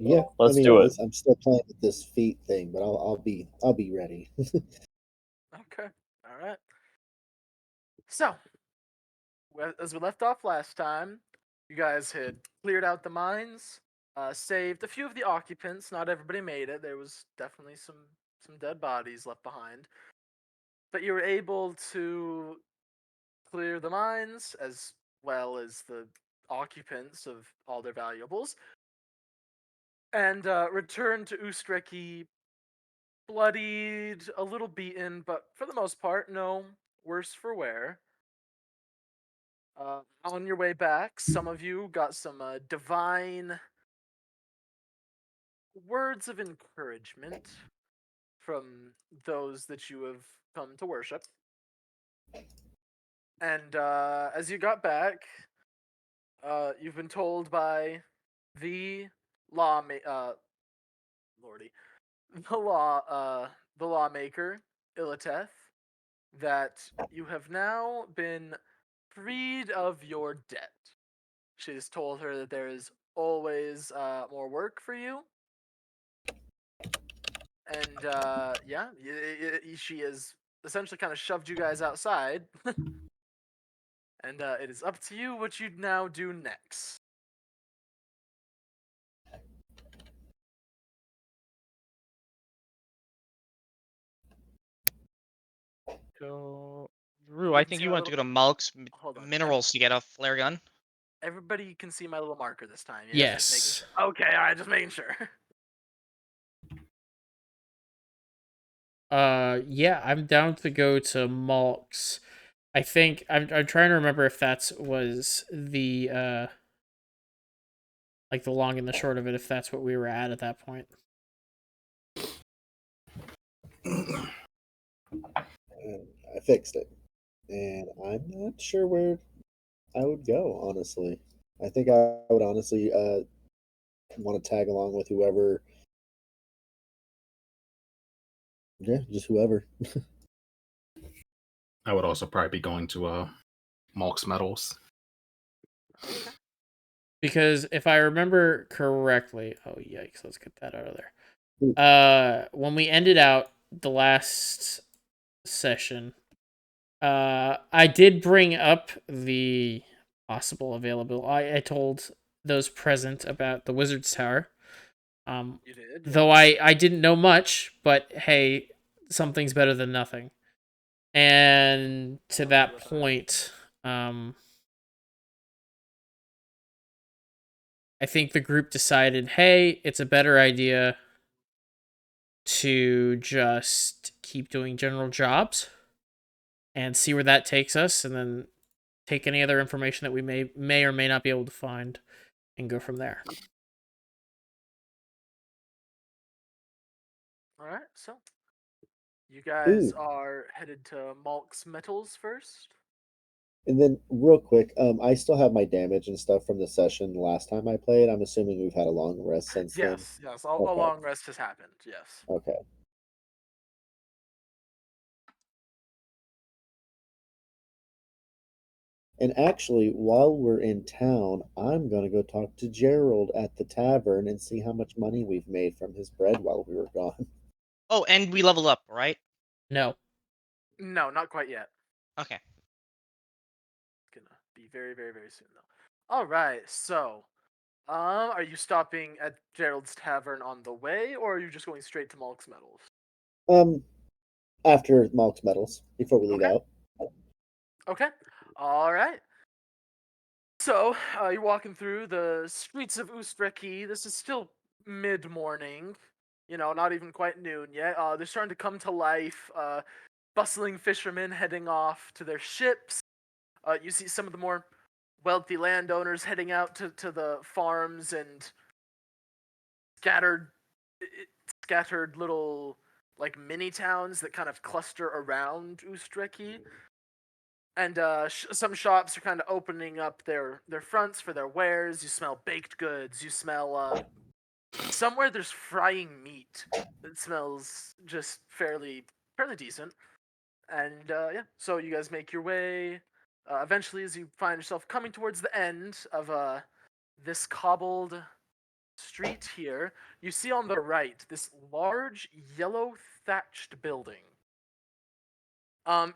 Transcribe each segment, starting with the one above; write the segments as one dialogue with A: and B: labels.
A: Yeah,
B: Let's do it.
A: I'm still playing with this feet thing, but I'll be ready.
C: Okay. All right. So, as we left off last time, you guys had cleared out the mines, saved a few of the occupants. Not everybody made it. There was definitely some dead bodies left behind. But you were able to clear the mines as well as the occupants of all their valuables, and return to Ust Reki bloodied, a little beaten, but for the most part, no worse for wear. On your way back, some of you got some divine words of encouragement from those that you have come to worship. And as you got back, you've been told by the lordy, the lawmaker, Iliteth, that you have now been freed of your debt. She's told her that there is always more work for you. And yeah, she has essentially kind of shoved you guys outside. And it is up to you what you now do next.
D: So, Rue,
C: You
D: I
C: can
D: think
C: see
D: you
C: my
D: want to
C: little.
D: go to Malk's
C: Hold on.
D: Minerals to get a flare gun.
C: Everybody can see my little marker this time. Yes. Just making
E: Yes.
C: sure. Okay. All right. Just making sure.
E: Yeah, I'm down to go to Malk's. I think I'm trying to remember if that was the like the long and the short of it, if that's what we were at that point.
A: I fixed it, and I'm not sure where I would go. Honestly, I think I would honestly want to tag along with whoever. Yeah, just whoever.
F: I would also probably be going to Malk's Metals.
C: Okay.
E: Because if I remember correctly, oh yikes, let's get that out of there. When we ended out the last session, I did bring up the possible available. I told those present about the Wizard's Tower.
C: You did.
E: Though I didn't know much, but hey, something's better than nothing. And to that point, I think the group decided, hey, it's a better idea to just keep doing general jobs and see where that takes us, and then take any other information that we may or may not be able to find and go from there.
C: All right. So you guys
A: Ooh.
C: are headed to Malk's Metals first.
A: And then, real quick, I still have my damage and stuff from the session last time I played. I'm assuming we've had a long rest since then.
C: Yes. Yes. A
A: Okay.
C: long rest has happened. Yes.
A: Okay. And actually, while we're in town, I'm gonna go talk to Gerald at the tavern and see how much money we've made from his bread while we were gone.
D: Oh, and we leveled up, right?
E: No.
C: No, not quite yet.
D: Okay.
C: Gonna be very, very, very soon though. All right. So, are you stopping at Gerald's Tavern on the way, or are you just going straight to Malk's Metals?
A: After Malk's Metals, before we leave
C: Okay.
A: out.
C: Okay. All right. So, you're walking through the streets of Ust Reki. This is still mid-morning. Not even quite noon yet. They're starting to come to life. Bustling fishermen heading off to their ships. You see some of the more wealthy landowners heading out to the farms and scattered scattered little like mini towns that kind of cluster around Ust Reki. And some shops are kind of opening up their fronts for their wares. You smell baked goods. You smell somewhere there's frying meat. It smells just fairly decent. And yeah, so you guys make your way. Eventually, as you find yourself coming towards the end of this cobbled street here, you see on the right this large yellow thatched building.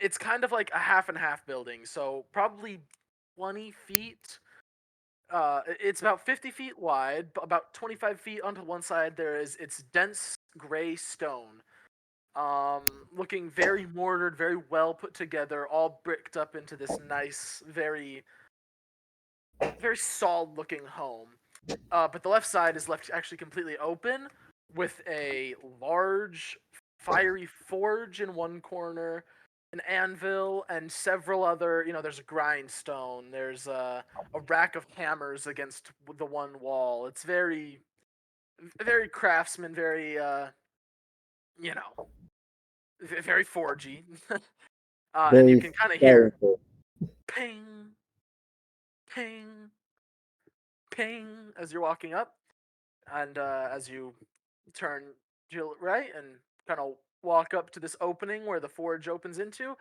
C: It's kind of like a half and half building, so probably 20 feet. It's about 50 feet wide, about 25 feet onto one side. It's dense gray stone. Looking very mortared, very well put together, all bricked up into this nice, very, very solid looking home. But the left side is left actually completely open with a large fiery forge in one corner, an anvil, and several other, there's a grindstone, there's a rack of hammers against the one wall. It's very, very craftsman, very, very forgy. And you
A: Very
C: can kind of hear
A: skeletal.
C: ping, ping, ping as you're walking up. And as you turn to your right and kind of walk up to this opening where the forge opens into,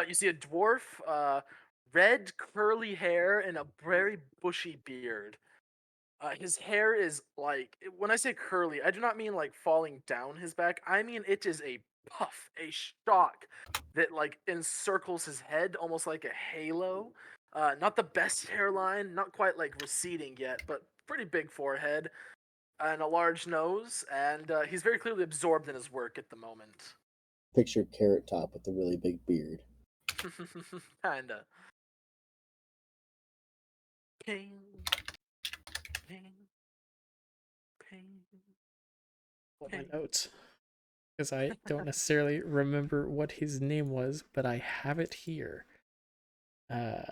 C: you see a dwarf, red curly hair and a very bushy beard. His hair is like, when I say curly, I do not mean like falling down his back. I mean it is a puff, a shock that like encircles his head almost like a halo. Not the best hairline, not quite like receding yet, but pretty big forehead and a large nose, and he's very clearly absorbed in his work at the moment.
A: Picture Carrot Top with a really big beard.
C: Kinda. Ping, ping, ping.
E: Pull my notes because I don't necessarily remember what his name was, but I have it here. Turn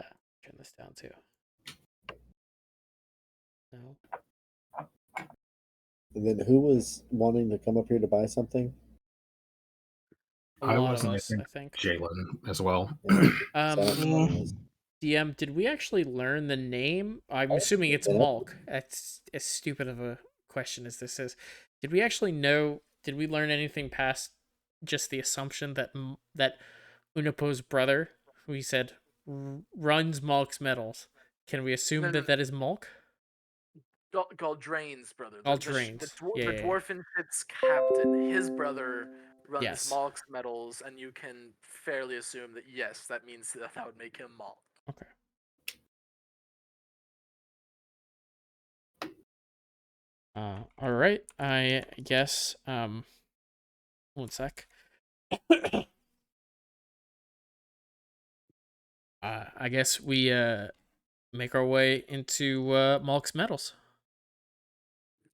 E: this down too. No.
A: And then who was wanting to come up here to buy something?
E: A
F: I
E: lot
F: was,
E: of
F: and I
E: us, I think.
F: Jalen as well.
A: Yeah. So I don't know who it was.
E: DM, did we actually learn the name? I'm assuming it's
A: Yeah.
E: Malk. That's as stupid of a question as this is. Did we actually know? Did we learn anything past just the assumption that that Unapo's brother, who he said runs Malk's metals, can we assume
C: No, no,
E: that is Malk?
C: Galdrain's brother.
E: Galdrain's.
C: The
E: Yeah.
C: dwarfen ship's captain, his brother runs
E: Yes.
C: Malk's metals, and you can fairly assume that yes, that means that would make him Malk.
E: Okay. All right. I guess. One sec. I guess we make our way into Malk's metals.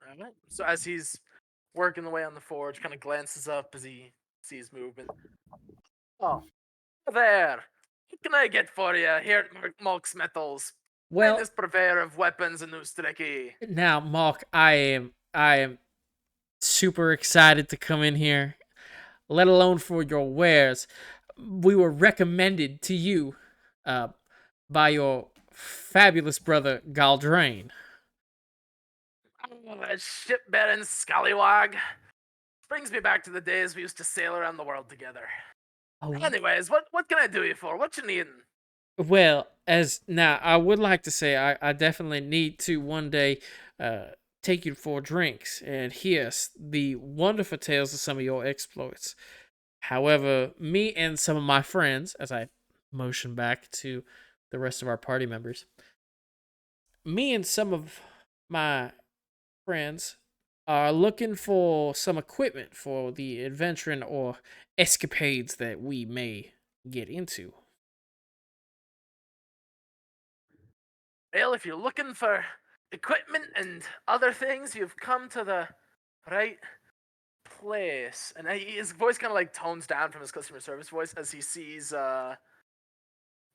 C: All right. So as he's working the way on the forge, kind of glances up as he sees movement. Oh, there. What can I get for you here at Malk's Metals?
E: Well,
C: Finest purveyor of weapons in Ust Reki.
E: now, Malk, I am super excited to come in here, let alone for your wares. We were recommended to you by your fabulous brother Galdrain.
C: Oh, that ship-bearing scallywag. Brings me back to the days we used to sail around the world together.
E: Oh,
C: Anyways, what can I do you for? What you needin'?
E: well, as now, I would like to say I definitely need to one day take you for drinks and hear the wonderful tales of some of your exploits. However, me and some of my friends, as I motion back to the rest of our party members, me and some of my friends are looking for some equipment for the adventuring or escapades that we may get into.
C: Well, if you're looking for equipment and other things, you've come to the right place. And his voice kind of like tones down from his customer service voice as he sees, as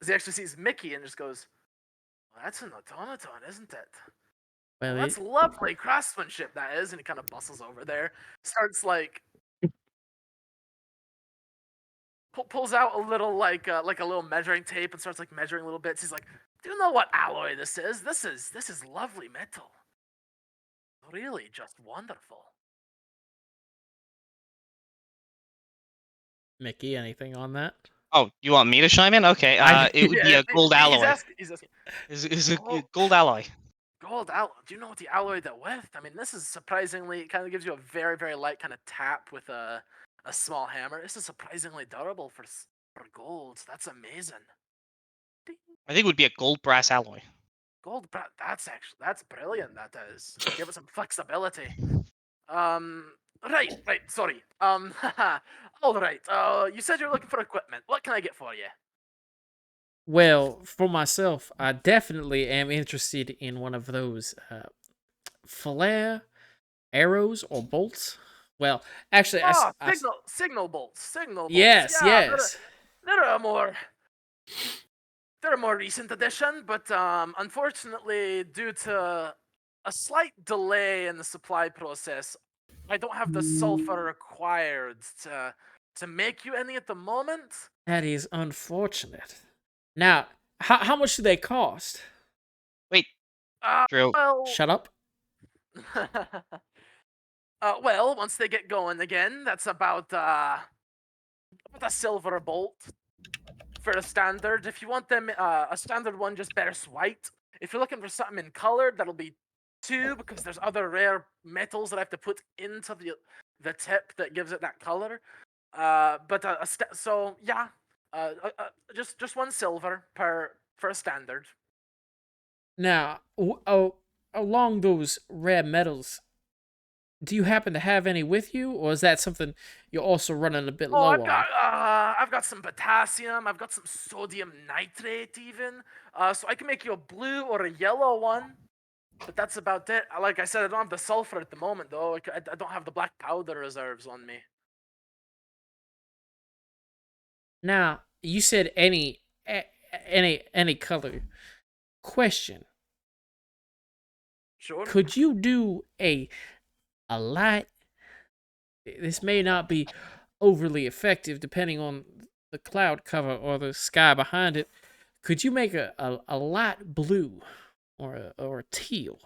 C: he actually sees Mickey and just goes, well, "That's an automaton, isn't it?
E: Well,
C: That's lovely craftsmanship, that is." And he kind of bustles over there, starts like pulls out a little like a little measuring tape and starts like measuring little bits. He's like, "Do you know what alloy this is? This is lovely metal. Really, just wonderful."
E: Mickey, anything on that?
D: Oh, you want me to chime in? Okay. It would be a gold alloy.
C: He's asking.
D: Is a
C: Oh.
D: gold alloy.
C: Gold alloy. Do you know what the alloyed it with? I mean, this is surprisingly. It kind of gives you a very, very light kind of tap with a small hammer. This is surprisingly durable for gold. That's amazing. Ding.
D: I think it would be a gold brass alloy.
C: Gold. That's brilliant. That is. Give it some flexibility. Right. Sorry. All right. You said you're looking for equipment. What can I get for you?
E: Well, for myself, I definitely am interested in one of those flare arrows or bolts. Well, actually,
C: Signal bolts. Signal bolts.
E: Yes,
C: Yeah,
E: yes.
C: they're a more recent addition, but unfortunately, due to a slight delay in the supply process, I don't have the sulfur required to make you any at the moment.
E: That is unfortunate. Now, how much do they cost?
D: Wait, Drew.
C: Well,
E: Shut up.
C: well, once they get going again, that's about a silver bolt for a standard. If you want them, a standard one just bears white. If you're looking for something in color, that'll be 2 because there's other rare metals that I have to put into the tip that gives it that color. So yeah, just 1 silver for a standard.
E: Now, along those rare metals, do you happen to have any with you, or is that something you're also running a bit low on?
C: I've got some potassium. I've got some sodium nitrate even. So I can make you a blue or a yellow one. But that's about it. Like I said, I don't have the sulfur at the moment, though. I don't have the black powder reserves on me.
E: Now, you said any color. Question:
C: Sure.
E: could you do a light? This may not be overly effective, depending on the cloud cover or the sky behind it. Could you make a light blue or a teal?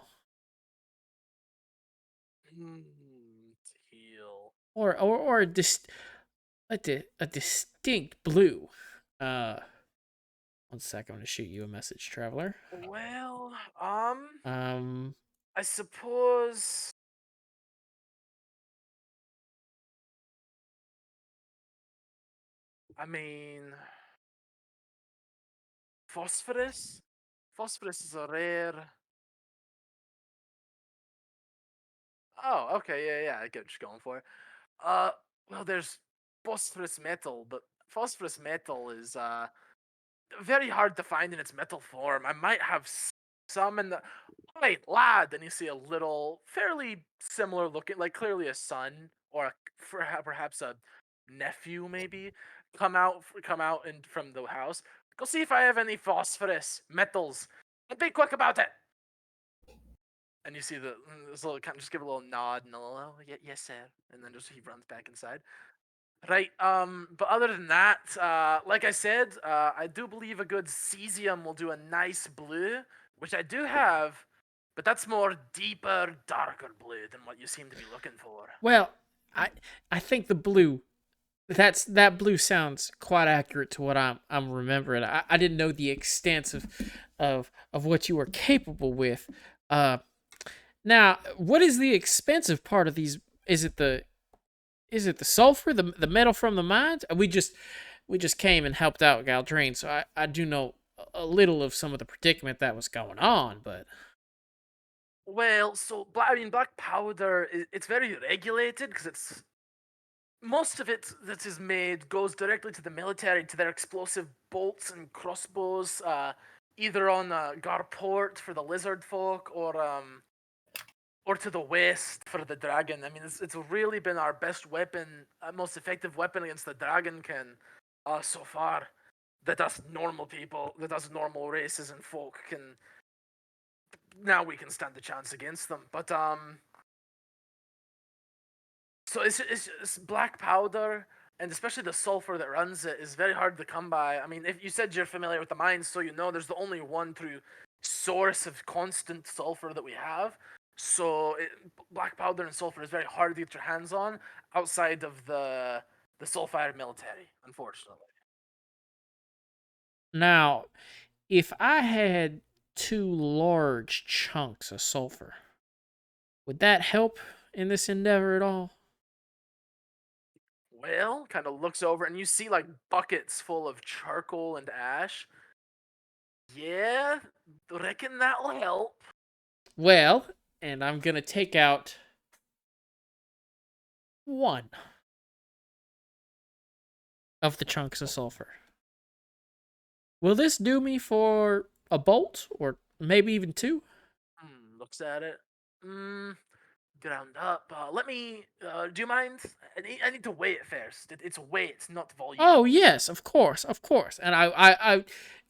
C: Teal.
E: Or a distinct blue. 1 second, I'm gonna shoot you a message, Traveler.
C: Well, I suppose. I mean, phosphorus. Phosphorus is a rare. Oh, okay, yeah, I get what you're going for. Well, there's phosphorus metal, but phosphorus metal is very hard to find in its metal form. I might have some in the. Wait, lad! And you see a little, fairly similar looking, like clearly a son or perhaps a nephew, maybe come out and from the house. Go see if I have any phosphorus metals, and be quick about it. And you see this little kind of just give a little nod and a little, oh, yes, sir, and then just he runs back inside. Right. But other than that, like I said, I do believe a good cesium will do a nice blue, which I do have, but that's more deeper, darker blue than what you seem to be looking for.
E: Well, I think the blue, that blue sounds quite accurate to what I'm remembering. I didn't know the extent of what you were capable with. Now, what is the expensive part of these? Is it the sulfur, the metal from the mines? We just came and helped out Galdrain, so I do know a little of some of the predicament that was going on, but.
C: Well, so black powder, it's very regulated because it's most of it that is made goes directly to the military, to their explosive bolts and crossbows, either on Garport for the lizard folk or to the west for the dragon. I mean, it's really been our best weapon, most effective weapon against the dragon so far. That us normal people, that us normal races and folk can. Now we can stand a chance against them, but so it's black powder, and especially the sulfur that runs it is very hard to come by. I mean, if you said you're familiar with the mines, so you know there's the only one true source of constant sulfur that we have. So black powder and sulfur is very hard to get your hands on outside of the Soulfire military, unfortunately.
E: Now, if I had 2 large chunks of sulfur. Would that help in this endeavor at all?
C: Well, kind of looks over and you see like buckets full of charcoal and ash. Yeah, reckon that'll help.
E: Well, and I'm gonna take out 1 of the chunks of sulfur. Will this do me for a bolt, or maybe even 2?
C: Looks at it. Ground up. Let me. Do you mind? I need to weigh it first. It's weight, not volume.
E: Oh yes, of course. And I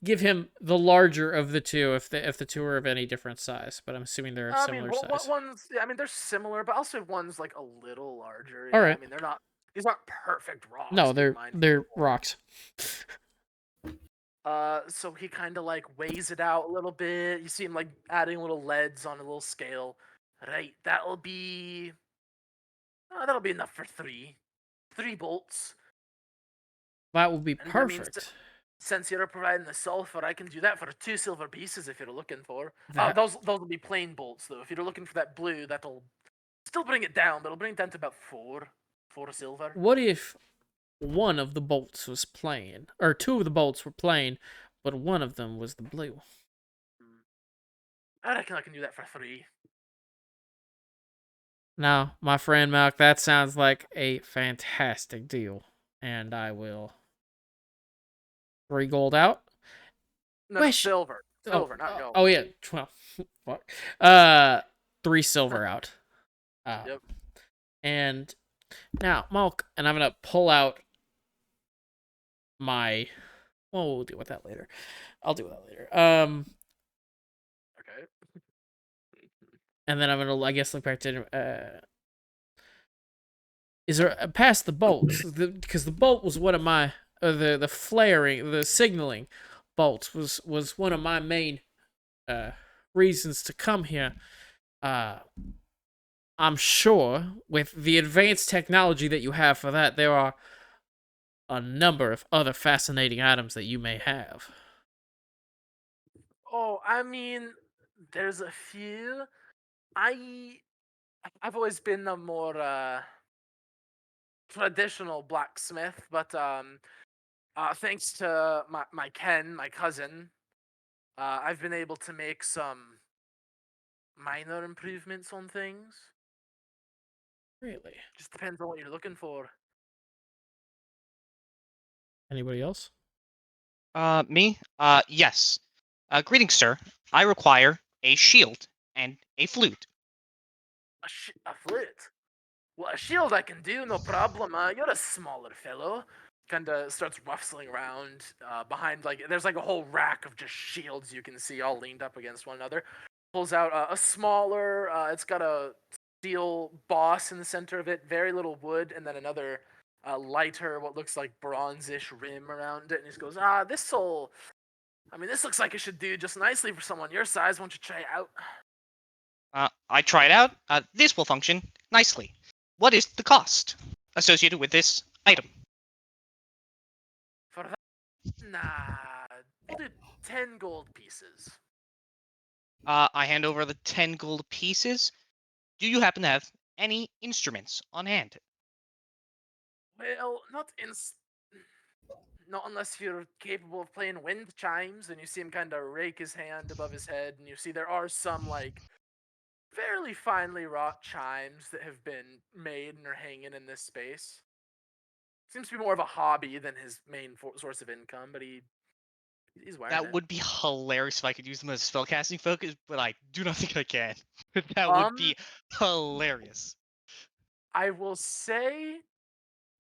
E: give him the larger of the 2 if the 2 are of any different size, but I'm assuming they're of
C: I
E: similar
C: mean,
E: size.
C: one's. I mean, they're similar, but also one's like a little larger.
E: All
C: Yeah,
E: right.
C: I mean, they're not. These aren't perfect rocks.
E: No,
C: be
E: they're
C: mindful.
E: rocks.
C: So he kind of like weighs it out a little bit. You see him like adding little leads on a little scale. Right, that'll be enough for 3 bolts.
E: That would be
C: And I mean,
E: perfect.
C: since you're providing the sulfur, I can do that for 2 silver pieces if you're looking for.
E: That-
C: Those will be plain bolts though. If you're looking for that blue, that'll still bring it down, but it'll bring it down to about 4 silver.
E: What if 1 of the bolts was plain, or 2 of the bolts were plain, but 1 of them was the blue?
C: I reckon I can do that for 3.
E: Now, my friend Malk, that sounds like a fantastic deal, and I will 3 gold out.
C: No,
E: Wish-
C: silver, not gold.
E: Oh yeah, 12. Fuck. 3 silver out.
C: Yep.
E: And now, Malk, and I'm gonna pull out my. Well, we'll deal with that later. I'll deal with that later.
C: Okay.
E: And then I'm gonna, I guess, look back to. Is there past the bolts? Because the bolt was one of my the flaring, the signaling bolts was one of my main reasons to come here. I'm sure with the advanced technology that you have for that, there are a number of other fascinating items that you may have.
C: Oh, I mean, there's a few. I've always been a more traditional blacksmith, but thanks to my Ken, my cousin, I've been able to make some minor improvements on things.
E: Really?
C: Just depends on what you're looking for.
E: Anybody else?
D: Me? Yes. Greetings, sir. I require a shield and a flute.
C: A flute. Well, a shield I can do, no problem. You're a smaller fellow. Kinda starts rustling around behind, like, there's like a whole rack of just shields you can see all leaned up against one another. Pulls out a smaller, it's got a steel boss in the center of it, very little wood, and then another lighter, what looks like bronzish rim around it. And he goes, this looks like it should do just nicely for someone your size. Why don't you try it out?
D: I tried out. This will function nicely. What is the cost associated with this item?
C: For that, we'll do 10 gold pieces.
D: I hand over the 10 gold pieces. Do you happen to have any instruments on hand?
C: Well, not unless you're capable of playing wind chimes, and you see him kind of rake his hand above his head, and you see there are some, like, fairly finely wrought chimes that have been made and are hanging in this space. Seems to be more of a hobby than his main source of income, but he's wearing it.
D: That would be hilarious if I could use them as spellcasting focus, but I do not think I can. That would be hilarious.
C: I will say,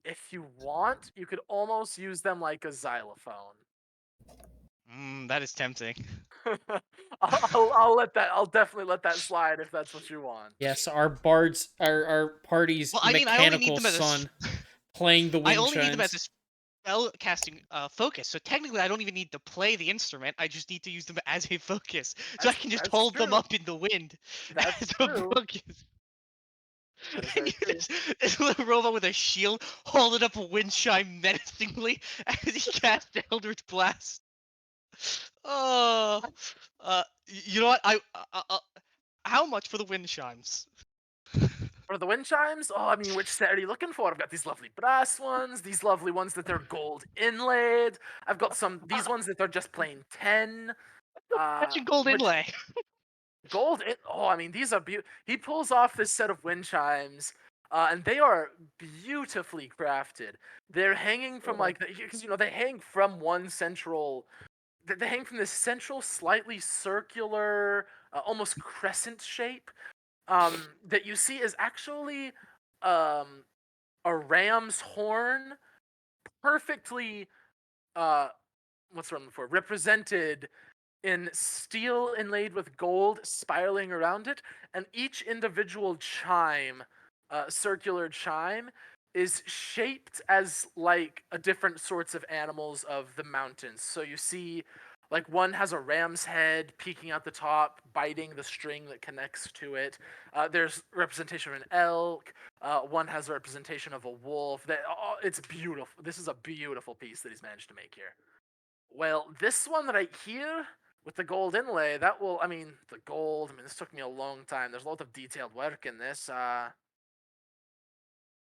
C: if you want, you could almost use them like a xylophone.
D: That is tempting.
C: I'll definitely let that slide if that's what you want.
E: Yes, our bards, our party's mechanical son playing the wind chimes.
D: I only need them as a spell casting focus. So technically, I don't even need to play the instrument. I just need to use them as a focus. So I can just hold them up in the wind as a focus. And this little robot with a shield holding up a wind chime menacingly as he casts Eldritch Blast. Oh, you know what? How much for the wind chimes?
C: For the wind chimes, oh, I mean, which set are you looking for? I've got these lovely brass ones, these lovely ones that they're gold inlaid. I've got these ones that they're just plain 10.
D: Imagine gold
C: Which
D: inlay.
C: oh, I mean, these are he pulls off this set of wind chimes, and they are beautifully crafted. They're hanging from because they hang from one central. They hang from this central, slightly circular, almost crescent shape. That you see is actually um, a ram's horn, perfectly what's the word for represented in steel inlaid with gold spiraling around it, and each individual chime, circular chime, is shaped as like a different sorts of animals of the mountains. So you see, like one has a ram's head peeking out the top, biting the string that connects to it. There's representation of an elk. One has a representation of a wolf. It's beautiful. This is a beautiful piece that he's managed to make here. Well, this one right here with the gold inlay, the gold, this took me a long time. There's a lot of detailed work in this.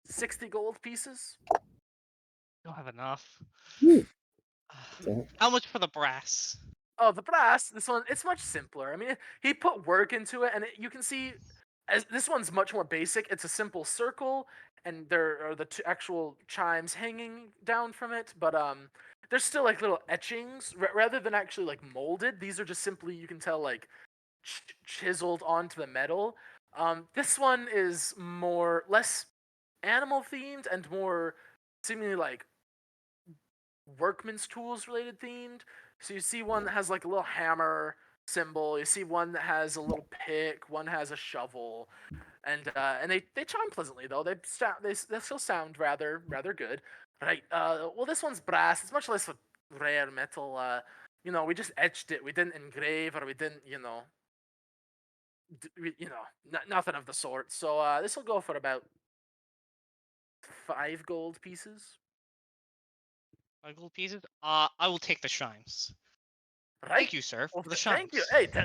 C: 60 gold pieces.
D: Don't have enough.
A: Ooh.
D: How much for the brass?
C: Oh, the brass, this one, it's much simpler. I mean, he put work into it, and you can see, as this one's much more basic. It's a simple circle, and there are the two actual chimes hanging down from it, but there's still like little etchings, rather than actually like molded. These are just simply, you can tell, like chiseled onto the metal. This one is less animal themed and more seemingly like workman's tools related themed. So you see one that has like a little hammer symbol. You see one that has a little pick. One has a shovel, and they chime pleasantly though. They still sound rather good. Right. Well, this one's brass. It's much less rare metal. We just etched it. We didn't engrave, or we didn't, nothing of the sort. So this will go for about 5 gold pieces.
D: 5 gold pieces? I will take the chimes.
C: Right.
D: Thank you, sir.
C: Well,
D: For the
C: thank you.
D: chimes.
C: Hey,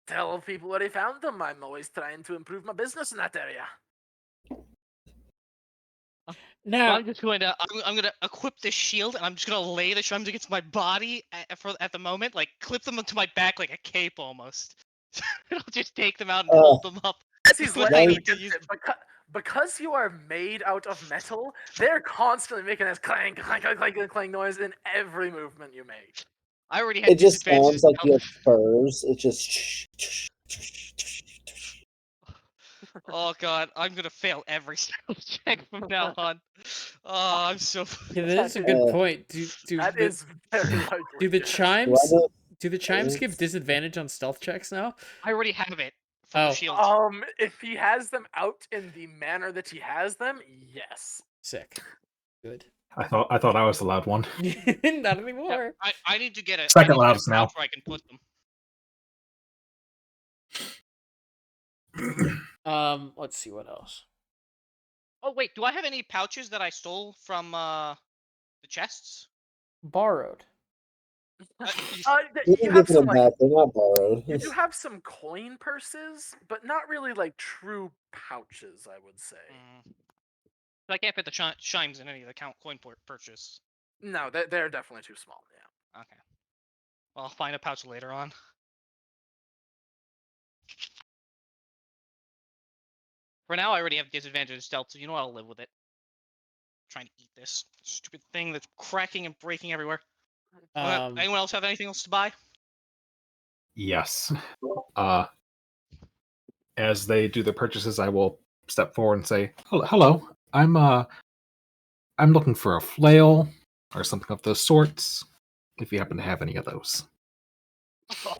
C: tell people where they found them. I'm always trying to improve my business in that area.
D: So
E: Now,
D: I'm just going to I'm gonna equip this shield, and I'm just gonna lay the chimes against my body at the moment, like clip them onto my back like a cape almost. I'll just take them out and hold them up.
C: As he's
D: when I
C: laying
D: need to
C: against
D: use
C: it, because you are made out of metal, they're constantly making this clang, clang, clang, clang, clang noise in every movement you make.
D: I already had
A: It just
D: disadvantages.
A: sounds like you have spurs. It just.
D: Oh god, I'm gonna fail every stealth check from now on. Oh, I'm so.
E: yeah, that is a good point.
C: That is very likely.
E: Do the
C: yes.
E: chimes
A: Do I know-
E: do the chimes give disadvantage on stealth checks now?
D: I already have it from the
E: Oh.
D: shield.
C: If he has them out in the manner that he has them, yes.
E: Sick. Good.
F: I thought I was the loud one.
E: Not anymore.
D: Yeah, I need to get a
F: Second
D: I need to get a
F: loudest now.
D: pouch where I can put them.
E: Let's see what else.
D: Oh wait, do I have any pouches that I stole from the chests?
E: Borrowed.
A: You
C: You
A: can
C: have
A: give
C: some
A: them back. They're not borrowed.
C: you do have some coin purses, but not really like true pouches, I would say.
D: I can't fit the chimes in any of the coin purchase.
C: No, they're definitely too small. Yeah.
D: Okay. Well, I'll find a pouch later on. For now, I already have disadvantage of stealth, so you know what, I'll live with it. I'm trying to eat this stupid thing that's cracking and breaking everywhere. Anyone else have anything else to buy?
F: Yes. As they do the purchases, I will step forward and say, "Hello, I'm looking for a flail or something of those sorts. If you happen to have any of those."
C: Oh,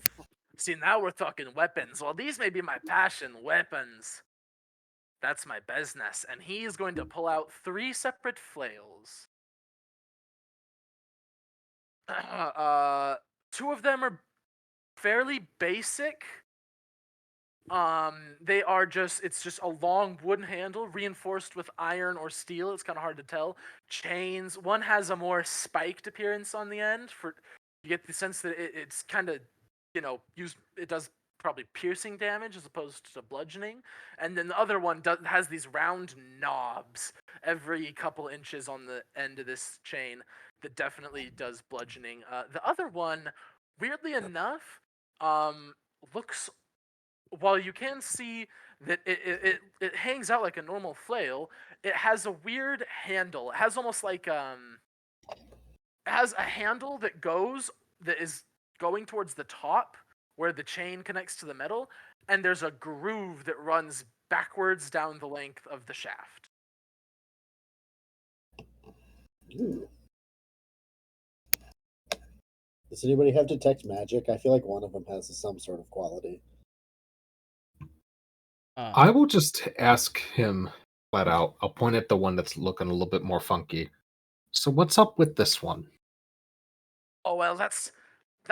C: see, now we're talking weapons. Well, these may be my passion, weapons. That's my business. And he is going to pull out 3 separate flails. 2 of them are fairly basic. They are it's just a long wooden handle reinforced with iron or steel. It's kind of hard to tell. Chains. One has a more spiked appearance on the end for You get the sense that it's kind of, it does probably piercing damage as opposed to bludgeoning. And then the other one has these round knobs every couple inches on the end of this chain that definitely does bludgeoning. The other one, weirdly enough, looks, while you can see that it hangs out like a normal flail, it has a weird handle. It has almost like it has a handle that is going towards the top where the chain connects to the metal, and there's a groove that runs backwards down the length of the shaft.
A: Ooh. Does anybody have detect magic? I feel like one of them has some sort of quality.
F: I will just ask him flat out. I'll point at the one that's looking a little bit more funky. So what's up with this one?
C: Oh, well, that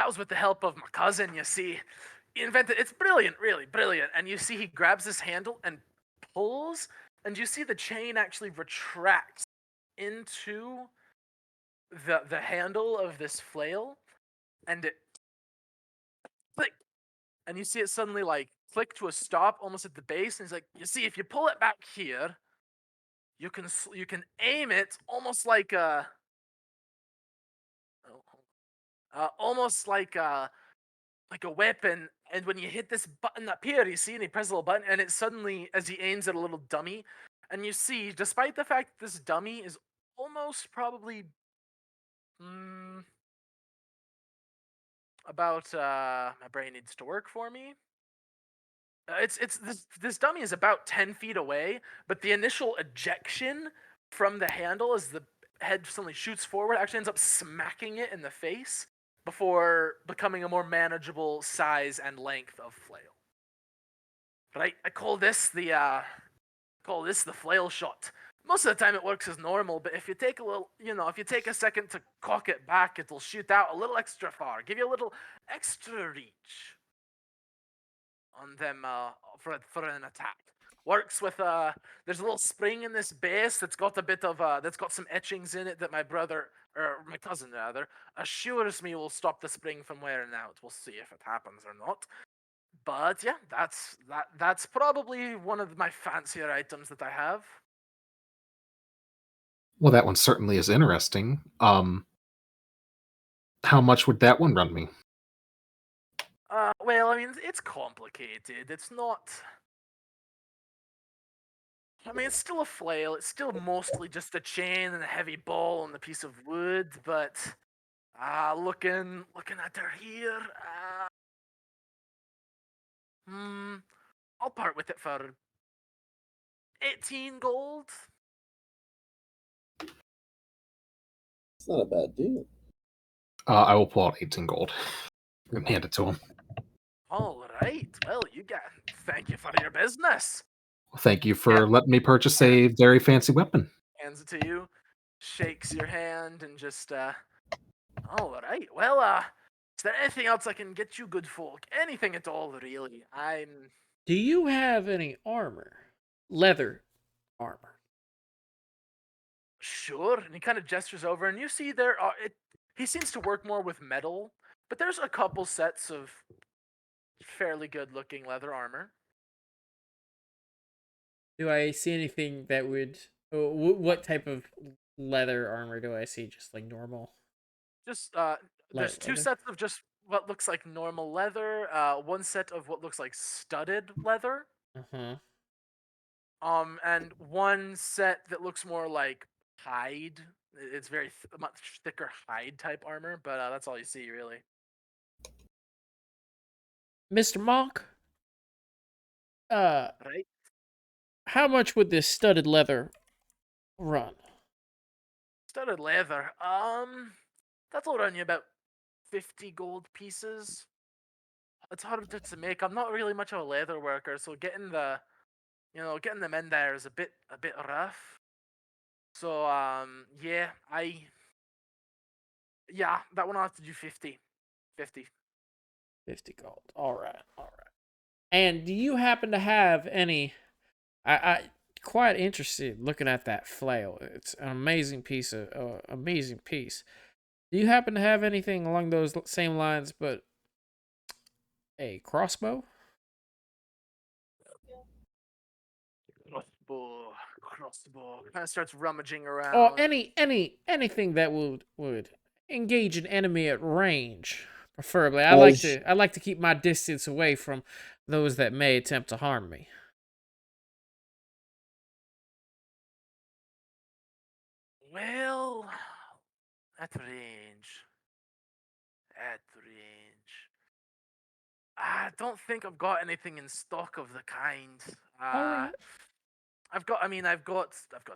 C: was with the help of my cousin, you see. He invented, it's brilliant, really brilliant. And you see he grabs this handle and pulls, and you see the chain actually retracts into the handle of this flail, and it click, and you see it suddenly like click to a stop almost at the base, and he's like, you see, if you pull it back here, you can aim it almost like a almost like a weapon, and when you hit this button up here, you see, and he presses a little button, and it suddenly, as he aims at a little dummy, and you see, despite the fact that this dummy is almost probably about my brain needs to work for me. It's this dummy is about 10 feet away, but the initial ejection from the handle as the head suddenly shoots forward actually ends up smacking it in the face before becoming a more manageable size and length of flail. But I call this the flail shot. Most of the time it works as normal, but if you take a little, if you take a second to cock it back, it'll shoot out a little extra far, give you a little extra reach on them for an attack. Works with there's a little spring in this base that's got a bit of that's got some etchings in it that my brother, or my cousin rather, assures me will stop the spring from wearing out. We'll see if it happens or not. But yeah, that's probably one of my fancier items that I have.
F: Well, that one certainly is interesting. How much would that one run me?
C: Well, I mean, it's complicated. It's not. I mean, it's still a flail. It's still mostly just a chain and a heavy ball and a piece of wood. But looking at her here, I'll part with it for 18 gold.
A: It's not a bad deal.
F: I will pull out 18 gold and hand it to him.
C: All right. Well, thank you for your business.
F: Well, thank you for letting me purchase a very fancy weapon.
C: Hands it to you, shakes your hand, and just all right. Well, is there anything else I can get you, good folk? Anything at all, really?
E: Do you have any armor? Leather armor.
C: Sure. And he kind of gestures over, and you see he seems to work more with metal, but there's a couple sets of fairly good-looking leather armor.
E: Do I see anything that would? What type of leather armor do I see? Just like normal.
C: Just there's two
E: leather?
C: sets of just what looks like normal leather. One set of what looks like studded leather. And one set that looks more like hide. It's very much thicker hide type armor, but that's all you see really.
E: Mr. Monk,
C: Right?
E: how much would this studded leather run?
C: Studded leather. That'll run you about 50 gold pieces. It's hard to make. I'm not really much of a leather worker, so getting them in there is a bit rough. So yeah, that one I'll have to do 50. 50
E: gold. All right. And do you happen to have any? I quite interested looking at that flail. It's an amazing piece. Do you happen to have anything along those same lines, but a crossbow?
C: Crossbow. Kind of starts rummaging around.
E: Or anything that would engage an enemy at range, preferably. I like to keep my distance away from those that may attempt to harm me.
C: Well, at range. I don't think I've got anything in stock of the kind.
E: All right.
C: I've got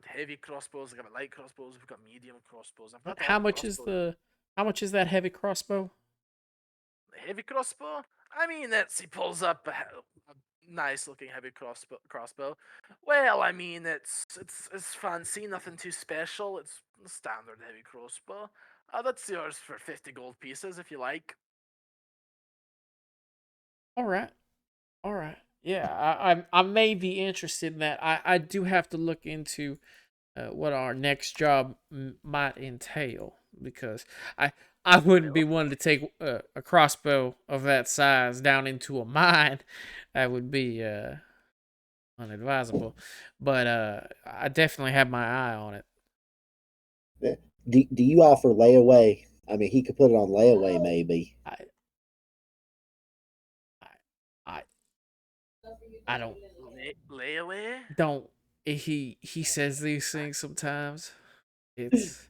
C: heavy crossbows. I've got light crossbows. I've got medium crossbows. I've got
E: How much is that heavy crossbow?
C: The heavy crossbow? I mean, he pulls up a nice looking heavy crossbow. Well, I mean, it's fancy, nothing too special. It's a standard heavy crossbow. That's yours for 50 gold pieces if you like.
E: All right. Yeah, I may be interested in that. I do have to look into what our next job might entail, because I wouldn't be one to take a crossbow of that size down into a mine. That would be unadvisable. But I definitely have my eye on it.
A: Do you offer layaway? I mean, he could put it on layaway, maybe.
E: I don't
C: layaway.
E: Don't he says these things sometimes. It's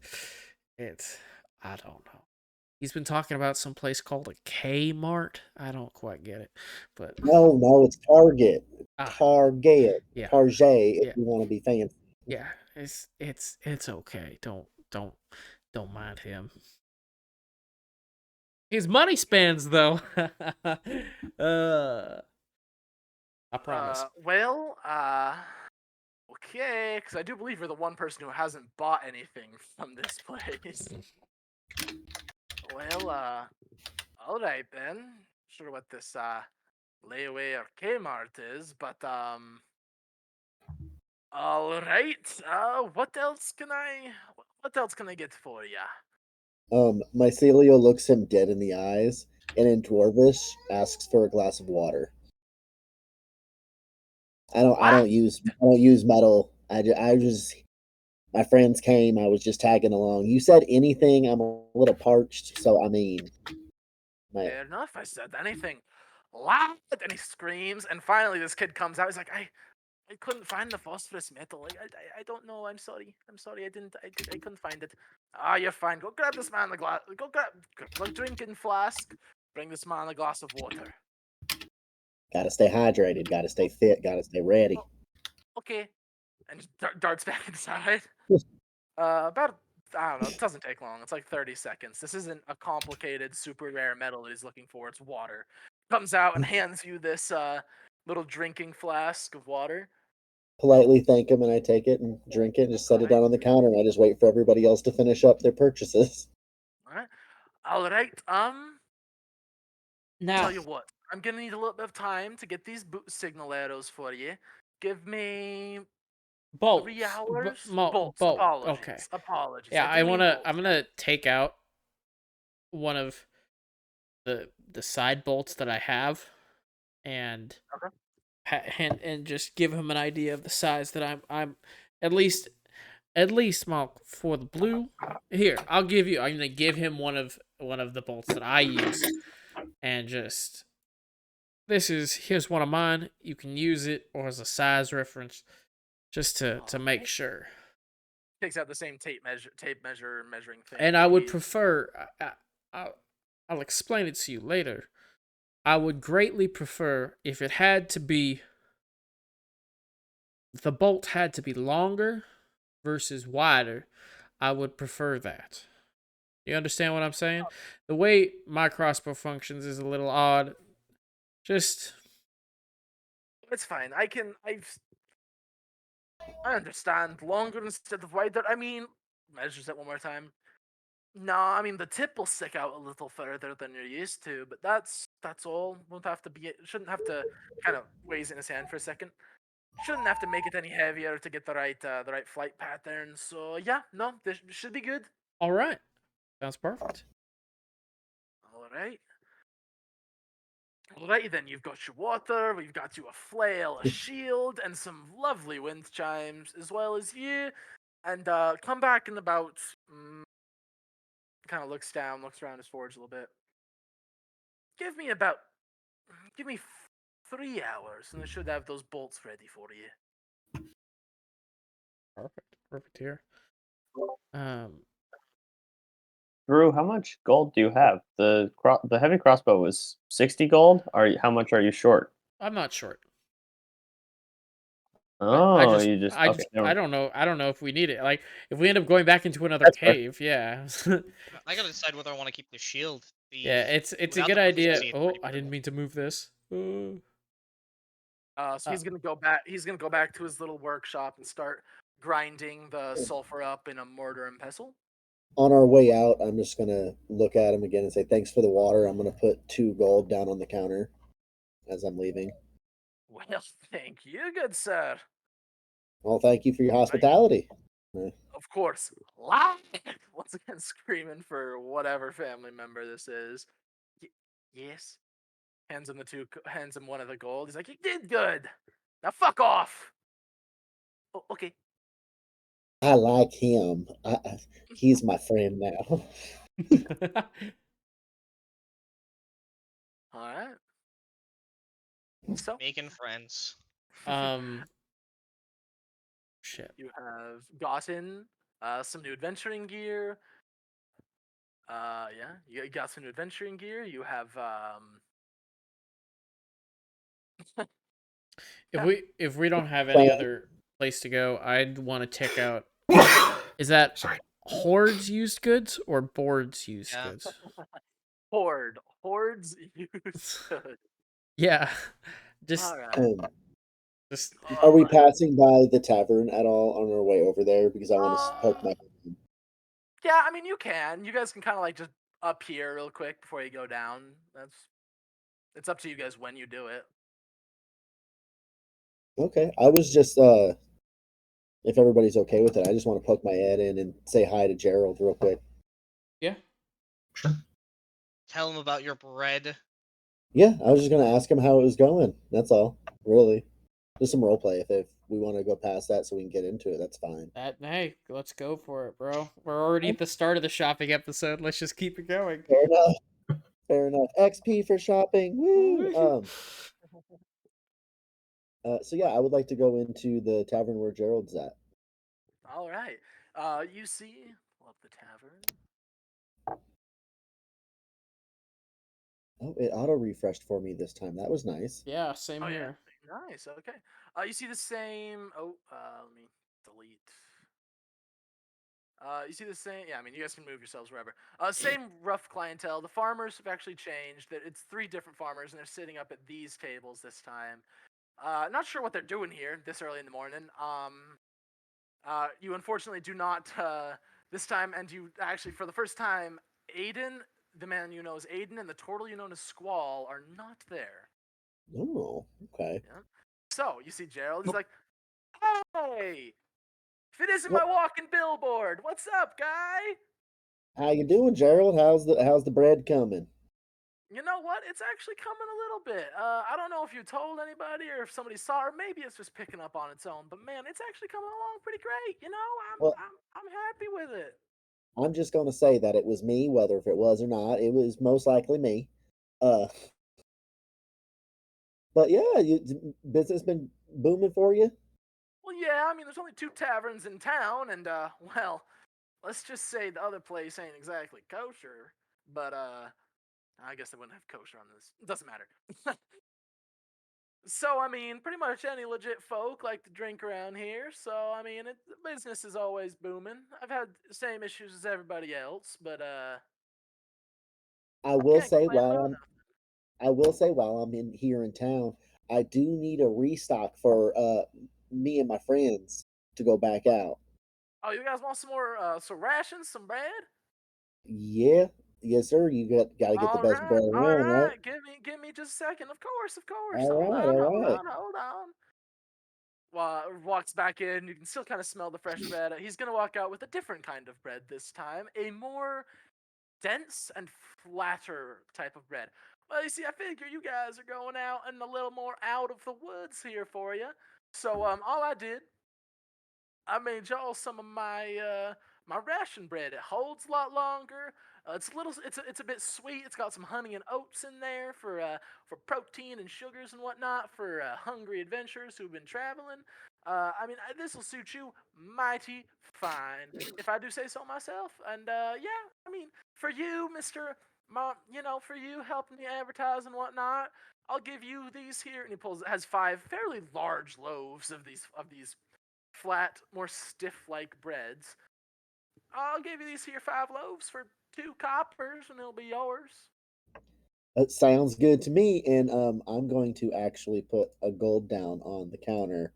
E: I don't know. He's been talking about some place called a Kmart. I don't quite get it, but
A: no, it's Target. Target.
E: Yeah.
A: Target. If you want to be fancy.
E: Yeah, it's okay. Don't mind him. His money spans though. I promise.
C: Okay, because I do believe you're the one person who hasn't bought anything from this place. Well, all right then. Not sure what this layaway or Kmart is, but all right. What else can I get for ya?
A: Mycelio looks him dead in the eyes, and in Dwarvish asks for a glass of water. I don't use metal. I just my friends came. I was just tagging along. You said anything. I'm a little parched, so I mean.
C: Fair enough. I said anything. Loud, and he screams. And finally, this kid comes out. He's like, I couldn't find the phosphorus metal. I don't know. I'm sorry. I couldn't find it. You're fine. Go grab this man a glass. Go grab a drinking flask. Bring this man a glass of water.
A: Gotta stay hydrated. Gotta stay fit. Gotta stay ready.
C: Oh, okay. And just darts back inside. About, I don't know. It doesn't take long. It's like 30 seconds. This isn't a complicated, super rare metal that he's looking for. It's water. Comes out and hands you this little drinking flask of water.
A: Politely thank him, and I take it and drink it and just set it down on the counter, and I just wait for everybody else to finish up their purchases.
C: All right.
E: Now,
C: tell you what. I'm gonna need a little bit of time to get these boot signal arrows for you. Give me
E: bolts.
C: 3 hours.
E: Bolts.
C: Apologies.
E: Okay.
C: Apologies.
E: Yeah, I'm gonna take out one of the side bolts that I have, and and just give him an idea of the size that I'm at least Mark, for the blue. Here, I'm gonna give him one of the bolts that I use, and just here's one of mine. You can use it or as a size reference, just to make sure.
C: Takes out the same tape measure measuring thing.
E: And I would prefer. I'll explain it to you later. I would greatly prefer if it had to be. The bolt had to be longer versus wider. I would prefer that. You understand what I'm saying? The way my crossbow functions is a little odd. Just.
C: It's fine. I understand. Longer instead of wider. I mean, measures it one more time. No, I mean the tip will stick out a little further than you're used to, but that's all. Shouldn't have to kind of weighs in his hand for a second. Shouldn't have to make it any heavier to get the right flight pattern. So yeah, no, this should be good.
E: All right. Sounds perfect.
C: Alright. Alright then, you've got your water, we've got you a flail, a shield, and some lovely wind chimes, as well as you. And come back in about... kind of looks down, looks around his forge a little bit. Give me 3 hours, and I should have those bolts ready for you.
E: Perfect here.
B: Drew, how much gold do you have? The heavy crossbow was 60 gold. How much are you short?
E: I'm not short.
B: Oh,
E: I don't know. I don't know if we need it. Like, if we end up going back into another
B: That's fair.
E: cave, yeah.
D: I gotta decide whether I want to keep the shield.
E: Yeah, it's a
D: without
E: good
D: the
E: idea.
D: proficiency, it's
E: Oh,
D: pretty
E: I didn't
D: brutal.
E: mean to move this.
C: So he's gonna go back. He's gonna go back to his little workshop and start grinding the sulfur up in a mortar and pestle.
A: On our way out, I'm just gonna look at him again and say, "Thanks for the water." I'm gonna put 2 gold down on the counter as I'm leaving.
C: Well, thank you, good sir.
A: Well, thank you for your hospitality.
C: Of course. Loud. Once again, screaming for whatever family member this is. Yes. Hands him one of the gold. He's like, "You did good. Now fuck off." Oh, okay.
A: I like him. He's my friend now.
C: All right. So
D: Making friends.
E: Shit.
C: you have gotten some new adventuring gear. Yeah, you got some new adventuring gear. You have
E: If we don't have any other place to go, I'd want to check out. Is that Horde's used goods or Board's used goods?
C: Horde's used goods.
E: Yeah, just
C: Alright.
A: Are we passing by the tavern at all on our way over there? Because I want to poke my.
C: Yeah, I mean you can. You guys can kind of like just up here real quick before you go down. It's up to you guys when you do it.
A: Okay, I was just if everybody's okay with it, I just want to poke my head in and say hi to Gerald real quick.
E: Yeah.
F: Sure.
D: Tell him about your bread.
A: Yeah, I was just gonna ask him how it was going. That's all, really. Just some role play. If we want to go past that, so we can get into it, that's fine.
E: Hey, let's go for it, bro. We're already at the start of the shopping episode. Let's just keep it going.
A: Fair enough. Fair enough. XP for shopping. Woo! So yeah, I would like to go into the tavern where Gerald's at.
C: All right. You see, pull up the tavern.
A: Oh, it auto refreshed for me this time. That was nice.
E: Yeah, same here.
C: Yeah. Nice. Okay. You see the same. Oh, let me delete. You see the same. Yeah, I mean, you guys can move yourselves wherever. Same rough clientele. The farmers have actually changed. That it's 3 different farmers, and they're sitting up at these tables this time. Not sure what they're doing here this early in the morning. You unfortunately do not this time, and you actually for the first time, Aiden, the man you know as Aiden, and the turtle you know as Squall are not there.
A: Oh, okay.
C: Yeah. So you see Gerald. He's like, "Hey, if it isn't
A: What?
C: my walking billboard, what's up, guy?
A: How you doing, Gerald? How's the bread coming?
C: You know what? It's actually coming a little bit. I don't know if you told anybody or if somebody saw, or maybe it's just picking up on its own. But man, it's actually coming along pretty great. You know, I'm happy with it.
A: I'm just gonna say that it was me, whether if it was or not, it was most likely me. Uh, but yeah, business been booming for you.
C: Well, yeah. I mean, there's only 2 taverns in town, and well, let's just say the other place ain't exactly kosher. But I guess they wouldn't have kosher on this. It doesn't matter. So, I mean, pretty much any legit folk like to drink around here. So, I mean, the business is always booming. I've had the same issues as everybody else, but
A: I will
C: can't
A: say
C: complain
A: while
C: about
A: I'm
C: nothing.
A: I will say while I'm in here in town, I do need a restock for me and my friends to go back out.
C: Oh, you guys want some more some rations, some bread?
A: Yeah, yes, sir. You got to get the best bread
C: All
A: around, right?
C: right. Give me just a second. Of course, of course.
A: All
C: Hold
A: right,
C: on,
A: all
C: hold
A: right.
C: on, hold on. Walks back in. You can still kind of smell the fresh bread. He's gonna walk out with a different kind of bread this time. A more dense and flatter type of bread. Well, you see, I figure you guys are going out and a little more out of the woods here for you. So, all I did, I made y'all some of my ration bread. It holds a lot longer. It's a bit sweet. It's got some honey and oats in there for protein and sugars and whatnot for hungry adventurers who've been traveling. This will suit you mighty fine, if I do say so myself. And yeah, I mean, for you, Mister, for you helping me advertise and whatnot, I'll give you these here. And he has 5 fairly large loaves of these flat, more stiff-like breads. I'll give you these here 5 loaves for 2 coppers, and it'll be yours.
A: That sounds good to me, and I'm going to actually put a gold down on the counter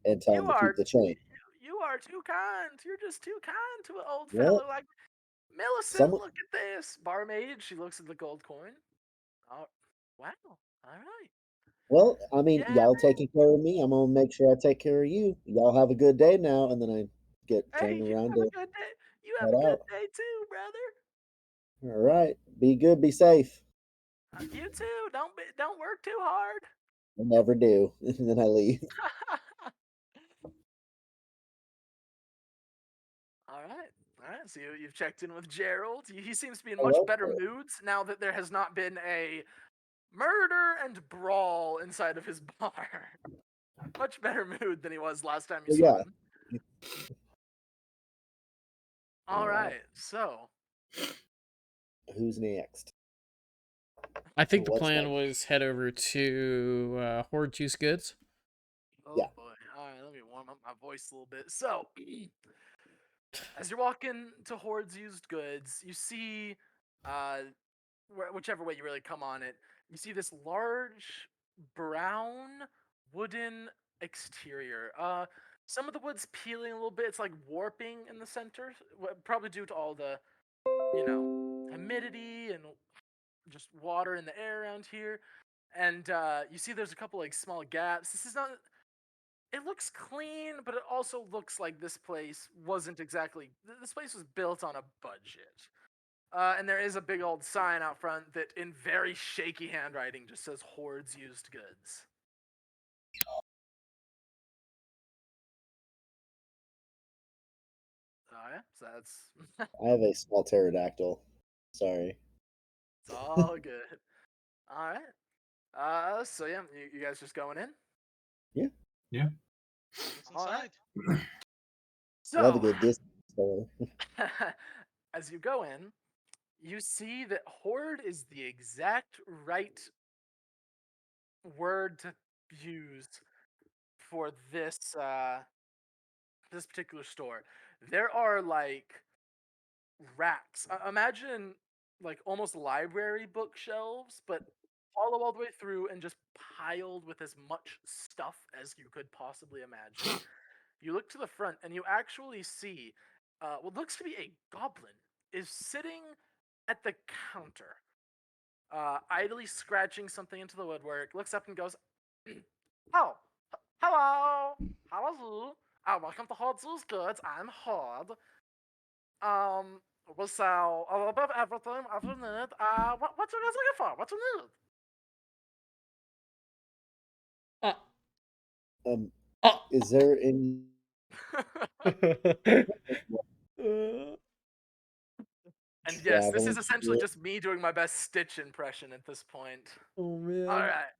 A: and tell him to keep the change.
C: You are too kind. You're just too kind to an old
A: Well,
C: fellow like Millicent.
A: someone,
C: Look at this, barmaid. She looks at the gold coin. Oh, wow. All right.
A: well, I mean,
C: Yeah,
A: y'all
C: man.
A: taking care of me. I'm gonna make sure I take care of you. Y'all have a good day now, and then I
C: Hey,
A: turn
C: you
A: around
C: have a
A: to
C: good day. You have
A: head
C: a good
A: out.
C: day too, brother.
A: All right, be good, be safe.
C: You too. Don't work too hard.
A: I never do, and then I leave.
C: All right. All right. So you've checked in with Gerald. He seems to be in
A: I
C: much
A: love
C: better
A: it.
C: moods now that there has not been a murder and brawl inside of his bar. Much better mood than he was last time you
A: But
C: saw
A: yeah,
C: him. All right. So
A: who's next?
E: I think the
A: What's
E: plan
A: next?
E: was head over to Horde Juice Goods.
C: oh
A: Yeah.
C: boy. All right. Let me warm up my voice a little bit. So as you're walking to Horde's Used Goods, you see, whichever way you really come on it, you see this large brown wooden exterior. Some of the wood's peeling a little bit. It's like warping in the center, probably due to all the, humidity and just water in the air around here. And you see there's a couple like small gaps. This is not. It looks clean, but it also looks like this place wasn't exactly. This place was built on a budget. And there is a big old sign out front that, in very shaky handwriting, just says "Horde's Used Goods." Oh yeah, so that's
A: I have a small pterodactyl. Sorry.
C: it's all good. All right. So yeah, you guys just going in?
A: Yeah,
F: Yeah.
D: Let's
C: All right.
D: inside.
A: I have a
C: So,
A: good distance. So.
C: as you go in, you see that horde is the exact right word to use for this particular store. There are like racks. Imagine like almost library bookshelves, but follow all the way through and just piled with as much stuff as you could possibly imagine. You look to the front and you actually see what looks to be a goblin is sitting at the counter, idly scratching something into the woodwork, looks up and goes, "Oh, hello, how are you? Welcome to Horde Goods. I'm Horde. Um, we sell a little bit of everything, you need. What you guys looking for? What you need?"
E: Uh,
A: Um,
E: uh.
A: is there any?
C: And yes, this
A: Traveling?
C: is essentially just me doing my best Stitch impression at this point.
E: Oh man.
C: All right.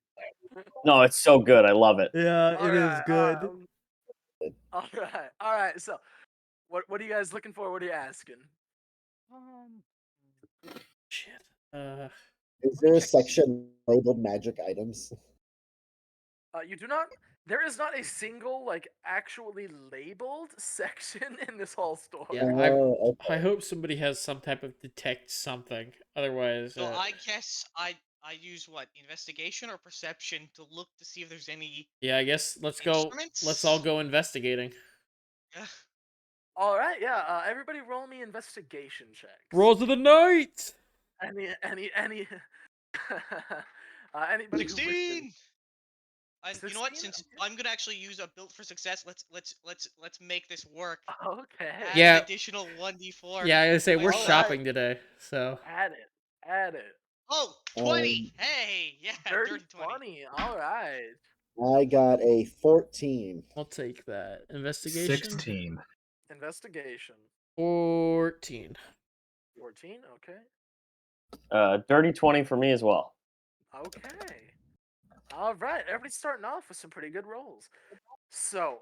B: No, it's so good. I love it.
E: Yeah,
C: All
E: it is
C: right,
E: good.
C: all right. So, what are you guys looking for? What are you asking?
E: Shit.
A: Is
D: Let me
A: there a
D: check.
A: section labeled magic items?
C: You do not. There is not a single like actually labeled section in this whole store.
E: Yeah,
A: Oh,
E: I
A: okay.
E: hope somebody has some type of detect something. Otherwise,
D: So I guess I use what, investigation or perception to look to see if there's any
E: yeah, I guess let's go.
D: instruments.
E: Let's all go investigating.
C: All right, yeah. Everybody, roll me investigation checks.
E: Rolls of the night.
C: Any anybody who wishes.
D: 16. And you know what? Since I'm gonna actually use a built for success, let's make this work.
C: Okay.
D: Add
E: Yeah.
D: an additional 1d4.
E: Yeah, I was gonna say we're
D: All right.
E: shopping today, so.
C: Add it.
D: Oh, 20! Hey, yeah, dirty 20.
C: All right.
A: I got a 14.
E: I'll take that. Investigation.
F: 16.
C: Investigation.
E: 14.
C: 14. Okay.
B: Dirty 20 for me as well.
C: Okay. All right. Everybody's starting off with some pretty good rolls. So,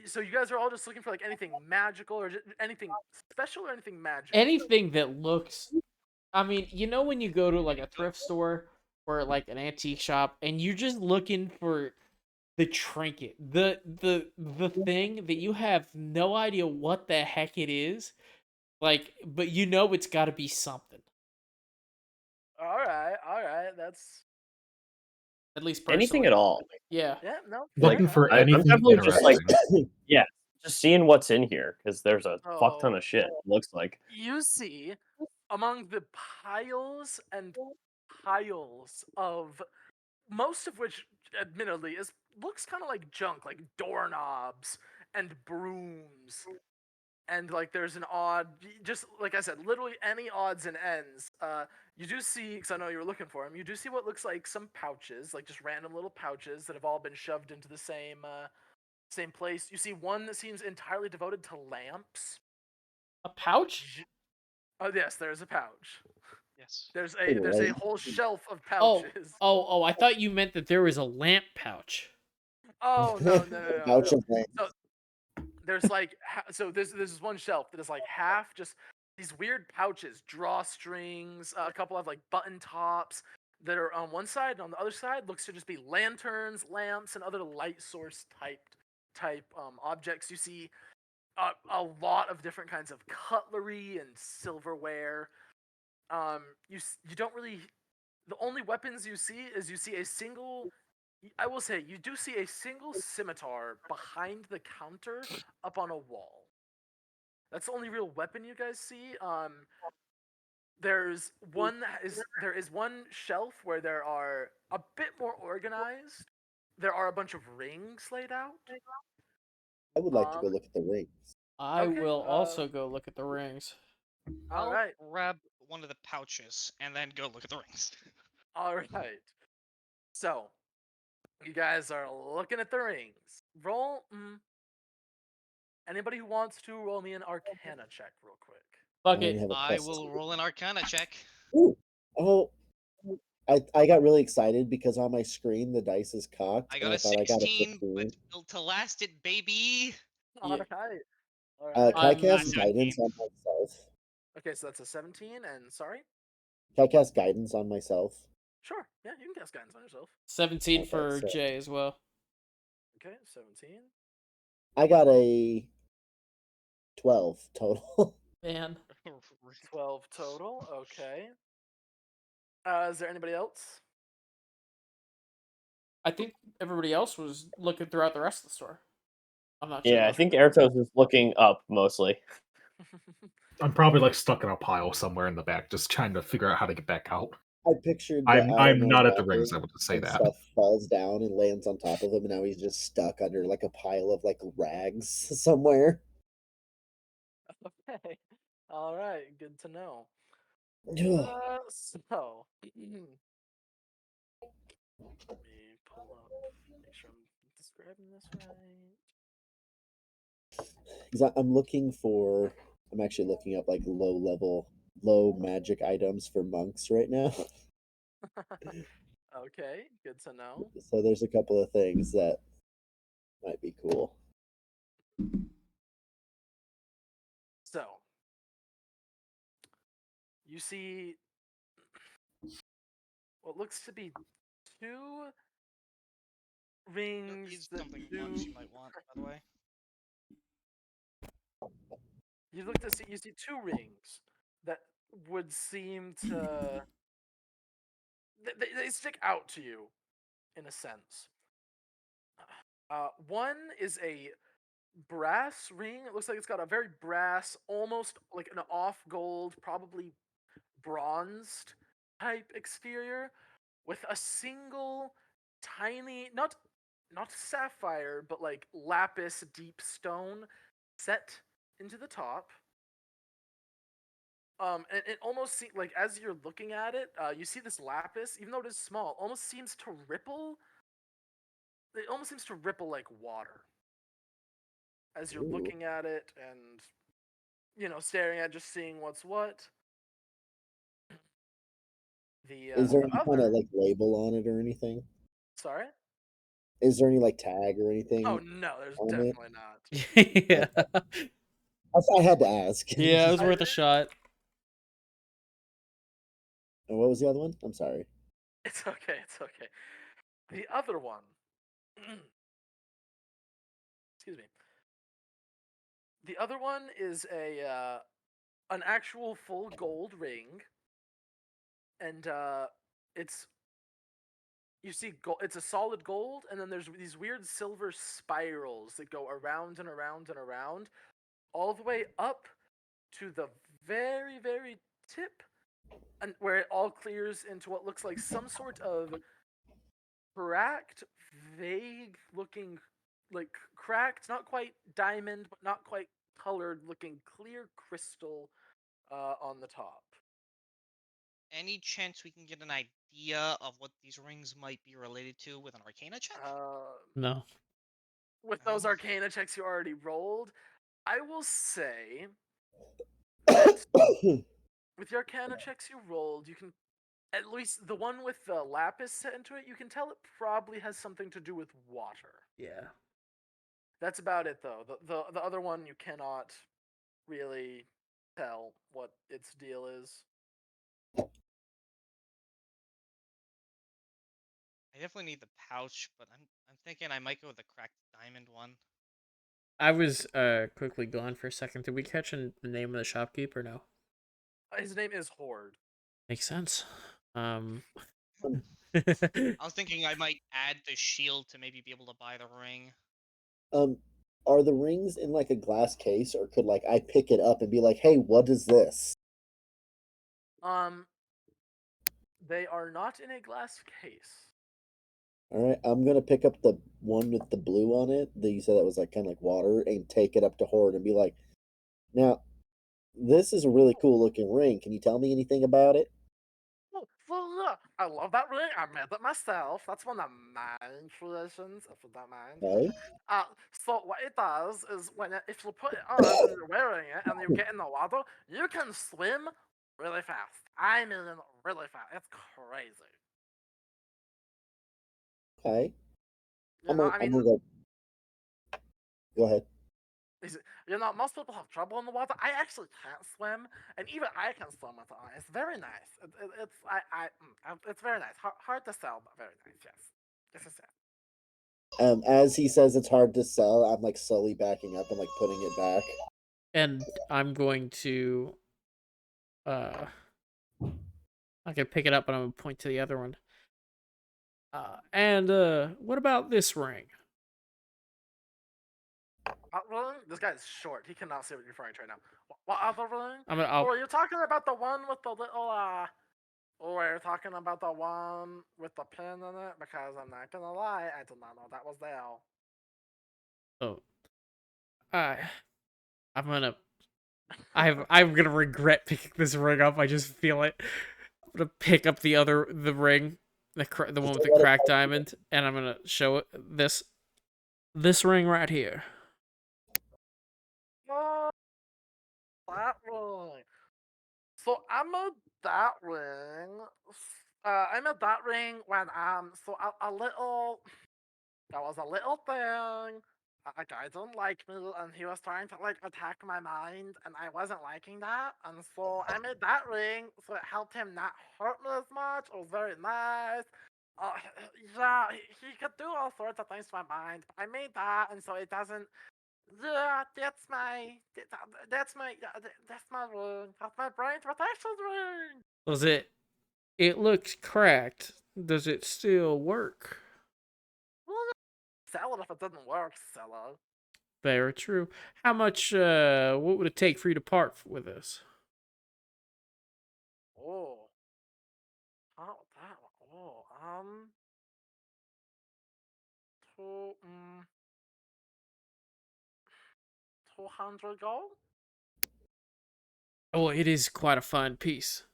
C: so you guys are all just looking for like anything magical or just anything special or anything magical?
E: Anything that looks. I mean, you know when you go to like a thrift store or like an antique shop and you're just looking for the trinket, the thing that you have no idea what the heck it is, like, but you know it's got to be something.
C: All right. That's
E: At least personally.
B: Anything at all.
E: Yeah.
C: yeah. No.
F: Looking
C: fair
F: for
C: enough.
B: I'm
F: anything
B: definitely just like,
F: interesting.
B: yeah, just seeing what's in here because there's a fuck ton
C: Oh.
B: of shit. It looks like.
C: You see, among the piles and piles of most of which, admittedly, looks kind of like junk, like doorknobs and brooms, and like there's an odd, just like I said, literally any odds and ends. You do see, because I know you were looking for them. You do see what looks like some pouches, like just random little pouches that have all been shoved into the same place. You see one that seems entirely devoted to lamps.
E: A pouch?
C: Oh yes, there's a pouch.
D: Yes.
C: There's a whole shelf of
E: Oh,
C: pouches.
E: oh! I thought you meant that there was a lamp pouch.
C: Oh no.
A: Pouch of lamps.
C: So there's like this is one shelf that is like half just these weird pouches, drawstrings. A couple have like button tops that are on one side, and on the other side looks to just be lanterns, lamps, and other light source type objects. You see a lot of different kinds of cutlery and silverware. You don't really. The only weapons you see a single. I will say you do see a single scimitar behind the counter up on a wall. That's the only real weapon you guys see. There is one shelf where there are a bit more organized. There are a bunch of rings laid out.
A: I would like to go look at the rings.
E: I
C: Okay,
E: will also go look at the rings.
D: I'll
C: Alright.
D: grab one of the pouches and then go look at the rings.
C: All right. So, you guys are looking at the rings. Roll. Anybody who wants to roll me an Arcana check real quick.
E: Fuck
A: I only
E: it.
A: have a
D: I
A: plus
D: will
A: 2.
D: roll an Arcana check.
A: Ooh. Oh, I got really excited because on my screen the dice is cocked.
D: I
A: and
D: got a
A: thought I got a
D: 16,
A: 15.
D: but built to last it, baby.
C: All
E: Yeah.
C: right.
A: Can I
E: I'm
A: cast
D: 17.
A: guidance on myself?
C: Okay, so that's a 17, and sorry?
A: Can I cast guidance on myself?
C: Sure. Yeah, you can cast guidance on yourself.
E: 17
A: Okay,
E: for
A: so-
E: Jay as well.
C: Okay, 17.
A: I got a 12 total.
E: Man.
C: 12 total. Okay. Is there anybody else?
E: I think everybody else was looking throughout the rest of the store. I'm not sure.
B: Yeah, I think Airtos is looking up mostly.
F: I'm probably like stuck in a pile somewhere in the back, just trying to figure out how to get back out.
A: I pictured
F: I'm not at the rings. I would say
A: and
F: that.
A: stuff falls down and lands on top of him, and now he's just stuck under like a pile of like rags somewhere.
C: Okay. All right. Good to know.
A: Ugh.
C: So let me pull up. Make sure I'm describing this right.
A: 'Cause I'm looking for. I'm actually looking up like low magic items for monks right now.
C: Okay. Good to know.
A: So there's a couple of things that might be cool.
C: So you see what looks to be 2 rings
D: Here's
C: that
D: something
C: do.
D: monks you might want, by the way.
C: You see 2 rings that would seem to they stick out to you in a sense. One is a brass ring. It looks like it's got a very brass, almost like an off gold, probably bronzed type exterior with a single tiny, not sapphire, but like lapis deep stone set into the top. And it almost seems like as you're looking at it, you see this lapis, even though it is small, almost seems to ripple. It almost seems to ripple like water as you're looking at it and, staring at, just seeing what's what.
A: Is there any kind of like label on it or anything?
C: Sorry?
A: Is there any like tag or anything?
C: Oh no, there's
A: on
C: definitely not.
E: Yeah.
A: I had to ask.
E: Yeah, it was worth a shot.
A: And what was the other one? I'm sorry.
C: It's okay. It's okay. The other one. Excuse me. The other one is an actual full gold ring, and it's you see it's a solid gold, and then there's these weird silver spirals that go around and around and around, all the way up to the very, very tip, and where it all clears into what looks like some sort of cracked, vague looking, like cracked, not quite diamond, but not quite colored looking clear crystal on the top.
D: Any chance we can get an idea of what these rings might be related to with an Arcana check?
E: No.
C: With those Arcana checks you already rolled, I will say with the Arcana checks you rolled, you can, at least the one with the lapis set into it, you can tell it probably has something to do with water.
E: Yeah.
C: That's about it, though. The other one you cannot really tell what its deal is.
D: I definitely need the pouch, but I'm thinking I might go with the cracked diamond one.
E: I was quickly gone for a second. Did we catch the name of the shopkeeper? No.
C: His name is Horde.
E: Makes sense.
D: I was thinking I might add the shield to maybe be able to buy the ring.
A: Are the rings in like a glass case, or could like I pick it up and be like, "Hey, what is this?"
C: They are not in a glass case.
A: All right, I'm gonna pick up the one with the blue on it that you said that was like kind of like water, and take it up to Horde and be like, "Now, this is a really cool looking ring. Can you tell me anything about it?"
C: Oh, well, I love that ring. I made it myself. That's one of my creations, if you don't mind.
A: Okay.
C: So what it does is if you put it on and you're wearing it and you get in the water, you can swim really fast. I mean, really fast. It's crazy.
A: Okay.
C: I'm
A: gonna go. Go ahead.
C: Most people have trouble in the water. I actually can't swim, and even I can swim with it on. It's very nice. It's very nice. Hard to sell, but very nice. Yes. Yes, yes, yes.
A: As he says it's hard to sell, I'm like slowly backing up and like putting it back.
E: And I'm going to I can pick it up and I'm gonna point to the other one. What about this ring?
C: Ring? This guy's short. He cannot see what you're referring to right now. What other ring?
E: I'll
C: You're talking about the one with the little you're talking about the one with the pin in it? Because I'm not gonna lie, I did not know that was there.
E: I'm gonna regret picking this ring up. I just feel it. I'm gonna pick up the ring, the one with the cracked diamond, and I'm gonna show it this ring right here.
C: Oh, that ring. So I made that ring. I made that ring when so a little. There was a little thing. A guy didn't like me, and he was trying to like attack my mind, and I wasn't liking that, and so I made that ring so it helped him not hurt me as much. It was very nice. Yeah, he could do all sorts of things to my mind. But I made that, and so it doesn't. Yeah, that's my ring. That's my brain protection's ring.
E: Does it? It looks cracked. Does it still work?
C: Sell it if it didn't work, seller.
E: Very true. How much? What would it take for you to part with this?
C: Oh. Oh, that. Oh, 200 gold.
E: Oh, it is quite a fine piece.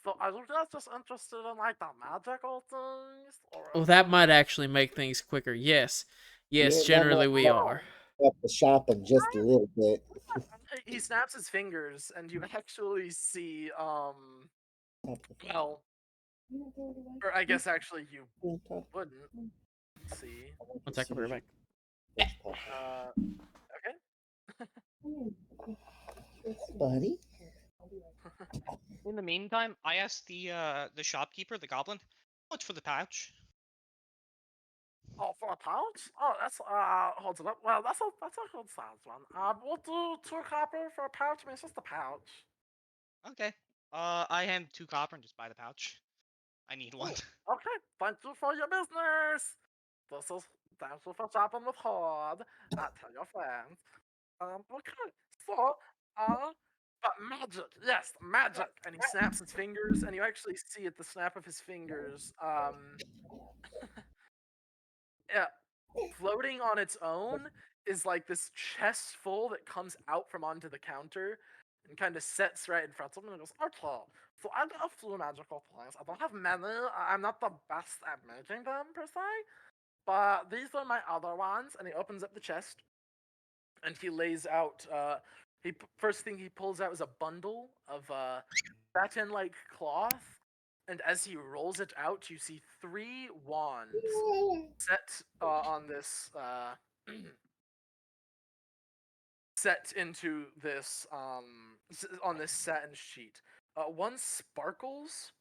C: So are you guys just interested in like the magical things? Or
E: Oh, that might actually make things quicker. Yes. Yes,
A: Yeah, that
E: generally
A: might
E: we are.
A: up the shopping just a little bit.
C: He snaps his fingers, and you actually see, well, or I guess actually you wouldn't see.
E: One second, we're back.
C: Okay.
A: Buddy?
D: In the meantime, I asked the shopkeeper, the goblin, how much for the pouch?
C: Oh, for a pouch? Oh, that's hold it up. Well, that's a good size one. We'll do 2 copper for a pouch. I mean, it's just a pouch.
D: Okay. I hand 2 copper and just buy the pouch. I need one.
C: Okay, thank you for your business. This is thank you for shopping with Horde. Tell your friends. Okay, so but magic, yes, magic. And he snaps his fingers, and you actually see at the snap of his fingers, yeah, floating on its own is like this chest full that comes out from onto the counter and kind of sets right in front of him and goes, okay, so I got a few magical things. I don't have many. I'm not the best at making them per se, but these are my other ones. And he opens up the chest and he lays out. First thing he pulls out is a bundle of satin-like cloth. And as he rolls it out, you see 3 wands set on this set into this on this satin sheet. One sparkles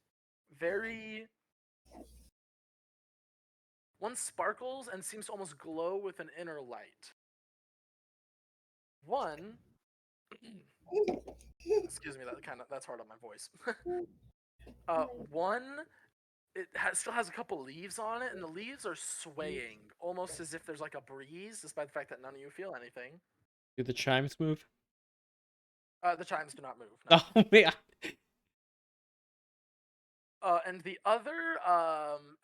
C: and seems to almost glow with an inner light. One excuse me, that's hard on my voice. One still has a couple leaves on it, and the leaves are swaying, almost as if there's like a breeze, despite the fact that none of you feel anything.
E: Do the chimes move?
C: The chimes do not move. No.
E: Oh, man.
C: And the other,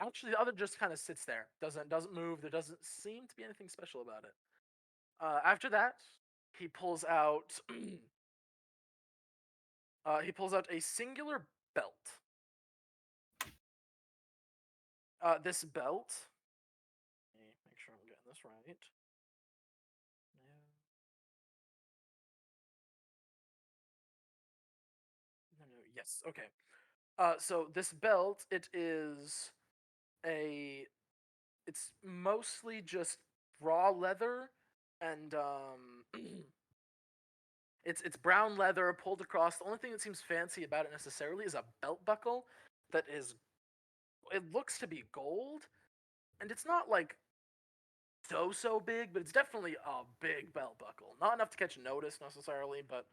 C: actually, the other just kind of sits there, doesn't move. There doesn't seem to be anything special about it. After that, he pulls out, a singular belt. This belt. Let me make sure I'm getting this right. No. Yes. Okay. So this belt, it's mostly just raw leather, and it's brown leather pulled across. The only thing that seems fancy about it necessarily is a belt buckle that it looks to be gold, and it's not like so big, but it's definitely a big belt buckle. Not enough to catch notice necessarily, but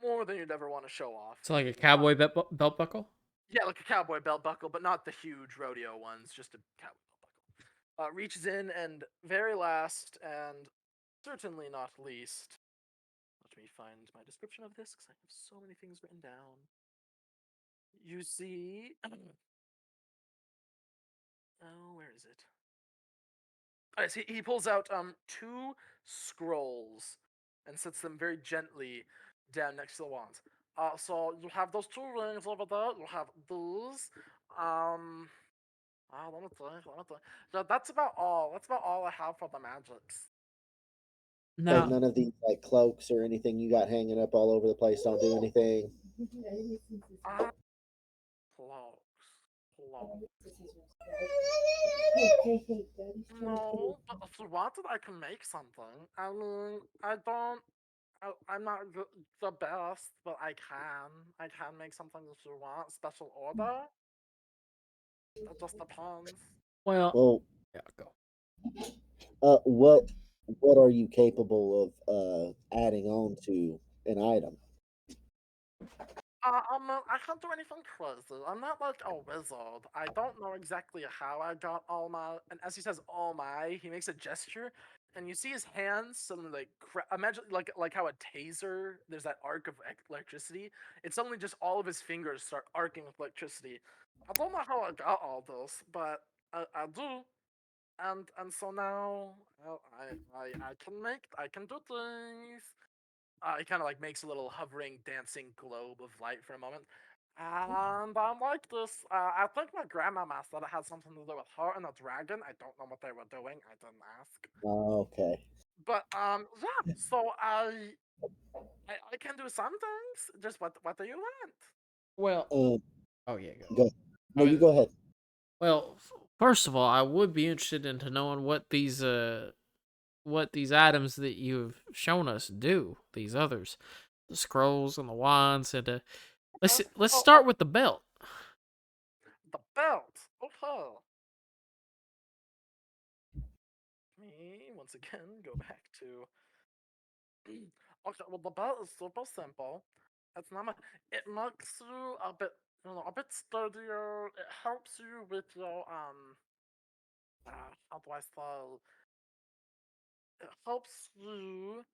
C: more than you'd ever want to show off.
E: It's like a cowboy belt buckle?
C: Yeah, like a cowboy belt buckle, but not the huge rodeo ones, just a cowboy belt buckle. Reaches in, and very last, and certainly not least, let me find my description of this, because I have so many things written down. You see... oh, where is it? Alright, so he pulls out 2 scrolls and sets them very gently down next to the wands. So you have those 2 rings over there. You have these. Let me think. Yeah, that's about all. That's about all I have for the magics.
E: No.
A: Like none of these like cloaks or anything you got hanging up all over the place don't do anything.
C: Cloaks. No, but if you wanted, I can make something. I mean, I'm not the best, but I can. I can make something if you want. Special order? It just depends.
A: Well,
E: yeah, go.
A: What are you capable of adding on to an item?
C: I can't do anything crazy. I'm not like a wizard. I don't know exactly how I got all my. And as he says all my, he makes a gesture, and you see his hands suddenly like imagine like how a taser, there's that arc of electricity. It's suddenly just all of his fingers start arcing with electricity. I don't know how I got all this, but I do, and so now I can do things. He kind of like makes a little hovering, dancing globe of light for a moment. And I'm like this. I think my grandmama said it had something to do with her and a dragon. I don't know what they were doing. I didn't ask.
A: Okay.
C: But yeah. So I can do some things. Just what do you want?
E: Well,
A: Um,
E: oh yeah, go.
A: go. No,
E: I mean,
A: you go ahead.
E: Well, first of all, I would be interested into knowing what these items that you've shown us do. These others, the scrolls and the wands, and let's start with the belt.
C: The belt. Okay. Me once again go back to. Okay, well the belt is super simple. It's not. It makes you a bit, a bit sturdier. It helps you with your how do I say? It helps you.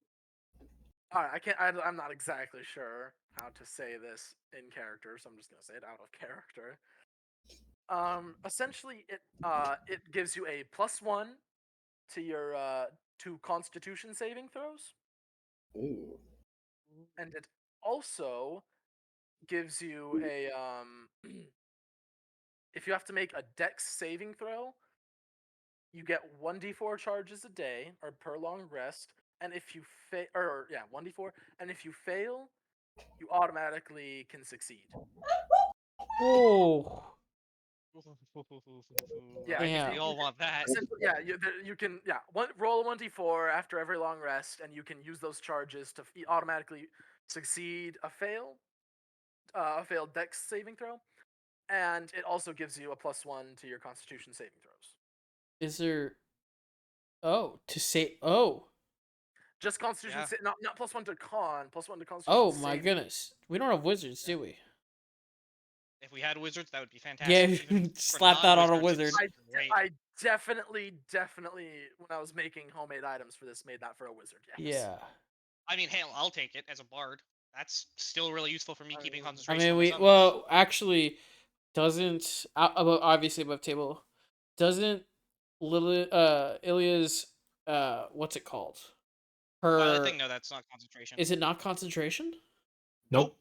C: Alright, I can't. I'm not exactly sure how to say this in character, so I'm just gonna say it out of character. Essentially, it gives you a +1 to your to Constitution saving throws,
A: Ooh.
C: and it also gives you a if you have to make a Dex saving throw, you get 1d4 charges a day or per long rest, and if you fail, or yeah, 1d4, and if you fail, you automatically can succeed.
E: Oh,
C: Yeah,
E: yeah.
D: We all want that.
C: Yeah, you can roll a 1d4 after every long rest, and you can use those charges to automatically succeed a failed Dex saving throw, and it also gives you a +1 to your Constitution saving throws.
E: Is there? Oh, to say. Oh,
C: Just Constitution,
D: Yeah.
C: not +1 to Con, +1 to Constitution.
E: oh my goodness. We don't have wizards, do we?
D: If we had wizards, that would be
E: Yeah,
D: fantastic. Even for
E: slap that on a
D: non-wizards,
E: wizard.
D: it's great.
C: I definitely, when I was making homemade items for this, made that for a wizard. Yes.
E: Yeah.
D: I mean, hell, I'll take it as a bard. That's still really useful for me keeping
E: I
D: concentration.
E: mean,
D: on my summons.
E: actually, doesn't obviously above table, doesn't Ilya's what's it called?
D: Violet thing? No, that's not concentration.
E: Is it not concentration?
F: Nope.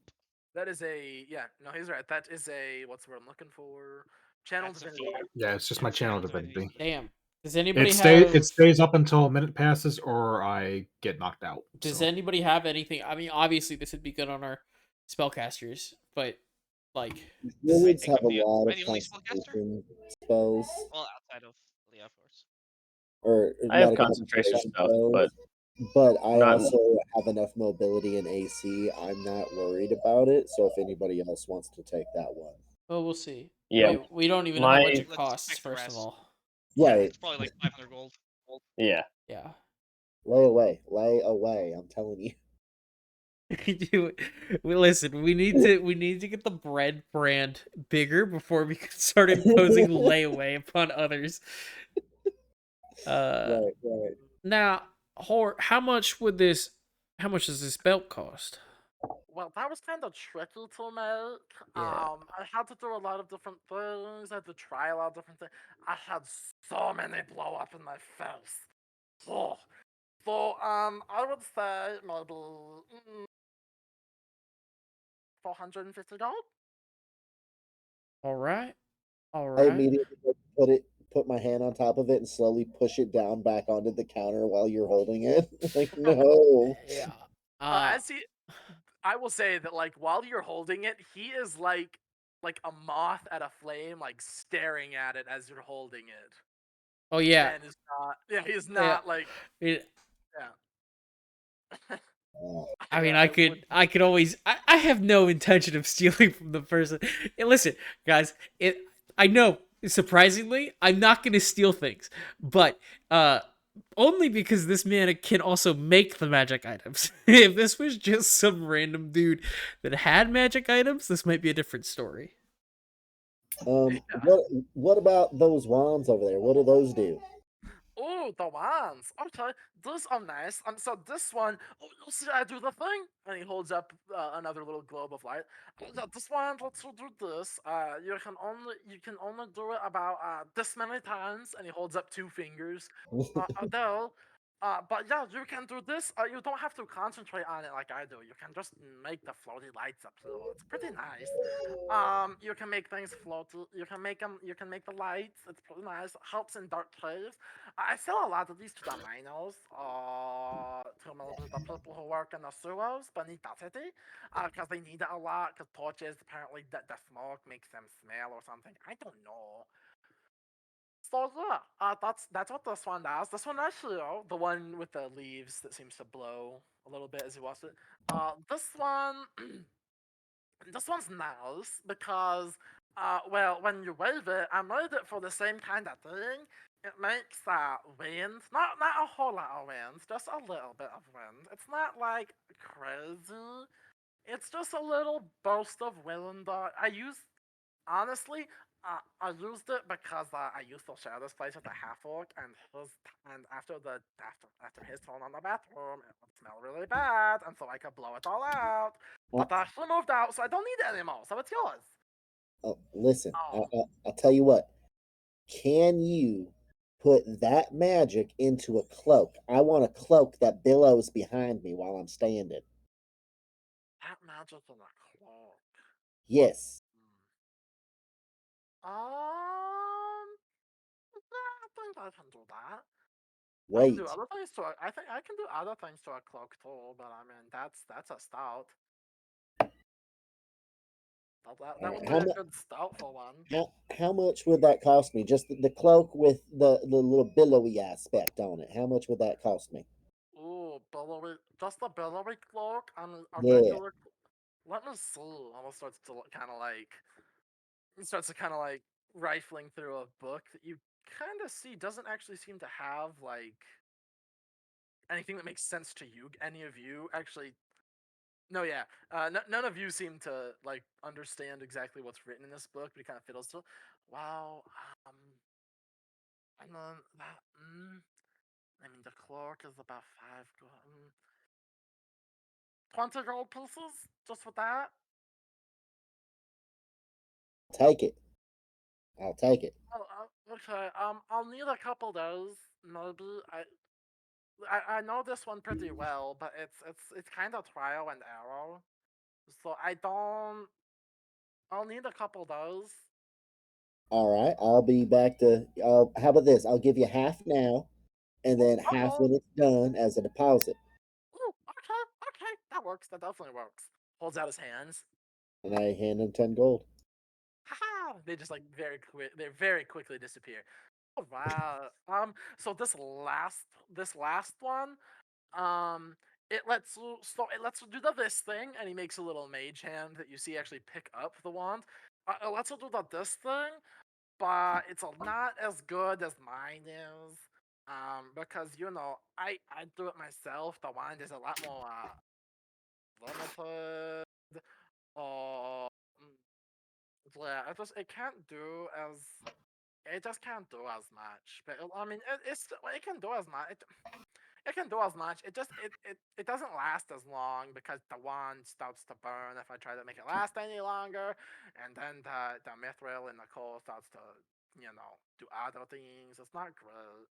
C: That is no, he's right. That is what's the word I'm looking for? Channel divinity.
F: Yeah, it's just my channel divinity.
E: Damn. Does anybody
F: It stays up until a minute passes or I get knocked out.
E: Does anybody have anything? I mean, obviously this would be good on our spellcasters, but like
A: Wizards have a
D: the
A: lot of
D: only spellcaster?
A: concentration spells.
D: Well, outside of Leah, of course.
A: Or
B: I have concentration stuff,
A: but I
B: not-
A: also have enough mobility and AC. I'm not worried about it. So if anybody else wants to take that one,
E: well, we'll see.
B: Yeah.
E: We don't even know how much it
D: Let's
E: costs.
D: check the
E: First of
D: rest.
E: all,
A: right?
D: It's probably like 500 gold.
B: Yeah.
E: yeah.
A: Lay away. I'm telling you.
E: Listen, we need to get the bread brand bigger before we can start imposing layaway upon others.
A: Right.
E: Now, how much does this belt cost?
C: Well, that was kind of tricky to make.
E: Yeah.
C: I had to do a lot of different things. I had to try a lot of different things. I had so many blow up in my face. Oh. So, I would say maybe $450.
E: All right.
A: I immediately put my hand on top of it and slowly push it down back onto the counter while you're holding it. Like, no.
E: Yeah.
C: I will say that, like, while you're holding it, he is like a moth at a flame, like staring at it as you're holding it.
E: Oh yeah.
C: And he's not like. Yeah.
E: I mean, I could always. I have no intention of stealing from the person. And listen, guys, I know, surprisingly, I'm not going to steal things, but only because this man can also make the magic items. If this was just some random dude that had magic items, this might be a different story.
A: What about those wands over there? What do those do?
C: Oh, the wands. Okay, these are nice. So this one, oh, you see, I do the thing, and he holds up another little globe of light. This one lets you do this. You can only do it about this many times, and he holds up 2 fingers. Although, but yeah, you can do this. You don't have to concentrate on it like I do. You can just make the floaty lights up. So it's pretty nice. You can make things float. You can make them. You can make the lights. It's pretty nice. Helps in dark caves. I sell a lot of these to the miners, to maybe the people who work in the sewers beneath the city, because they need it a lot. Because torches, apparently, the smoke makes them smell or something. I don't know. So yeah, that's what this one does. This one right here, the one with the leaves that seems to blow a little bit as you watch it. This one. This one's nice because, well, when you wave it, I made it for the same kind of thing. It makes wind, not a whole lot of wind, just a little bit of wind. It's not like crazy. It's just a little burst of wind. Honestly, I used it because I used to share this place with a half orc, and after his turn on the bathroom, it would smell really bad, and so I could blow it all out. But she moved out, so I don't need it anymore. So it's yours.
A: Oh, listen,
C: Oh.
A: I'll tell you what. Can you put that magic into a cloak? I want a cloak that billows behind me while I'm standing.
C: That magic in a cloak.
A: Yes.
C: I think I can do that. I can
A: Wait.
C: do other things to it. I think I can do other things to a cloak too, but I mean that's a stout. That would be a good stout for one.
A: How much would that cost me? Just the cloak with the little billowy aspect on it. How much would that cost me?
C: Ooh, billowy, just a billowy cloak and a
A: Yeah.
C: regular. Let me see. Almost starts to kind of like. He starts to kind of like rifling through a book that you kind of see doesn't actually seem to have like anything that makes sense to you. Any of you actually? No, yeah. None of you seem to like understand exactly what's written in this book, but he kind of fiddles to. Wow. And then that. I mean, the cloak is about 5 gold. 20 gold pieces just for that.
A: Take it. I'll take it.
C: Oh, okay. I'll need a couple days, maybe. I know this one pretty well, but it's kind of trial and error. So I don't. I'll need a couple days.
A: All right. I'll be back to. How about this? I'll give you half now, and then half
C: Okay.
A: when it's done as a deposit.
C: Ooh, okay. That works. That definitely works. Holds out his hands.
A: And I hand him 10 gold.
C: Haha! They just like they very quickly disappear. Oh wow. So this last one, um, it lets you do this thing, and he makes a little mage hand that you see actually pick up the wand. It lets you do this thing, but it's not as good as mine is. Because I do it myself. The wand is a lot more limited. Uh, mm, yeah, it just can't do as much. But I mean, it can do as much. It can do as much. It doesn't last as long because the wand starts to burn if I try to make it last any longer, and then the mithril in the coal starts to do other things. It's not great.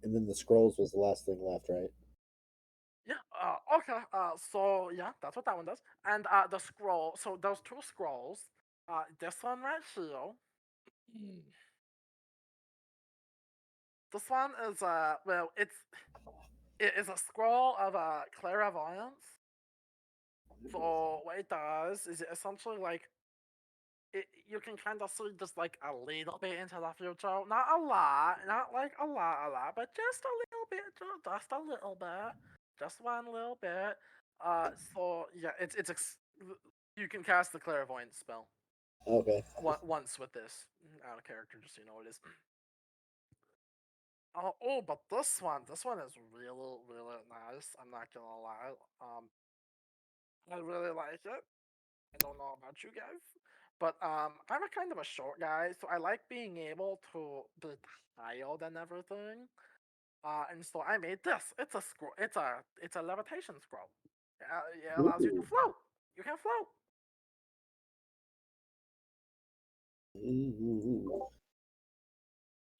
A: And then the scrolls was the last thing left, right?
C: Yeah. Okay. So yeah, that's what that one does. And the scroll. So those 2 scrolls. This one right here. This one is well, it is a scroll of clairvoyance. So what it does is it essentially like you can kind of see just like a little bit into the future, not a lot, not like a lot, but just a little bit, just a little bit, just one little bit. So yeah, you can cast the clairvoyance spell
A: Okay.
C: once with this out of character, just so you know what it is. But this one is really, really nice. I'm not gonna lie. I really like it. I don't know about you guys. But I'm a kind of a short guy, so I like being able to be tiled and everything. And so I made this. It's a scroll. It's a levitation scroll. It allows you to float. You can float.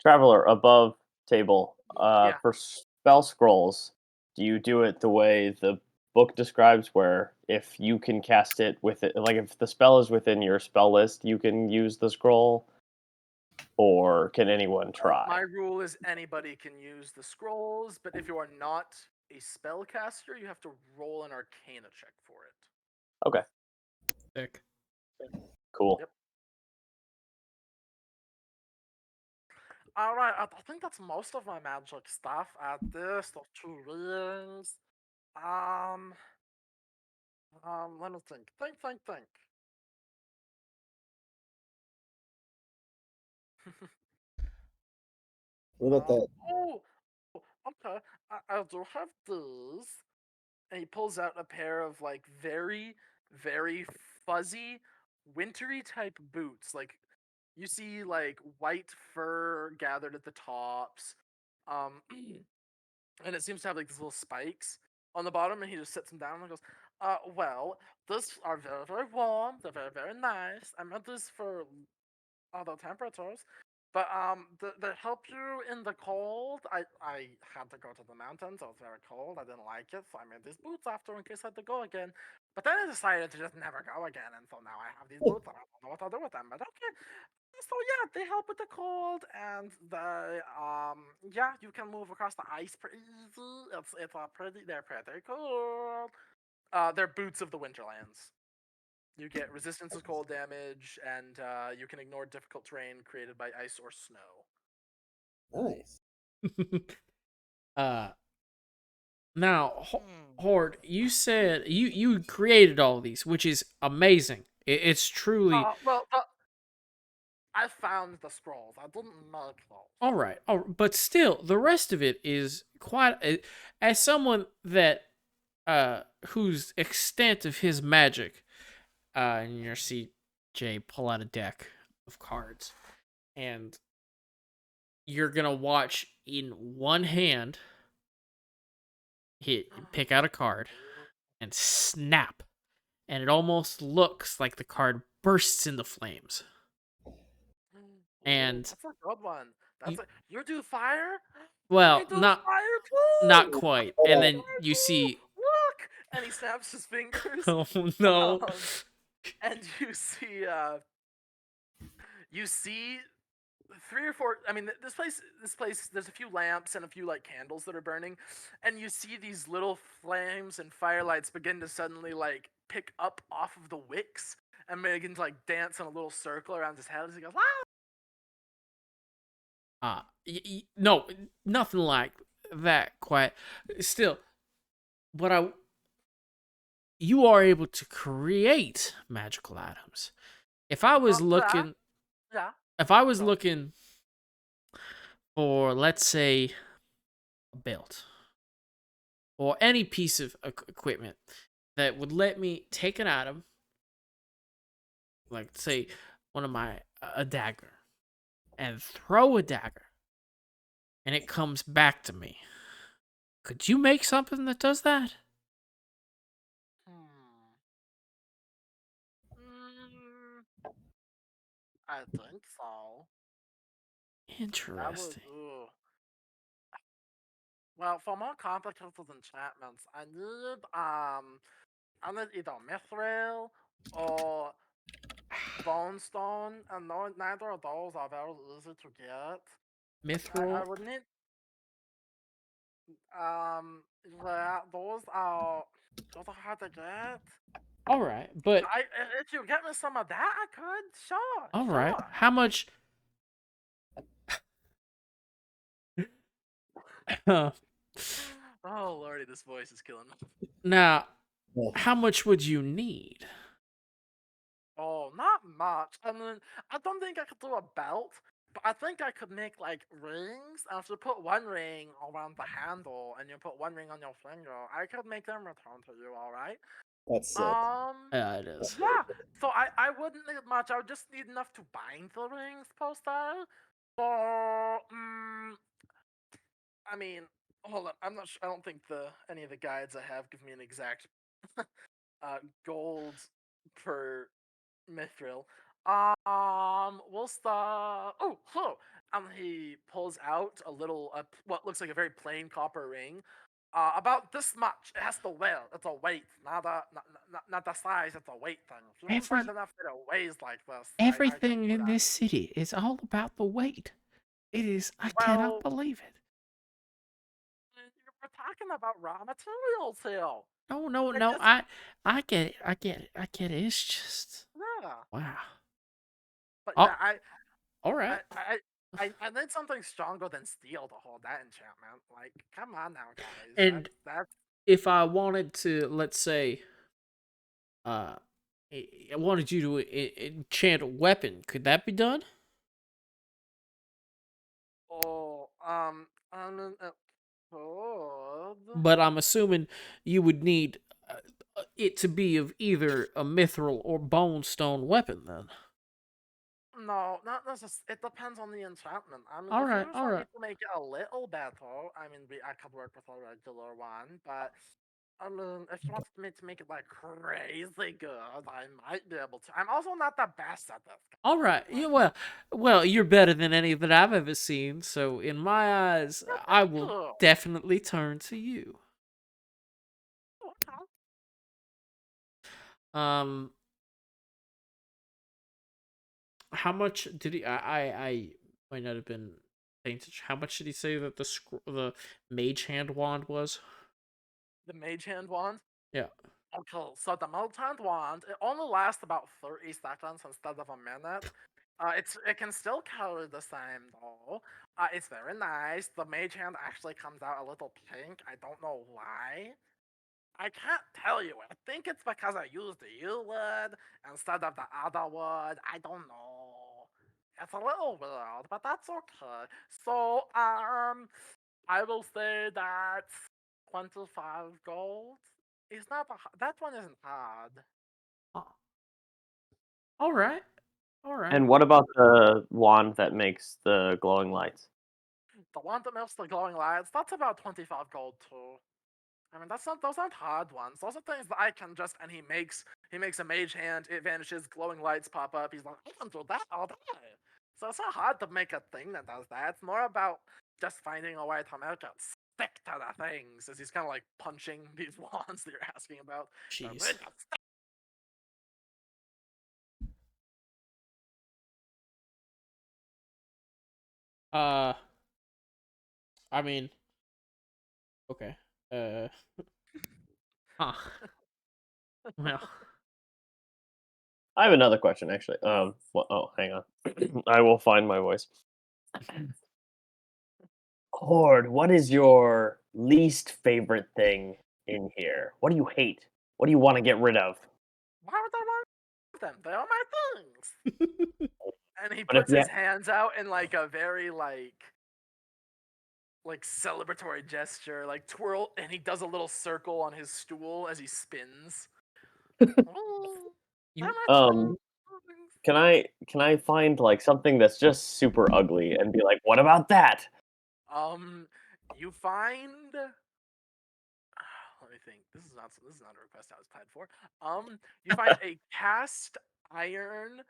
B: Traveler, above table.
C: Yeah.
B: For spell scrolls, do you do it the way the book describes, where if you can cast it with it, like if the spell is within your spell list, you can use the scroll, or can anyone try?
C: My rule is anybody can use the scrolls, but if you are not a spellcaster, you have to roll an Arcana check for it.
B: Okay,
E: Sick.
B: cool.
C: Yep. All right, I think that's most of my magic stuff. This, those 2 rings. Let me think. Think.
A: What about that?
C: Oh, okay. I do have these. And he pulls out a pair of like very, very fuzzy, wintry type boots. Like you see like white fur gathered at the tops. And it seems to have like these little spikes on the bottom, and he just sits them down and goes, well, these are very, very warm, they're very, very nice. I meant this for other temperatures. But they help you in the cold. I had to go to the mountains. It was very cold. I didn't like it, so I made these boots after in case I had to go again. But then I decided to just never go again, and so now I have these boots, and I don't know what I'll do with them. But okay. So yeah, they help with the cold, and they yeah, you can move across the ice pretty easy. It's they're pretty cool. They're boots of the Winterlands. You get resistance to cold damage, and you can ignore difficult terrain created by ice or snow.
A: Nice.
E: Now, Horde, you said you created all these, which is amazing. It's truly
C: I found the scrolls. I didn't make those.
E: all right. But still, the rest of it is quite. As someone that whose extent of his magic, and you see Jay pull out a deck of cards, and you're gonna watch in one hand pick out a card and snap, and it almost looks like the card bursts into flames. And
C: that's a good one. You do fire?
E: Well,
C: I do fire too.
E: not quite. And then you see,
C: look, and he snaps his fingers.
E: oh no,
C: and you see 3 or 4. I mean, this place. There's a few lamps and a few like candles that are burning, and you see these little flames and firelights begin to suddenly like pick up off of the wicks and begin to like dance in a little circle around his head as he goes,
E: no, nothing like that. Quite. Still, you are able to create magical items. If I was looking, if I was looking for, let's say, a belt or any piece of equipment that would let me take an item, like say a dagger, and throw a dagger, and it comes back to me. Could you make something that does that?
C: I think so.
E: Interesting.
C: Well, for more complicated enchantments, I need either mithril or bonestone, and neither of those are very easy to get.
E: Mithril.
C: I would need those are hard to get.
E: All right, but
C: if you get me some of that, I could. Sure.
E: All right, how much?
C: Oh lordy, this voice is killing me.
E: Now, how much would you need?
C: Oh, not much. I mean, I don't think I could do a belt, but I think I could make like rings. And if you put one ring around the handle and you put one ring on your finger, I could make them return to you. All right.
A: That's sick.
E: Yeah, it is.
C: Yeah. So I wouldn't need much. I would just need enough to bind the rings, poster. So, I mean, hold on. I'm not sure. I don't think any of the guides I have give me an exact gold per mithril. We'll start. Oh, hello. He pulls out a little, what looks like a very plain copper ring. About this much. It has to weigh. It's a weight, not the size. It's a weight thing. If you can find enough that it weighs like this,
E: Everything in this city is all about the weight. It is. I cannot believe it.
C: We're talking about raw materials here.
E: No. I get it. I get it. It's just.
C: Yeah.
E: Wow.
C: But
E: Oh,
C: yeah,
E: all right.
C: I need something stronger than steel to hold that enchantment. Like, come on now, guys.
E: And
C: that's
E: if I wanted to, let's say, I wanted you to enchant a weapon, could that be done?
C: oh could.
E: But I'm assuming you would need it to be of either a mithril or bone stone weapon, then.
C: No, not necessarily. It depends on the enchantment. I mean,
E: All
C: if
E: right,
C: you just
E: all
C: want me
E: right.
C: to make it a little better, I mean, I could work with a regular one, but I mean, if you want me to make it like crazy good, I might be able to. I'm also not the best at this.
E: All right. Yeah, well, you're better than any that I've ever seen. So in my eyes, I will definitely turn to you.
C: Okay.
E: How much did he? I might not have been paying attention. How much did he say that the mage hand wand was?
C: The mage hand wand?
E: Yeah.
C: Okay, so the mage hand wand, it only lasts about 30 seconds instead of a minute. It can still carry the same though. It's very nice. The mage hand actually comes out a little pink. I don't know why. I can't tell you. I think it's because I used the U wood instead of the other wood. I don't know. It's a little weird, but that's okay. So, I will say that 25 gold is not that one isn't hard.
E: All right. All right.
B: And what about the wand that makes the glowing lights?
C: The one that makes the glowing lights, that's about 25 gold too. I mean, those aren't hard ones. Those are things that I can just, and he makes a mage hand, it vanishes, glowing lights pop up. He's like, I can do that all day. So it's not hard to make a thing that does that. It's more about just finding a way to make it stick to the things, as he's kind of like punching these wands that you're asking about.
E: Jeez. I mean, okay. Huh. Well.
B: I have another question, actually. Oh, hang on. I will find my voice. Horde, what is your least favorite thing in here? What do you hate? What do you want to get rid of?
C: Why would I want them? They are my things. And he
B: But if
C: puts his hands out in like a very like celebratory gesture, like twirl, and he does a little circle on his stool as he spins.
B: Can I find like something that's just super ugly and be like, what about that?
C: You find. Let me think. This is not a request I was tied for. You find a cast iron,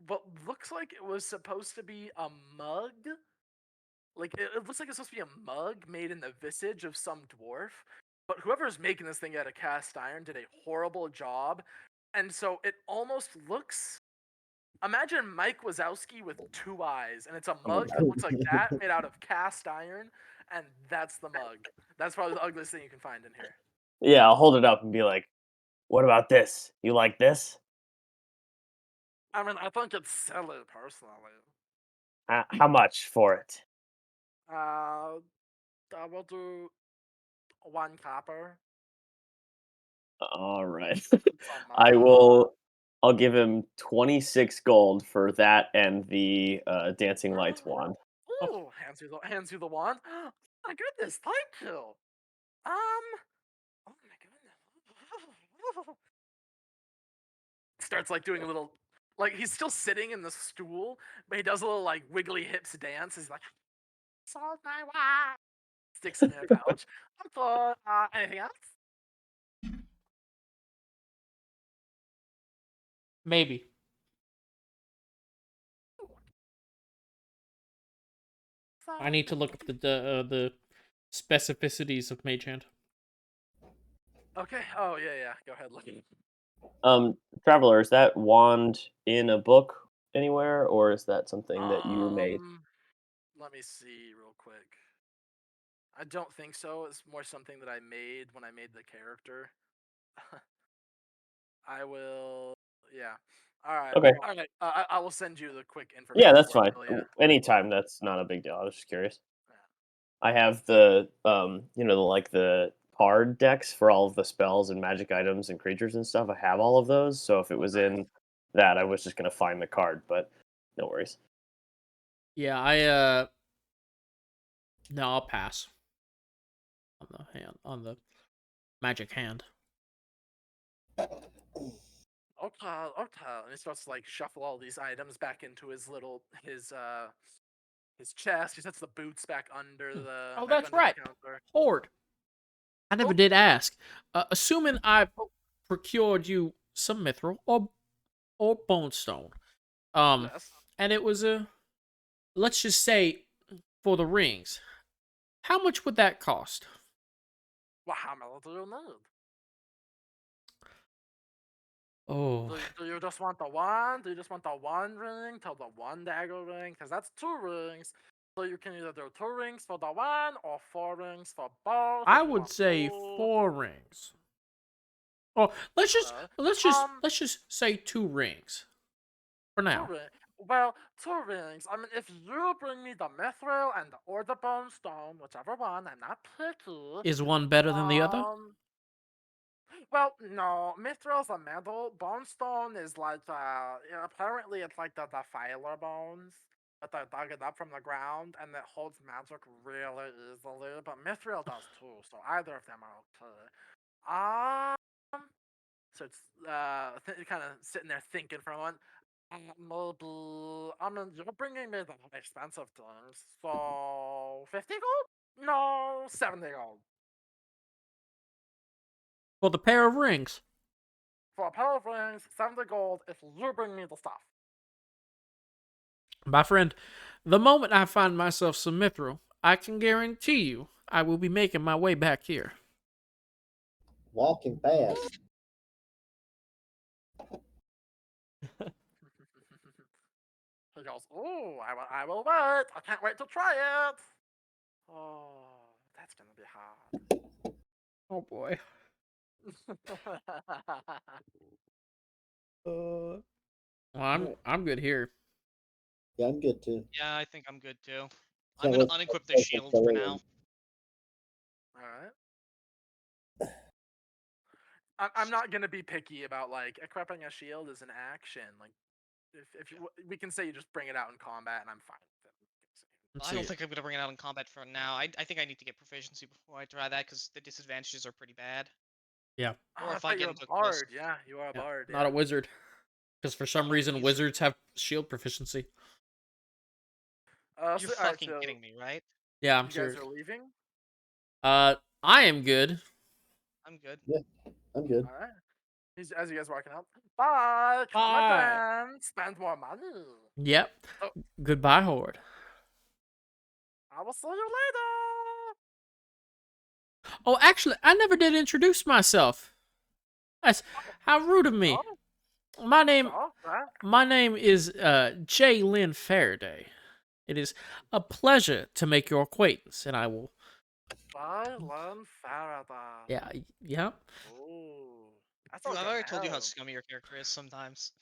C: what looks like it was supposed to be a mug. Like it looks like it's supposed to be a mug made in the visage of some dwarf. But whoever's making this thing out of cast iron did a horrible job, and so it almost looks. Imagine Mike Wazowski with 2 eyes, and it's a mug that looks like that, made out of cast iron, and that's the mug. That's probably the ugliest thing you can find in here.
B: Yeah, I'll hold it up and be like, what about this? You like this?
C: I mean, I think it's silly, personally.
B: How much for it?
C: I will do 1 copper.
B: All right. I'll give him 26 gold for that and the dancing lights wand.
C: Ooh, hands you the wand. Oh my goodness, thank you. Oh my goodness. Starts like doing a little, like he's still sitting in the stool, but he does a little like wiggly hips dance. He's like, "Sold my wife." Sticks it in a pouch. Anything else?
E: Maybe. I need to look up the specificities of Mage Hand.
C: Okay. Oh yeah. Go ahead, look.
B: Traveler, is that wand in a book anywhere, or is that something that you made?
C: Let me see real quick. I don't think so. It's more something that I made when I made the character. I will. Yeah. All right.
B: Okay.
C: All right. I will send you the quick information.
B: Yeah, that's
C: for it,
B: fine.
C: Julia.
B: Anytime, that's not a big deal. I was just curious.
C: Yeah.
B: I have the like the card decks for all of the spells and magic items and creatures and stuff. I have all of those, so if it was in that, I was just gonna find the card, but no worries.
E: Yeah, no, I'll pass on the magic hand.
C: Okay. And he starts to like shuffle all these items back into his chest. He sets the boots back under the.
E: Oh,
C: back
E: that's
C: under
E: right.
C: The counter.
E: Horde. I never did ask. Assuming I procured you some mithril or bonestone,
C: Yes.
E: and it was let's just say for the rings, how much would that cost?
C: Well, how many do you need?
E: Oh,
C: Do you just want the one? Do you just want the one ring to the one dagger ring? Because that's 2 rings. So you can either do 2 rings for the one or 4 rings for both.
E: I
C: if you
E: would
C: want
E: say
C: 2.
E: 4 rings. Oh, let's just say 2 rings for
C: 2
E: now.
C: rings. Well, 2 rings. I mean, if you bring me the mithril and or the bone stone, whichever one, I'm not picky.
E: Is one better than the other?
C: Well, no, Mithril's a metal. Bonestone is like, apparently it's like the defiler bones, but they dug it up from the ground and it holds magic really easily. But Mithril does too, so either of them are okay. So it's kind of sitting there thinking for a moment. Maybe I mean you're bringing me the expensive things, so 50 gold? No, 70 gold.
E: For the pair of rings.
C: For a pair of rings, 70 gold if you bring me the stuff.
E: My friend, the moment I find myself some mithril, I can guarantee you I will be making my way back here.
A: Walking fast.
C: He goes, "Ooh, I will wait. I can't wait to try it." Oh, that's gonna be hard.
E: Oh boy. Well, I'm good here.
A: Yeah, I'm good too.
D: Yeah, I think I'm good too.
A: So
D: I'm gonna
A: let's
D: unequip the
A: take
D: shield
A: the
D: for
A: lead.
D: now.
C: Alright. I'm not gonna be picky about like equipping a shield as an action. Like, if you, we can say you just bring it out in combat, and I'm fine with it.
D: I don't think I'm gonna bring it out in combat for now. I think I need to get proficiency before I try that because the disadvantages are pretty bad.
E: Yeah.
D: Or
C: I
D: if I
C: thought
D: get
C: you're
D: into
C: a bard. Yeah, you are a bard.
E: Not a wizard. Because for some reason,
D: wizard.
E: wizards have shield proficiency.
D: You're fucking kidding me, right?
E: Yeah, I'm
C: you
E: serious.
C: guys are leaving?
E: I am good.
D: I'm good.
A: Yeah, I'm good.
C: Alright. As you guys walking out. Bye! Come
E: Bye.
C: again! Spend more money!
E: Yep.
C: Oh.
E: Goodbye, Horde.
C: I will see you later!
E: Oh, actually, I never did introduce myself. That's how rude of me.
C: Oh,
E: My name
C: right.
E: My name is J. Lynn Faraday. It is a pleasure to make your acquaintance, and I will.
C: Lynn Faraday.
E: Yeah, yep.
C: Ooh. That's
D: I've
C: okay.
D: already told you how scummy your character is sometimes.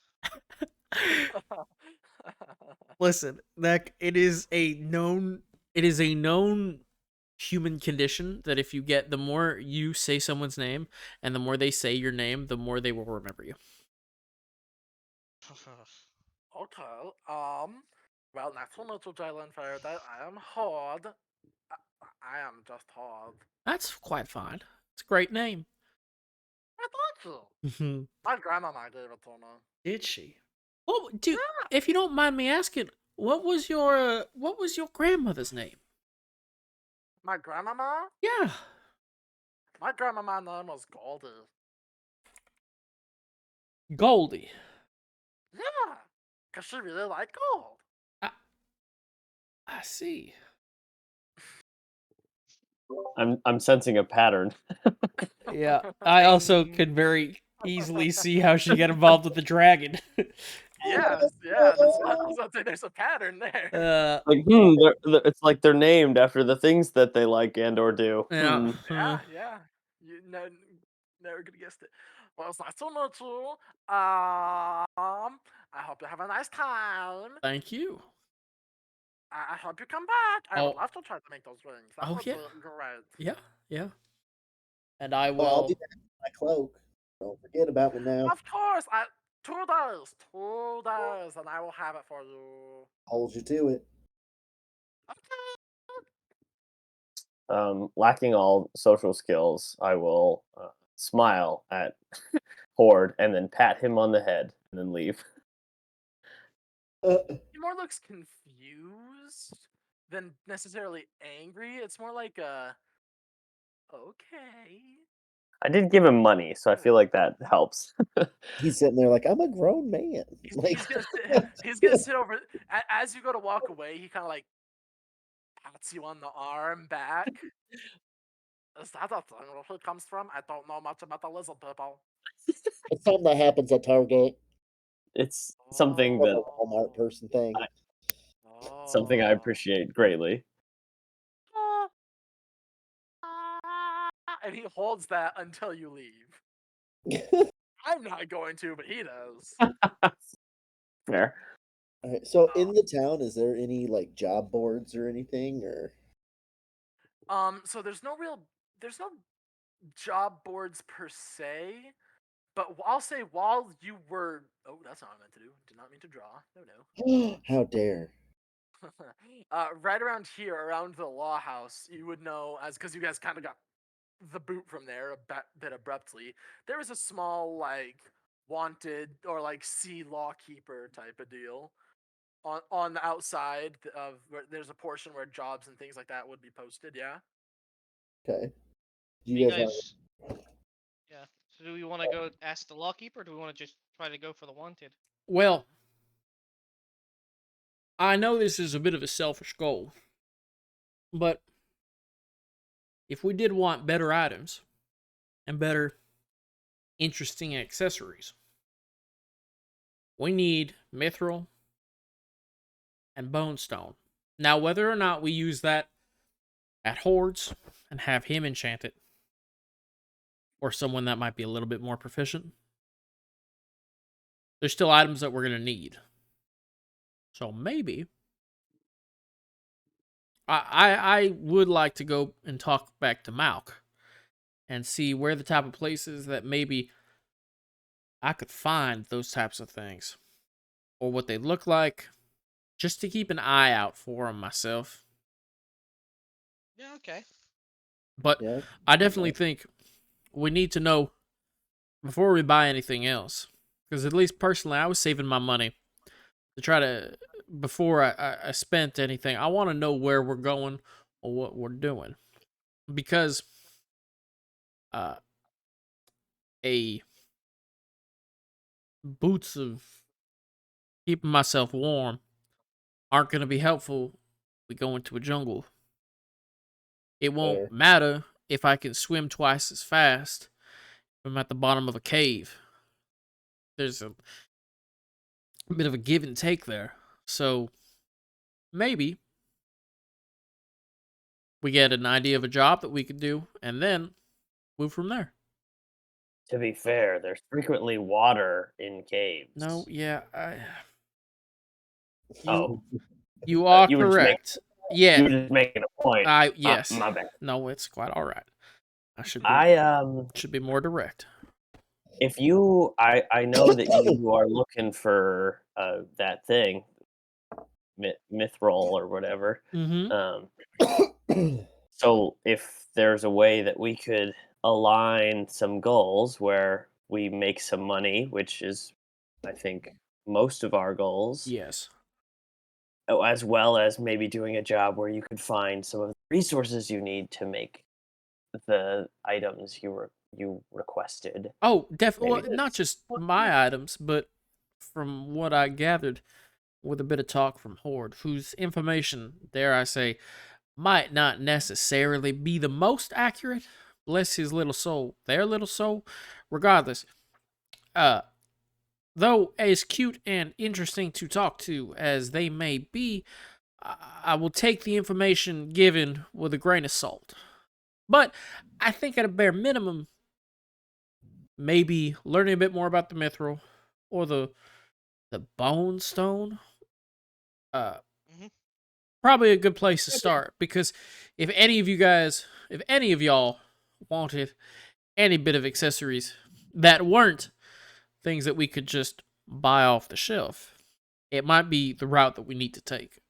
E: Listen, that it is a known human condition that if you get the more you say someone's name and the more they say your name, the more they will remember you.
C: Okay. Well, nice to meet you, Jalen Faraday. I am Horde. I am just Horde.
E: That's quite fine. It's a great name.
C: Thank you. My grandmama gave it to me.
E: Did she? Well, dude,
C: Yeah.
E: if you don't mind me asking, what was your grandmother's name?
C: My grandmama?
E: Yeah.
C: My grandmama name was Goldie.
E: Goldie.
C: Yeah, because she really liked gold.
E: I see.
B: I'm sensing a pattern.
E: Yeah, I also could very easily see how she got involved with the dragon.
C: Yes, yeah, that's what I was about to say. There's a pattern there.
B: Like, it's like they're named after the things that they like and or do.
E: Yeah.
C: Yeah. You never could have guessed it. Well, it's nice to meet you. I hope you have a nice time.
E: Thank you.
C: I hope you come back. I would love to try to make those rings. That would be great.
E: Yeah. And I
A: Well, I'll
E: will.
A: be back with my cloak. Don't forget about me now.
C: Of course. 2 days. 2 days, and I will have it for you.
A: Hold you to it.
B: Lacking all social skills, I will smile at Horde and then pat him on the head and then leave.
C: He more looks confused than necessarily angry. It's more like okay.
B: I did give him money, so I feel like that helps.
A: He's sitting there like, I'm a grown man.
C: He's gonna sit over as you go to walk away. He kind of like pats you on the arm back. Is that a thing where it comes from? I don't know much about the lizard people.
A: It's something that happens at Target.
B: It's something
A: Like
B: that
A: a Walmart person thing.
B: something I appreciate greatly.
C: And he holds that until you leave. I'm not going to, but he does.
B: Fair.
A: All right, so in the town, is there any like job boards or anything, or?
C: So there's no job boards per se, but I'll say while you were, that's not what I meant to do. Did not mean to draw. No.
A: How dare!
C: Right around here, around the law house, you would know because you guys kind of got the boot from there a bit abruptly. There was a small like wanted or like see lawkeeper type of deal on the outside of where there's a portion where jobs and things like that would be posted. Yeah.
A: Okay. Do
D: You
A: you guys
D: guys, yeah. So do we want to go ask the lawkeeper, or do we want to just try to go for the wanted?
E: Well, I know this is a bit of a selfish goal, but if we did want better items and better interesting accessories, we need mithril and bonestone. Now, whether or not we use that at Hordes and have him enchant it, or someone that might be a little bit more proficient, there's still items that we're going to need. So maybe I would like to go and talk back to Malk and see where the type of places that maybe I could find those types of things, or what they look like, just to keep an eye out for them myself.
D: Yeah, okay.
E: But
A: Yeah.
E: I definitely think we need to know before we buy anything else. Because at least personally, I was saving my money to try to, before I spent anything, I want to know where we're going or what we're doing. Because a boots of keeping myself warm aren't going to be helpful if we go into a jungle. It won't matter if I can swim twice as fast if I'm at the bottom of a cave. There's a bit of a give and take there. So maybe we get an idea of a job that we could do and then move from there.
B: To be fair, there's frequently water in caves.
E: No, yeah,
B: Oh.
E: You are
B: You were
E: correct. Yeah.
B: You were just making a point.
E: Yes.
B: My bad.
E: No, it's quite all right. I should be more direct.
B: If you, I know that you are looking for that thing, mithril or whatever.
E: Mm-hmm.
B: So if there's a way that we could align some goals where we make some money, which is, I think, most of our goals.
E: Yes.
B: As well as maybe doing a job where you could find some of the resources you need to make the items you requested.
E: Oh, definitely.
B: Maybe
E: Not just my items, but from what I gathered with a bit of talk from Horde, whose information, dare I say, might not necessarily be the most accurate. Bless his little soul, their little soul. Regardless, though as cute and interesting to talk to as they may be, I will take the information given with a grain of salt. But I think at a bare minimum, maybe learning a bit more about the mithril or the bone stone. Probably a good place to start, because if any of y'all wanted any bit of accessories that weren't things that we could just buy off the shelf, it might be the route that we need to take.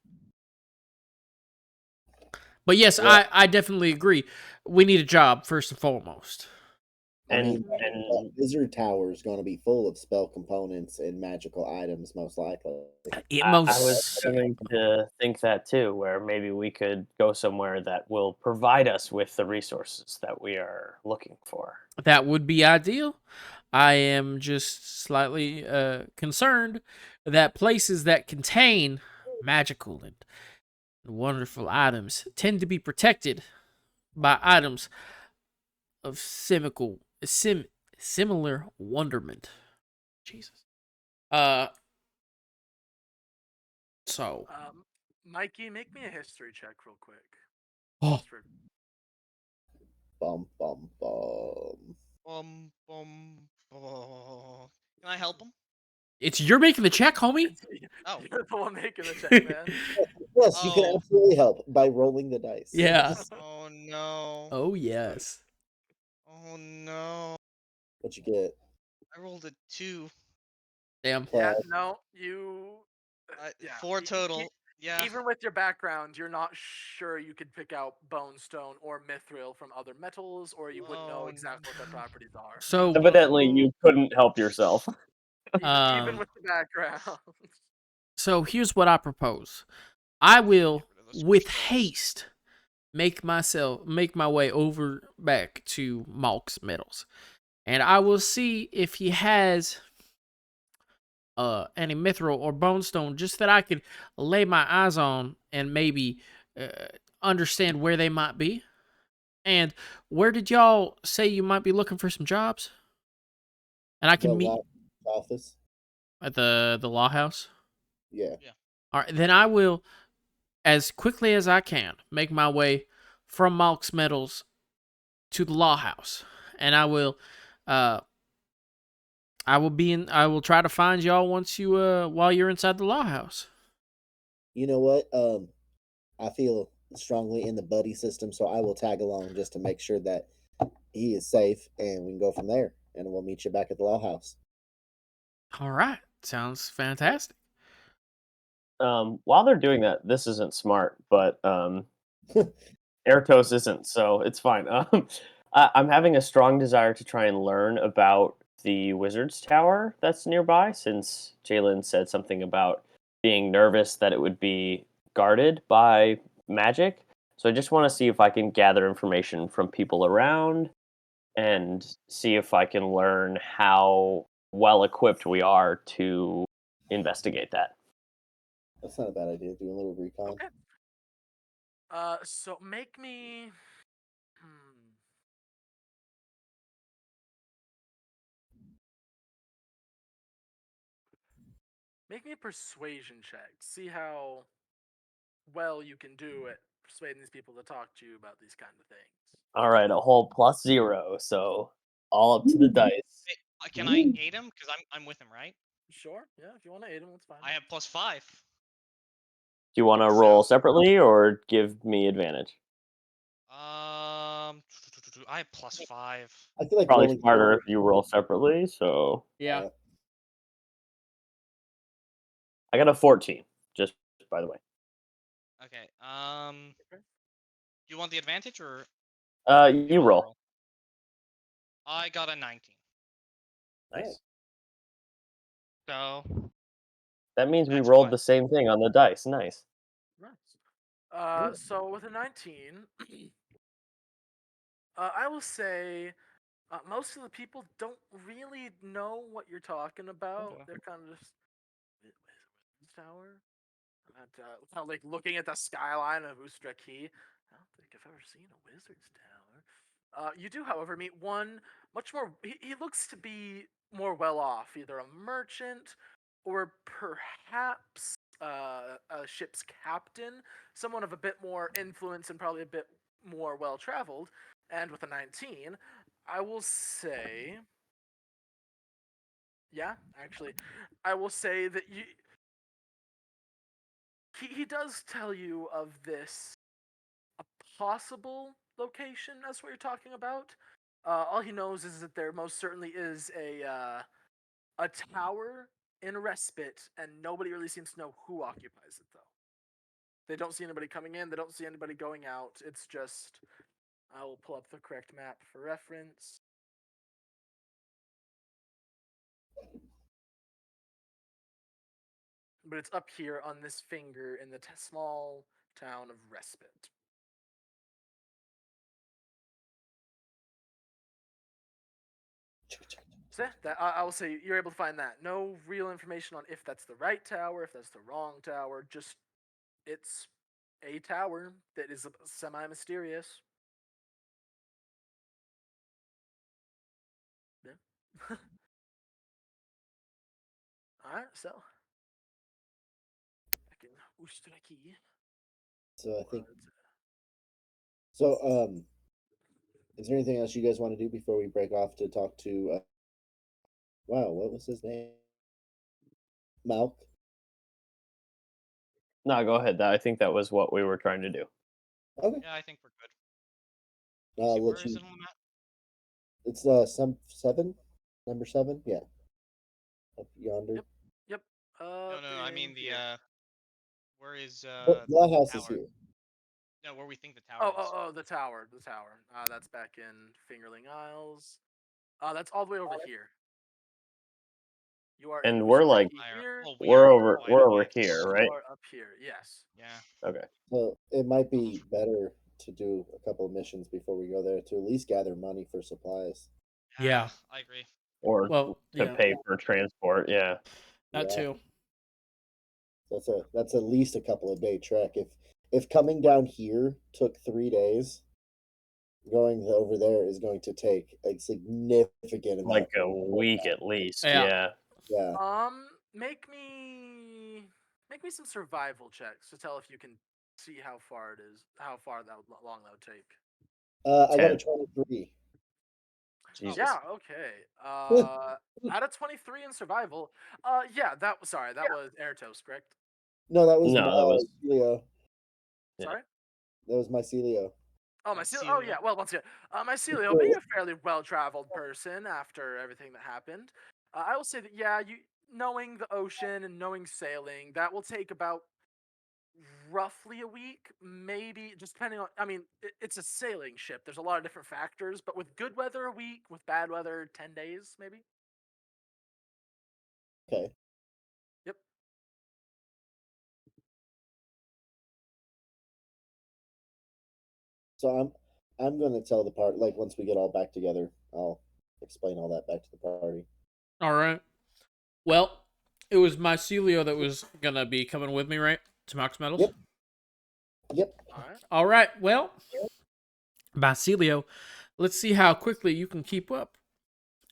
E: But yes,
A: Yeah.
E: I definitely agree. We need a job first and foremost.
A: I mean, that wizard tower is going to be full of spell components and magical items, most likely.
B: I was going to think that too, where maybe we could go somewhere that will provide us with the resources that we are looking for.
E: That would be ideal. I am just slightly concerned that places that contain magical and wonderful items tend to be protected by items of similar wonderment. Jesus. So.
C: Mikey, make me a history check real quick.
E: Oh.
A: Bum, bum, bum.
D: Can I help him?
E: You're making the check, homie.
D: Oh,
C: you're the one making the check, man.
A: Yes, you can absolutely help by rolling the dice.
E: Yeah.
D: Oh no.
E: Oh yes.
D: Oh no.
A: What you get?
D: I rolled a 2.
E: Damn.
C: Yeah, no, you.
D: 4 total. Yeah.
C: Even with your background, you're not sure you could pick out bone stone or mithril from other metals, or you wouldn't know exactly what their properties are.
E: So
B: evidently, you couldn't help yourself.
C: Even with the background.
E: So here's what I propose. I will, with haste, make my way over back to Malk's Metals, and I will see if he has any mithril or bone stone, just that I could lay my eyes on and maybe understand where they might be. And where did y'all say you might be looking for some jobs? And I can meet
A: office
E: at the law house.
A: Yeah.
E: All right, then I will, as quickly as I can, make my way from Malk's Metals to the law house, and I will try to find y'all once you while you're inside the law house.
A: You know what? I feel strongly in the buddy system, so I will tag along just to make sure that he is safe, and we can go from there. And we'll meet you back at the law house.
E: All right, sounds fantastic.
B: While they're doing that, this isn't smart, but Ertos isn't, so it's fine. I'm having a strong desire to try and learn about the wizard's tower that's nearby, since Jalen said something about being nervous that it would be guarded by magic. So I just want to see if I can gather information from people around and see if I can learn how well equipped we are to investigate that.
A: That's not a bad idea. Do a little recon.
C: Okay. So make me. Make me a persuasion check. See how well you can do at persuading these people to talk to you about these kind of things.
B: All right, a whole +0, so all up to the dice.
D: Can I aid him? Because I'm with him, right?
C: Sure. Yeah, if you want to aid him, that's fine.
D: I have +5.
B: Do you want to roll separately or give me advantage?
D: I have +5.
A: I feel like
B: probably smarter if you roll separately. So
E: yeah,
B: I got a 14. Just by the way.
D: Okay. Do you want the advantage or?
B: You roll.
D: I got a 19.
B: Nice.
D: So
B: That means we
D: That's
B: rolled
D: what?
B: the same thing on the dice. Nice.
C: Nice. So with a 19, I will say most of the people don't really know what you're talking about.
D: Okay.
C: They're kind of just Wizard's Tower. Kind of like looking at the skyline of Ust Reki. I don't think I've ever seen a Wizard's Tower. You do, however, meet one much more. He looks to be more well off, either a merchant or perhaps a ship's captain, someone of a bit more influence and probably a bit more well traveled. And with a 19, I will say, yeah, actually, I will say that he does tell you of this a possible location. That's what you're talking about. All he knows is that there most certainly is a tower in respite, and nobody really seems to know who occupies it, though. They don't see anybody coming in. They don't see anybody going out. It's just, I will pull up the correct map for reference. But it's up here on this finger in the small town of Respite. So that I will say you're able to find that. No real information on if that's the right tower, if that's the wrong tower. Just it's a tower that is semi-mysterious. Yeah. All right, so back in Ust Reki.
A: So I think. So is there anything else you guys want to do before we break off to talk to? Wow, what was his name? Malk.
B: No, go ahead. I think that was what we were trying to do.
A: Okay.
D: Yeah, I think we're good.
A: I'll
D: See,
A: let
D: where is
A: you.
D: it on the map?
A: It's some 7, number 7. Yeah. Up yonder.
C: Yep.
D: No, I mean the where is
A: But
D: the
A: that house is
D: tower?
A: here.
D: No, where we think the tower is.
C: The tower. The tower. That's back in Fingerling Isles. That's all the way over here. You are in
B: And we're like
C: here.
D: Oh,
B: we're
D: are
B: over here, right?
C: You are up here. Yes.
D: Yeah.
B: Okay.
A: So it might be better to do a couple of missions before we go there to at least gather money for supplies.
E: Yeah.
D: I agree.
B: Or
E: Well,
B: to
E: yeah,
B: pay for transport, yeah.
E: that
A: Yeah.
E: too.
A: That's at least a couple of day trek. If coming down here took 3 days, going over there is going to take a significant amount.
B: Like a week at least,
E: Yeah.
A: Yeah.
C: Make me some survival checks to tell if you can see how far it is, how far long that would take.
A: I got a
B: 10.
A: 23.
B: Jesus.
C: Yeah. Okay. Out of 23 in survival. Yeah. That was Airtos, correct?
A: No, that was
B: No, that was
A: Celio.
B: Yeah.
C: Sorry.
A: That was my Celio.
C: Oh, my Celio. Oh, yeah. Well, once again, my Celio, being a fairly well-traveled person after everything that happened, I will say that you knowing the ocean and knowing sailing, that will take about roughly a week, maybe, just depending on. I mean, it's a sailing ship. There's a lot of different factors, but with good weather, a week. With bad weather, 10 days, maybe.
A: Okay.
C: Yep.
A: So I'm going to tell the part like once we get all back together, I'll explain all that back to the party.
E: All right. Well, it was my Celio that was gonna be coming with me, right? To Mox Metals.
A: Yep.
C: All right.
E: All right. Well, Basilio, let's see how quickly you can keep up.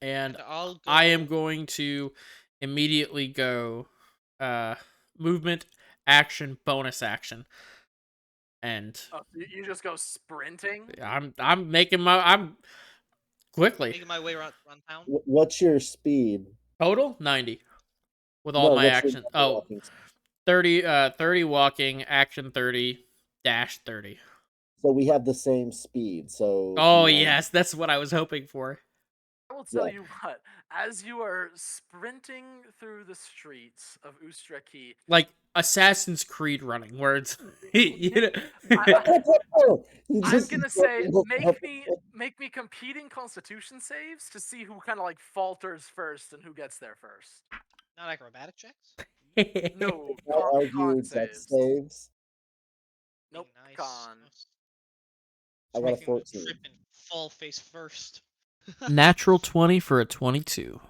E: And
D: I'll go...
E: I am going to immediately go movement, action, bonus action. And
C: you just go sprinting?
E: I'm making I'm quickly.
D: Making my way around town.
A: What's your speed?
E: Total 90 with all my action. Oh, 30 walking, action 30, dash 30.
A: So we have the same speed. So
E: Oh, yes, that's what I was hoping for.
C: I will tell you what. as you are sprinting through the streets of Ust Reki,
E: like Assassin's Creed running, where it's you know.
C: I'm gonna say make me competing Constitution saves to see who kind of like falters first and who gets there first.
D: Not acrobatic checks.
C: No,
A: I'll argue
C: con
A: dex
C: saves.
A: saves.
C: Nope,
D: Nice.
C: con.
A: I got a
D: Making them
A: 14.
D: trip and fall face first.
E: Natural 20 for a 22.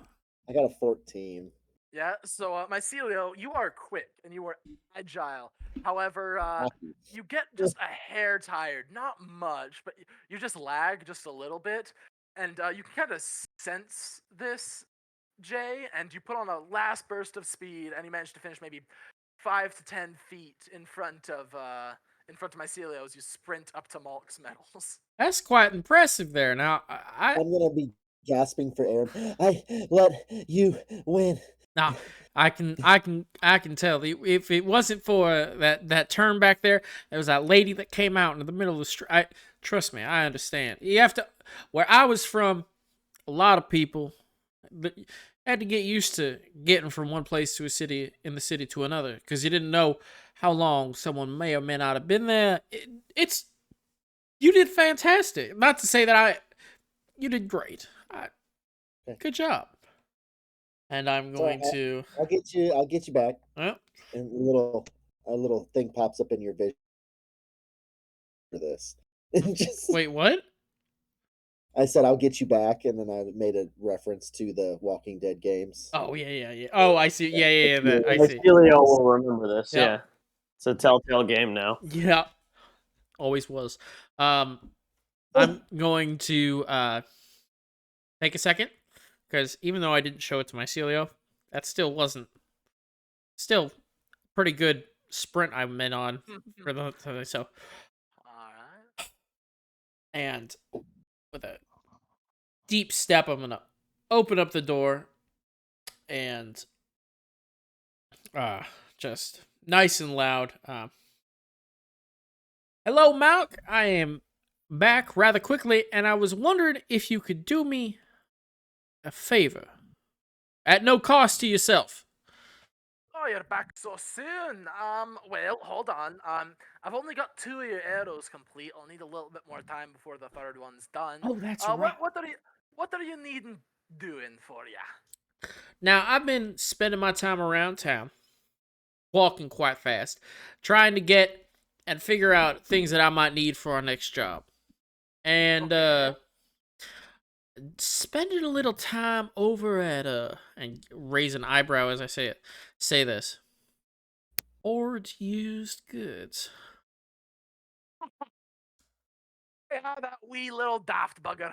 A: I got a 14.
C: Yeah, so Mycelio, you are quick and you are agile. However, you get just a hair tired, not much, but you just lag just a little bit, and you can kind of sense this, Jay, and you put on a last burst of speed, and you manage to finish maybe 5 to 10 feet in front of Mycelio as you sprint up to Malk's medals.
E: That's quite impressive there. Now,
A: I'm gonna be gasping for air. I let you win.
E: Now, I can tell. If it wasn't for that turn back there was that lady that came out into the middle of the street. Trust me, I understand. You have to. Where I was from, a lot of people had to get used to getting from one place to in the city to another, because you didn't know how long someone may or may not have been there. You did fantastic. Not to say that you did great. Good job. And I'm going to.
A: I'll get you back.
E: Well,
A: And a little thing pops up in your vision for this.
E: Wait, what?
A: I said I'll get you back, and then I made a reference to the Walking Dead games.
E: Oh yeah. Oh, I see. Yeah. I see.
B: Mycelio will remember this.
E: Yep.
B: Yeah, it's a telltale game now.
E: Yeah, always was. I'm going to take a second, because even though I didn't show it to Mycelio, that still wasn't pretty good sprint I went on for the so.
C: All right.
E: And with a deep step, I'm gonna open up the door and just nice and loud. Hello, Malk. I am back rather quickly, and I was wondering if you could do me a favor at no cost to yourself.
C: Oh, you're back so soon. Well, hold on. I've only got 2 of your arrows complete. I'll need a little bit more time before the 3rd one's done.
E: Oh, that's right.
C: What are you needing doing for ya?
E: Now, I've been spending my time around town, walking quite fast, trying to get and figure out things that I might need for our next job. And spending a little time over at and raise an eyebrow as I say this. Ord used goods.
C: Yeah, that wee little daft bugger.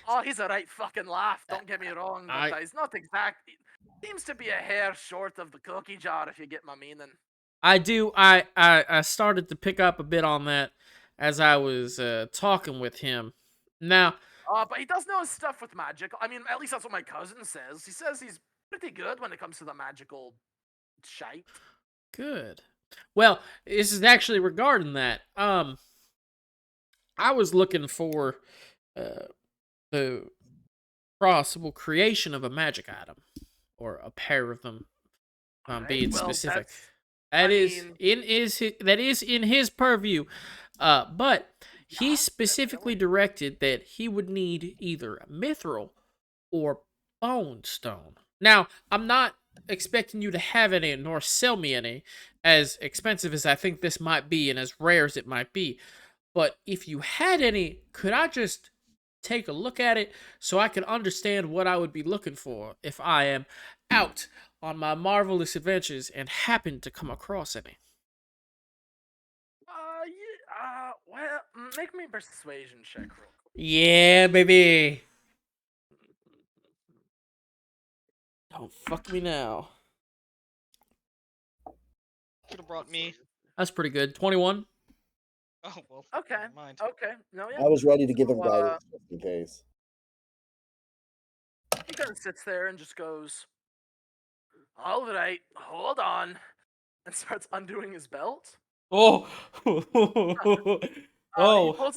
C: Oh, he's a right fucking laugh, don't get me wrong, but he's not exactly. Seems to be a hair short of the cookie jar, if you get my meaning.
E: I do. I started to pick up a bit on that as I was talking with him. Now,
C: but he does know his stuff with magic. I mean, at least that's what my cousin says. He says he's pretty good when it comes to the magical shite.
E: Good. Well, this is actually regarding that. I was looking for the possible creation of a magic item, or a pair of them, being specific. That is in his purview. But he specifically directed that he would need either a mithril or bone stone. Now, I'm not expecting you to have any nor sell me any, as expensive as I think this might be and as rare as it might be. But if you had any, could I just take a look at it so I can understand what I would be looking for if I am out on my marvelous adventures and happen to come across any?
C: Well, make me a persuasion check real quick.
E: Yeah, baby. Don't fuck me now.
D: Could have brought me.
E: That's pretty good. 21.
D: Oh well.
C: Okay.
D: Never mind.
C: Okay. No, yeah.
A: I was ready to give him guidance just in case.
C: He kind of sits there and just goes, "All right, hold on," and starts undoing his belt.
E: Oh.
C: He pulls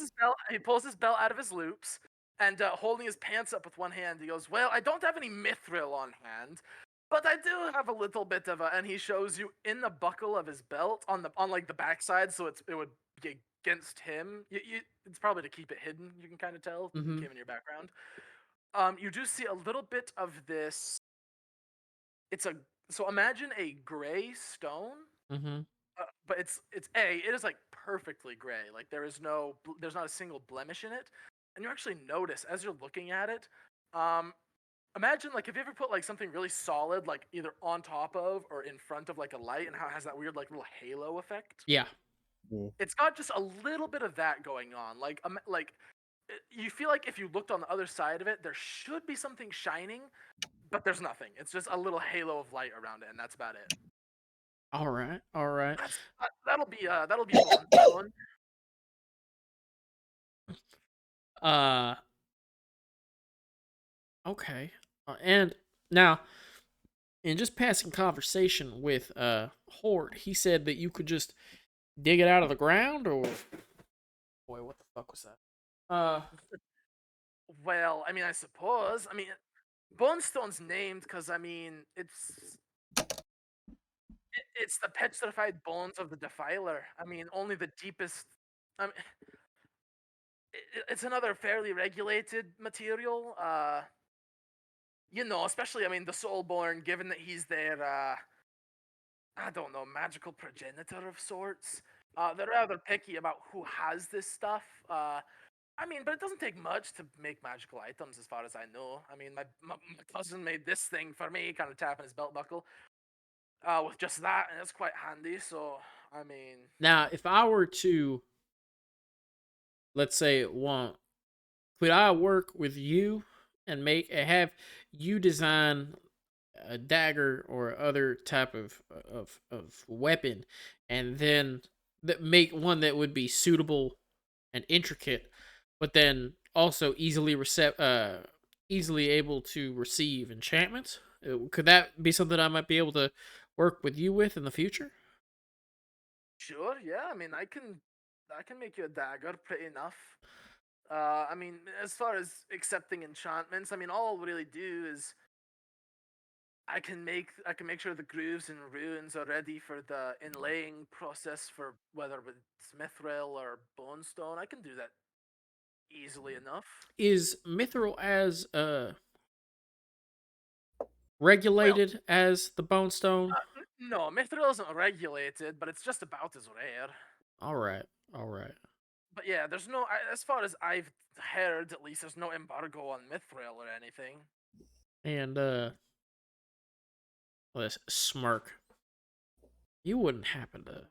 C: his belt out of his loops, And holding his pants up with one hand, he goes, "Well, I don't have any mithril on hand, but I do have a little bit of a." And he shows you in the buckle of his belt on like the backside, so it would be against him. It's probably to keep it hidden. You can kind of tell. It came in your background. You do see a little bit of this. So imagine a gray stone. But it is like perfectly gray. Like there's not a single blemish in it, and you actually notice as you're looking at it. Imagine like if you ever put like something really solid like either on top of or in front of like a light, and how it has that weird like little halo effect.
E: Yeah.
C: It's got just a little bit of that going on. Like you feel like if you looked on the other side of it, there should be something shining, but there's nothing. It's just a little halo of light around it, and that's about it.
E: All right. All right.
C: That'll be fun.
E: Okay. And now, in just passing conversation with Horde, he said that you could just dig it out of the ground, or boy, what the fuck was that?
C: Well, I mean, I suppose. I mean, Bonestone's named because I mean it's the petrified bones of the Defiler. I mean, only the deepest. I mean, it's another fairly regulated material. Especially I mean the Soulborn, given that he's their I don't know, magical progenitor of sorts. They're rather picky about who has this stuff. I mean, but it doesn't take much to make magical items, as far as I know. I mean, my cousin made this thing for me, kind of tapping his belt buckle, with just that, and it's quite handy. So, I mean,
E: now if I were to, let's say, could I work with you and have you design a dagger or other type of weapon, and then make one that would be suitable and intricate, but then also easily able to receive enchantments? Could that be something I might be able to work with you with in the future?
C: sure, yeah. I mean, I can make you a dagger pretty enough. I mean, as far as accepting enchantments, I mean, all I'll really do is I can make sure the grooves and runes are ready for the inlaying process for whether it's mithril or bonestone. I can do that easily enough.
E: Is mithril as regulated as the bone stone?
C: No, mithril isn't regulated, but it's just about as rare.
E: All right.
C: But yeah, there's no, as far as I've heard, at least, there's no embargo on mithril or anything.
E: And let's smirk. You wouldn't happen to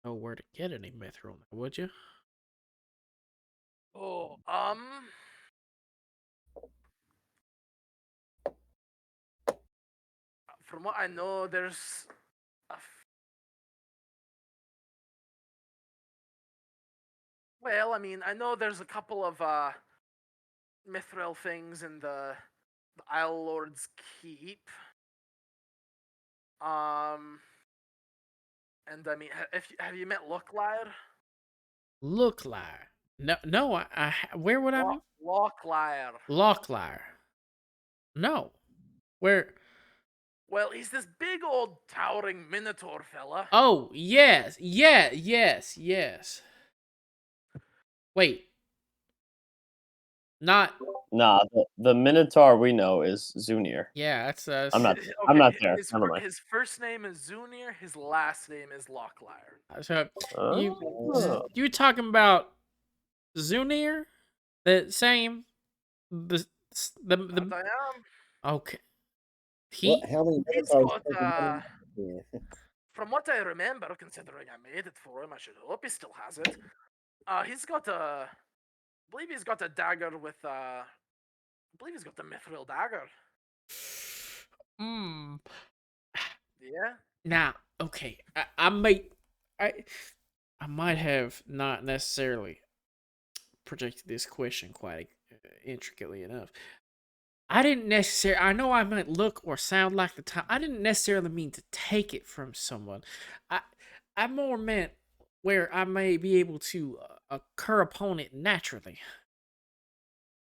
E: know where to get any mithril, would you?
C: Oh, from what I know, there's well, I mean, I know there's a couple of mithril things in the Isle Lord's Keep. And I mean, have you met Locklyre?
E: Looklyre. No. Where would I meet?
C: Locklyre.
E: Locklyre. No. Where?
C: Well, he's this big old towering minotaur fella.
E: Oh, yes. Wait. Not.
B: Nah, the Minotaur we know is Zunir.
E: Yeah, that's.
B: I'm not there. Never mind.
C: His first name is Zunir. His last name is Locklyre.
E: So
B: Oh.
E: you talking about Zunir? The same. The.
C: I am.
E: Okay.
A: How many
C: He's
A: minotaurs?
C: got, from what I remember, considering I made it for him, I should hope he still has it. He's got I believe he's got a dagger with I believe he's got the mithril dagger. Yeah.
E: Now, okay, I might have not necessarily projected this question quite intricately enough. I didn't necessarily. I know I might look or sound like the type. I didn't necessarily mean to take it from someone. I more meant where I may be able to occur upon it naturally.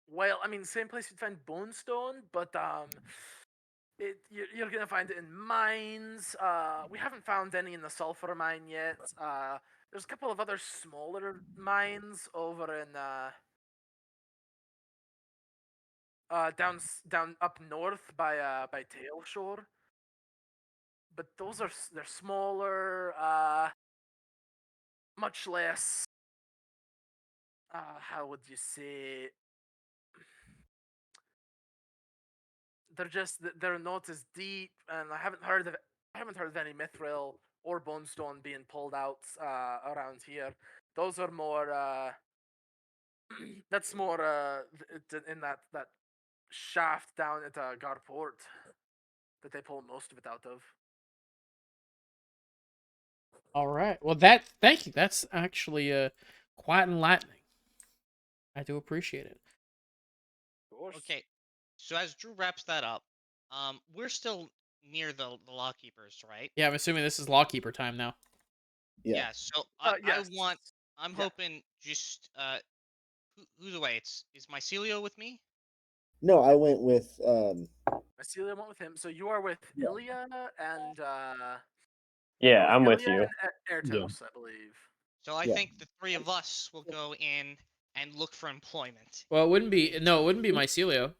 C: Well, I mean, same place you'd find bone stone, but you're gonna find it in mines. We haven't found any in the sulfur mine yet. There's a couple of other smaller mines over in down up north by Tail Shore. But those are they're smaller, much less. How would you say? They're not as deep, and I haven't heard of any mithril or bonestone being pulled out around here. Those are more. That's more in that shaft down at Garport that they pull most of it out of.
E: All right. Well, thank you. That's actually quite enlightening. I do appreciate it.
C: Of course.
D: Okay, so as Drew wraps that up, we're still near the law keepers, right?
E: Yeah, I'm assuming this is lawkeeper time now.
A: Yeah.
D: So
C: Yes.
D: I'm
C: Yeah.
D: hoping just who's away? Is Mycelio with me?
A: No, I went with
C: Celia went with him. So you are with
A: Yeah.
C: Ilya and
B: Yeah, I'm with
C: Ilya
B: you.
C: and Ertos, I believe.
D: So I
A: Yeah.
D: think the three of us will go in and look for employment.
E: Well, it wouldn't be Mycelio.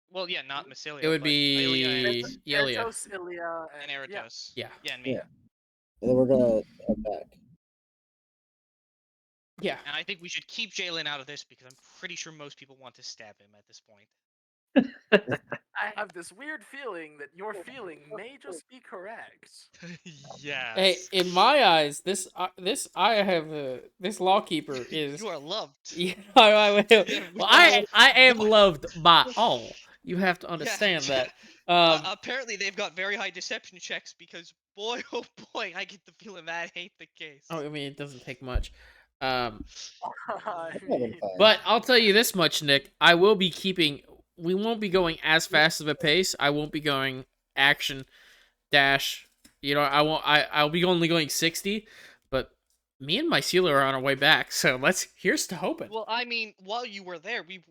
D: Well, yeah, not Mycelio,
E: It would
D: but Ilya
E: be Ilya.
C: Ertos, Ilya,
D: and
C: and yeah.
D: Eratos.
E: Yeah.
D: Yeah, and me.
A: Yeah. And then we're gonna head back.
E: Yeah.
D: And I think we should keep Jalen out of this because I'm pretty sure most people want to stab him at this point.
C: I have this weird feeling that your feeling may just be correct.
D: Yes.
E: Hey, in my eyes, this lawkeeper is.
D: You are loved.
E: Yeah,
D: Yeah,
E: well, I am loved by all. You have to understand
D: yeah.
E: that.
D: Apparently, they've got very high deception checks because, boy, oh boy, I get the feeling that ain't the case.
E: Oh, I mean, it doesn't take much.
C: I
A: I'm
C: mean,
A: having fun.
E: But I'll tell you this much, Nick. I will be keeping. We won't be going as fast of a pace. I won't be going action dash. You know, I won't. I'll be only going 60. But me and Mycelio are on our way back. So here's to hoping.
D: Well, I mean, while you were there, we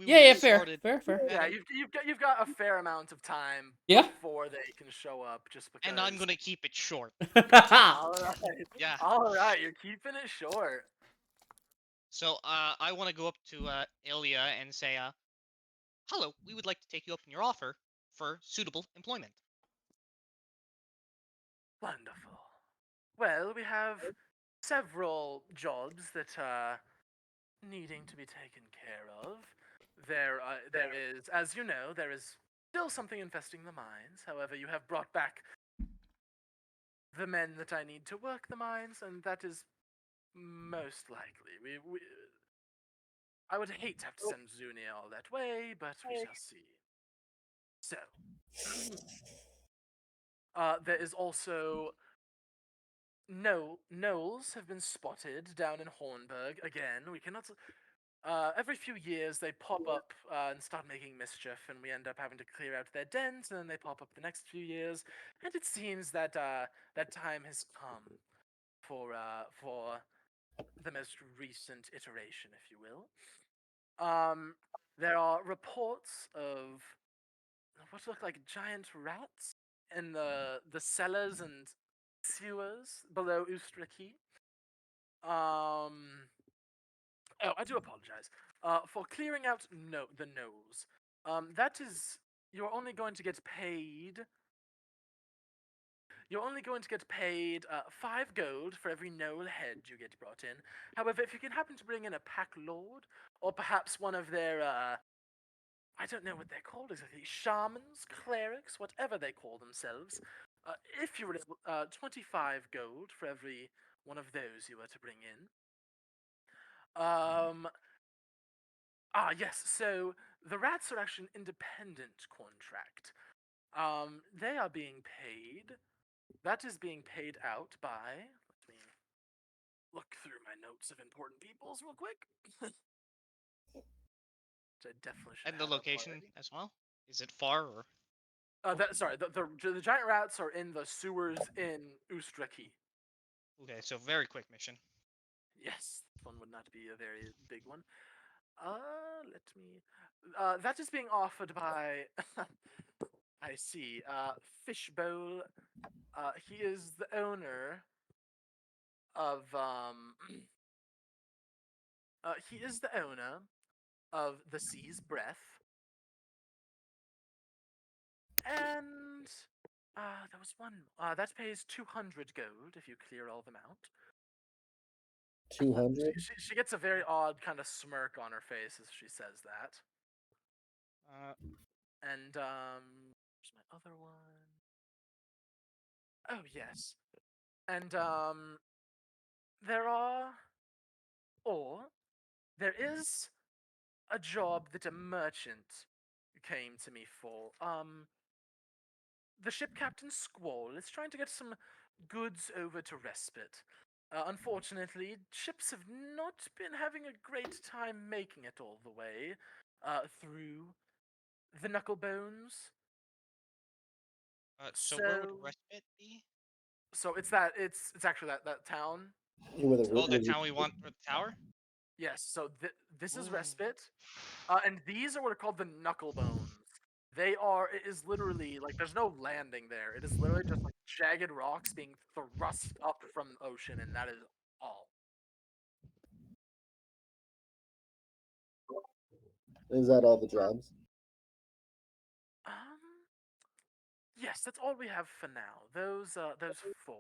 E: Yeah,
D: would've
E: fair,
D: started.
E: fair.
C: yeah, you've got a fair amount of time
E: Yeah.
C: before they can show up. Just because.
D: And I'm gonna keep it short.
C: All right.
D: Yeah.
C: All right, you're keeping it short.
D: So, I want to go up to Ilya and say, "Hello, we would like to take you up on your offer for suitable employment."
C: Wonderful. Well, we have several jobs that are needing to be taken care of. There is, as you know, there is still something infesting the mines. However, you have brought back the men that I need to work the mines, and that is most likely. I would hate to have to send Zunia all that way, but we shall see. So, there is also gnolls have been spotted down in Hornburg again. We cannot. Every few years they pop up and start making mischief, and we end up having to clear out their dens, and then they pop up the next few years. And it seems that that time has come for the most recent iteration, if you will. There are reports of what look like giant rats in the cellars and sewers below Ust Reki. Oh, I do apologize. For clearing out the gnolls. That is, you're only going to get paid. You're only going to get paid 5 gold for every gnoll head you get brought in. However, if you can happen to bring in a pack lord, or perhaps one of their, I don't know what they're called exactly, shamans, clerics, whatever they call themselves, if you were able, 25 gold for every one of those you were to bring in. Yes, so the rats are actually an independent contract. They are being paid. That is being paid out by. Let me look through my notes of important peoples real quick. Which I definitely should
D: And the
C: have up
D: location
C: already.
D: as well. Is it far or?
C: The giant rats are in the sewers in Ust Reki.
D: Okay, so very quick mission.
C: Yes, this one would not be a very big one. Let me. That is being offered by. I see. Fishbowl. He is the owner of. He is the owner of the Sea's Breath, and there was one. That pays 200 gold if you clear all them out.
A: 200.
C: She gets a very odd kind of smirk on her face as she says that. And where's my other one? Oh yes. And there is a job that a merchant came to me for. The ship captain Squall is trying to get some goods over to Respite. Unfortunately, ships have not been having a great time making it all the way through the Knucklebones.
D: So where would Respite be?
C: So it's actually that town.
D: Oh, the town we want for the tower?
C: Yes, so this is
D: Ooh.
C: Respite. And these are what are called the Knucklebones. It is literally, like, there's no landing there. It is literally just, like, jagged rocks being thrust up from the ocean, and that is all.
A: Is that all the jobs?
C: Yes, that's all we have for now. Those 4.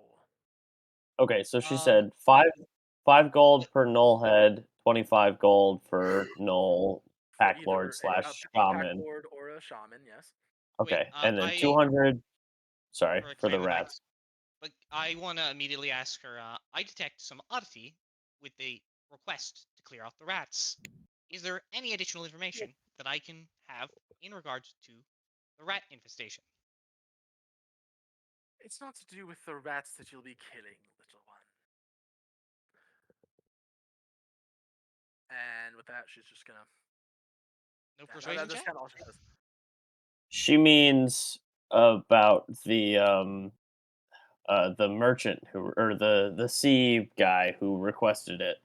B: Okay, so she said five gold per null head, 25 gold for null pack lord /
C: Pack
B: shaman.
C: lord or a shaman, yes.
B: Okay,
D: Wait,
B: and then 200. Sorry for the rats.
D: But I want to immediately ask her. I detect some oddity with the request to clear out the rats. Is there any additional information that I can have in regards to the rat infestation?
C: It's not to do with the rats that you'll be killing, little one. And with that, she's just gonna.
D: No persuasion
C: That's
D: check?
C: kind of all she says.
B: She means about the merchant or the sea guy who requested it.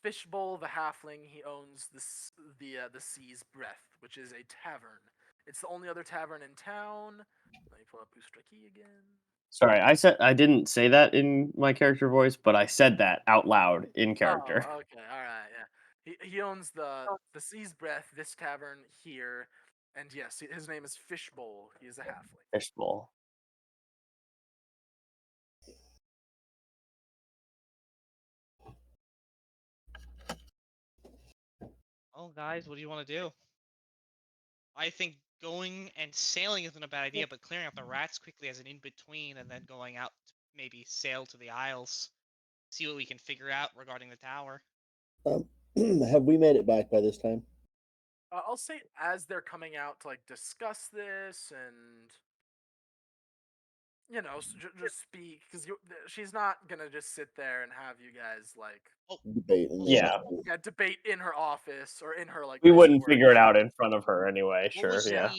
C: Fishbowl, the halfling, he owns the Sea's Breath, which is a tavern. It's the only other tavern in town. Let me pull up Ust Reki again.
B: Sorry, I didn't say that in my character voice, but I said that out loud in character.
C: Oh, okay, all right, yeah. He owns the Sea's Breath, this tavern here, and yes, his name is Fishbowl. He is a halfling.
B: Fishbowl.
D: Oh, guys, what do you want to do? I think going and sailing isn't a bad idea, but clearing out the rats quickly as an in-between and then going out to maybe sail to the Isles. See what we can figure out regarding the tower.
A: Have we made it back by this time?
C: I'll say as they're coming out to, like, discuss this and, you know, just speak, because she's not gonna just sit there and have you guys, like,
A: Debate.
C: debate in her office or in her, like,
B: We wouldn't
C: Discord.
B: figure it out in front of her anyway.
D: What was
B: Yeah.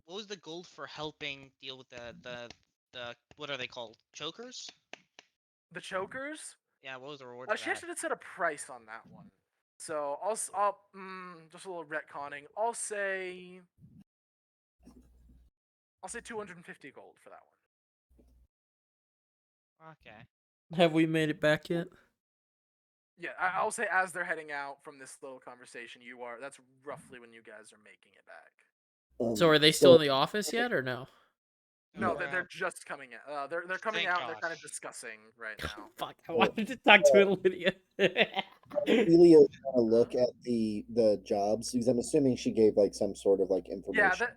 D: what was the gold for helping deal with the what are they called? Chokers?
C: The chokers?
D: Yeah, what was the reward
C: She
D: for that?
C: actually did set a price on that one. So I'll just a little retconning. I'll say 250 gold for that one.
D: Okay.
E: Have we made it back yet?
C: Yeah, I'll say as they're heading out from this little conversation, that's roughly when you guys are making it back.
E: So are they still in the office yet, or no?
C: No, they're just coming out. They're coming out. And they're kind of discussing right now.
E: Fuck! I wanted to talk to Lydia.
A: Celia's gonna look at the jobs because I'm assuming she gave like some sort of like information.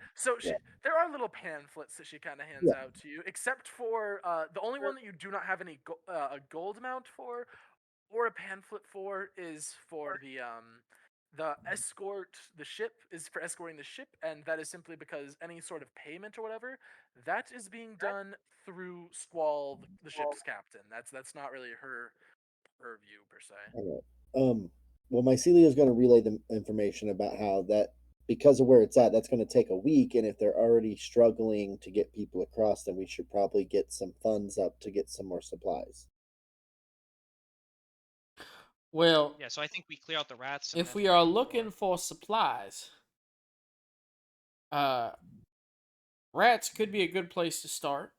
C: Yeah, there are little pamphlets that she kind of hands out to you, except for the only one that you do not have any a gold amount for, or a pamphlet for, is for the escort. The ship is for escorting the ship, and that is simply because any sort of payment or whatever that is being done through Squall, the ship's captain. That's not really her purview per se.
A: Okay. Well, Mycelia is going to relay the information about how that, because of where it's at, that's going to take a week, and if they're already struggling to get people across, then we should probably get some funds up to get some more supplies.
E: Well,
D: Yeah, so I think we clear out the rats. And
E: if
D: then
E: we are
D: explore.
E: looking for supplies, rats could be a good place to start.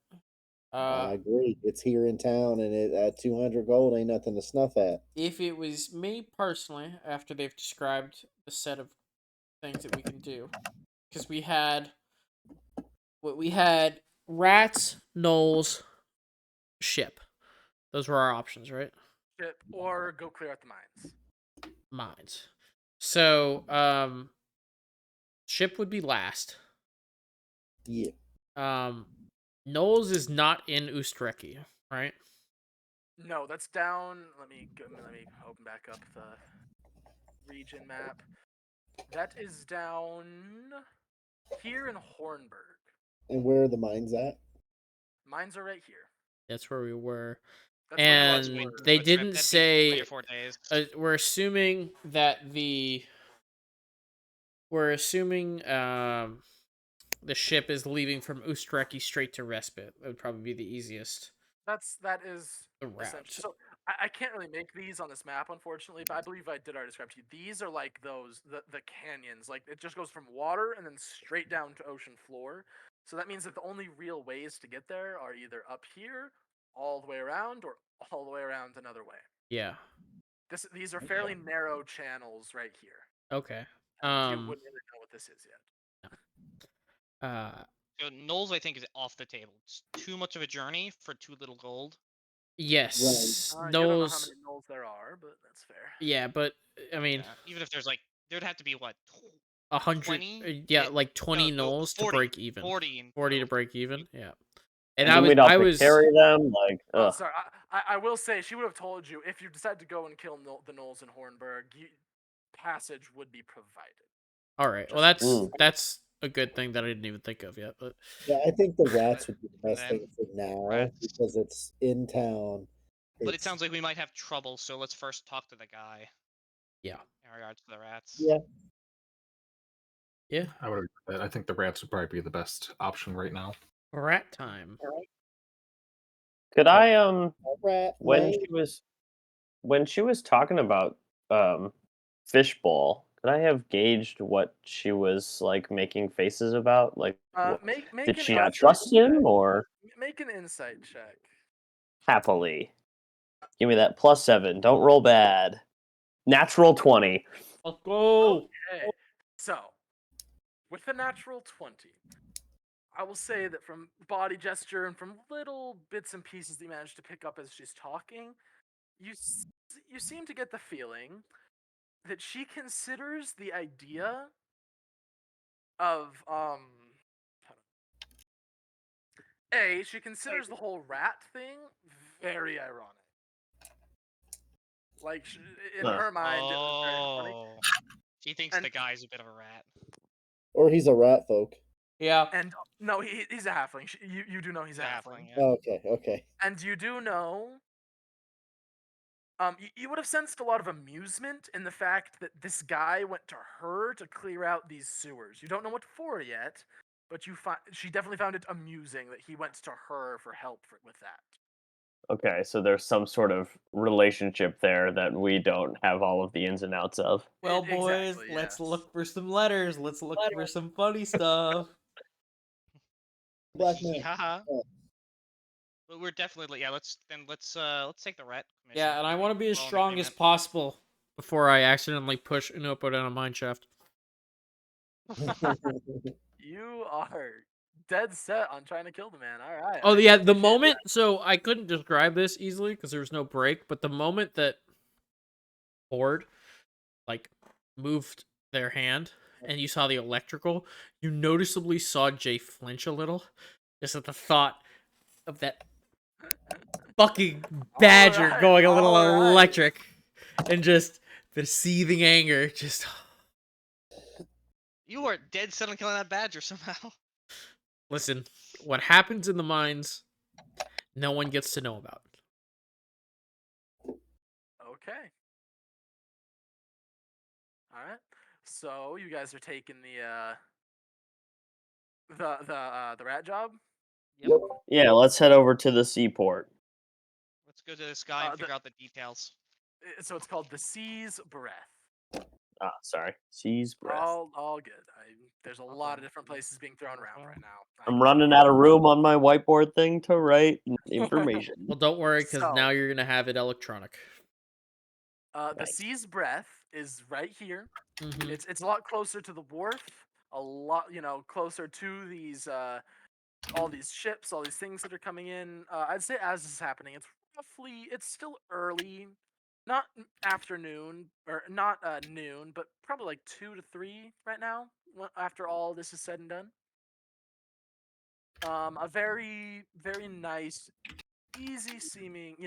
A: I agree. It's here in town, and at 200 gold ain't nothing to snuff at.
E: If it was me personally, after they've described the set of things that we can do, because we had rats, gnolls, ship. Those were our options, right?
C: Ship or go clear out the mines.
E: Mines. So, ship would be last.
A: Yeah.
E: Knowles is not in Ust Reki, right?
C: No, that's down. Let me open back up the region map. That is down here in Hornburg.
A: And where are the mines at?
C: Mines are right here.
E: That's where we were.
C: That's where you guys
E: And
C: were.
E: they
D: Let's rip
E: didn't
D: that beach for
E: say.
D: 3 or 4 days.
E: We're assuming that the ship is leaving from Ust Reki straight to Respite. That would probably be the easiest.
C: That is
E: The route.
C: essentially. So I can't really make these on this map, unfortunately, but I believe I did already describe to you. These are like the canyons. Like it just goes from water and then straight down to ocean floor. So that means that the only real ways to get there are either up here, all the way around, or all the way around another way.
E: Yeah.
C: These are fairly narrow channels right here.
E: Okay.
C: And you wouldn't really know what this is yet.
D: So Knowles, I think, is off the table. It's too much of a journey for too little gold.
E: Yes.
C: You don't know how
E: Knowles.
C: many knolls there are, but that's fair.
E: Yeah, but I mean,
D: even if there's like, there'd have to be what,
E: 100.
D: 20?
E: Yeah, like 20
D: no,
E: knolls
D: 40,
E: to break even.
D: 40
E: to break even. Yeah. And
B: then we'd have to carry them. Like,
C: oh, sorry. I will say she would have told you if you decide to go and kill the gnolls in Hornburg, passage would be provided.
E: All right. Well, that's a good thing that I didn't even think of yet. But
A: yeah, I think the rats would be the best thing for now because it's in town.
D: But it sounds like we might have trouble, so let's first talk to the guy.
E: Yeah.
D: In regards to the rats.
A: Yeah.
E: Yeah.
F: I would agree with that. I think the rats would probably be the best option right now.
E: Rat time.
B: Could I when she was talking about fishbowl, could I have gauged what she was like making faces about? Like, did she not trust him, or
C: make an insight check?
B: Happily, give me that +7. Don't roll bad. Natural 20.
E: Let's go.
C: Okay, so with the natural 20, I will say that from body gesture and from little bits and pieces that you managed to pick up as she's talking, you seem to get the feeling that she considers the idea of she considers the whole rat thing very ironic. Like in her mind, it was very funny.
D: She thinks the guy's a bit of a rat.
A: Or he's a rat folk.
E: Yeah.
C: And no, he's a halfling. You do know he's a halfling.
A: Yeah. Okay.
C: And you do know. You would have sensed a lot of amusement in the fact that this guy went to her to clear out these sewers. You don't know what for yet, but she definitely found it amusing that he went to her for help with that.
B: Okay, so there's some sort of relationship there that we don't have all of the ins and outs of.
E: Well, boys, let's look for some letters. Let's look for some funny stuff.
A: Black man.
D: Yeah. But we're definitely let's take the rat mission.
E: Yeah, and I want to be as strong as possible before I accidentally push Unopo down a mine shaft.
C: You are dead set on trying to kill the man. All right.
E: Oh yeah, the moment. So I couldn't describe this easily because there was no break. But the moment that Horde like moved their hand and you saw the electrical, you noticeably saw Jay flinch a little, just at the thought of that fucking badger going a little electric, and just the seething anger. Just
D: you are dead set on killing that badger somehow.
E: Listen, what happens in the mines, no one gets to know about.
C: Okay. All right. So you guys are taking the rat job.
B: Yep. Yeah, let's head over to the seaport.
D: Let's go to this guy and figure out the details.
C: So it's called the Sea's Breath.
B: Sorry. Sea's Breath.
C: All good. There's a lot of different places being thrown around right now.
B: I'm running out of room on my whiteboard thing to write information.
E: Well, don't worry, because
C: So-
E: now you're gonna have it electronic.
C: The
B: Right.
C: Sea's Breath is right here.
E: Mhm.
C: It's a lot closer to the wharf, a lot closer to these all these ships, all these things that are coming in. I'd say as this is happening, it's still early, not afternoon or not noon, but probably like 2 to 3 right now. After all this is said and done, a very very nice, easy seeming.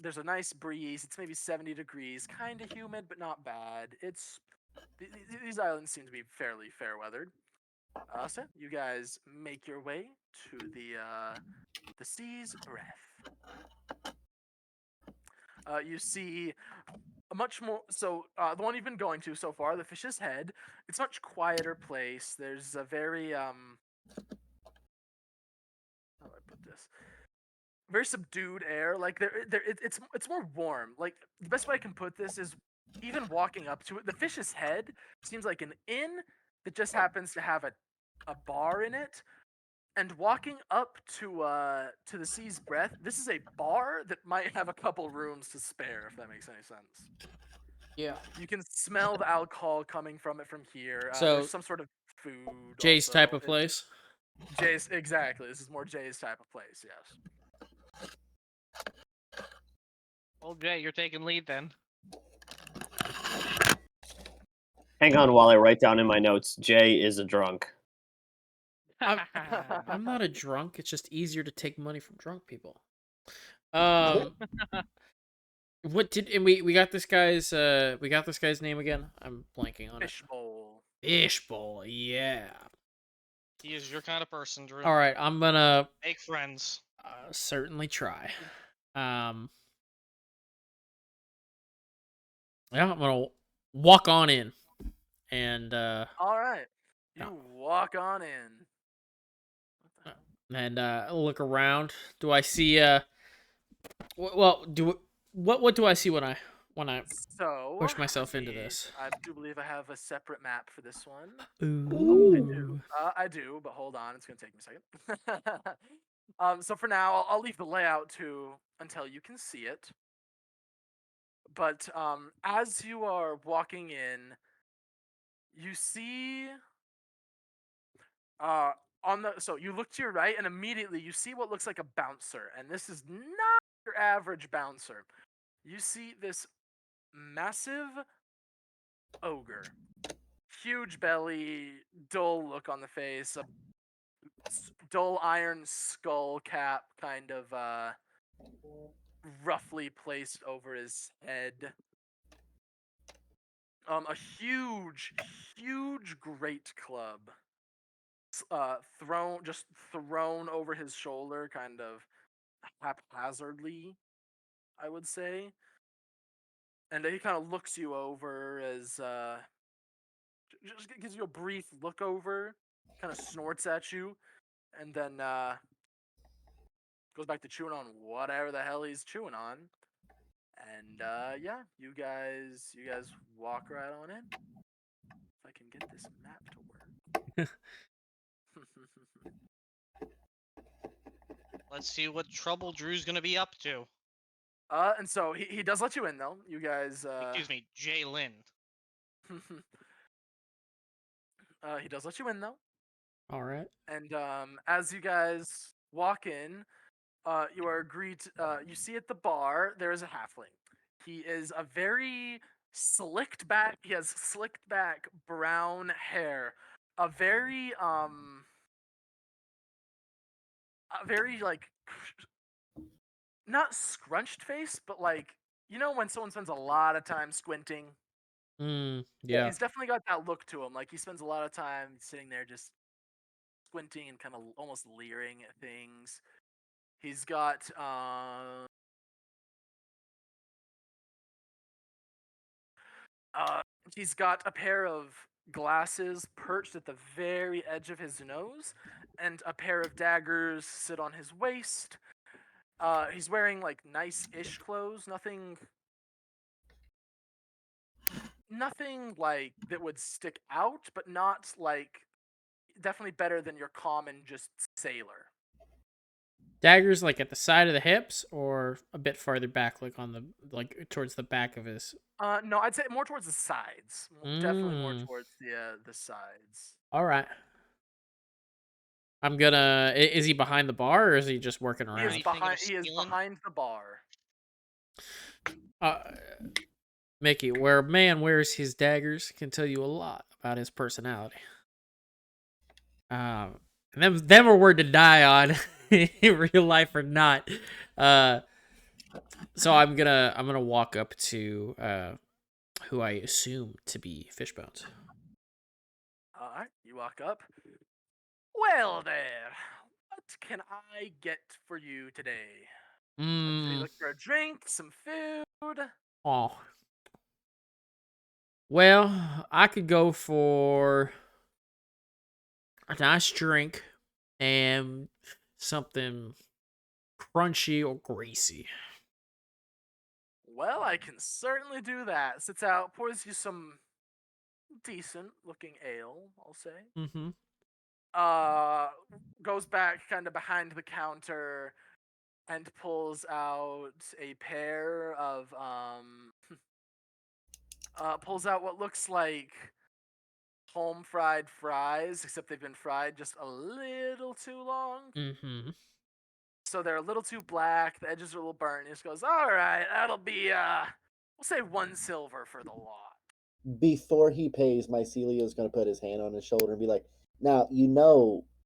C: There's a nice breeze. It's maybe 70 degrees, kind of humid, but not bad. These islands seem to be fairly fair weathered. So you guys make your way to the Sea's Breath. You see a much more the one you've been going to so far, the Fish's Head. It's a much quieter place. There's a very how do I put this? Very subdued air. Like it's more warm. Like the best way I can put this is even walking up to it. The Fish's Head seems like an inn that just happens to have a bar in it. And walking up to the Sea's Breath, this is a bar that might have a couple rooms to spare, if that makes any sense.
E: Yeah.
C: You can smell the alcohol coming from it from here.
E: So,
C: there's some sort of food.
E: Jay's
C: also.
E: type of place.
C: Jay's, exactly. This is more Jay's type of place. Yes.
D: Well, Jay, you're taking lead then.
B: Hang on while I write down in my notes. Jay is a drunk.
E: I'm not a drunk. It's just easier to take money from drunk people. What did and we got this guy's name again? I'm blanking on
C: Fishbowl.
E: it. Fishbowl, yeah.
D: He is your kind of person, Drew.
E: All right, I'm gonna
D: Make friends.
E: certainly try. Yeah, I'm gonna walk on in, and
C: All right. You walk on in.
E: and look around. Do I see what do I see when I push myself into this?
C: I do believe I have a separate map for this one.
E: Ooh.
C: I do, but hold on, it's gonna take me a second. So for now, I'll leave the layout until you can see it. But as you are walking in, you see so you look to your right, and immediately you see what looks like a bouncer, and this is not your average bouncer. You see this massive ogre, huge belly, dull look on the face, a dull iron skull cap kind of roughly placed over his head. A huge great club thrown over his shoulder, kind of haphazardly, I would say. And he kind of looks you over as just gives you a brief look over, kind of snorts at you, and then goes back to chewing on whatever the hell he's chewing on. And yeah, you guys walk right on in. If I can get this map to work.
D: Let's see what trouble Drew's gonna be up to.
C: And so he does let you in though. You guys
D: Excuse me, Jay Lynn.
C: He does let you in though.
E: All right.
C: And as you guys walk in, you are you see at the bar there is a halfling. He is a very slicked back. He has slicked back brown hair. A very like not scrunched face, but like when someone spends a lot of time squinting.
E: Yeah.
C: He's definitely got that look to him. Like he spends a lot of time sitting there just squinting and kind of almost leering at things. He's got he's got a pair of glasses perched at the very edge of his nose, and a pair of daggers sit on his waist. He's wearing like nice-ish clothes, nothing nothing like that would stick out, but not like definitely better than your common just sailor.
E: Daggers like at the side of the hips or a bit farther back, like towards the back of his.
C: No, I'd say more towards the sides. Definitely more towards the sides.
E: All right. I'm gonna. Is he behind the bar or is he just working around?
C: He is behind the bar.
E: Mickey, where a man wears his daggers can tell you a lot about his personality. And them are word to die on in real life or not. So I'm gonna walk up to who I assume to be Fishbones.
C: All right, you walk up. Well there, what can I get for you today? You look for a drink, some food.
E: Oh. Well, I could go for a nice drink and something crunchy or greasy.
C: Well, I can certainly do that. Sits out, pours you some decent looking ale, I'll say.
E: Mm-hmm.
C: Goes back kind of behind the counter and pulls out a pair of pulls out what looks like home fried fries, except they've been fried just a little too long.
E: Mm-hmm.
C: So they're a little too black, the edges are a little burnt. He just goes, all right, that'll be we'll say 1 silver for the lot.
A: Before he pays, Mycelia's going to put his hand on his shoulder and be like, now,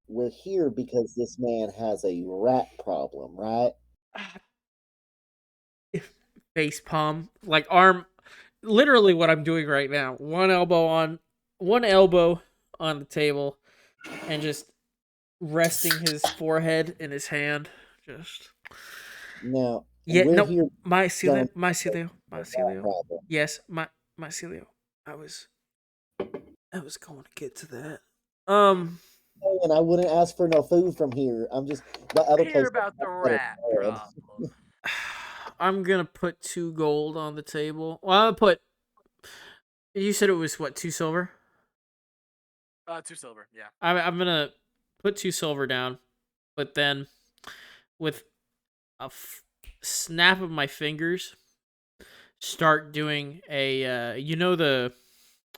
A: we're here because this man has a rat problem, right?
E: Face palm, like arm, literally what I'm doing right now. One elbow on the table and just resting his forehead in his hand. Just
A: now,
E: Mycelio. Yes, Mycelio. I was going to get to that.
A: And I wouldn't ask for no food from here. I'm just the other place.
C: Hear about the rat problem.
E: I'm gonna put 2 gold on the table. Well, I'll put. You said it was what, 2 silver?
C: 2 silver, yeah.
E: I'm gonna put 2 silver down, but then with a snap of my fingers, start doing a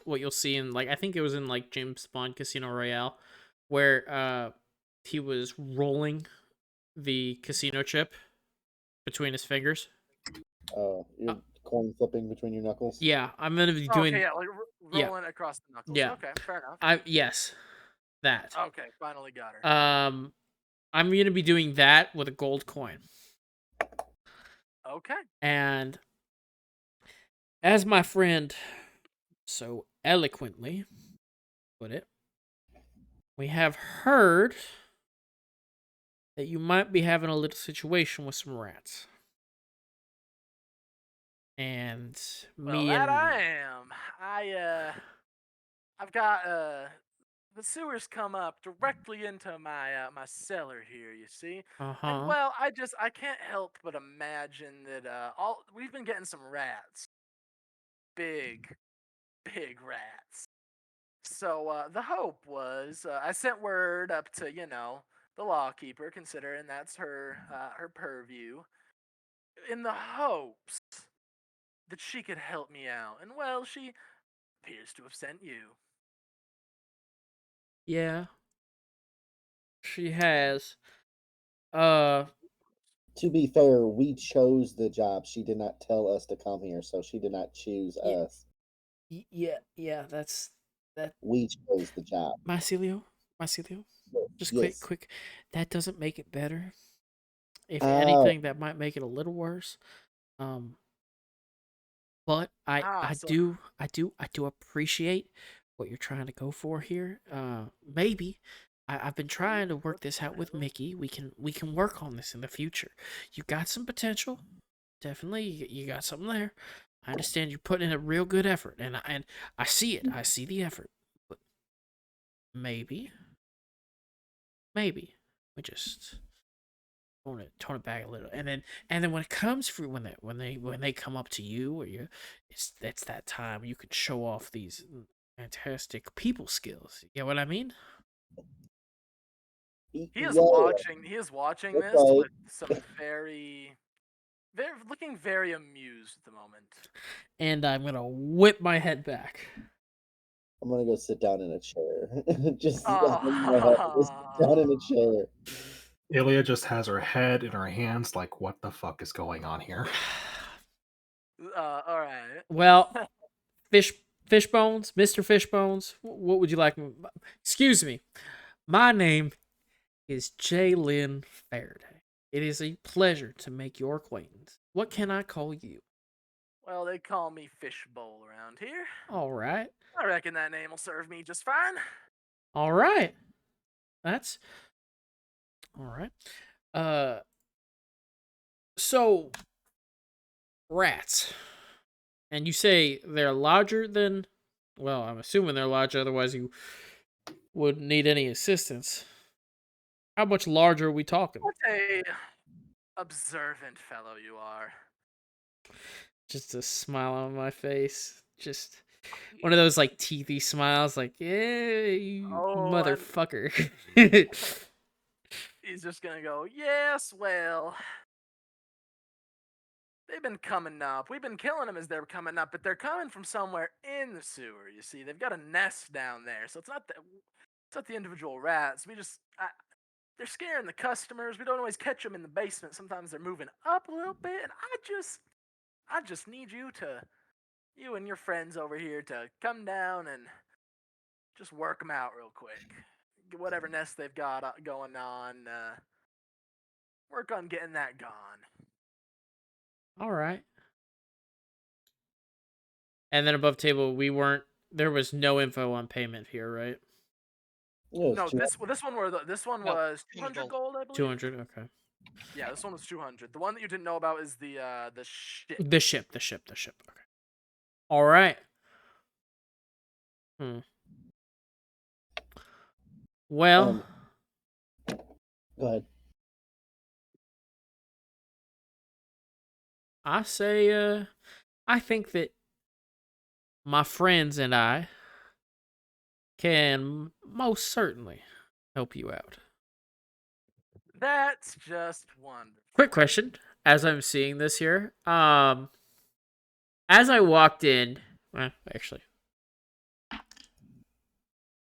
E: what you'll see in, like, I think it was in like James Bond Casino Royale, where he was rolling the casino chip between his fingers.
A: Oh, you're coin flipping between your knuckles?
E: Yeah, I'm gonna be doing.
C: Okay, yeah, like rolling across the knuckles.
E: Yeah.
C: Okay, fair enough.
E: Yes, that.
C: Okay, finally got her.
E: I'm gonna be doing that with a gold coin.
C: Okay.
E: And as my friend so eloquently put it, we have heard that you might be having a little situation with some rats. And
C: that I am. I've got the sewers come up directly into my my cellar here, you see. And well, I can't help but imagine that we've been getting some rats. Big rats. So the hope was I sent word up to, the lawkeeper, considering that's her purview, in the hopes that she could help me out. And well, she appears to have sent you.
E: Yeah. She has.
A: To be fair, we chose the job. She did not tell us to come here, so she did not choose us.
E: Yeah, that's that.
A: We chose the job.
E: Mycelio, just quick. That doesn't make it better. If anything, that might make it a little worse. But I do appreciate what you're trying to go for here. Maybe I've been trying to work this out with Mickey. We can work on this in the future. You got some potential, definitely. You got something there. I understand you're putting in a real good effort, and I see it. I see the effort. But maybe we just tone it back a little, and then when it comes for when they come up to you, or it's that time you can show off these fantastic people skills. You know what I mean?
C: He
A: Yeah,
C: is watching. He is watching this
A: Okay.
C: with some very looking very amused at the moment.
E: And I'm gonna whip my head back.
A: I'm gonna go sit down in a chair. Just hang
C: Oh.
A: my head, just sit down in a chair.
F: Ilya just has her head in her hands, like, what the fuck is going on here?
C: All right.
E: Well, Fishbones, Mr. Fishbones, what would you like? Excuse me. My name is Jalen Faraday. It is a pleasure to make your acquaintance. What can I call you?
C: Well, they call me Fishbowl around here.
E: All right.
C: I reckon that name will serve me just fine.
E: All right. That's all right. So rats. And you say they're larger than, well, I'm assuming they're larger, otherwise you wouldn't need any assistance. How much larger are we talking?
C: What a observant fellow you are.
E: Just a smile on my face. Just one of those like teethy smiles, like, yeah, you motherfucker.
C: He's just gonna go, yes, well, they've been coming up. We've been killing them as they're coming up, but they're coming from somewhere in the sewer, you see. They've got a nest down there, so it's not the individual rats. They're scaring the customers. We don't always catch them in the basement. Sometimes they're moving up a little bit, and I just need you and your friends over here to come down and just work them out real quick. Whatever nest they've got going on, work on getting that gone.
E: All right. And then above table, there was no info on payment here, right?
C: No, this one was 200 gold, I believe.
E: 200, okay.
C: Yeah, this one was 200. The one that you didn't know about is the ship.
E: The ship. Okay. All right. Well,
A: go ahead.
E: I say, I think that my friends and I can most certainly help you out.
C: That's just wonderful.
E: Quick question, as I'm seeing this here, as I walked in, actually,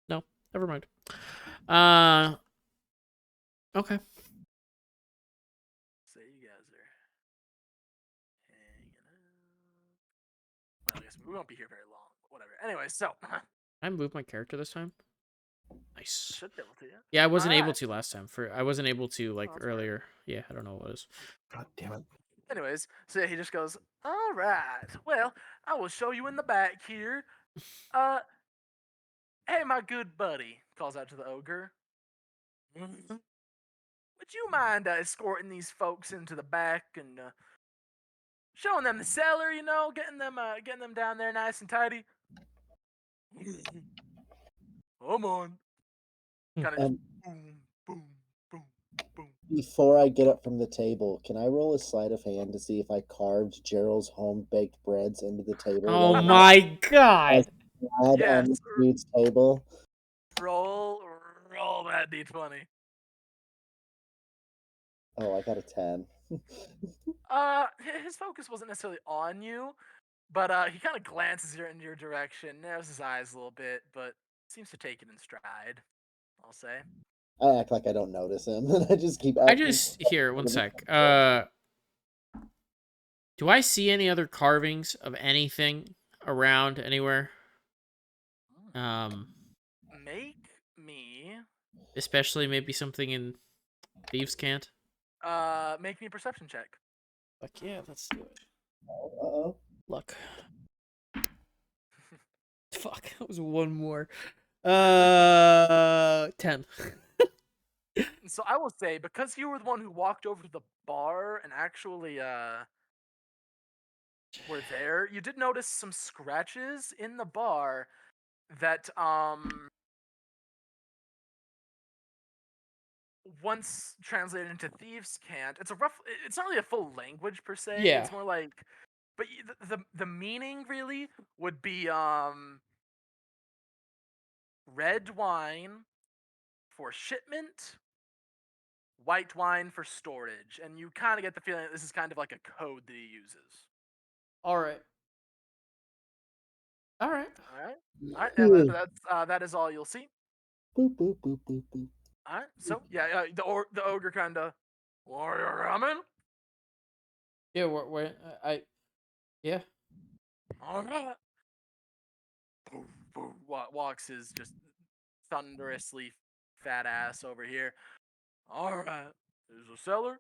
E: no, never mind. Okay.
C: So you guys are hanging out. Well, I guess we won't be here very long, but whatever. Anyway, so
E: I moved my character this time. Nice.
C: Should be able to, yeah.
E: Yeah, I wasn't able to last time. I wasn't able to like earlier.
C: Fair.
E: Yeah, I don't know what it was.
F: God damn it.
C: Anyways, so yeah, he just goes, all right, well, I will show you in the back here. Hey, my good buddy, calls out to the ogre. Would you mind escorting these folks into the back and showing them the cellar, getting them down there nice and tidy? Come on. Kind of boom, boom, boom, boom.
A: Before I get up from the table, can I roll a sleight of hand to see if I carved Gerald's home-baked breads into the table?
E: Oh my god!
A: On the dude's table.
C: Roll that d20.
A: Oh, I got a 10.
C: His focus wasn't necessarily on you, but he kind of glances in your direction, narrows his eyes a little bit, but seems to take it in stride, I'll say.
A: I act like I don't notice him, and I just keep
E: acting. Here, one sec. Do I see any other carvings of anything around anywhere?
C: Make me...
E: Especially maybe something in Thieves' Cant?
C: Make me a perception check.
E: Fuck yeah, let's do it.
A: Uh-oh.
E: Luck. Fuck, that was one more. 10.
C: So I will say, because you were the one who walked over to the bar and actually were there, you did notice some scratches in the bar that once translated into thieves' cant, it's not really a full language per se.
E: Yeah.
C: It's more like, but the meaning really would be red wine for shipment, white wine for storage, and you kind of get the feeling that this is kind of like a code that he uses.
E: All right.
C: All right. And that is all you'll see.
A: Boop boop boop boop boop.
C: All right. So yeah, the ogre kind of, are you coming?
E: Yeah. Yeah.
C: All right. Walks his just thunderously fat ass over here. All right. There's a cellar.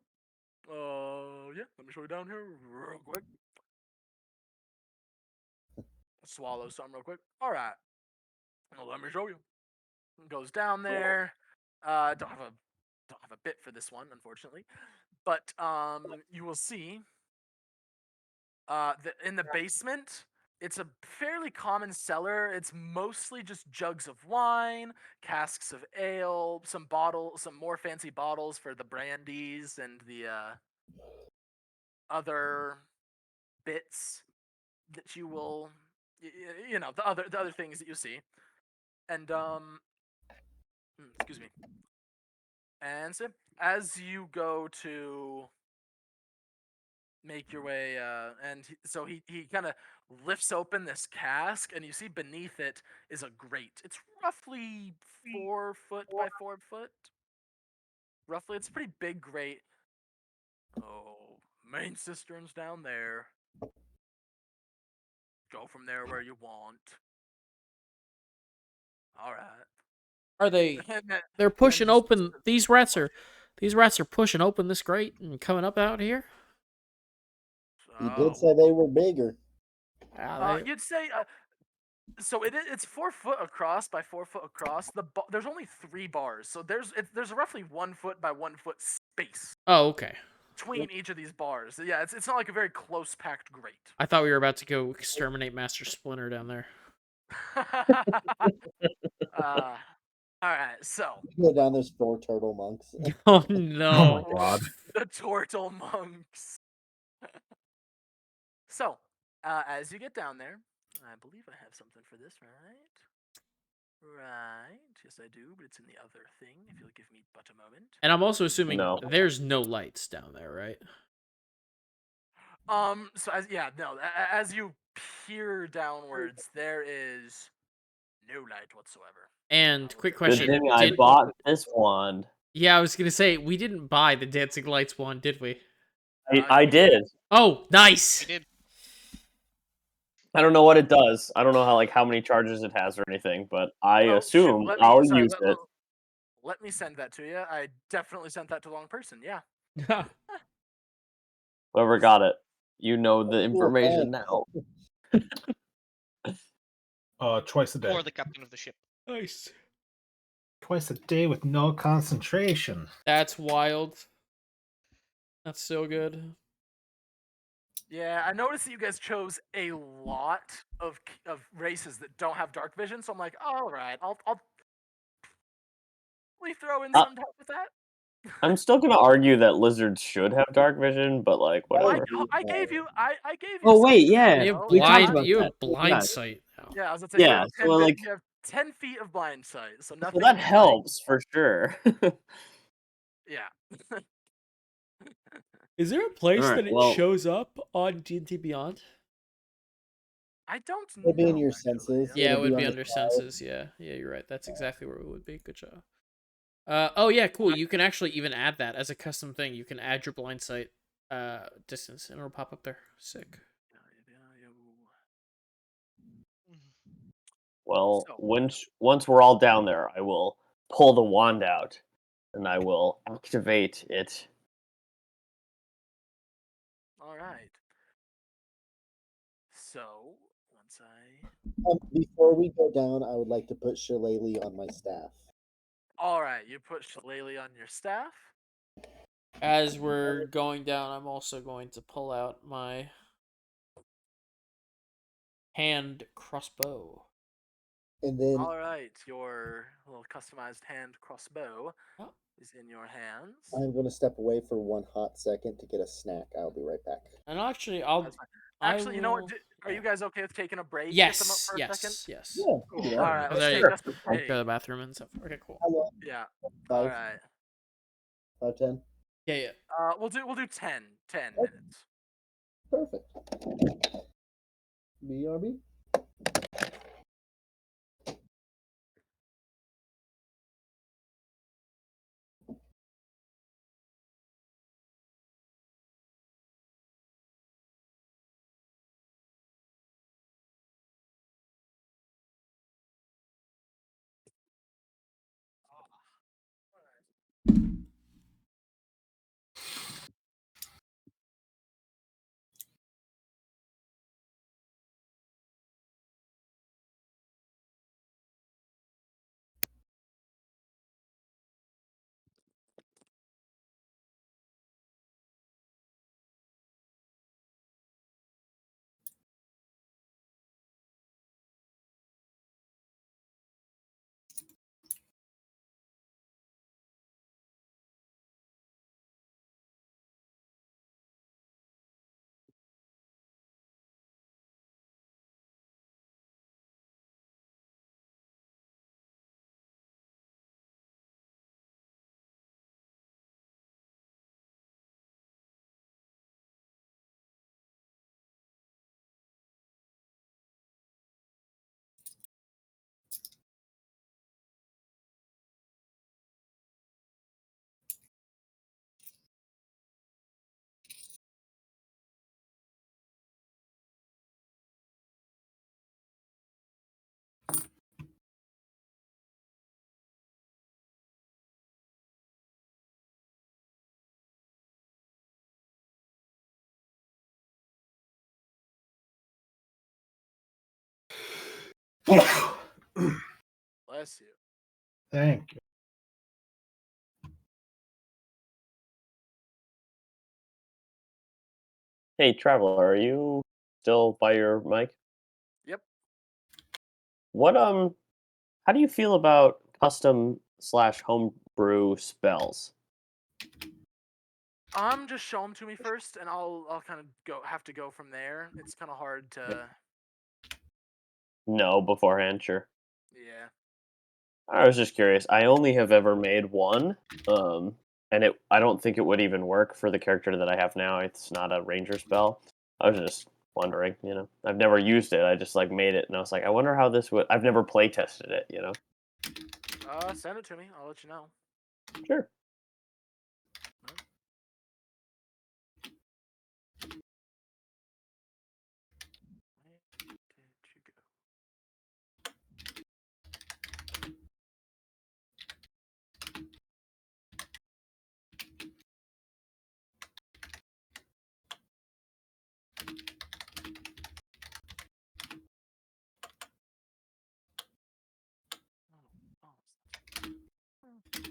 C: Yeah. Let me show you down here real quick. Swallow something real quick. All right. Well, let me show you. Goes down there. Don't have a bit for this one, unfortunately, but you will see. In the basement, it's a fairly common cellar. It's mostly just jugs of wine, casks of ale, some more fancy bottles for the brandies and the other bits that you will, the other things that you see, and excuse me. And so, as you go to make your way, so he kind of lifts open this cask, and you see beneath it is a grate. It's roughly 4 foot by 4 foot. Roughly, it's a pretty big grate. Oh, main cistern's down there. Go from there where you want. All right.
E: Are they? They're pushing open. These rats are pushing open this grate and coming up out here.
A: You did say they were bigger.
C: You'd say. So it's 4 foot across by 4 foot across. There's only 3 bars, so there's roughly 1 foot by 1 foot space.
E: Oh, okay.
C: Between each of these bars, yeah, it's not like a very close packed grate.
E: I thought we were about to go exterminate Master Splinter down there.
C: All right, so
A: Go down. There's 4 turtle monks.
E: Oh no!
F: Oh my god!
C: The turtle monks. So, as you get down there, I believe I have something for this, right? Right. Yes, I do, but it's in the other thing. If you'll give me but a moment.
E: And I'm also assuming
B: No.
E: there's no lights down there, right?
C: So as you peer downwards, there is no light whatsoever.
E: And quick
B: Good
E: question:
B: thing I bought this wand.
E: Yeah, I was gonna say we didn't buy the dancing lights one, did we?
B: I did.
E: Oh, nice.
D: We did.
B: I don't know what it does. I don't know how many charges it has or anything, but I assume I'll use it.
C: Let me send that to you. I definitely sent that to the wrong person. Yeah.
B: Whoever got it, you know the information now.
F: Twice a day.
D: Or the captain of the ship.
E: Nice.
F: Twice a day with no concentration.
E: That's wild. That's so good.
C: Yeah, I noticed that you guys chose a lot of races that don't have dark vision, so I'm like, all right, I'll we throw in some help with that.
B: I'm still gonna argue that lizards should have dark vision, but whatever.
C: I gave you.
G: Oh wait, yeah,
E: You have
G: we talked about
E: you
G: that.
E: have blind sight now.
C: Yeah, I was gonna say.
G: Yeah, so
C: you have 10 feet of blind sight, so nothing.
B: Well, that helps for sure.
C: Yeah.
E: Is there a place
G: Alright,
E: that it
G: well-
E: shows up on D&D Beyond?
C: I don't know.
A: It'd be in your
C: actually.
A: senses.
E: Yeah, it would
A: on
E: be
A: the
E: under
A: side.
E: senses. Yeah, you're right. That's exactly where it would be. Good job. Oh yeah, cool. You can actually even add that as a custom thing. You can add your blind sight distance, and it'll pop up there. Sick.
B: Well, once we're all down there, I will pull the wand out, and I will activate it.
C: All right. So once I.
A: Before we go down, I would like to put Shillelagh on my staff.
C: All right, you put Shillelagh on your staff.
E: As we're going down, I'm also going to pull out my hand crossbow.
A: And then
C: All right, your little customized hand crossbow.
E: Oh.
C: is in your hands.
A: I'm going to step away for one hot second to get a snack. I'll be right back.
E: And actually,
C: you know what? Are you guys okay with taking a break?
E: Yes.
C: Get them up for a second?
E: Yes.
A: Yeah.
C: Cool.
A: Yeah.
C: All right. Let's take us a break.
E: Go to the bathroom and stuff. Okay, cool.
C: Yeah.
A: Five.
C: All right.
A: 5, 10.
E: Yeah.
C: We'll do 10 minutes.
A: Perfect. BRB.
C: Bless you.
F: Thank you.
B: Hey, Travler, are you still by your mic?
C: Yep.
B: What how do you feel about custom / homebrew spells?
C: Just show them to me first, and I'll kind of have to go from there. It's kind of hard to.
B: No, beforehand, sure.
C: Yeah.
B: I was just curious. I only have ever made one, and I don't think it would even work for the character that I have now. It's not a ranger spell. I was just wondering, I've never used it. I just like made it, and I was like, I wonder how this would. I've never play tested it.
C: Send it to me. I'll let you know.
B: Sure.
C: Where did you go?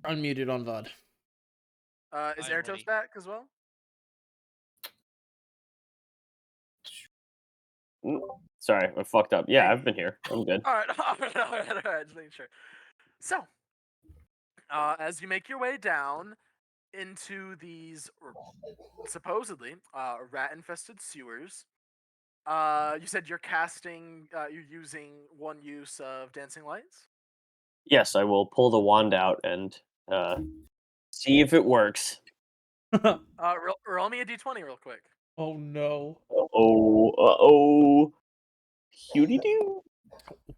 E: Unmuted on VOD.
C: Is Airtoast back as well?
B: Sorry, I fucked up. Yeah, I've been here. I'm good.
C: All right. Just making sure. So, as you make your way down into these supposedly rat-infested sewers, you said you're casting. You're using one use of dancing lights.
B: Yes, I will pull the wand out and see if it works.
C: Roll me a d20 real quick.
E: Oh no.
B: Oh. Cutie doo.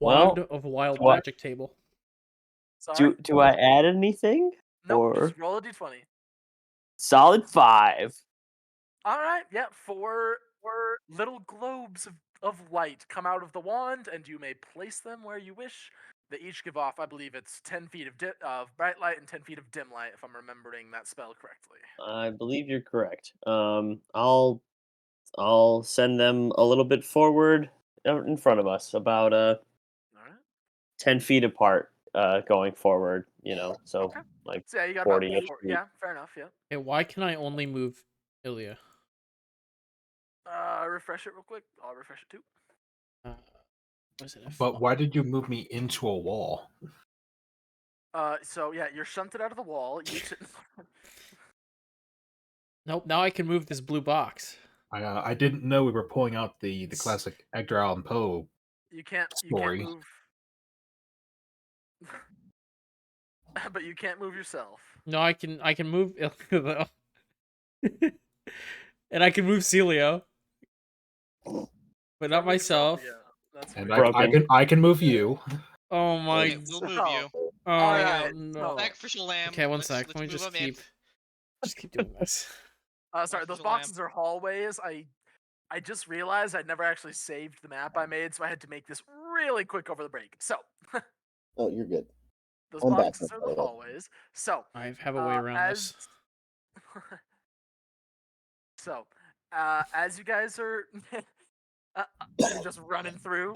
E: Wand
B: Well,
E: of Wild
B: what?
E: Magic table.
C: Sorry?
B: Do I add anything?
C: Nope,
B: Or
C: just roll a d20.
B: solid 5.
C: All right, yeah, four little globes of light come out of the wand, and you may place them where you wish. They each give off, I believe it's 10 feet of bright light and 10 feet of dim light, if I'm remembering that spell correctly.
B: I believe you're correct. I'll send them a little bit forward out in front of us, about
C: All right.
B: 10 feet apart, going forward. So
C: Okay.
B: like
C: So yeah, you got
B: 40
C: about
B: feet.
C: yeah, fair enough. Yeah.
E: Hey, why can I only move Ilya?
C: Refresh it real quick. I'll refresh it too.
E: Was it F?
F: But why did you move me into a wall?
C: So yeah, you're shunted out of the wall.
E: Nope. Now I can move this blue box.
F: I didn't know we were pulling out the classic Edgar Allan Poe.
C: You can't
F: Story.
C: move. But you can't move yourself.
E: No, I can move Ilya though. And I can move Celio. But not myself.
C: Yeah, that's
F: And
B: Broken.
F: I can move you.
E: Oh my.
D: Okay, we'll move you.
E: Oh
C: Alright,
E: no.
D: Sacrificial lamb.
E: Okay, one
D: let's,
E: sec.
D: Let's
E: Let me
D: move
E: just
D: him in.
E: keep doing this.
C: Sorry, those
D: Sacrificial
C: boxes are hallways. I just realized I'd never actually saved the map I made, so I had to make this really quick over the break. So,
A: Oh, you're good.
C: those
A: I'm back
C: boxes
A: up,
C: are
A: by
C: the
A: the way.
C: hallways. So,
E: I have a way around this.
C: So, as you guys are you're just running through.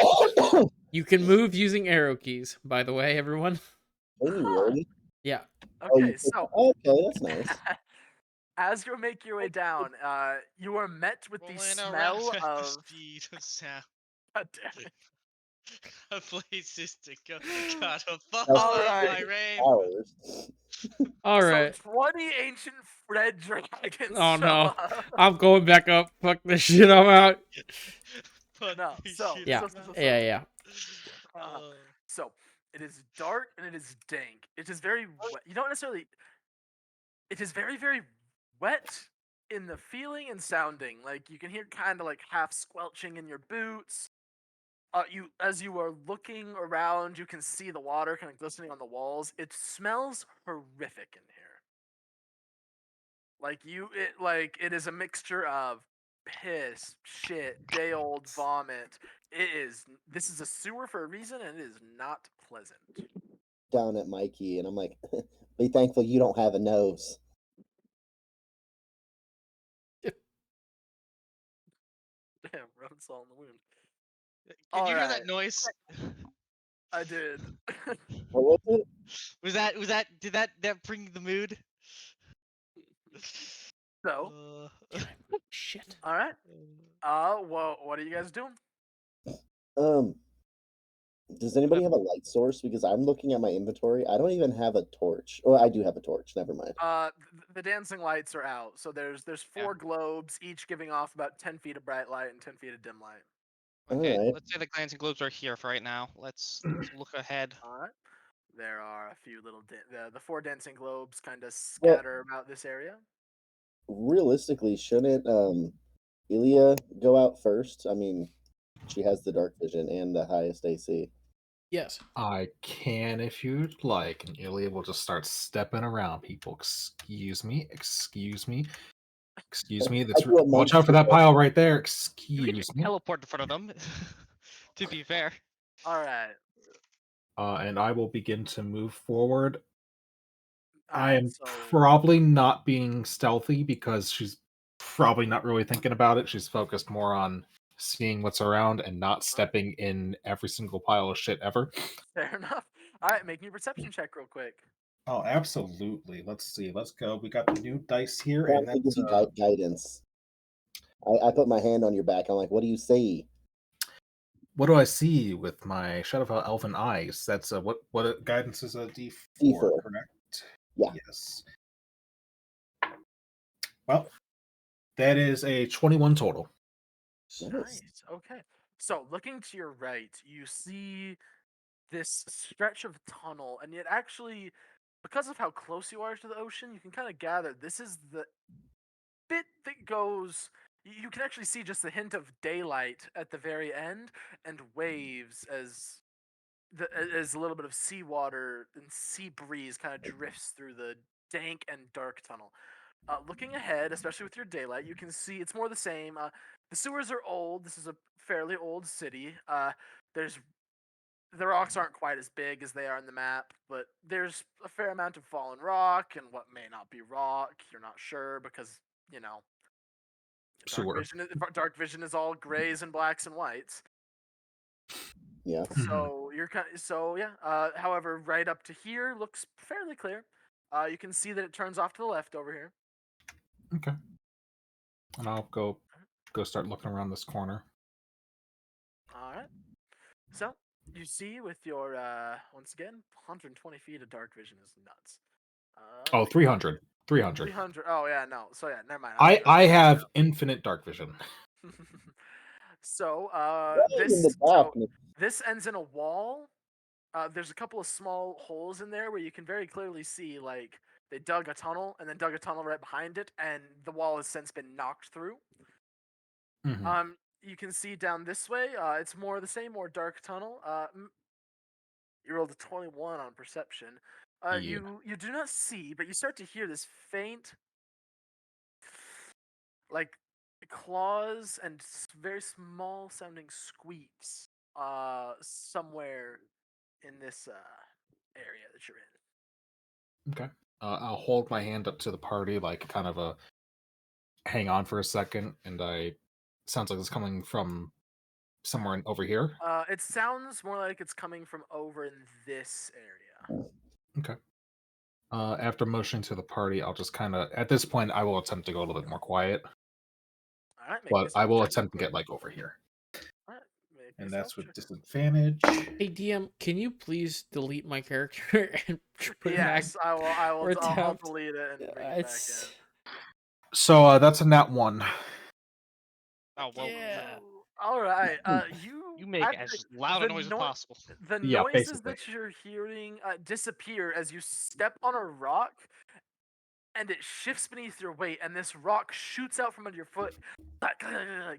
E: You can move using arrow keys, by the way, everyone.
A: Can you really?
E: Yeah.
C: Okay, so
A: okay, that's nice.
C: as you make your way down, you are met with the smell of. God damn it.
D: A place to go. Gotta follow
C: Alright.
D: my rain.
E: All right.
C: So 20 ancient red dragons
E: Oh
C: show
E: no.
C: up.
E: I'm going back up. Fuck this shit. I'm out.
C: No, so
E: Yeah. Yeah.
C: So it is dark and it is dank. It is very wet. You don't necessarily. It is very, very wet in the feeling and sounding. Like you can hear kind of like half squelching in your boots. As you are looking around, you can see the water kind of glistening on the walls. It smells horrific in here. It is a mixture of piss, shit, day old vomit. This is a sewer for a reason, and it is not pleasant.
A: Down at Mikey, and I'm like, be thankful you don't have a nose.
C: Damn, rubbing salt in the wound.
D: Can you hear that noise?
C: I did.
A: What was it?
D: Did that bring the mood?
C: So,
E: shit.
C: All right. Well, what are you guys doing?
A: Does anybody have a light source? Because I'm looking at my inventory. I don't even have a torch. Or I do have a torch. Never mind.
C: The dancing lights are out. So there's 4 globes, each giving off about 10 feet of bright light and 10 feet of dim light.
D: Okay,
A: Alright.
D: let's say the glancing globes are here for right now. Let's look ahead.
C: All right. There are a few little the 4 dancing globes kind of scatter about this area.
A: Realistically, shouldn't Ilya go out first? I mean, she has the dark vision and the highest AC.
E: Yes.
F: I can if you'd like, and Ilya will just start stepping around people. Excuse me. Watch out for that pile right there.
D: You
F: Excuse
D: can
F: me.
D: teleport in front of them. To be fair.
C: All right.
F: And I will begin to move forward. I am
C: So
F: probably not being stealthy because she's probably not really thinking about it. She's focused more on seeing what's around and not stepping in every single pile of shit ever.
C: fair enough. All right, make me a perception check real quick.
F: Oh, absolutely. Let's see. Let's go. We got the new dice here,
A: Trying
F: and
A: to give
F: that's
A: you guidance. I put my hand on your back. I'm like, what do you see?
F: what do I see with my Shadowfell Elven eyes? That's what guidance is a D4,
A: D4.
F: correct?
A: Yeah.
F: Yes. Well, that is a 21 total.
C: Nice. Okay. So looking to your right, you see this stretch of tunnel, and yet actually, because of how close you are to the ocean, you can kind of gather this is the bit that goes. You can actually see just the hint of daylight at the very end, and waves as as a little bit of seawater and sea breeze kind of drifts through the dank and dark tunnel. Looking ahead, especially with your daylight, you can see it's more the same. The sewers are old. This is a fairly old city. There's the rocks aren't quite as big as they are in the map, but there's a fair amount of fallen rock and what may not be rock. You're not sure because you know
F: Sewer.
C: dark vision is all grays and blacks and whites.
A: Yeah.
C: So you're kind of, so yeah. However, right up to here looks fairly clear. You can see that it turns off to the left over here.
F: Okay. And I'll go start looking around this corner.
C: All right. So you see with your once again 120 feet of dark vision is nuts.
F: 300.
C: 300. Oh yeah, no. So yeah, never mind.
F: I have infinite dark vision.
C: So
A: In the dark.
C: this ends in a wall. There's a couple of small holes in there where you can very clearly see like they dug a tunnel and then dug a tunnel right behind it, and the wall has since been knocked through.
F: Mhm.
C: You can see down this way. It's more the same, more dark tunnel. You rolled a 21 on perception.
F: Yeah.
C: You do not see, but you start to hear this faint, like claws and very small sounding squeaks. Somewhere in this area that you're in.
F: Okay. I'll hold my hand up to the party, like kind of a hang on for a second, and sounds like it's coming from somewhere over here.
C: It sounds more like it's coming from over in this area.
F: Okay. After motioning to the party, I'll just kind of, at this point, I will attempt to go a little bit more quiet.
C: All right,
F: But I will attempt to get like over here.
C: All right,
F: and that's with disadvantage.
E: Hey DM, can you please delete my character and put it back?
C: Yes, I will. I'll delete it and bring it back in.
F: So that's a nat 1.
D: Oh well.
E: Yeah.
C: All right.
D: You make as loud a noise as possible.
C: The noises that you're hearing disappear as you step on a rock, and it shifts beneath your weight, and this rock shoots out from under your foot,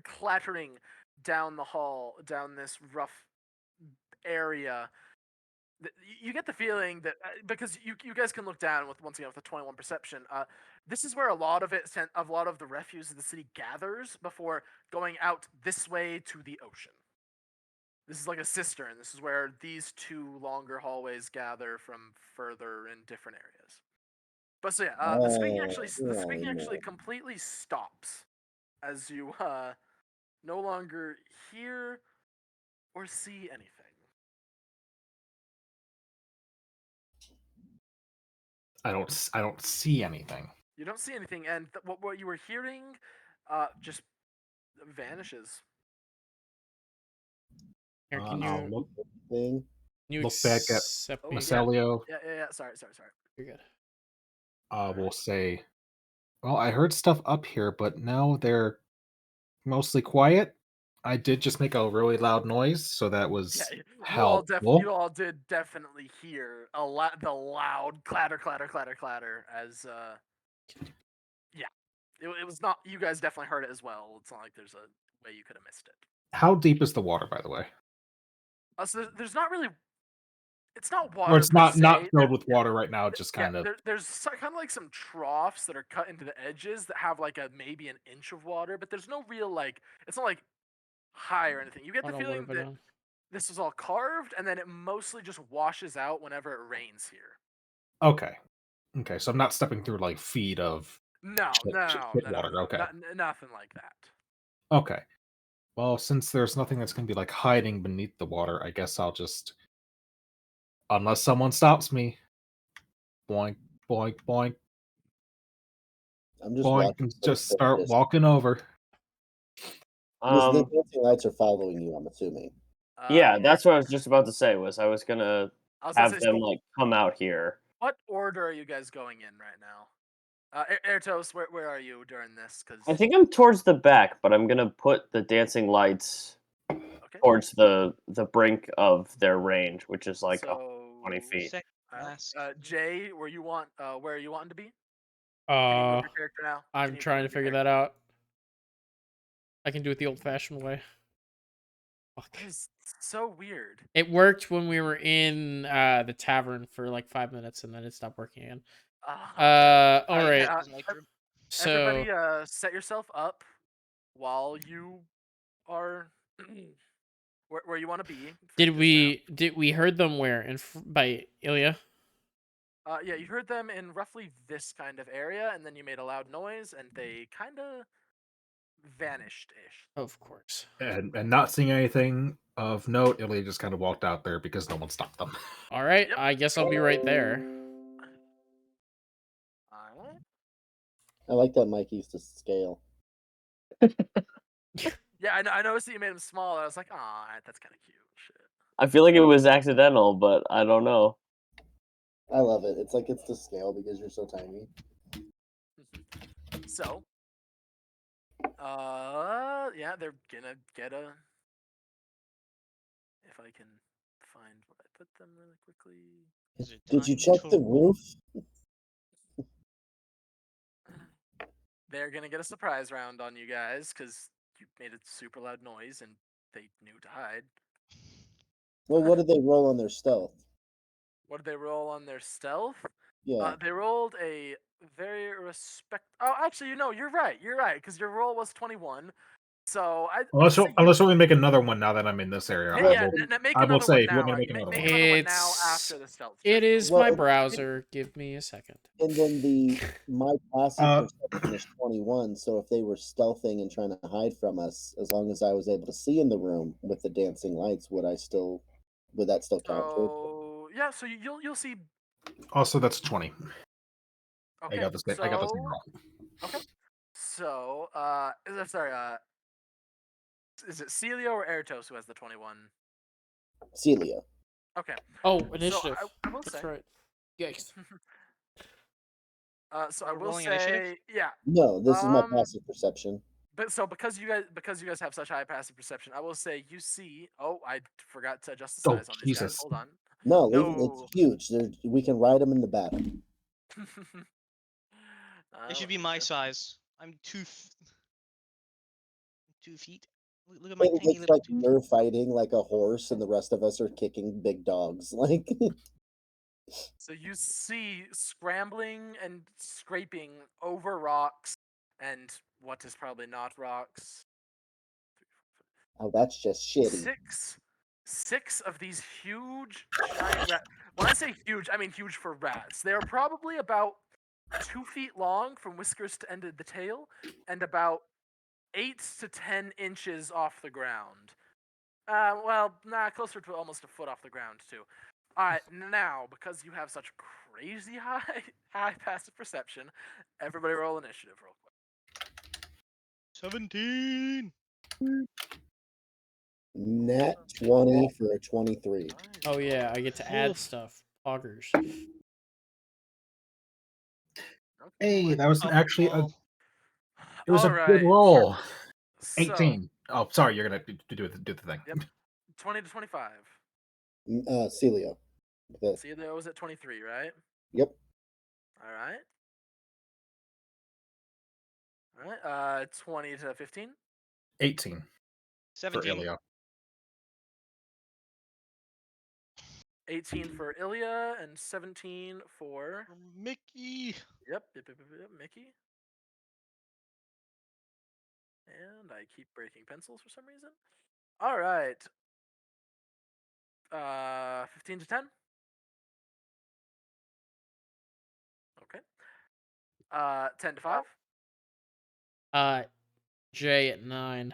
C: clattering down the hall, down this rough area. You get the feeling that because you guys can look down with once again with the 21 perception. This is where a lot of the refuse of the city gathers before going out this way to the ocean. This is like a cistern. This is where these two longer hallways gather from further in different areas. But so yeah, the speaking actually completely stops as you no longer hear or see anything.
F: I don't see anything.
C: You don't see anything, and what you were hearing just vanishes.
E: Here, can
F: I'll
E: you
F: look back at Macelio.
C: Yeah. Sorry.
E: You're good.
F: We'll say, well, I heard stuff up here, but no, they're mostly quiet. I did just make a really loud noise, so that was helpful.
C: You all did definitely hear the loud clatter as yeah. It was not. You guys definitely heard it as well. It's not like there's a way you could have missed it.
F: How deep is the water, by the way?
C: So there's not really. It's not water.
F: Or it's not filled with water right now. Just kind of.
C: There's kind of like some troughs that are cut into the edges that have like maybe an inch of water, but there's no real like. It's not like high or anything. You get the feeling that this was all carved, and then it mostly just washes out whenever it rains here.
F: Okay. So I'm not stepping through like feet of water. Okay.
C: Nothing like that.
F: Okay. Well, since there's nothing that's going to be like hiding beneath the water, I guess I'll just, unless someone stops me, boink, boink, boink.
A: I'm just
F: boink,
A: watching.
F: and just start walking over.
A: The dancing lights are following you, I'm assuming.
B: Yeah, that's what I was just about to say. I was gonna have
C: say,
B: them
C: so
B: like come out here.
C: what order are you guys going in right now? Airtos, where are you during this? Cause
B: I think I'm towards the back, but I'm gonna put the dancing lights towards the brink of their range, which is like 20 feet.
C: Jay, where you are you wanting to be?
E: Uh,
C: Can you move your character now?
E: I'm trying to figure that out. I can do it the old-fashioned way. Fuck.
C: That is so weird.
E: It worked when we were in the tavern for like 5 minutes, and then it stopped working again.
C: Okay.
E: All right.
C: So everybody, set yourself up while you are where you want to be.
E: Did we heard them where by Ilya?
C: Yeah, you heard them in roughly this kind of area, and then you made a loud noise, and they kind of vanished-ish.
E: Of course.
F: And not seeing anything of note, Ilya just kind of walked out there because no one stopped them.
E: All right, yep. I guess I'll be right there.
C: All right.
A: I like that Mike used to scale.
C: Yeah, I noticed that you made him small. I was like, "Aw, that's kind of cute." Shit.
B: I feel like it was accidental, but I don't know.
A: I love it. It's like it's to scale because you're so tiny.
C: So, yeah, they're gonna get a. If I can find where I put them really quickly.
A: Did you check the roof?
C: They're gonna get a surprise round on you guys because you made a super loud noise and they knew to hide.
A: Well, what did they roll on their stealth?
C: What did they roll on their stealth?
A: Yeah.
C: They rolled a very Oh, actually, you're right. You're right because your roll was 21. So
F: unless you want me to make another one now that I'm in this area. I will say, you want me to make another one?
C: Make another one now after the stealth check.
E: It is my browser. Give me a second.
A: And then my passive perception is 21. So if they were stealthing and trying to hide from us, as long as I was able to see in the room with the dancing lights, would that still count?
C: So yeah, so you'll see.
F: Also, that's 20.
C: Okay,
F: I got the same roll.
C: Okay. So, is it Celia or Eratos who has the 21?
A: Celia.
C: Okay.
E: Oh, initiative.
C: So I will
E: That's
C: say.
E: right. Yikes.
C: So I will say,
D: initiative?
C: yeah.
A: No, this is my passive perception.
C: But because you guys have such high passive perception, I will say you see. Oh, I forgot to adjust the size on these guys. Hold on.
A: No, it's huge. We can ride them in the back.
D: It should be my size. I'm 2 feet. Look at my tiny
A: It's
D: little
A: like you're fighting like a horse, and the rest of us are kicking big dogs. Like.
C: So you see scrambling and scraping over rocks and what is probably not rocks.
A: Oh, that's just shitty.
C: Six of these huge giant rats. When I say huge, I mean huge for rats. They are probably about 2 feet long from whiskers to end of the tail, and about 8 to 10 inches off the ground. Closer to almost a foot off the ground too. Alright, now, because you have such crazy high passive perception, everybody roll initiative real quick.
D: 17!
A: Nat 20 for a 23.
E: Oh yeah, I get to add stuff. Poggers.
F: Hey, that was actually it was
C: All
F: a good
C: right.
F: roll.
C: So,
F: 18. Oh, sorry, you're gonna do the thing.
C: Yep. 20 to 25.
A: Celia.
C: Celia was at 23, right?
A: Yep.
C: All right. 20 to 15.
F: 18.
D: 17.
F: For Ilya.
C: 18 for Ilya and 17 for
D: Mickey.
C: Yep, Mickey. And I keep breaking pencils for some reason. All right. 15 to 10. Okay. 10 to 5.
E: Jay at 9.
C: 9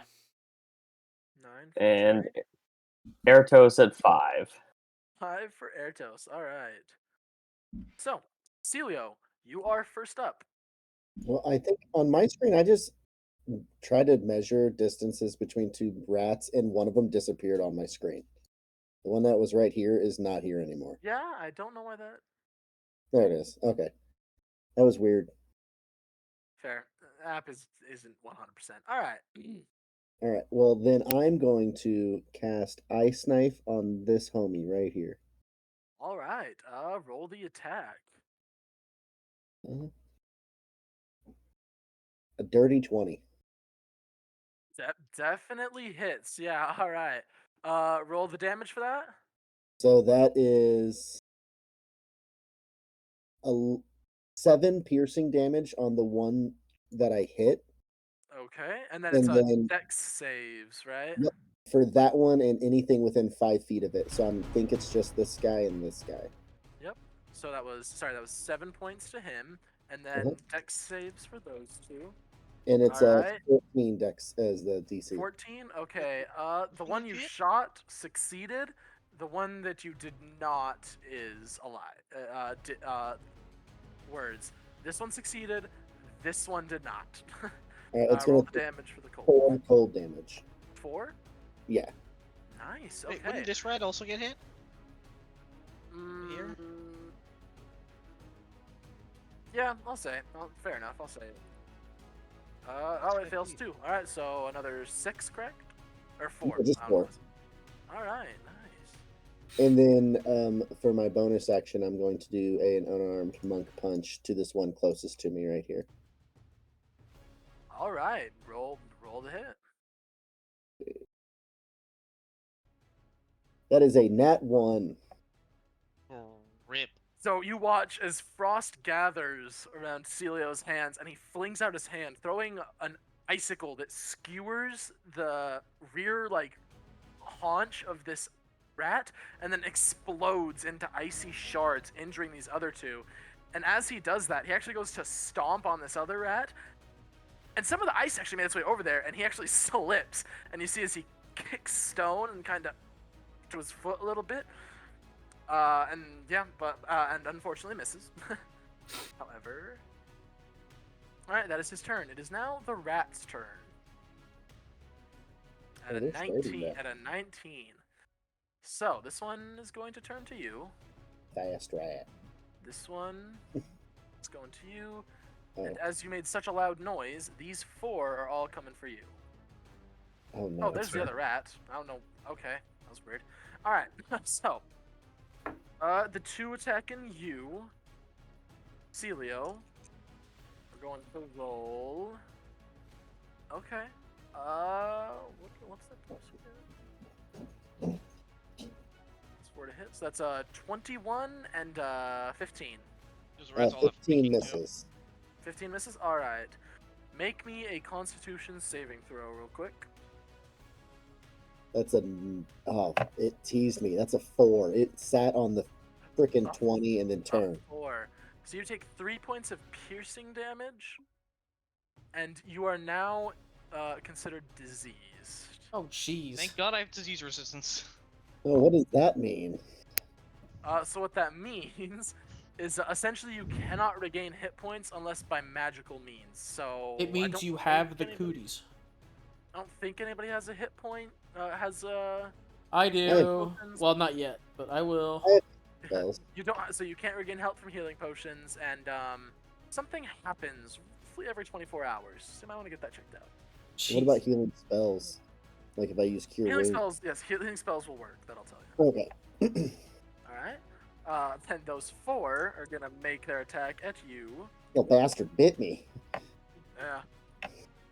C: for
B: And
C: Jay.
B: Eratos at 5.
C: 5 for Ertos. All right. So, Celio, you are first up.
A: Well, I think on my screen, I just tried to measure distances between two rats, and one of them disappeared on my screen. The one that was right here is not here anymore.
C: Yeah, I don't know why that.
A: There it is. Okay. That was weird.
C: Fair. The app isn't 100%. All right.
A: All right. Well, then I'm going to cast Ice Knife on this homie right here.
C: All right. Roll the attack.
A: A dirty 20.
C: Definitely hits. Yeah. All right. Roll the damage for that.
A: So that is 7 piercing damage on the one that I hit.
C: Okay, and then
A: And
C: it's
A: then
C: dex saves, right?
A: Yep, for that one and anything within 5 feet of it. So I think it's just this guy and this guy.
C: Yep. So that was 7 points to him, and then dex saves for those two.
A: And it's
C: Alright.
A: 14 dex as the DC.
C: 14. Okay. The one you shot succeeded. The one that you did not is alive. Words. This one succeeded. This one did not.
A: It's
C: roll
A: gonna
C: the damage for the cold.
A: 4 cold damage.
C: 4?
A: Yeah.
C: Nice. Okay.
D: Wait, wouldn't this rat also get hit? Here?
C: Yeah, I'll say. Fair enough. I'll say it. Oh, it fails too. All right, so another 6, correct? Or 4?
A: Just 4.
C: All right, nice.
A: And then for my bonus action, I'm going to do an unarmed monk punch to this one closest to me right here.
C: All right, roll the hit.
A: That is a nat 1.
D: Rip.
C: So you watch as frost gathers around Celio's hands, and he flings out his hand, throwing an icicle that skewers the rear haunch of this rat, and then explodes into icy shards, injuring these other two. And as he does that, he actually goes to stomp on this other rat, and some of the ice actually made its way over there, and he actually slips, and you see as he kicks stone and kind of to his foot a little bit. And unfortunately misses. However, all right, that is his turn. It is now the rat's turn. At a 19. So this one is going to turn to you.
A: Fast rat.
C: This one is going to you. And as you made such a loud noise, these 4 are all coming for you.
A: Oh no.
C: Oh, there's the other rat. I don't know. Okay, that was weird. All right, so. The 2 attacking you, Celio, we're going to roll. Okay. What's that plus again? It's 4 to hit. So that's 21 and 15.
A: 15 misses.
C: 15 misses. All right. Make me a Constitution saving throw, real quick.
A: That's it teased me. That's a 4. It sat on the freaking 20 and then turned.
C: 4. So you take 3 points of piercing damage, and you are now considered diseased.
E: Oh, jeez.
D: Thank God I have disease resistance.
A: Oh, what does that mean?
C: So what that means is essentially you cannot regain hit points unless by magical means. So
E: it means you have the cooties.
C: I don't think anybody has a hit point.
E: I do. Well, not yet, but I will.
C: You don't. So you can't regain health from healing potions, and something happens every 24 hours. So you might want to get that checked out.
A: What about healing spells? Like if I use cure
C: healing
A: wounds?
C: Spells, yes, healing spells will work. That I'll tell you.
A: Okay.
C: All right. Then those 4 are gonna make their attack at you.
A: The bastard bit me.
C: Yeah.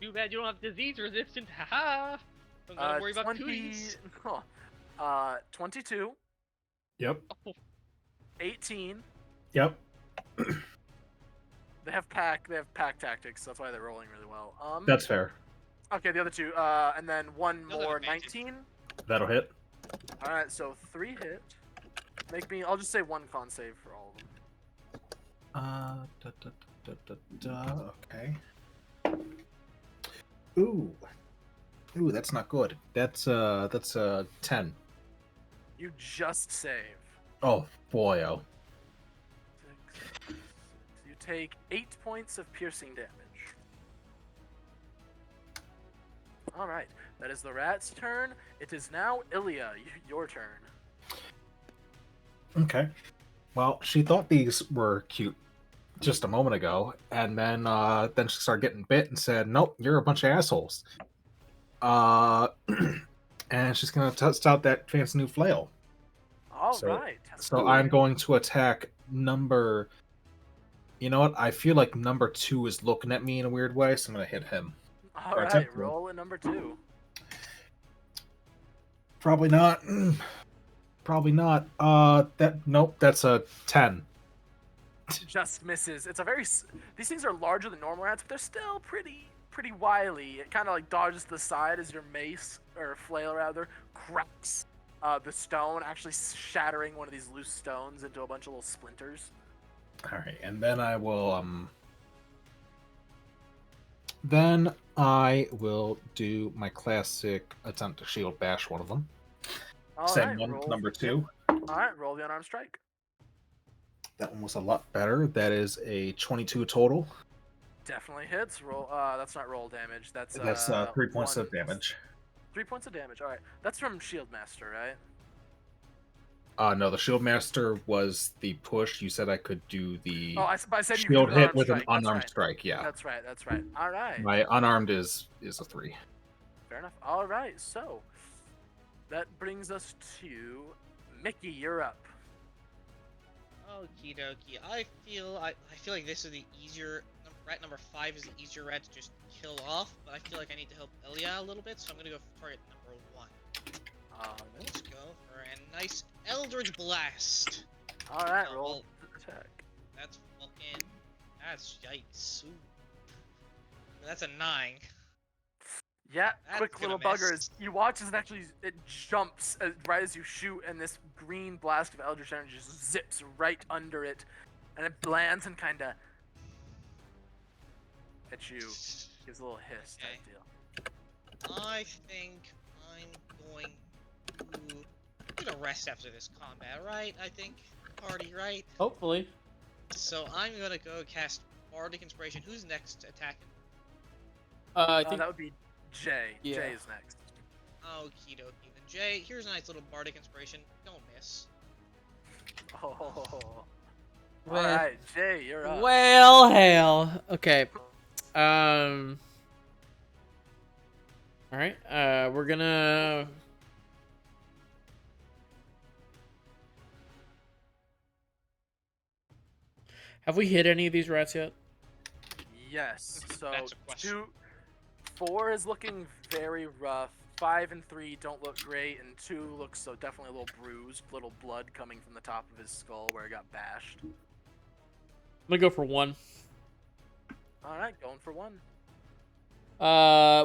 D: Too bad you don't have disease resistance. Haha. Don't gotta worry about cooties.
C: 22.
F: Yep.
C: 18.
F: Yep.
C: They have pack tactics. That's why they're rolling really well.
F: That's fair.
C: Okay, the other 2. And then one more. 19.
F: That'll hit.
C: All right, so 3 hit. Make me. I'll just say 1 con save for all of them.
F: Okay. Ooh, that's not good. That's 10.
C: You just save.
F: Oh boy, oh.
C: 6, take 8 points of piercing damage. All right, that is the rat's turn. It is now Ilya, your turn.
F: Okay. Well, she thought these were cute just a moment ago, and then she started getting bit and said, "Nope, you're a bunch of assholes." And she's gonna test out that fancy new flail.
C: All right.
F: So I'm going to attack number. You know what? I feel like number 2 is looking at me in a weird way, so I'm gonna hit him.
C: All right, roll a number 2.
F: Probably not. Probably not. Nope. That's a 10.
C: Just misses. It's a very. These things are larger than normal rats, but they're still pretty wily. It kind of like dodges to the side as your mace or flail rather cracks the stone, actually shattering one of these loose stones into a bunch of little splinters.
F: All right, and then I will Then I will do my classic attempt to shield bash one of them. Send one, number 2.
C: All right, roll the unarmed strike.
F: That one was a lot better. That is a 22 total.
C: Definitely hits. Roll. That's not roll damage. That's
F: 3 points of damage.
C: 3 points of damage. All right. That's from Shield Master, right?
F: No, the Shield Master was the push. You said I could do the
C: I said you
F: shield
C: could do
F: hit with
C: strike.
F: an unarmed strike. Yeah,
C: that's right. That's right. All right.
F: My unarmed is a 3.
C: Fair enough. All right. So that brings us to Mickey. You're up.
D: Okie dokie. I feel like this is the easier rat. Number 5 is the easier rat to just kill off, but I feel like I need to help Ilya a little bit, so I'm gonna go for target number 1. Let's go for a nice Eldritch Blast.
C: All right, roll attack.
D: That's yikes. Ooh. That's a 9.
C: Yeah,
D: That's
C: quick little
D: miss.
C: buggers. You watch as it jumps right as you shoot, and this green blast of Eldritch Energy just zips right under it, and it lands and kind of at you. Gives a little hiss type deal.
D: I think I'm going to get a rest after this combat, right? I think party, right?
E: Hopefully.
D: So I'm gonna go cast Bardic Inspiration. Who's next attacking?
E: I think
C: that would be Jay.
E: Yeah.
C: Jay is next.
D: Okie dokie. Then Jay, here's a nice little Bardic Inspiration. Don't miss.
C: Oh.
E: Well-
C: Alright, Jay, you're up.
E: Well, hell. Okay. All right. We're gonna. Have we hit any of these rats yet?
C: Yes. So
D: That's a question.
C: 4 is looking very rough. 5 and 3 don't look great, and 2 looks so definitely a little bruised, little blood coming from the top of his skull where it got bashed.
E: I'm gonna go for 1.
C: All right, going for 1.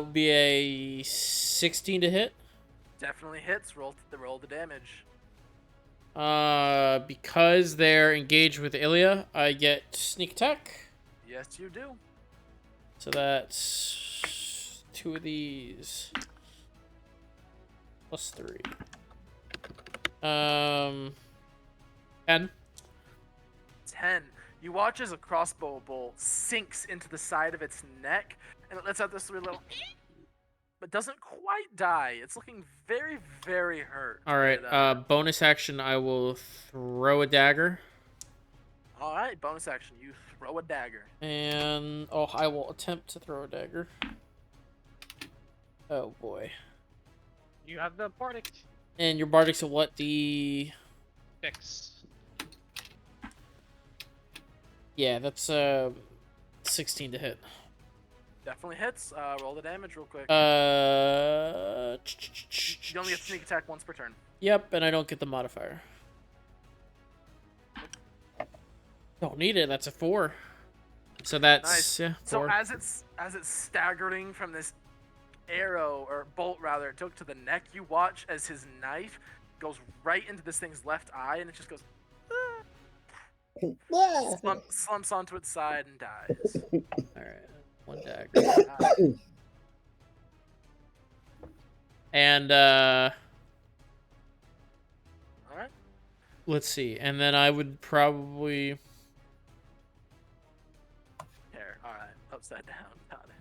E: Would be a 16 to hit.
C: Definitely hits. Roll the damage.
E: Because they're engaged with Ilya, I get sneak attack.
C: Yes, you do.
E: So that's 2 of these. Plus 3. 10.
C: 10. You watch as a crossbow bolt sinks into the side of its neck, and it lets out this weird little, but doesn't quite die. It's looking very, very hurt.
E: All right. Bonus action. I will throw a dagger.
C: All right. Bonus action. You throw a dagger.
E: And I will attempt to throw a dagger. Oh boy.
D: You have the Bardic.
E: And your Bardic's a what? The
D: 6.
E: Yeah, that's 16 to hit.
C: Definitely hits. Roll the damage real quick.
E: You
C: You only get sneak attack once per turn.
E: Yep, and I don't get the modifier. Don't need it. That's a 4. So that's
C: Nice.
E: yeah, 4.
C: So as it's staggering from this arrow or bolt rather, it took to the neck. You watch as his knife goes right into this thing's left eye, and it just goes slumps onto its side and dies.
E: All right, 1 dagger. And
C: All right.
E: let's see. And then I would probably
C: upside down. Got it.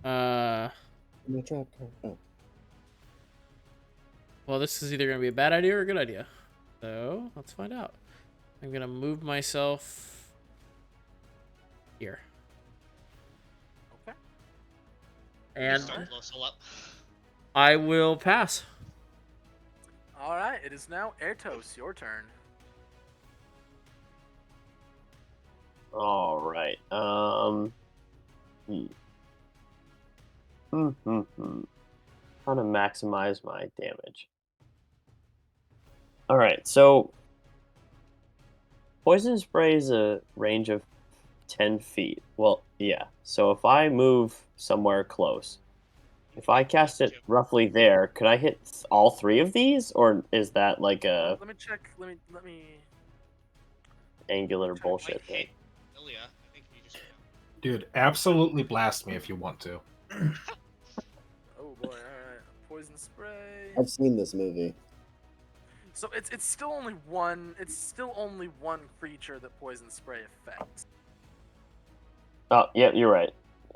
A: In the trap card. Oh.
E: Well, this is either going to be a bad idea or a good idea. So, let's find out. I'm going to move myself here.
C: Okay.
E: And
D: Start Blossom up.
E: I will pass.
C: All right, it is now Airtos, your turn.
B: All right. How to maximize my damage. All right, so poison spray is a range of 10 feet. Well, yeah. So if I move somewhere close, if I cast it roughly there, could I hit all three of these, or is that like a
C: Let me check. Let me.
B: angular bullshit
D: Might hit
B: thing?
D: Ilya. I think you just.
F: Dude, absolutely blast me if you want to.
C: Oh boy! All right, poison spray.
A: I've seen this movie.
C: So it's still only one. It's still only one creature that poison spray affects.
B: Oh, yeah, you're right.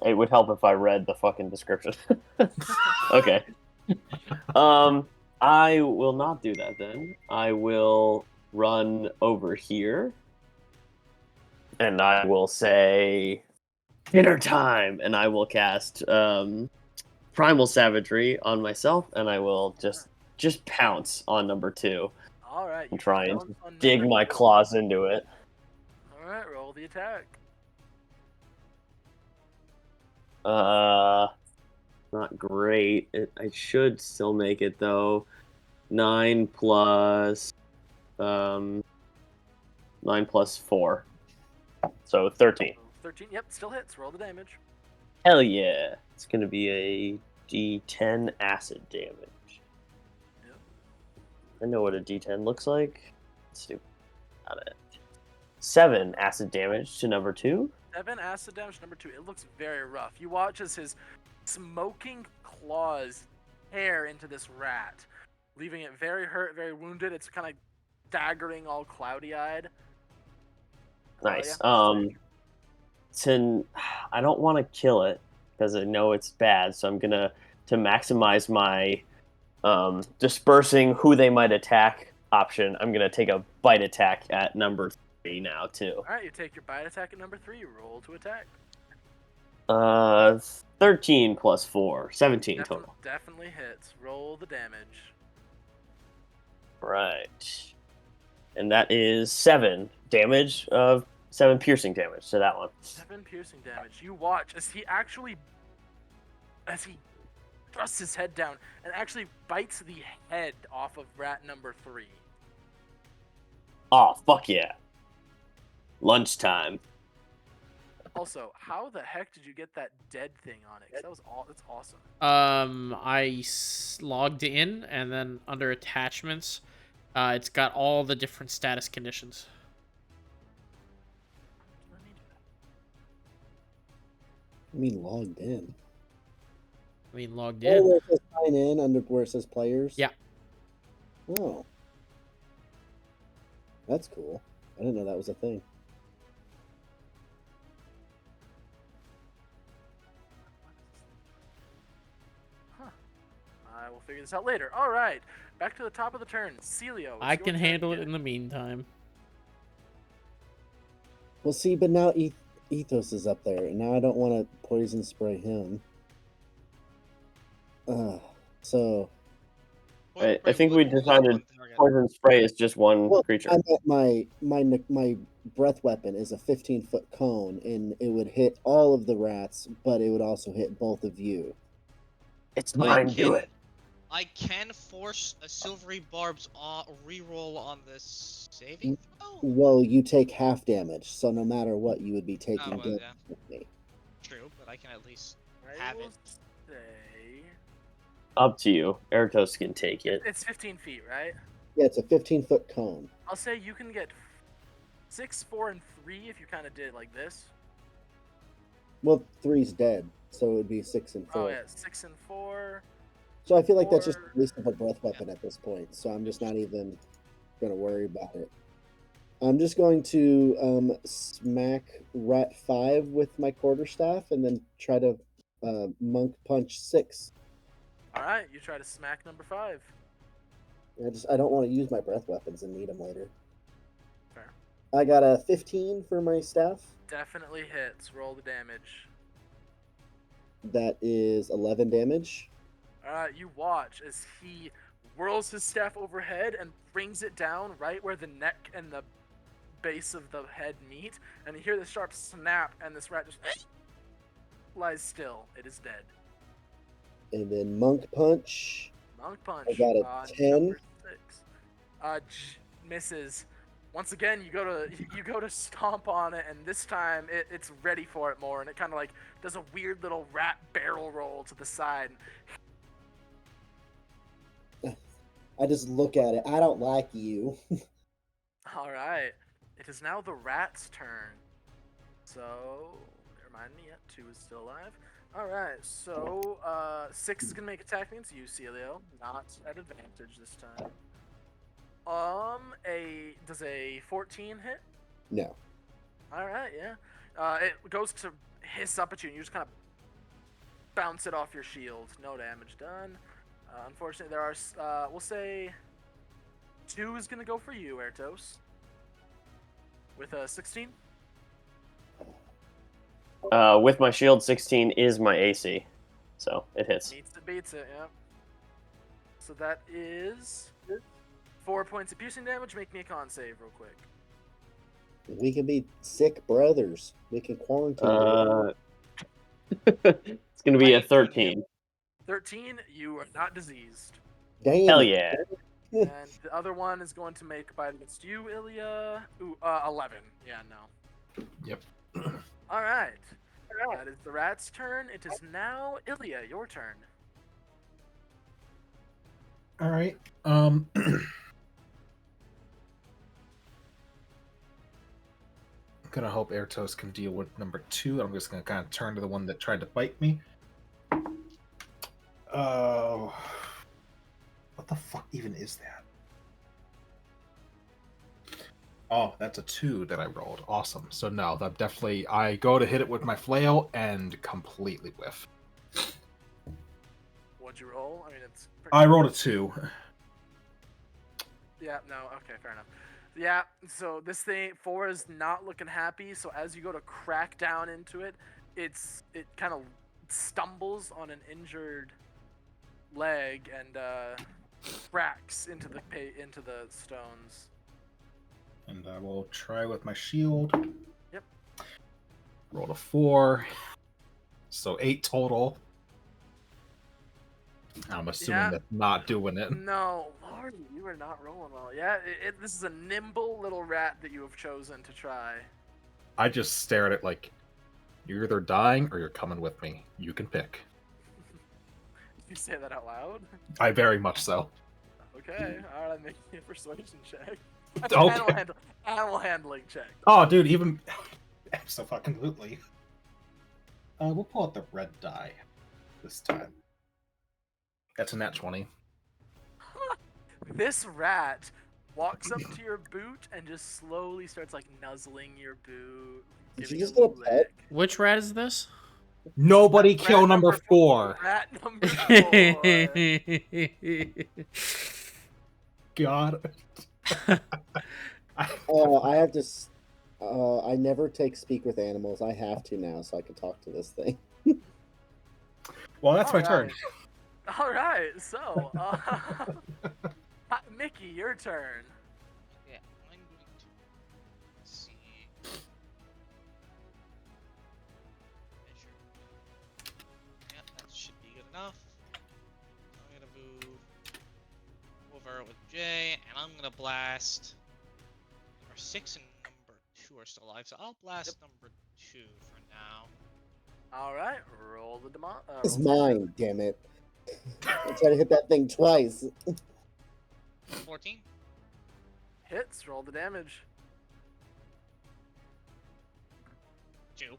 B: It would help if I read the fucking description. Okay. I will not do that then. I will run over here. And I will say dinner time, and I will cast Primal Savagery on myself, and I will just pounce on number 2
C: All right.
B: and try and
C: pounce on
B: dig
C: number
B: my
C: 2.
B: claws into it.
C: All right, roll the attack.
B: Not great. I should still make it though. 9 plus 4, so 13.
C: 13. Yep, still hits. Roll the damage.
B: Hell yeah! It's gonna be a D10 acid damage.
C: Yep.
B: I know what a D10 looks like. Let's do it. 7 acid damage to number 2.
C: 7 acid damage to number 2. It looks very rough. You watch as his smoking claws tear into this rat, leaving it very hurt, very wounded. It's kind of staggering, all cloudy-eyed.
B: Nice.
C: Yeah.
B: I don't want to kill it because I know it's bad, so I'm gonna to maximize my dispersing who they might attack option. I'm gonna take a bite attack at number 3 now too.
C: All right, you take your bite attack at number 3. Roll to attack.
B: 13 plus 4, 17 total.
C: Definitely hits. Roll the damage.
B: Right, and that is 7 damage of 7 piercing damage to that one.
C: 7 piercing damage. You watch as he thrusts his head down and actually bites the head off of rat number 3.
B: Oh, fuck yeah. Lunchtime.
C: Also, how the heck did you get that dead thing on it? 'Cause that's awesome.
E: I logged in, and then under attachments, it's got all the different status conditions.
C: Let me do that.
A: I mean, logged in.
E: I mean, logged
A: Oh,
E: in.
A: where it says sign in under where it says players?
E: Yeah.
A: Oh. That's cool. I didn't know that was a thing.
C: Huh. I will figure this out later. All right. Back to the top of the turn. Celio.
E: I can handle it in the meantime.
A: Well, see, but now Ethos is up there, and now I don't want to poison spray him. So.
B: I think we decided poison spray is just one creature.
A: I meant my breath weapon is a 15-foot cone, and it would hit all of the rats, but it would also hit both of you.
B: It's mine. Do it.
D: I can force a silvery barb's reroll on this saving throw?
A: Well, you take half damage, so no matter what, you would be taking damage with me.
D: True, but I can at least
C: I
D: have
C: will
D: it.
C: say...
B: Up to you. Eratos can take it.
C: It's 15 feet, right?
A: Yeah, it's a 15-foot cone.
C: I'll say you can get 6, 4, and 3 if you kind of did it like this.
A: Well, 3's dead, so it would be 6 and 4.
C: Oh, yeah, 6 and 4.
A: So I feel like that's just a waste of a breath weapon at this point, so I'm just not even going to worry about it. I'm just going to smack Rat 5 with my quarterstaff and then try to monk punch 6.
C: All right, you try to smack number 5.
A: I don't want to use my breath weapons and need them later.
C: Fair.
A: I got a 15 for my staff.
C: Definitely hits. Roll the damage.
A: That is 11 damage.
C: All right, you watch as he whirls his staff overhead and brings it down right where the neck and the base of the head meet, and you hear the sharp snap, and this rat just lies still. It is dead.
A: And then monk punch.
C: Monk punch.
A: I got a 10.
C: Number 6. Misses. Once again, you go to stomp on it, and this time it's ready for it more, and it kind of like does a weird little rat barrel roll to the side.
A: I just look at it. I don't like you.
C: All right. It is now the rat's turn. So, remind me, 2 is still alive. All right. So, 6 is gonna make attack against you, Celio. Not at advantage this time. Does a 14 hit?
A: No.
C: All right. Yeah. It goes to hiss up at you, and you just kind of bounce it off your shield. No damage done. Unfortunately, there are, we'll say, 2 is going to go for you, Ertos. With a 16?
B: With my shield, 16 is my AC. So, it hits.
C: Beats it, yeah. So that is 4 points of piercing damage. Make me a con save real quick.
A: We can be sick brothers. We can quarantine.
B: It's going to be a 13.
C: 13, you are not diseased.
A: Damn.
B: Hell yeah.
C: And the other one is going to make a bite against you, Ilya. Ooh, 11. Yeah, no.
F: Yep.
C: All right. That is the rat's turn. It is now Ilya, your turn.
F: All right. Gonna hope Ertos can deal with number 2. I'm just gonna kind of turn to the one that tried to bite me. Oh, what the fuck even is that? Oh, that's a 2 that I rolled. Awesome. So no, that definitely. I go to hit it with my flail and completely whiff.
C: What'd you roll? I mean, it's.
F: I rolled a 2.
C: Yeah. No. Okay. Fair enough. Yeah, so this thing, 4 is not looking happy, so as you go to crack down into it, it kind of stumbles on an injured leg and cracks into the stones.
F: And I will try with my shield.
C: Yep.
F: Rolled a 4. So 8 total. I'm assuming that's not doing it.
C: No, Lord, you are not rolling well. Yeah, this is a nimble little rat that you have chosen to try.
F: I just stare at it like, you're either dying or you're coming with me. You can pick.
C: Did you say that out loud?
F: I very much so.
C: Okay, alright, make me a persuasion check.
F: Okay.
C: Animal handling check.
F: Oh, dude, even... Absolutely. We'll pull out the red die this time. That's a nat 20.
C: This rat walks up to your boot and just slowly starts like nuzzling your boot.
A: Did you just get a pet?
E: Which rat is this?
F: Nobody kill number 4.
C: Rat number 4.
F: God.
A: I have to. I never speak with animals. I have to now, so I can talk to this thing.
F: Well, that's my turn.
C: All right, so Mickey, your turn.
D: Yeah, I'm going to see. Measure. Yeah, that should be good enough. I'm gonna move over with Jay, and I'm gonna blast. Number 6 and number 2 are still alive, so I'll blast number 2 for now.
C: All right, roll the demo.
A: It's mine, damn it. I tried to hit that thing twice.
D: 14.
C: Hits, roll the damage.
D: 2.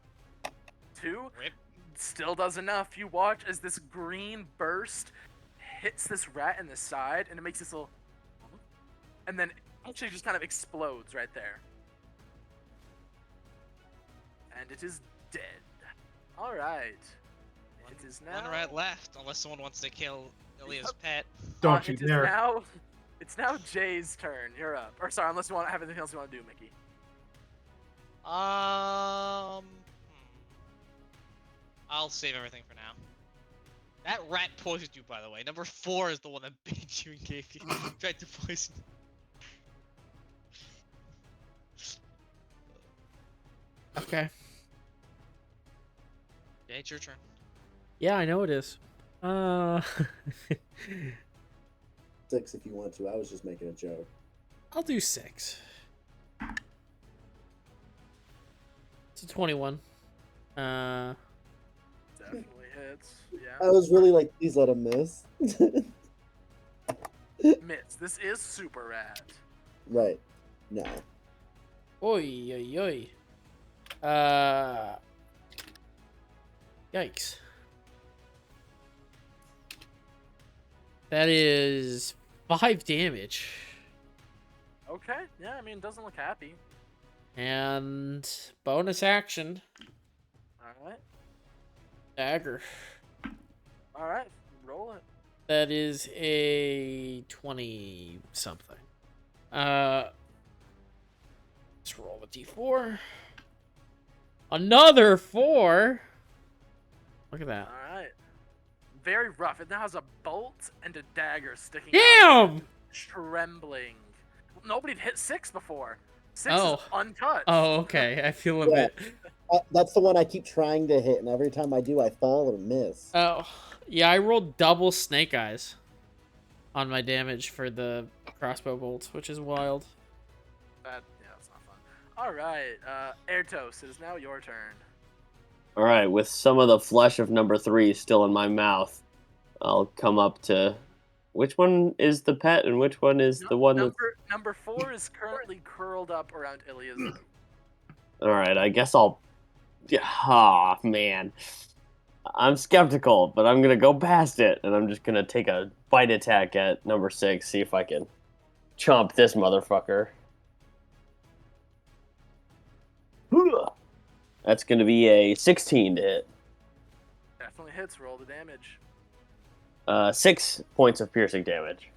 C: 2.
D: Rip.
C: Still does enough. You watch as this green burst hits this rat in the side, and it makes this little... And then actually just kind of explodes right there. and it is dead. All right. It is now.
D: One rat left, unless someone wants to kill Ilya's pet.
F: Don't you dare.
C: It's now Jay's turn. You're up. Or sorry, unless you want to have anything else you want to do, Mickey.
D: I'll save everything for now. That rat poisoned you, by the way. Number 4 is the one that bit you and gave you. Tried to poison.
E: Okay.
D: Yeah, it's your turn.
E: Yeah, I know it is.
A: 6 if you want to. I was just making a joke.
E: I'll do 6. It's a 21.
C: Definitely hits. Yeah.
A: I was really like, please let him miss.
C: Miss. This is super rad.
A: Right. No.
E: Oi, oi, oi. Yikes. That is 5 damage.
C: Okay. Yeah, I mean, it doesn't look happy.
E: And bonus action.
C: Alright.
E: Dagger.
C: Alright, roll it.
E: That is a 20 something. Let's roll a d4. Another 4. Look at that.
C: Alright. Very rough. It now has a bolt and a dagger sticking
E: Damn!
C: out. Trembling. Nobody'd hit 6 before. 6
E: Oh.
C: is untouched.
E: Oh, okay. I feel a
A: Yeah.
E: bit.
A: That's the one I keep trying to hit, and every time I do, I fall or miss.
E: Oh, yeah. I rolled double snake eyes on my damage for the crossbow bolts, which is wild.
C: Yeah, that's not fun. Alright, Airtos, it is now your turn.
B: All right, with some of the flesh of number 3 still in my mouth, I'll come up to... Which one is the pet and which one is the one that's...
C: Number 4 is currently curled up around Ilya's boot.
B: All right, I guess I'll... Ah, man. I'm skeptical, but I'm going to go past it, and I'm just going to take a bite attack at number 6, see if I can chomp this motherfucker. That's going to be a 16 to hit.
C: Definitely hits. Roll the damage.
B: 6 points of piercing damage.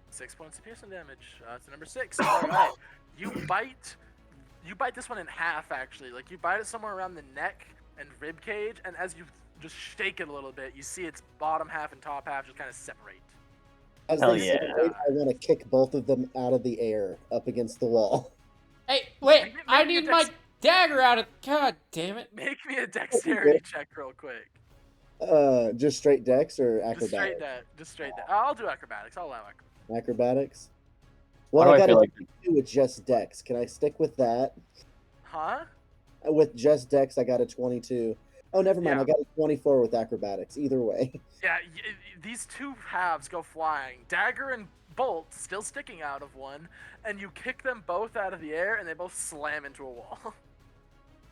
C: 6 points of piercing damage. It's number 6. All right. You bite this one in half, actually. Like, you bite it somewhere around the neck and rib cage, and as you just shake it a little bit, you see its bottom half and top half just kind of separate.
A: As
B: Hell
A: they
B: yeah.
A: separate, I want to kick both of them out of the air up against the wall.
E: Hey, wait!
C: Make
E: I
C: me a
E: need my dagger out of... God damn it.
C: Make me a dexterity check real quick.
A: Just straight dex or acrobatics?
C: Just straight dex. I'll do acrobatics. I'll allow acrobatics.
A: Acrobatics?
B: Why
A: Well,
B: do
A: I
B: I feel
A: gotta
B: like...
A: do with just dex. Can I stick with that?
C: Huh?
A: With just dex, I got a 22. Oh, never mind.
C: Yeah.
A: I got a 24 with acrobatics. Either way.
C: Yeah, these two halves go flying. Dagger and bolt still sticking out of one, and you kick them both out of the air, and they both slam into a wall.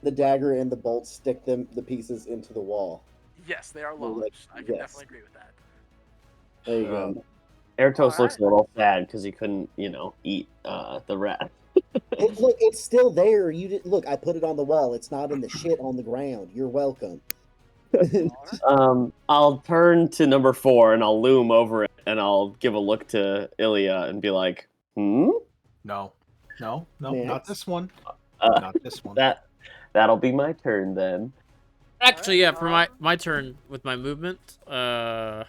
A: The dagger and the bolt stick the pieces into the wall.
C: Yes, they are
A: Well,
C: lodged. I can
A: yes.
C: definitely agree with that.
A: There you go.
B: Airtos
C: Alright.
B: looks a little sad because he couldn't, eat the rat.
A: Look, it's still there. You didn't look. I put it on the wall. It's not in the shit on the ground. You're welcome.
C: Alright.
B: I'll turn to number 4 and I'll loom over it and I'll give a look to Ilya and be like,
F: No,
A: Next.
F: not this one.
B: Uh,
F: Not this one.
B: That'll be my turn then.
E: Actually, yeah, for my turn with my movement.
B: Oh,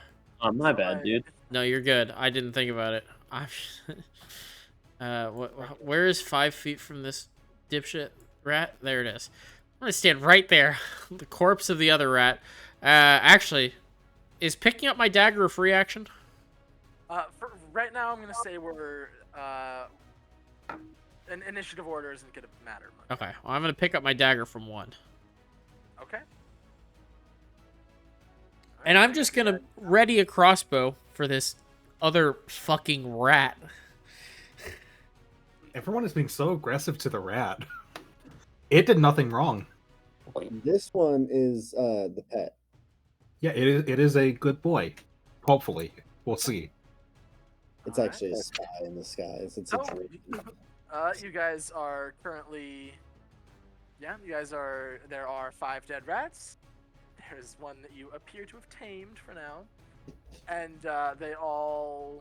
B: my bad, dude.
E: No, you're good. I didn't think about it. Where is 5 feet from this dipshit rat? There it is. I'm gonna stand right there. The corpse of the other rat. Actually, is picking up my dagger a free action?
C: For right now, I'm gonna say we're an initiative order isn't gonna matter much.
E: Okay, well, I'm gonna pick up my dagger from 1.
C: Okay.
E: And I'm just gonna ready a crossbow for this other fucking rat.
F: Everyone is being so aggressive to the rat. It did nothing wrong.
A: This one is the pet.
F: Yeah, it is a good boy. Hopefully. We'll see.
A: It's
C: Alright.
A: actually a spy in the skies. It's
C: So,
A: a dream.
C: you guys are currently Yeah, you guys are. There are 5 dead rats. There is one that you appear to have tamed for now, and they are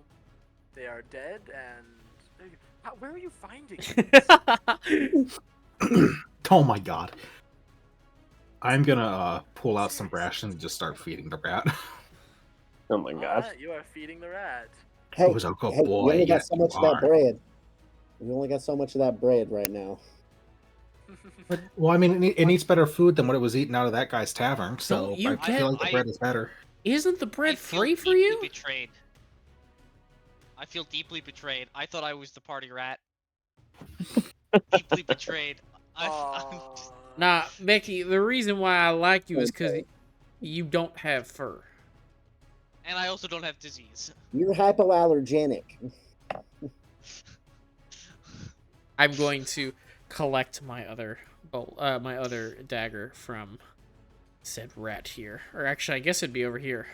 C: dead. And where are you finding these?
F: Oh my god. I'm gonna pull out some rations and just start feeding the rat.
B: Oh my god.
C: Right, you are feeding the rat.
A: Hey,
F: Who's a good
A: hey,
F: boy?
A: we only got
F: Yes,
A: so
F: you
A: much of that
F: are.
A: bread. We only got so much of that bread right now.
F: Well, I mean, it needs better food than what it was eating out of that guy's tavern, so
E: Don't you
F: I feel like the bread is better.
E: Isn't the
D: I
E: bread
D: feel
E: free for
D: deeply
E: you?
D: betrayed. I feel deeply betrayed. I thought I was the party rat. Deeply betrayed.
E: Nah, Becky, the reason why I like you is because you don't have fur.
D: And I also don't have disease.
A: You're hypoallergenic.
E: I'm going to collect my other dagger from said rat here. Or actually, I guess it'd be over here.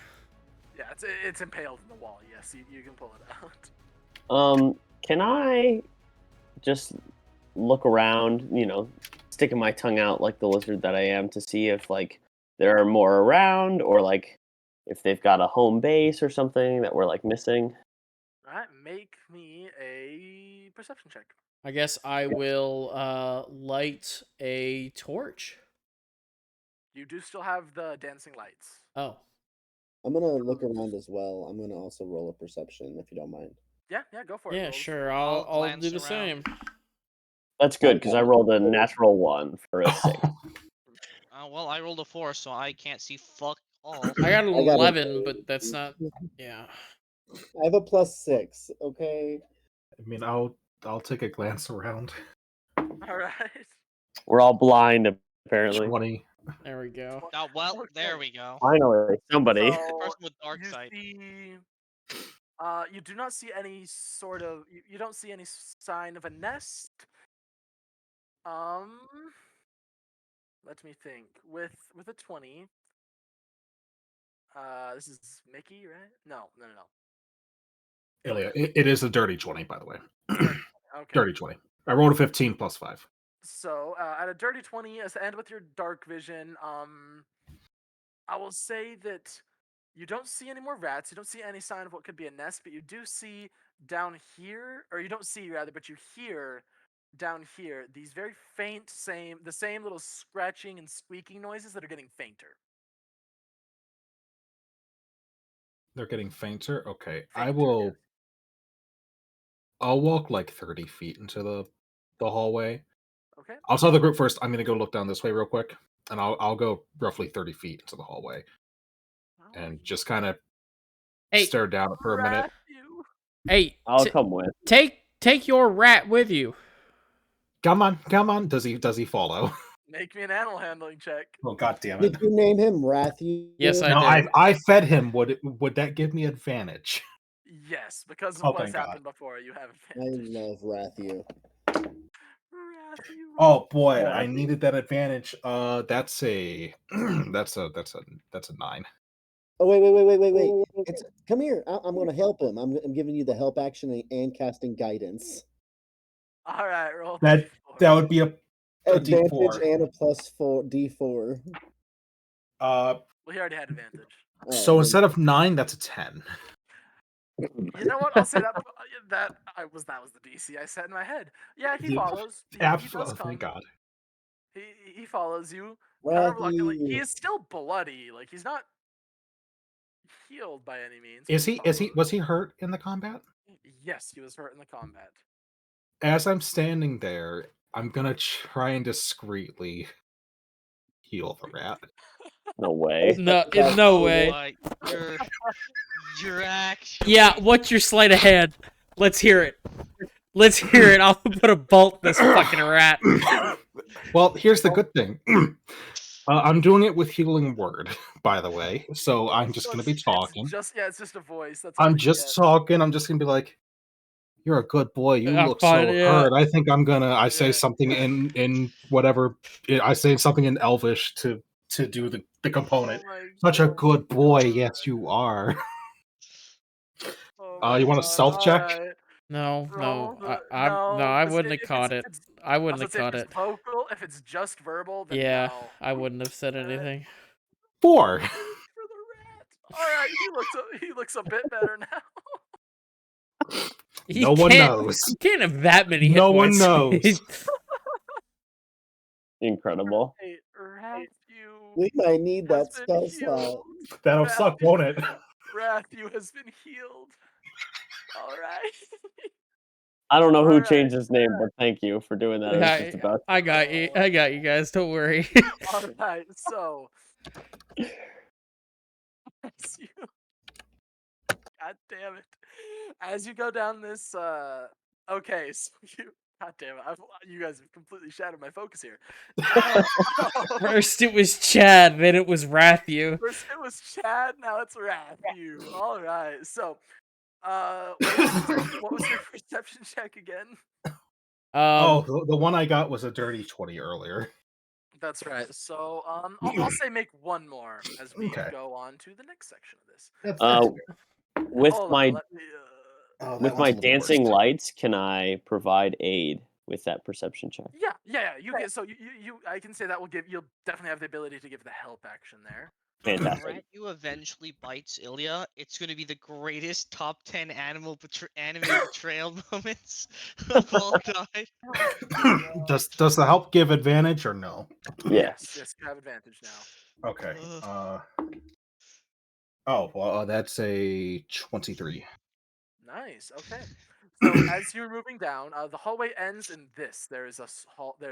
C: Yeah, it's impaled in the wall. Yes, you can pull it out.
B: Can I just look around, sticking my tongue out like the lizard that I am to see if like there are more around or like if they've got a home base or something that we're like missing?
C: Alright, make me a perception check.
E: I guess I will light a torch.
C: You do still have the dancing lights.
E: Oh.
A: I'm gonna look around as well. I'm gonna also roll a perception if you don't mind.
C: Yeah, go for it.
E: Yeah,
C: Roll.
E: sure. I'll do the
D: glance around.
E: same.
B: That's good because I rolled a natural 1 for a 6.
D: Well, I rolled a 4, so I can't see fuck all.
E: I got an
A: I got
E: 11, but that's not. Yeah.
A: I have a +6. Okay.
F: I mean, I'll take a glance around.
C: All right.
B: We're all blind apparently.
F: 20.
E: There we go.
D: Oh, well, there we go.
B: Finally, somebody.
C: So,
D: The person with dark
C: you
D: sight.
C: see, you do not see any sort of. You don't see any sign of a nest. Let me think. With a 20. This is Mickey, right? No.
F: Ilya, it is a dirty 20, by the way.
C: Okay.
F: Dirty 20. I rolled a 15 plus 5.
C: So, at a dirty 20, and with your dark vision, I will say that you don't see any more rats. You don't see any sign of what could be a nest, but you do see down here, or you don't see rather, but you hear down here these very faint, the same little scratching and squeaking noises that are getting fainter.
F: They're getting fainter? Okay.
C: Fainter, yes.
F: I'll walk like 30 feet into the hallway.
C: Okay.
F: I'll tell the group first, I'm gonna go look down this way real quick. And I'll go roughly 30 feet into the hallway. And just kind of stare down it for a minute.
E: Hey,
B: I'll come with.
E: Take your rat with you.
F: Come on. Does he follow?
C: Make me an animal handling check.
F: Oh, god damn it.
A: Did you name him Ratthew?
E: Yes, I did.
F: I fed him. Would that give me advantage?
C: Yes, because of
F: Oh,
C: what's
F: thank God.
C: happened before, you have
A: I
C: advantage.
A: love Ratthew.
F: Oh boy, I needed that advantage. That's a 9.
A: Oh wait! Come here. I'm gonna help him. I'm giving you the help action and casting guidance.
C: All right, roll.
F: That would be a
A: advantage
F: D4.
A: and a +4 D4.
C: Well, he already had advantage.
F: So instead of 9, that's a 10.
C: You know what? I'll say that was the DC I set in my head. Yeah, he follows. He does come.
F: Thank God.
C: He follows you.
A: Ratthew.
C: He is still bloody. Like he's not healed by any means.
F: Was he hurt in the combat?
C: Yes, he was hurt in the combat.
F: As I'm standing there, I'm gonna try and discreetly heal the rat.
B: No way.
E: No way.
D: You're actually...
E: Yeah, what's your sleight of hand? Let's hear it. I'll put a bolt in this fucking rat.
F: Well, here's the good thing. I'm doing it with healing word, by the way. So I'm just going to be talking.
C: It's just a voice.
F: I'm just talking. I'm just going to be like, "You're a good boy. You look so hurt. I think I'm gonna." I say something in whatever. I say something in Elvish to do the component. Such a good boy. Yes, you are. You want a stealth check?
E: No, I wouldn't have caught it. I wouldn't have caught it.
C: Vocal. verbal, if it's just verbal, then
E: Yeah,
C: no.
E: I wouldn't have said anything.
F: 4.
C: For the rat. All right, he looks a bit better now.
F: No one knows.
E: You can't have that many hit
F: No one
E: points.
F: knows.
B: Incredible.
C: Hey, Ratthew
A: We might need
C: has
A: that
C: been
A: spell slot.
C: healed.
F: That'll suck, won't it?
C: Ratthew has been healed. All right.
B: I don't know who
C: Alright.
B: changed his name, but thank you for doing that. It was just the best.
E: I got you. I got you guys. Don't worry.
C: All right. So, God damn it! As you go down this, okay, so God damn it! You guys have completely shattered my focus here.
E: First it was Chad, then it was Ratthew.
C: First it was Chad, now it's Ratthew. All right. So, what was your perception check again?
F: The one I got was a dirty 20 earlier.
C: That's right. So, I'll say make one more as we go on to the next section of this.
B: With my
C: on,
B: with my dancing lights, can I provide aid with that perception check?
C: Yeah. You can. So I can say that you'll definitely have the ability to give the help action there.
B: Fantastic.
D: When Ratthew eventually bites Ilya, it's going to be the greatest top 10 anime betrayal moments of all time.
F: Does the help give advantage or no?
C: Yes, you have advantage now.
F: Okay. That's a 23.
C: Nice. Okay. So as you're moving down, the hallway ends in this. There's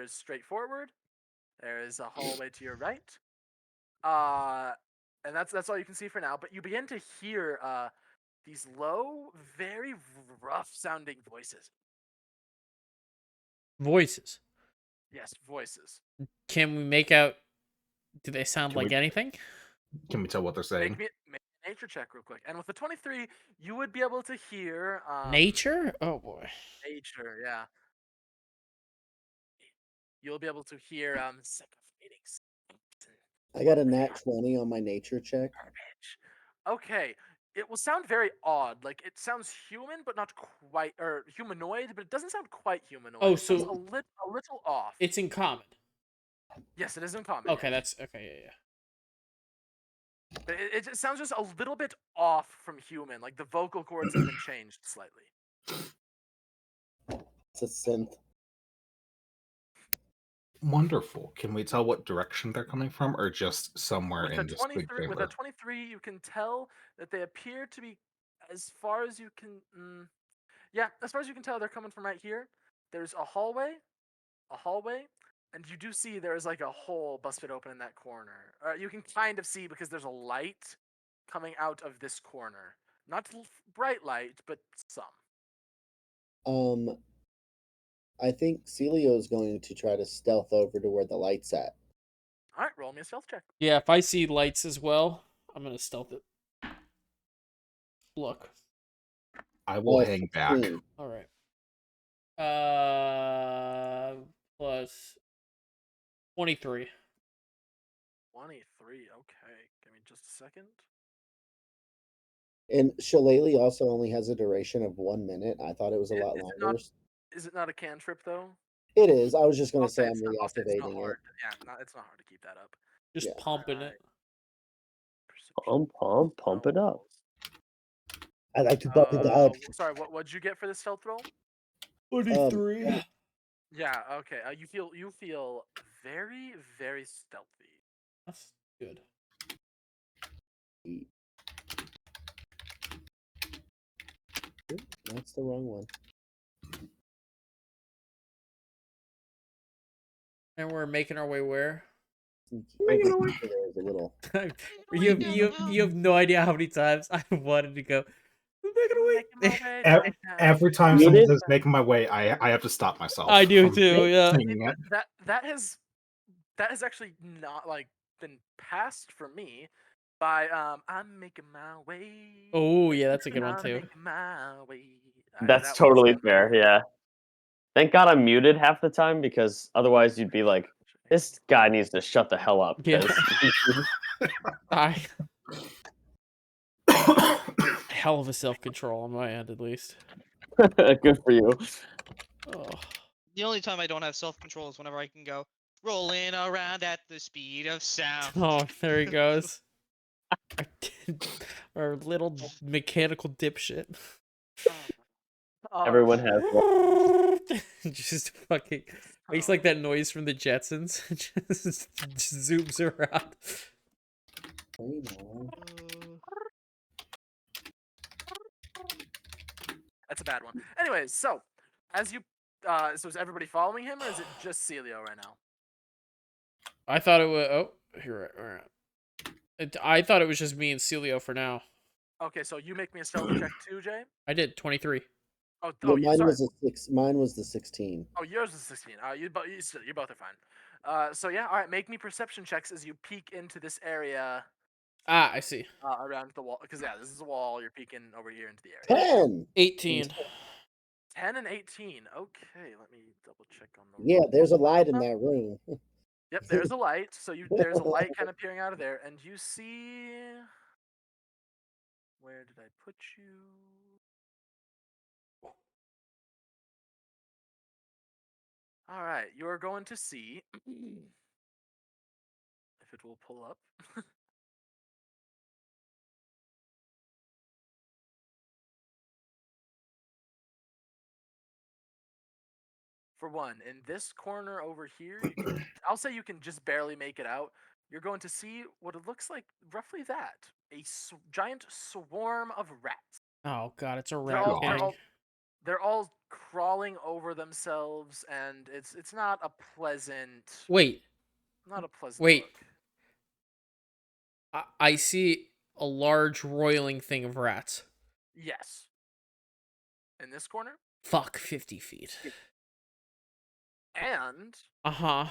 C: straight forward. There is a hallway to your right. And that's all you can see for now. But you begin to hear these low, very rough-sounding voices.
E: Voices.
C: Yes, voices.
E: Can we make out? Do they sound like anything?
F: Can we tell what they're saying?
C: Make a nature check real quick. And with the 23, you would be able to hear
E: nature. Oh boy.
C: Nature, yeah. You'll be able to hear meetings.
A: I got a nat 20 on my nature check.
C: Okay. It will sound very odd. Like it sounds human, but not quite, or humanoid, but it doesn't sound quite humanoid.
E: Oh,
C: it sounds
E: so
C: a little off.
E: It's in common.
C: Yes, it is in common.
E: Okay, that's okay. Yeah.
C: But it sounds just a little bit off from human. Like the vocal cords have been changed slightly.
A: It's a synth.
F: Wonderful. Can we tell what direction they're coming from, or just somewhere in this big chamber?
C: With a 23, you can tell that they appear to be, as far as you can, as far as you can tell, they're coming from right here. There's a hallway, and you do see there's like a hole busted open in that corner. You can kind of see because there's a light coming out of this corner. Not bright light, but some.
A: I think Celio's going to try to stealth over to where the light's at.
C: All right, roll me a stealth check.
E: Yeah, if I see lights as well, I'm gonna stealth it. Look.
F: I will hang back.
E: All right. Plus 23.
C: 23. Okay, give me just a second.
A: And Shillelagh also only has a duration of 1 minute. I thought it was a lot longer.
C: Is it not a cantrip though?
A: It is. I was just going to say I'm reactivating it.
C: Yeah, it's not hard to keep that up.
E: Just pumping it.
B: Pump it up.
A: I like to pump it up.
C: Sorry, what'd you get for the stealth roll?
E: 23.
C: Yeah. Okay. You feel very, very stealthy.
E: That's good.
A: That's the wrong one.
E: And we're making our way where?
A: There's a little.
E: You have no idea how many times I wanted to go.
F: Every time someone says "making my way," I have to stop myself.
E: I do too. Yeah.
C: That has actually not been passed for me by I'm making my way.
E: Oh yeah, that's a good one too.
B: That's totally fair. Yeah. Thank God I'm muted half the time because otherwise you'd be like, this guy needs to shut the hell up.
E: Yeah. Hell of a self-control on my end, at least.
B: Good for you.
D: The only time I don't have self-control is whenever I can go, Rolling around at the speed of sound.
E: Oh, there he goes. Our little mechanical dipshit.
B: Everyone has one.
E: Just fucking makes like that noise from the Jetsons. just zooms around.
C: That's a bad one. Anyways, so as you, so is everybody following him, or is it just Celio right now?
E: I thought it was. Oh, you're right. I thought it was just me and Celio for now.
C: Okay, so you make me a stealth check too, Jay.
E: I did 23.
A: Well, mine
C: sorry.
A: was a 6. Mine was the 16.
C: Oh, yours was 16. You both are fine. So yeah, all right. Make me perception checks as you peek into this area.
E: Ah, I see.
C: Around the wall, because yeah, this is a wall. You're peeking over here into the area.
A: 10.
E: 18.
C: 10 and 18. Okay, let me double check on the.
A: Yeah, there's a light in that room.
C: Yep, there's a light. So there's a light kind of peering out of there, and you see. Where did I put you? All right, you're going to see if it will pull up. For one, in this corner over here, I'll say you can just barely make it out. You're going to see what it looks like, roughly that. A giant swarm of rats.
E: Oh god, it's a rat king.
C: They're all crawling over themselves, and it's not a pleasant.
E: Wait.
C: Not a pleasant.
E: Wait.
C: Look.
E: I see a large roiling thing of rats.
C: Yes. In this corner.
E: Fuck, 50 feet.
C: And.
E: Uh-huh.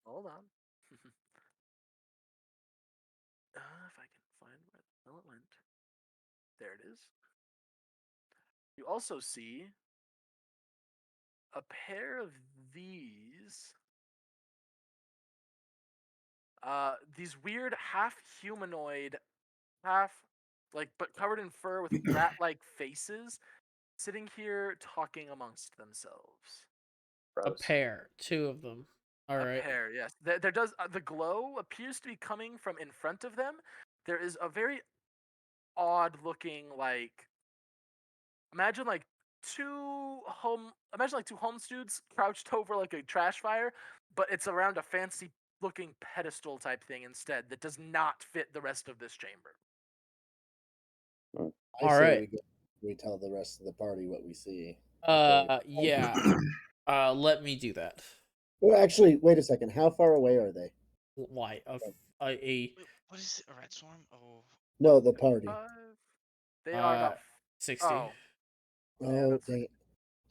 C: Hold on. If I can find where the hell it went. There it is. You also see a pair of these weird half humanoid, half but covered in fur with rat-like faces, sitting here talking amongst themselves.
E: A pair, 2 of them. All right.
C: A pair, yes. There does the glow appears to be coming from in front of them. There is a very odd-looking imagine two homeless dudes crouched over like a trash fire, but it's around a fancy looking pedestal type thing instead that does not fit the rest of this chamber.
A: All right. We tell the rest of the party what we see.
E: Yeah. Let me do that.
A: Well, actually, wait a second. How far away are they?
E: Why?
D: What is it? A rat swarm? Oh.
A: No, the party.
C: They are about
E: 60.
A: Oh, dang.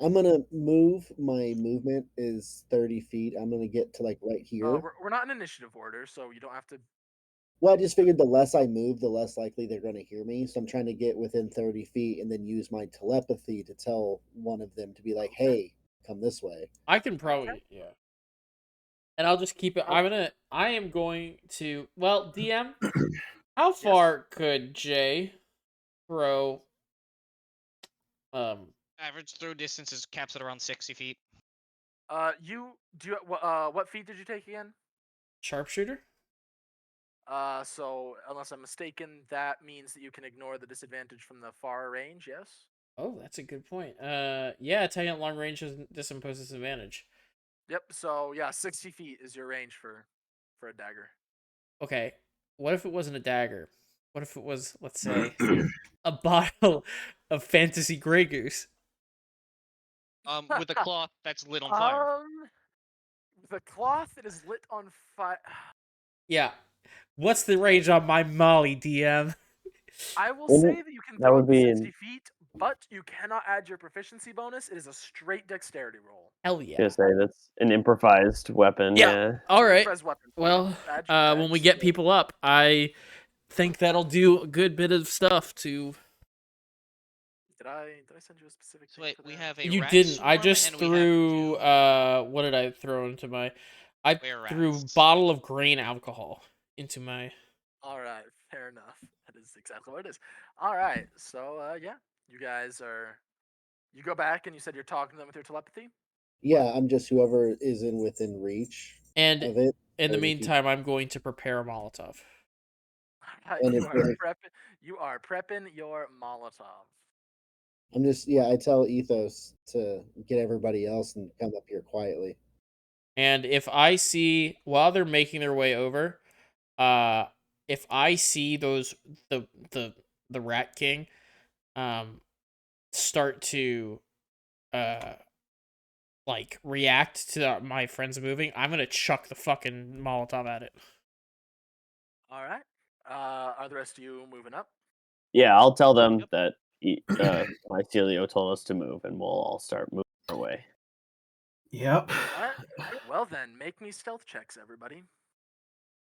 A: I'm gonna move. My movement is 30 feet. I'm gonna get to right here.
C: We're not in initiative order, so you don't have to.
A: Well, I just figured the less I move, the less likely they're gonna hear me. So I'm trying to get within 30 feet and then use my telepathy to tell one of them to be like, "Hey, come this way."
E: I can probably yeah. And I'll just keep it. I am going to. Well, DM, how far could Jay throw?
D: Average throw distance is caps at around 60 feet.
C: What feat did you take again?
E: Sharpshooter.
C: So unless I'm mistaken, that means that you can ignore the disadvantage from the far range. Yes.
E: Oh, that's a good point. Yeah, attacking at long range does impose disadvantage.
C: Yep. So yeah, 60 feet is your range for a dagger.
E: Okay. What if it wasn't a dagger? What if it was, let's say, a bottle of fantasy Grey Goose?
D: With a cloth that's lit on fire.
C: The cloth that is lit on fire.
E: Yeah. What's the range on my Molly, DM?
C: I will say that you can throw it 60 feet, but you cannot add your proficiency bonus. It is a straight dexterity roll.
E: Hell yeah.
B: Gonna say that's an improvised weapon. Yeah.
E: All right.
C: Weapon.
E: Well, when we get people up, I think that'll do a good bit of stuff to.
C: Did I send you a specific?
D: So wait, we have a.
E: You
D: rat
E: didn't. I
D: swarm,
E: just
D: and
E: threw. What did I throw into my? I threw bottle of grain alcohol into my.
C: All right, fair enough. That is exactly what it is. All right, so yeah, you guys are. You go back and you said you're talking to them with your telepathy.
A: Yeah, I'm just whoever is within reach.
E: And
A: of it.
E: in the
A: or if you-
E: meantime, I'm going to prepare a Molotov.
A: And
C: You are prepping your Molotov.
A: I'm just I tell Ethos to get everybody else and come up here quietly.
E: And if I see while they're making their way over, if I see those the Rat King, start to like react to my friends moving, I'm gonna chuck the fucking Molotov at it.
C: All right. Are the rest of you moving up?
B: Yeah, I'll tell them that Mycelio told us to move, and we'll all start moving our way.
F: Yep.
C: All right. Well then, make me stealth checks, everybody.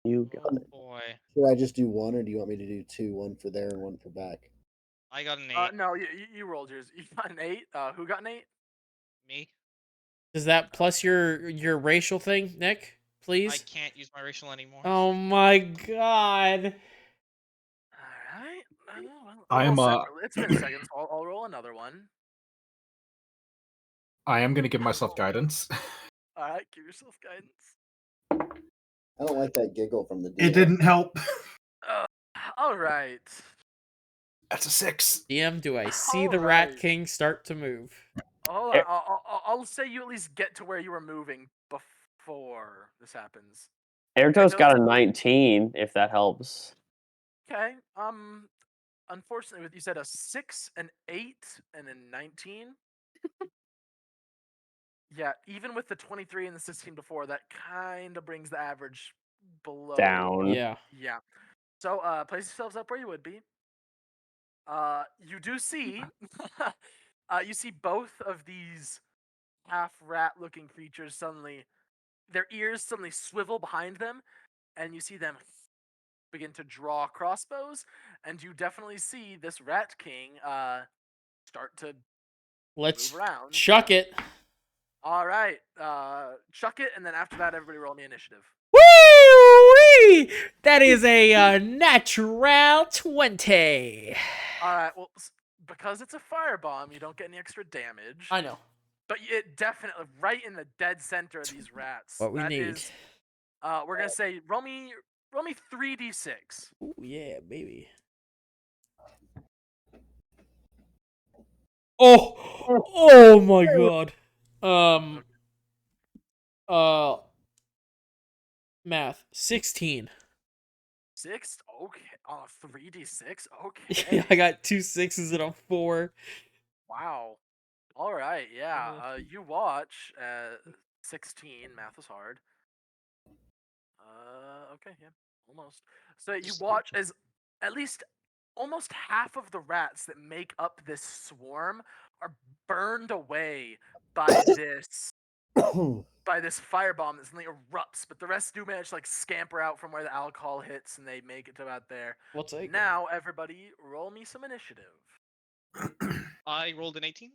B: You got it.
D: Boy,
A: Should I just do one, or do you want me to do two? One for there and one for back.
D: I got an 8.
C: No, you rolled yours. You got an 8. Who got an 8?
D: Me?
E: Is that plus your racial thing, Nick? Please.
D: I can't use my racial anymore.
E: Oh my god.
C: All right. Well,
F: I am
C: it's been a second, so I'll roll another one.
F: I am gonna give myself guidance.
C: All right, give yourself guidance.
A: I don't like that giggle from the DM.
F: It didn't help.
C: All right.
F: That's a 6.
E: DM, do I see
C: All
E: the Rat
C: right.
E: King start to move?
C: Hold on. I'll say you at least get to where you were moving before this happens.
B: Airtos got a 19, if that helps.
C: Okay. Unfortunately, with you said a 6, an 8, and a 19. Yeah, even with the 23 and the 16 before, that kind of brings the average below.
B: Down.
E: Yeah.
C: Yeah. So, place yourselves up where you would be. You do see, you see both of these half rat looking creatures suddenly, their ears suddenly swivel behind them, and you see them begin to draw crossbows, and you definitely see this Rat King start to
E: Let's
C: move around.
E: chuck it.
C: All right, chuck it, and then after that, everybody roll me initiative.
E: Woo! That is a natural 20.
C: All right, well, because it's a firebomb, you don't get any extra damage.
E: I know.
C: But it definitely right in the dead center of these rats.
E: What we need.
C: Is, we're gonna say roll me 3d6.
E: Ooh, yeah, baby. Oh my god. Math 16.
C: 6? Okay. 3d6? Okay.
E: Yeah, I got 2 6s and a 4.
C: Wow. All right. Yeah. You watch. 16. Math is hard. Okay. Yeah. Almost. So you watch as at least almost half of the rats that make up this swarm are burned away by this firebomb that suddenly erupts, but the rest do manage to like scamper out from where the alcohol hits, and they make it to about there.
E: We'll take it.
C: Now, everybody, roll me some initiative.
D: I rolled an 18.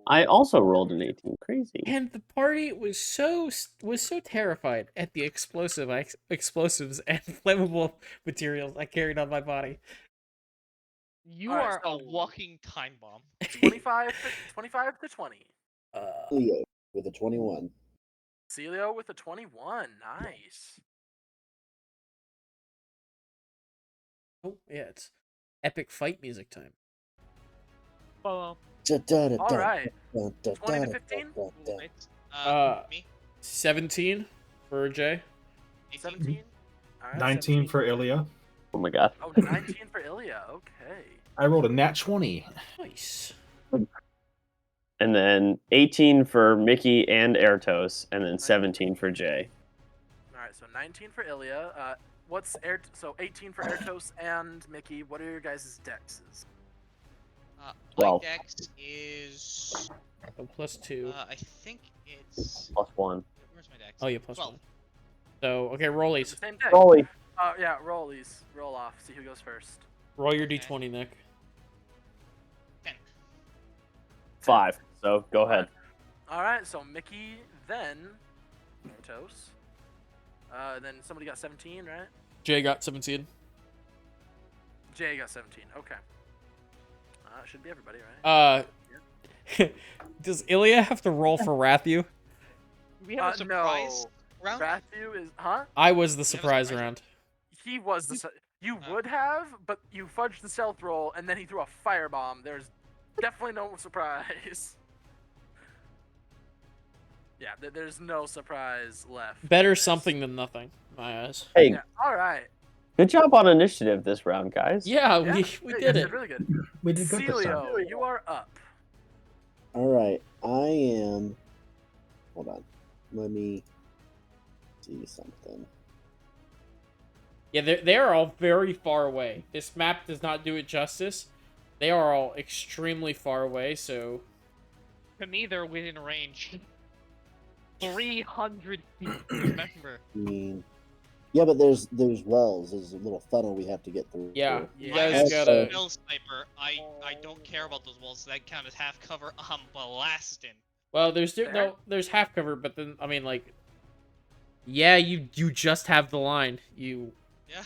B: I also rolled an 18. Crazy.
E: And the party was so terrified at the explosives and flammable materials I carried on my body.
D: You
C: All right,
D: are a
C: so-
D: walking time bomb.
C: 25 to 20.
A: Leo with a 21.
C: Celio with a 21. Nice.
E: Oh yeah, it's epic fight music time.
C: All right. 20 to 15?
D: Me?
E: 17 for Jay.
C: 17? All right,
F: 19
C: 17.
F: for Ilya.
B: Oh my god.
C: Oh, 19 for Ilya. Okay.
F: I rolled a nat 20.
E: Nice.
B: And then 18 for Mickey and Airtos, and then 17 for Jay.
C: All right, so 19 for Ilya. So 18 for Airtos and Mickey. What are your guys' dexes?
D: My
B: 12.
D: dex is.
E: Oh, +2.
D: I think it's.
B: +1.
D: Where's my dex?
E: Oh yeah, +1.
D: 12.
E: So okay, rollies.
C: The same dex.
B: Rolly.
C: Yeah, roll these. Roll off. See who goes first.
E: Roll your
D: Okay.
E: d20, Nick.
D: 10.
B: 5. So go ahead.
C: All right, so Mickey, then Airtos. Then somebody got 17, right?
E: Jay got 17.
C: Jay got 17. Okay. Should be everybody, right?
E: Does Ilya have to roll for Ratthew?
D: We have a surprise. round?
C: Ratthew is, huh?
E: I was the surprise round.
C: He was the. You would have, but you fudged the stealth roll, and then he threw a firebomb. There's definitely no surprise. Yeah, there's no surprise left.
E: Better something than nothing, in my eyes.
B: Hey,
C: Yeah, all right.
B: good job on initiative this round, guys.
E: Yeah,
C: Yeah,
E: we
C: you
E: did
C: guys
E: it.
C: really good.
F: We did good this time.
C: Celio, you are up.
A: All right, I am. Hold on, let me do something.
E: Yeah, they are all very far away. This map does not do it justice. They are all extremely far away, so...
D: To me, they're within range. 300 feet, remember.
A: I mean, yeah, but there's walls. There's a little funnel we have to get through.
E: Yeah,
A: too.
E: you
D: I
E: guys
D: have
E: gotta...
D: spell sniper. I don't care about those walls. That count as half cover. I'm blasting.
E: Well, there's half cover, but then, I mean, like... Yeah, you just have the line. You...
D: Yeah.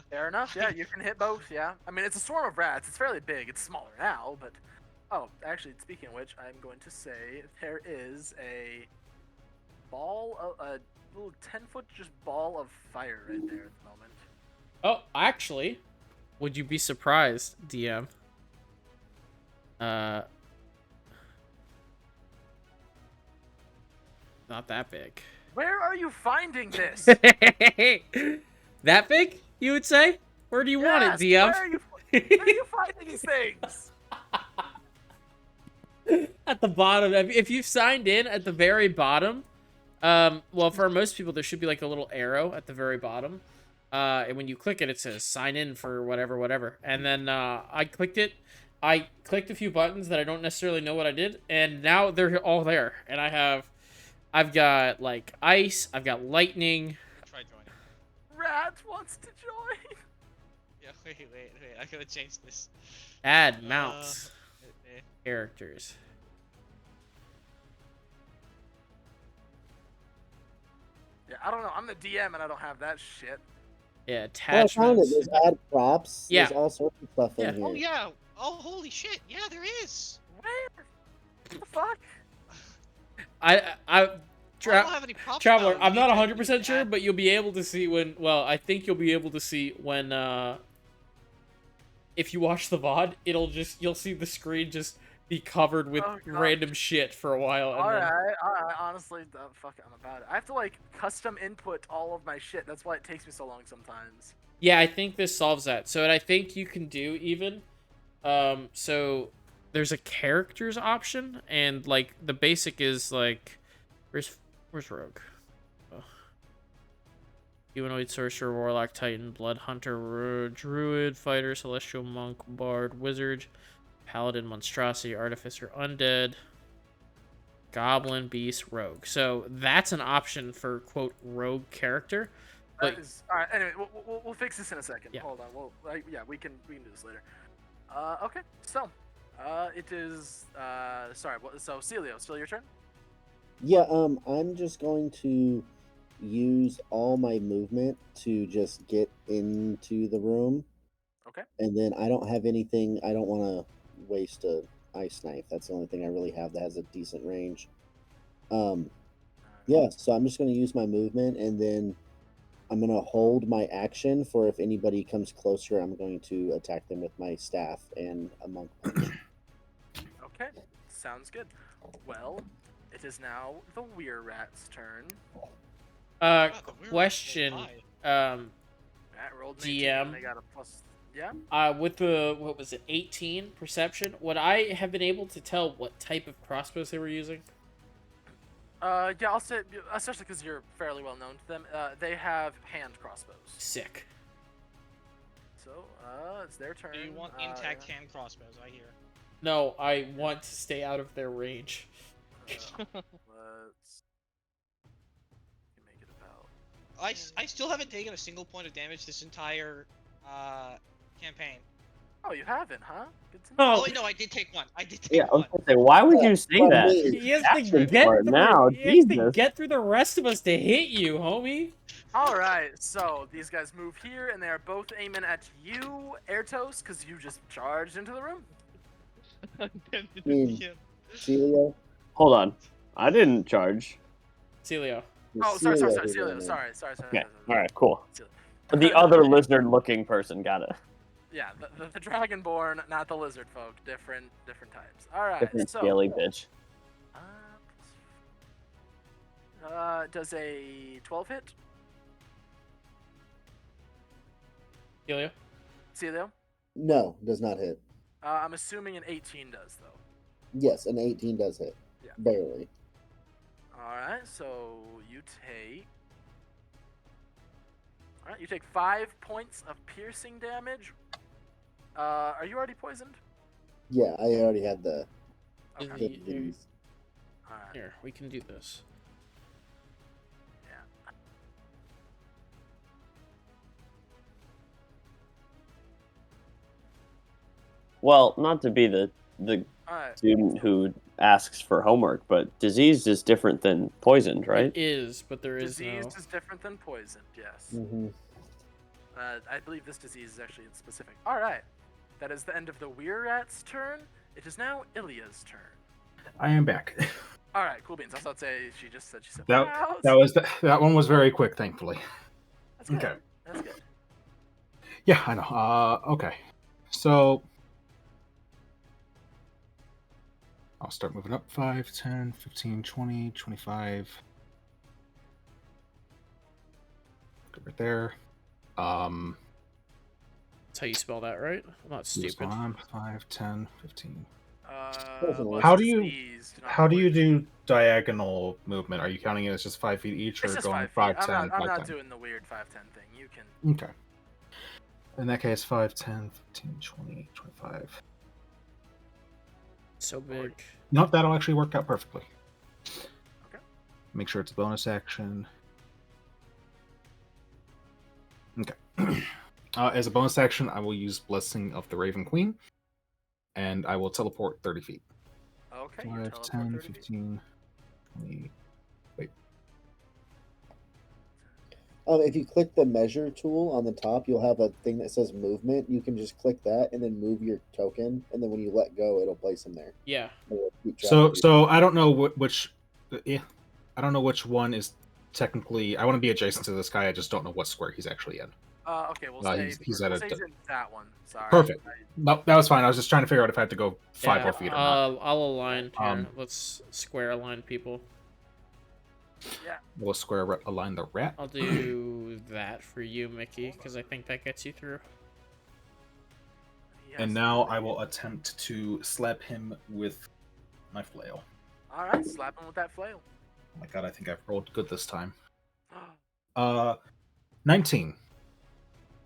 C: Fair enough. Yeah, you can hit both. Yeah. I mean, it's a swarm of rats. It's fairly big. It's smaller now, but... Oh, actually, speaking of which, I'm going to say there is a ball, a little 10-foot just ball of fire right there at the moment.
E: Oh, actually, would you be surprised, DM? Not that big.
C: Where are you finding this?
E: That big, you would say? Where do you want it, DM?
C: Where are you finding these things?
E: At the bottom. If you've signed in at the very bottom, well, for most people, there should be like a little arrow at the very bottom. And when you click it, it says sign in for whatever. And then I clicked it. I clicked a few buttons that I don't necessarily know what I did, and now they're all there. And I've got like ice. I've got lightning.
D: Try joining.
C: Rat wants to join.
D: Yeah, wait. I gotta change this.
E: Add mounts. Characters.
C: Yeah, I don't know. I'm the DM and I don't have that shit.
E: Yeah,
A: Oh, I found it.
E: attachments.
A: There's add props.
E: Yeah.
A: There's all sorts of stuff in
E: Yeah.
A: here.
D: Oh yeah. Oh holy shit. Yeah, there is.
C: Where? What the fuck?
E: I
D: I don't have any props.
E: Traveler,
D: now.
E: I'm not
D: You
E: 100% sure,
D: add-
E: but you'll be able to see when. Well, I think you'll be able to see when. If you watch the VOD, you'll see the screen just be covered with
C: Oh, God.
E: random shit for a while. And
C: All
E: then,
C: right. Honestly, fuck it, I'm about it. I have to like custom input all of my shit. That's why it takes me so long sometimes.
E: yeah, I think this solves that. So what I think you can do even, so there's a characters option, and like the basic is like, where's Rogue? Oh. Humanoid, sorcerer, warlock, titan, blood hunter, druid, fighter, celestial monk, bard, wizard, paladin, monstrosity, artificer, undead, goblin, beast, rogue. So that's an option for quote rogue character.
C: That is all right. Anyway, we'll fix this in a second.
E: Yeah.
C: Hold on. Yeah, we can do this later. Okay. So, it is sorry. So Celio, still your turn.
A: Yeah, I'm just going to use all my movement to just get into the room.
C: Okay.
A: And then I don't have anything. I don't want to waste a ice knife. That's the only thing I really have that has a decent range. Yeah, so I'm just going to use my movement, and then I'm going to hold my action for if anybody comes closer, I'm going to attack them with my staff and a monk punch.
C: Okay. Sounds good. Well, it is now the Weir Rat's turn.
D: Wow, the weird
E: Question.
D: one's high.
C: Rat rolled an 18,
E: DM.
C: and they got a plus. Yeah.
E: With the, what was it, 18 perception, would I have been able to tell what type of crossbows they were using?
C: Yeah, I'll say, especially because you're fairly well known to them, they have hand crossbows.
E: Sick.
C: So, it's their turn.
D: Do you want intact hand crossbows? I hear.
E: No, I want to stay out of their range.
C: Let's make it about.
D: I still haven't taken a single point of damage this entire campaign.
C: Oh, you haven't, huh? Good to know.
D: Oh wait, no, I did take one. I did take
B: Yeah, I was
D: one.
B: gonna say, why would you say that?
E: He has
B: That's
E: to
B: the
E: get
B: part
E: through,
B: now,
E: he has to
B: Jesus.
E: get through the rest of us to hit you, homie.
C: All right, so these guys move here, and they are both aiming at you, Airtos, because you just charged into the room.
A: Celio?
B: Hold on. I didn't charge.
E: Celio.
C: Oh, sorry, Celio. Sorry.
B: Okay. All right, cool.
C: Celio.
B: The other lizard-looking person got it.
C: Yeah, the Dragonborn, not the lizard folk. Different types. All right.
B: Different scaly bitch.
C: Does a 12 hit? Celio?
A: No, does not hit.
C: I'm assuming an 18 does, though.
A: Yes, an 18 does hit.
C: Yeah.
A: Barely.
C: Alright, so you take... Alright, you take 5 points of piercing damage. Are you already poisoned?
A: Yeah, I already had the...
C: Okay.
E: Alright. Here, we can do this.
C: Yeah.
B: Well, not to be the student who asks for homework, but diseased is different than poisoned, right?
E: It is, but there is
C: Diseased is different than poisoned, yes.
A: Mm-hmm.
C: I believe this disease is actually specific. Alright. That is the end of the Weir Rat's turn. It is now Ilya's turn.
F: I am back.
C: Alright, cool beans. I was about to say, she said
F: that one was very quick, thankfully.
C: That's good.
F: Okay.
C: That's good.
F: Yeah, I know. Okay. So I'll start moving up 5, 10, 15, 20, 25. Go right there.
E: That's how you spell that, right? I'm not stupid.
F: 5, 10, 15.
A: How
F: do you do diagonal movement? Are you counting it as just 5 feet each, or
C: it's just
F: going
C: 5
F: 5, 10,
C: I'm
F: 5,
C: not
F: 10?
C: doing the weird 5, 10 thing. You can.
F: Okay. In that case, 5, 10, 15, 20, 25.
E: So big.
F: Nope, that'll actually work out perfectly.
C: Okay.
F: Make sure it's a bonus action. Okay. As a bonus action, I will use Blessing of the Raven Queen, and I will teleport 30 feet.
C: Okay.
F: 5, 10, 15, 20. Wait.
A: If you click the measure tool on the top, you'll have a thing that says movement. You can just click that and then move your token, and then when you let go, it'll place them there.
E: Yeah.
F: So I don't know which. I don't know which one is technically. I want to be adjacent to this guy. I just don't know what square he's actually in.
C: Okay, we'll say he's in that one. Sorry.
F: Perfect. No, that was fine. I was just trying to figure out if I had to go 5 more feet or not.
E: I'll align here. Let's square align people.
C: Yeah.
F: We'll square align the rat.
E: I'll do that for you, Mickey, because I think that gets you through.
C: Yes.
F: And now I will attempt to slap him with my flail.
C: Alright, slap him with that flail.
F: Oh my god, I think I've rolled good this time. 19.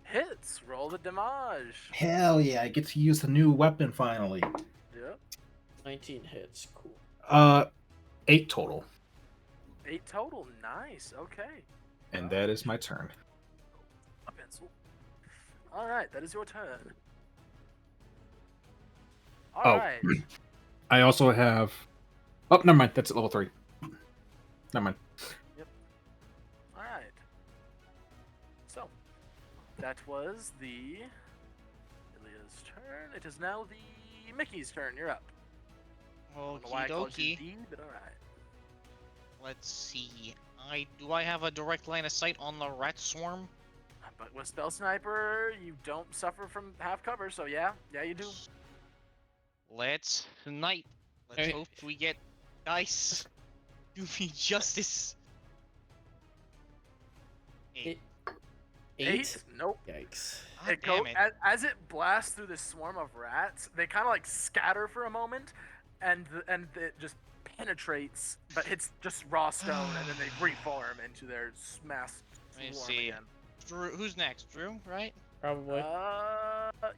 C: Hits. Roll the damage.
F: Hell yeah, I get to use the new weapon finally.
C: Yep.
E: 19 hits. Cool.
F: 8 total.
C: 8 total. Nice. Okay.
F: And that is my turn.
C: A pencil. Alright, that is your turn. Alright.
F: I also have... Oh, never mind. That's at level 3. Never mind.
C: Yep. Alright. So, that was the Ilya's turn. It is now the Mickey's turn. You're up.
D: Okie dokie.
C: But alright.
D: Let's see. Do I have a direct line of sight on the rat swarm?
C: But with Spell Sniper, you don't suffer from half cover, so yeah, you do.
D: Let's snipe. Let's hope we get dice. Do me justice. 8.
E: 8?
C: Nope.
E: Yikes.
C: As it blasts through this swarm of rats, they kind of like scatter for a moment, and it just penetrates, but hits just raw stone, and then they reform into their mass swarm again.
D: Drew, who's next? Drew, right?
E: Probably.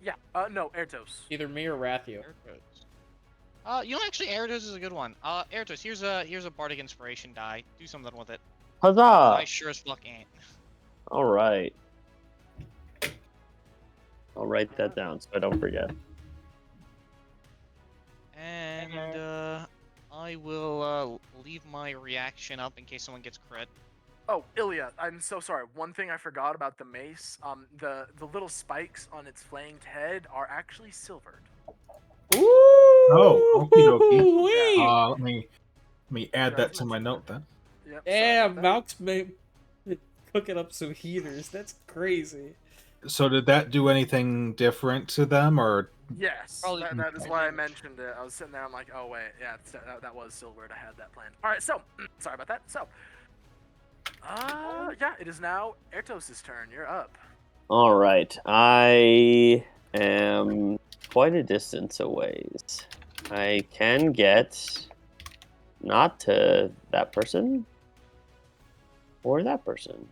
C: Yeah. No, Ertos.
E: Either me or Ratthew.
D: You know, actually, Ertos is a good one. Ertos, here's a bardic inspiration die. Do something with it.
B: Huzzah!
D: I sure as fuck ain't.
B: All right. I'll write that down so I don't forget.
D: And I will leave my reaction up in case someone gets crit.
C: Oh, Ilya, I'm so sorry. One thing I forgot about the mace, the little spikes on its flanged head are actually silvered.
E: Ooh!
F: Oh, okie dokie.
E: Wait.
F: Let me add that to my note then.
C: Yep,
E: Damn, Malk's cooking up some heaters. That's crazy.
F: So did that do anything different to them, or?
C: Yes, that is why I mentioned it. I was sitting there, I'm like, oh wait, yeah, that was Silver. I had that planned. All right, so sorry about that. So, yeah, it is now Ertos' turn. You're up.
B: All right, I am quite a distance away. I can get not to that person or that person.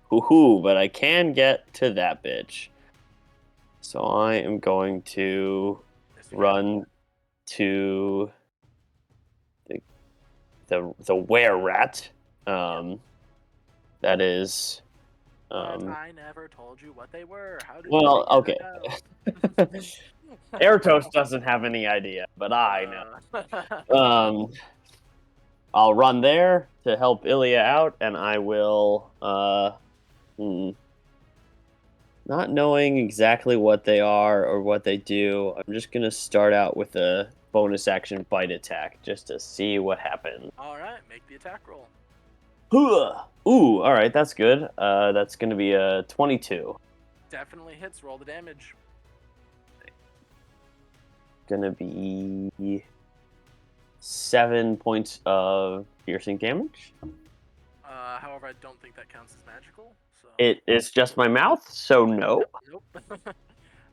B: Hoo-hoo, but I can get to that bitch. So I am going to run to the were-rat. That is.
C: I never told you what they were. How did
B: Well,
C: you
B: okay. Ertos doesn't have any idea, but I know. I'll run there to help Ilya out, and I will. Not knowing exactly what they are or what they do, I'm just gonna start out with a bonus action bite attack just to see what happens.
C: All right, make the attack roll.
B: Ooh, all right, that's good. That's gonna be a 22.
C: Definitely hits. Roll the damage.
B: Gonna be 7 points of piercing damage.
C: However, I don't think that counts as magical. So
B: It is just my mouth, so no.
C: Nope.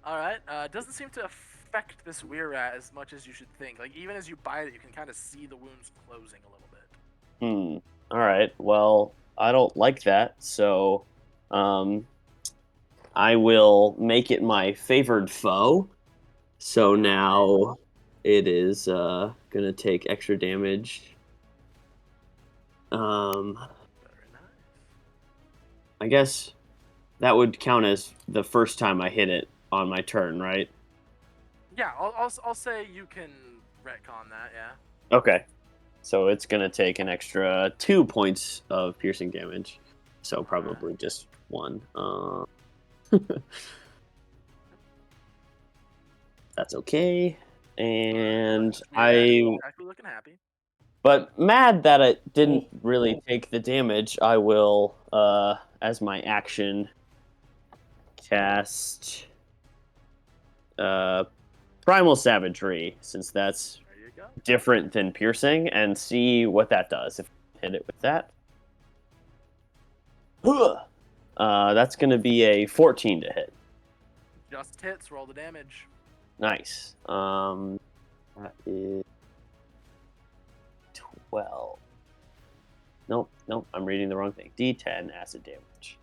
C: All right. Doesn't seem to affect this were-rat as much as you should think. Like even as you bite it, you can kind of see the wounds closing a little bit.
B: All right. Well, I don't like that, so I will make it my favored foe. So now it is gonna take extra damage.
C: Very nice.
B: I guess that would count as the first time I hit it on my turn, right?
C: Yeah, I'll say you can retcon that. Yeah.
B: Okay. So it's gonna take an extra 2 points of piercing damage. So probably just 1. That's okay. And
C: Exactly looking happy.
B: But mad that it didn't really take the damage, I will, as my action, cast Primal Savagery, since that's different than piercing, and see what that does if I hit it with that. That's going to be a 14 to hit.
C: Just hits. Roll the damage.
B: Nice. That is 12. Nope, I'm reading the wrong thing. D10 acid damage.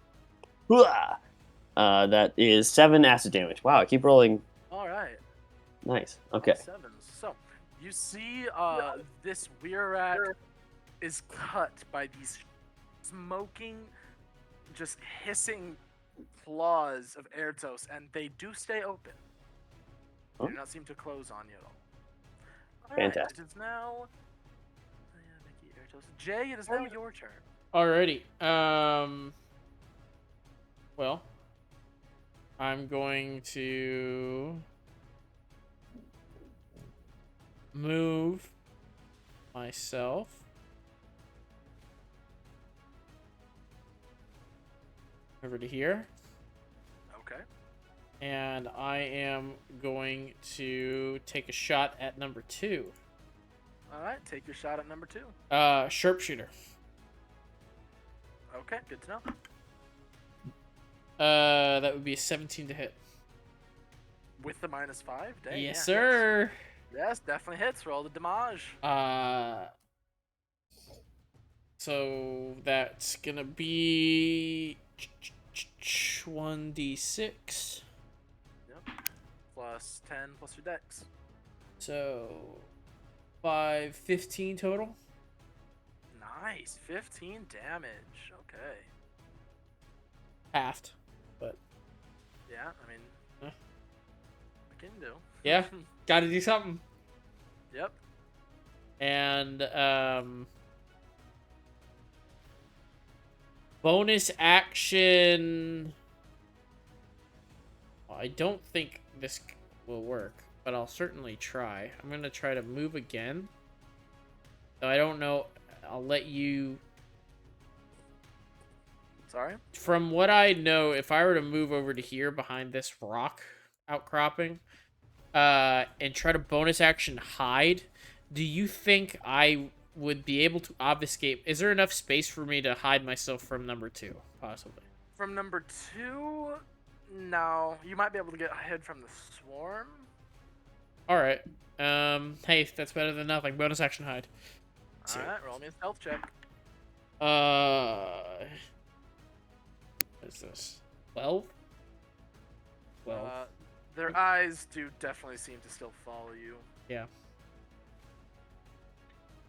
B: That is 7 acid damage. Wow, I keep rolling.
C: All right.
B: Nice. Okay.
C: 7s. So, you see this were-rat is cut by these smoking, just hissing claws of Ertos, and they do stay open. They do not seem to close on you at all.
B: Fantastic.
C: It is now... Jay, it is now your turn.
E: Alrighty. Well, I'm going to move myself over to here.
C: Okay.
E: And I am going to take a shot at number 2.
C: All right, take your shot at number 2.
E: Sharpshooter.
C: Okay, good to know.
E: That would be a 17 to hit.
C: With the -5? Dang,
E: yes,
C: yeah,
E: sir.
C: Yes, definitely hits. Roll the damage.
E: So that's gonna be 1d6.
C: Yep. Plus 10 plus your dex.
E: So 15 total.
C: Nice, 15 damage. Okay.
E: Halved, but
C: yeah, I mean, I can do.
E: Yeah, gotta do something.
C: Yep.
E: And bonus action. Well, I don't think this will work, but I'll certainly try. I'm gonna try to move again. So I don't know. I'll let you.
C: Sorry?
E: From what I know, if I were to move over to here behind this rock outcropping, and try to bonus action hide, do you think I would be able to obfuscate? Is there enough space for me to hide myself from number 2, possibly?
C: From number 2, no. You might be able to get hid from the swarm.
E: All right. Hey, that's better than nothing. Bonus action hide.
C: All right, roll me a stealth check.
E: What is this? 12? 12.
C: Their eyes do definitely seem to still follow you.
E: Yeah.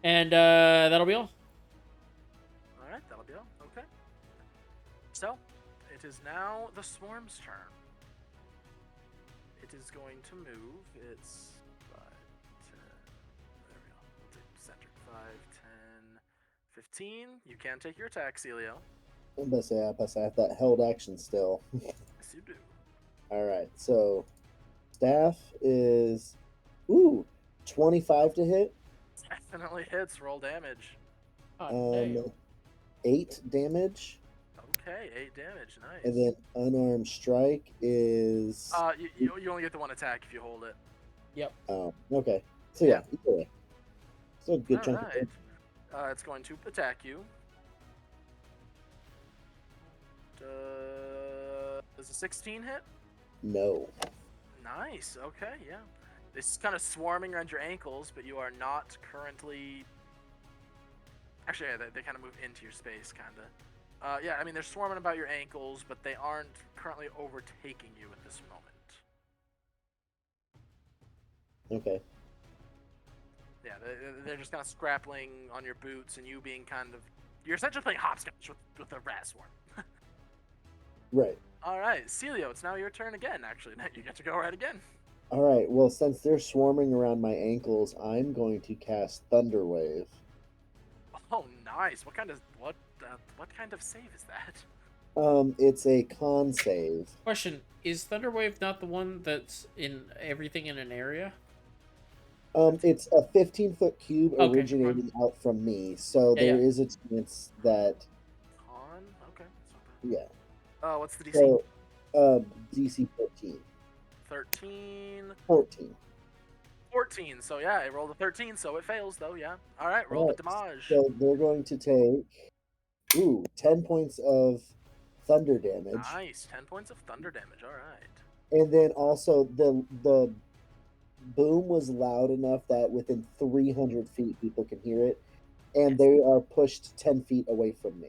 E: And that'll be all.
C: All right, that'll be all. Okay. So, it is now the swarm's turn. It is going to move. It's 5, 10. There we go. We'll take centered 5, 10, 15. You can take your attack, Celio.
A: I'm gonna say I have that held action still.
C: Yes, you do.
A: All right, so staff is 25 to hit.
C: Definitely hits. Roll damage.
A: 8 damage.
C: Okay, 8 damage. Nice.
A: And then unarmed strike is.
C: You only get the 1 attack if you hold it.
E: Yep.
A: Oh, okay. So yeah, either way. So a good
C: All
A: chunk.
C: right. It's going to attack you. Does a 16 hit?
A: No.
C: Nice. Okay, yeah. This is kind of swarming around your ankles, but you are not currently. Actually, yeah, they kind of move into your space, kind of. Yeah, I mean, they're swarming about your ankles, but they aren't currently overtaking you at this moment.
A: Okay.
C: Yeah, they're just kind of scrappling on your boots, and you being kind of. You're essentially playing hopscotch with a rat swarm.
A: Right.
C: All right, Celio, it's now your turn again, actually. Now you get to go right again.
A: All right. Well, since they're swarming around my ankles, I'm going to cast Thunder Wave.
C: Oh, nice. What kind of save is that?
A: It's a con save.
E: Question: is Thunderwave not the one that's in everything in an area?
A: It's a 15-foot cube
E: Okay,
A: originating out from me, so there is a chance that.
C: Con? Okay.
A: Yeah.
C: What's the DC?
A: So, DC 14.
C: 13.
A: 14.
C: 14. So yeah, I rolled a 13, so it fails though. Yeah. All right, roll the damage.
A: So they're going to take 10 points of thunder damage.
C: Nice, 10 points of thunder damage. All right.
A: And then also the boom was loud enough that within 300 feet people can hear it, and they are pushed 10 feet away from me.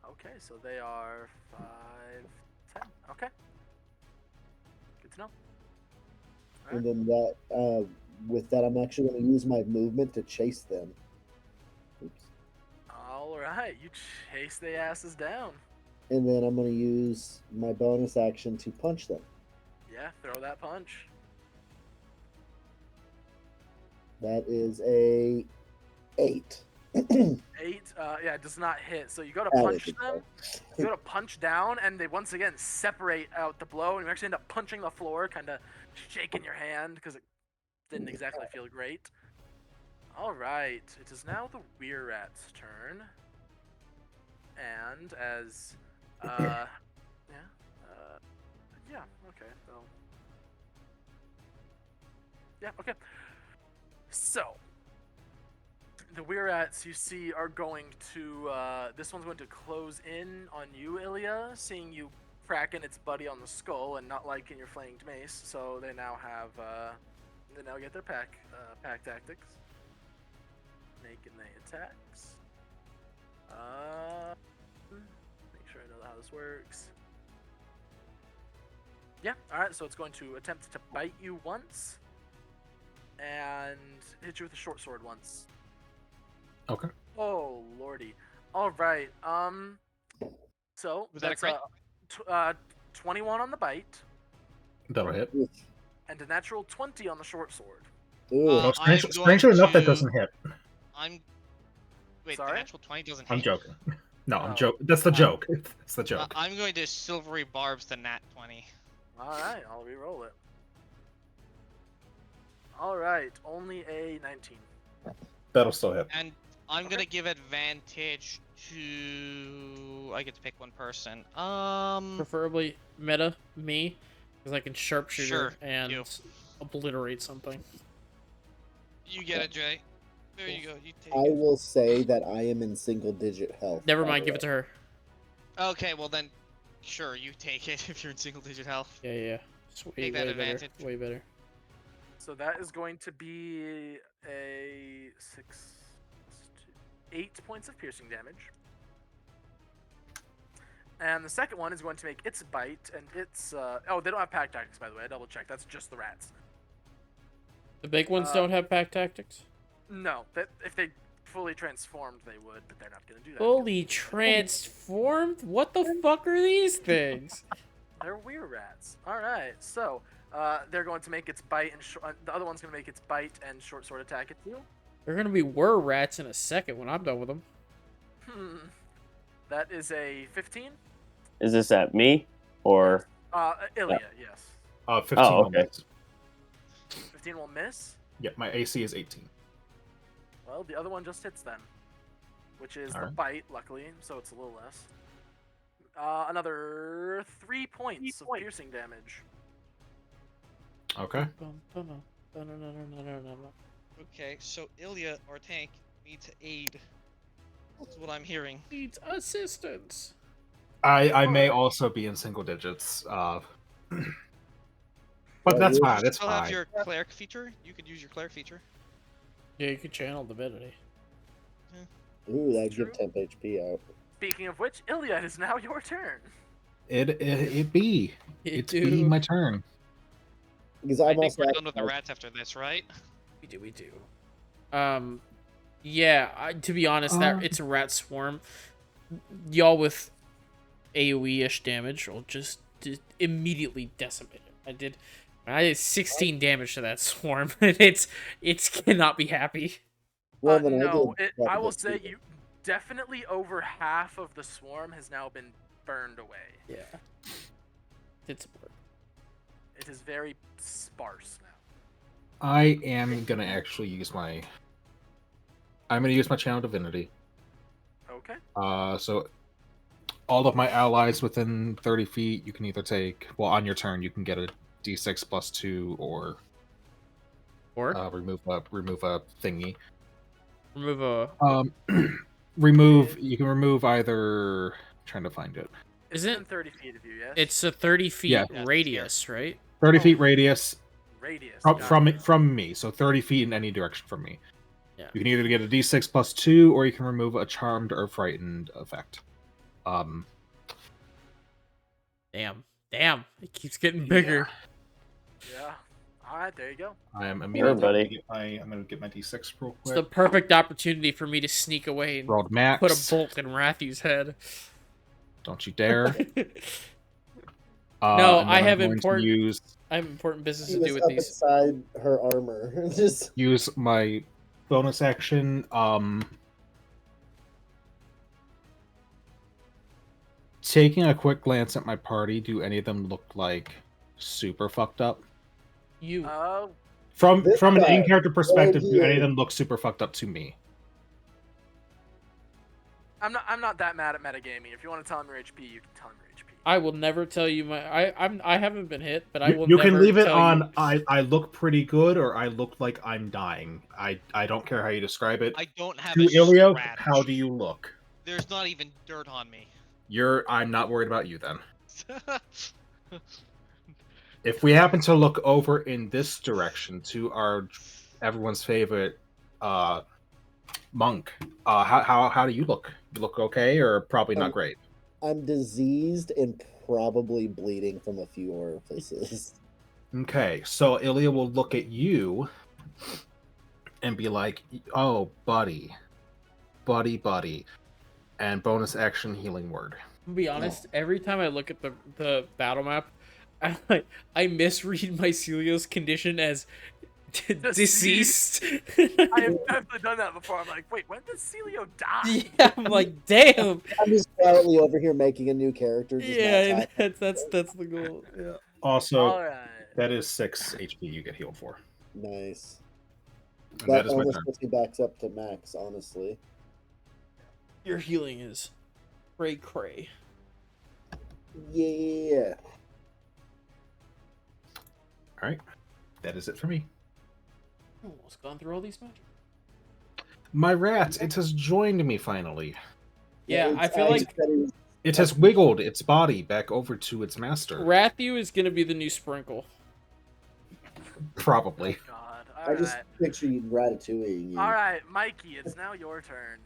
C: Okay, so they are 5, 10. Okay. Good to know.
A: Right. And then that, with that, I'm actually going to use my movement to chase them. Oops.
C: All right, you chase the asses down.
A: And then I'm going to use my bonus action to punch them.
C: Yeah, throw that punch.
A: That is a 8.
C: 8, yeah, it does not hit. So you go to punch them, you go to punch down, and they once again separate out the blow, and you actually end up punching the floor, kind of shaking your hand because it didn't exactly feel great. All right, it is now the Weir Rat's turn, and as yeah, okay, so yeah, okay. So the Weir Rats you see are going to this one's going to close in on you, Ilya, seeing you cracking its buddy on the skull and not liking your flanged mace. So they now have they now get their pack tactics. Making the attacks. Make sure I know how this works. Yeah, alright, so it's going to attempt to bite you once and hit you with a short sword once.
F: Okay.
C: Oh lordy. Alright, so
D: Was that a
C: that's
D: crit?
C: 21 on the bite.
F: That'll hit.
C: And a natural 20 on the short sword.
F: No, strangely enough, that doesn't hit.
D: Wait,
C: Sorry?
D: the natural 20 doesn't hit?
F: I'm joking. No, I'm joking. That's the joke. That's the joke.
D: I'm going to silvery barbs the nat 20.
C: Alright, I'll re-roll it. Alright, only a 19.
F: That'll still hit.
D: And I'm gonna give advantage to. I get to pick one person.
E: Preferably meta me, because I can sharpshooter
D: Sure,
E: and
D: you.
E: obliterate something.
D: You get it, Jay. There you go. You take
A: I
D: it.
A: will say that I am in single-digit health.
E: Never mind, give it to her.
D: Okay, well then, sure, you take it if you're in single-digit health.
E: Yeah. It's
D: Take that advantage.
E: Way better.
C: So that is going to be a 8 points of piercing damage. And the second one is going to make its bite, and its oh, they don't have pack tactics, by the way. I double checked. That's just the rats.
E: The big ones don't have pack tactics?
C: No, that if they fully transformed, they would, but they're not going to do that.
E: Fully transformed? What the fuck are these things?
C: They're weird rats. All right, so they're going to make its bite, and the other one's going to make its bite and short sword attack at you.
E: They're gonna be were rats in a second when I'm done with them.
C: That is a 15.
B: Is this at me or?
C: Ilya, yes.
F: 15
B: Oh,
F: will
B: okay.
F: miss.
C: 15 will miss.
F: Yeah, my AC is 18.
C: Well, the other one just hits then, which is the
F: Alright.
C: bite, luckily, so it's a little less. Another 3 points of piercing damage.
F: Okay.
D: Okay, so Ilya, our tank, needs aid. That's what I'm hearing.
E: Needs assistance.
F: I may also be in single digits. But that's fine. That's
D: Still have
F: fine.
D: your cleric feature? You could use your cleric feature.
E: Yeah, you could channel divinity.
A: Ooh, that give temp HP out.
C: Speaking of which, Ilya, it is now your turn.
F: It be. It's be my turn.
A: Because
D: I
A: I'm
D: think
A: also
D: we're done with the rats after this, right?
E: We do. Yeah, to be honest, that it's a rat swarm. Y'all with AoE-ish damage will just immediately decimate it. I did 16 damage to that swarm, and it's cannot be happy.
A: Well, then
C: No,
A: I
C: I will say you definitely over half of the swarm has now been burned away.
E: Yeah. It's work.
C: It is very sparse now.
F: I am gonna actually use my. I'm gonna use my channel divinity.
C: Okay.
F: So all of my allies within 30 feet, you can either take. Well, on your turn, you can get a D6 +2 or remove a thingy.
E: Remove a.
F: You can remove either. Trying to find it.
C: It's
E: Isn't
C: within 30 feet of you, yes?
E: It's a 30 feet
F: Yeah.
E: radius, right?
F: 30 feet radius.
C: Radius.
F: From me, so 30 feet in any direction from me.
E: Yeah.
F: You can either get a D6 +2, or you can remove a charmed or frightened effect.
E: Damn, it keeps getting bigger.
C: Yeah. All right, there you go.
F: I am
B: immediately
F: immediately. I'm gonna get my D6 real
E: It's
F: quick.
E: the perfect opportunity for me to sneak away and
F: Rolled max.
E: put a bolt in Rathew's head.
F: Don't you dare.
E: No,
F: and
E: I
F: then
E: have
F: I'm going to use
E: important business
A: She
E: to
A: was
E: do with
A: up
E: these.
A: inside her armor. Just
F: use my bonus action. Taking a quick glance at my party, do any of them look like super fucked up?
E: You.
F: From
A: This
F: an
A: guy,
F: in-character perspective,
A: right
F: do any of
A: here.
F: them look super fucked up to me?
C: I'm not that mad at metagaming. If you want to tell him your HP, you can tell him your HP.
E: I will never tell you my. I haven't been hit, but I will.
F: You
E: never
F: can leave it
E: tell
F: on.
E: You...
F: I look pretty good, or I look like I'm dying. I don't care how you describe it.
D: I don't have
F: To
D: a
F: Ilio,
D: strategy.
F: how do you look?
D: There's not even dirt on me.
F: I'm not worried about you then. If we happen to look over in this direction to everyone's favorite monk, how do you look? You look okay, or probably not great?
A: I'm diseased and probably bleeding from a few orifices.
F: Okay, so Ilya will look at you and be like, "Oh, buddy, and bonus action healing word."
E: To be honest, every time I look at the battle map, I misread my Celios condition as deceased.
C: I have definitely done that before. I'm like, wait, when did Celio die?
E: Yeah, I'm like, damn.
A: I'm just quietly over here making a new character. Just
E: Yeah,
A: not
E: that's the goal. Yeah.
F: Also,
C: Alright.
F: that is 6 HP you get healed for.
A: Nice.
F: And that is my
A: almost
F: turn.
A: puts me back up to max, honestly.
E: Your healing is cray.
A: Yeah.
F: All right, that is it for me.
E: Almost gone through all these magic.
F: My rat, it has joined me finally.
E: Yeah, I feel like
F: it has wiggled its body back over to its master.
E: Ratthew is gonna be the new Sprinkle.
F: Probably.
C: Oh, God.
A: I just picture you ratatouille.
C: All right, Mikey, it's now your turn.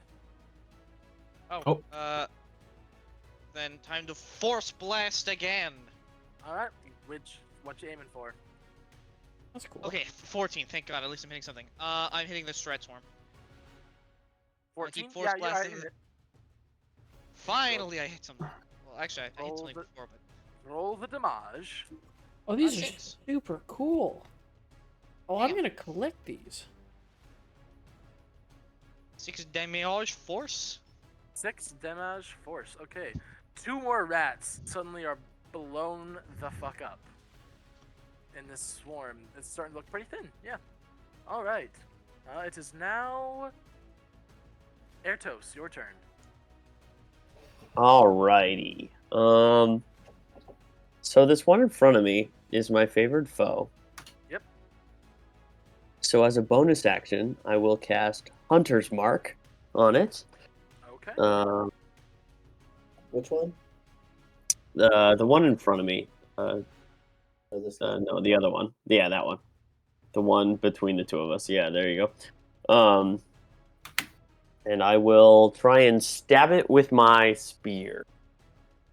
D: Oh. Then time to force blast again.
C: All right, what you aiming for?
E: That's cool.
D: Okay, 14. Thank God. At least I'm hitting something. I'm hitting the Strat Swarm.
C: 14.
D: Keep force blasting.
C: Yeah.
D: Finally, I hit something. Well, actually, I hit something before, but
C: roll the damage.
E: Oh, these are super cool. Oh,
D: Damn.
E: I'm gonna collect these.
D: 6 damage force.
C: 6 damage force. Okay, 2 more rats suddenly are blown the fuck up. In this swarm, it's starting to look pretty thin. Yeah. All right. It is now Airtos, your turn.
B: Alrighty. So this one in front of me is my favorite foe.
C: Yep.
B: So as a bonus action, I will cast Hunter's Mark on it.
C: Okay.
A: Which one?
B: The one in front of me.
A: This
B: No, the other one. Yeah, that one. The one between the two of us. Yeah, there you go. And I will try and stab it with my spear.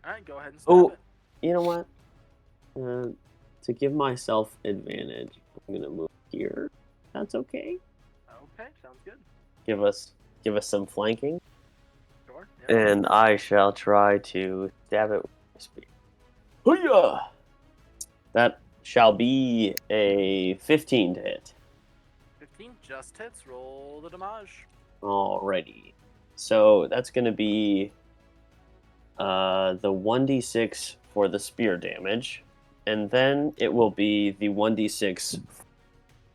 C: All right, go ahead and stab it.
B: You know what? To give myself advantage, I'm gonna move here. That's okay.
C: Okay, sounds good.
B: Give us some flanking.
C: Sure. Yeah.
B: And I shall try to stab it with my spear. Hoo-yah! That shall be a 15 to hit.
C: 15 just hits. Roll the damage.
B: Alrighty. So that's going to be the 1d6 for the spear damage. And then it will be the 1d6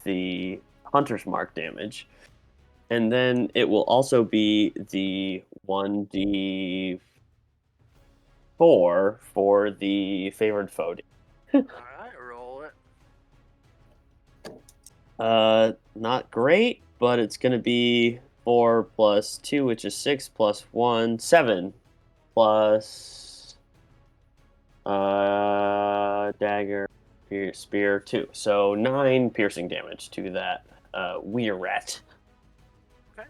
B: the Hunter's Mark damage. And then it will also be the 1d4 for the favored foe.
C: Alright, roll it.
B: Not great, but it's going to be 4 plus 2, which is 6, plus 1, 7, plus dagger, spear, 2. So 9 piercing damage to that weir rat.
C: Okay.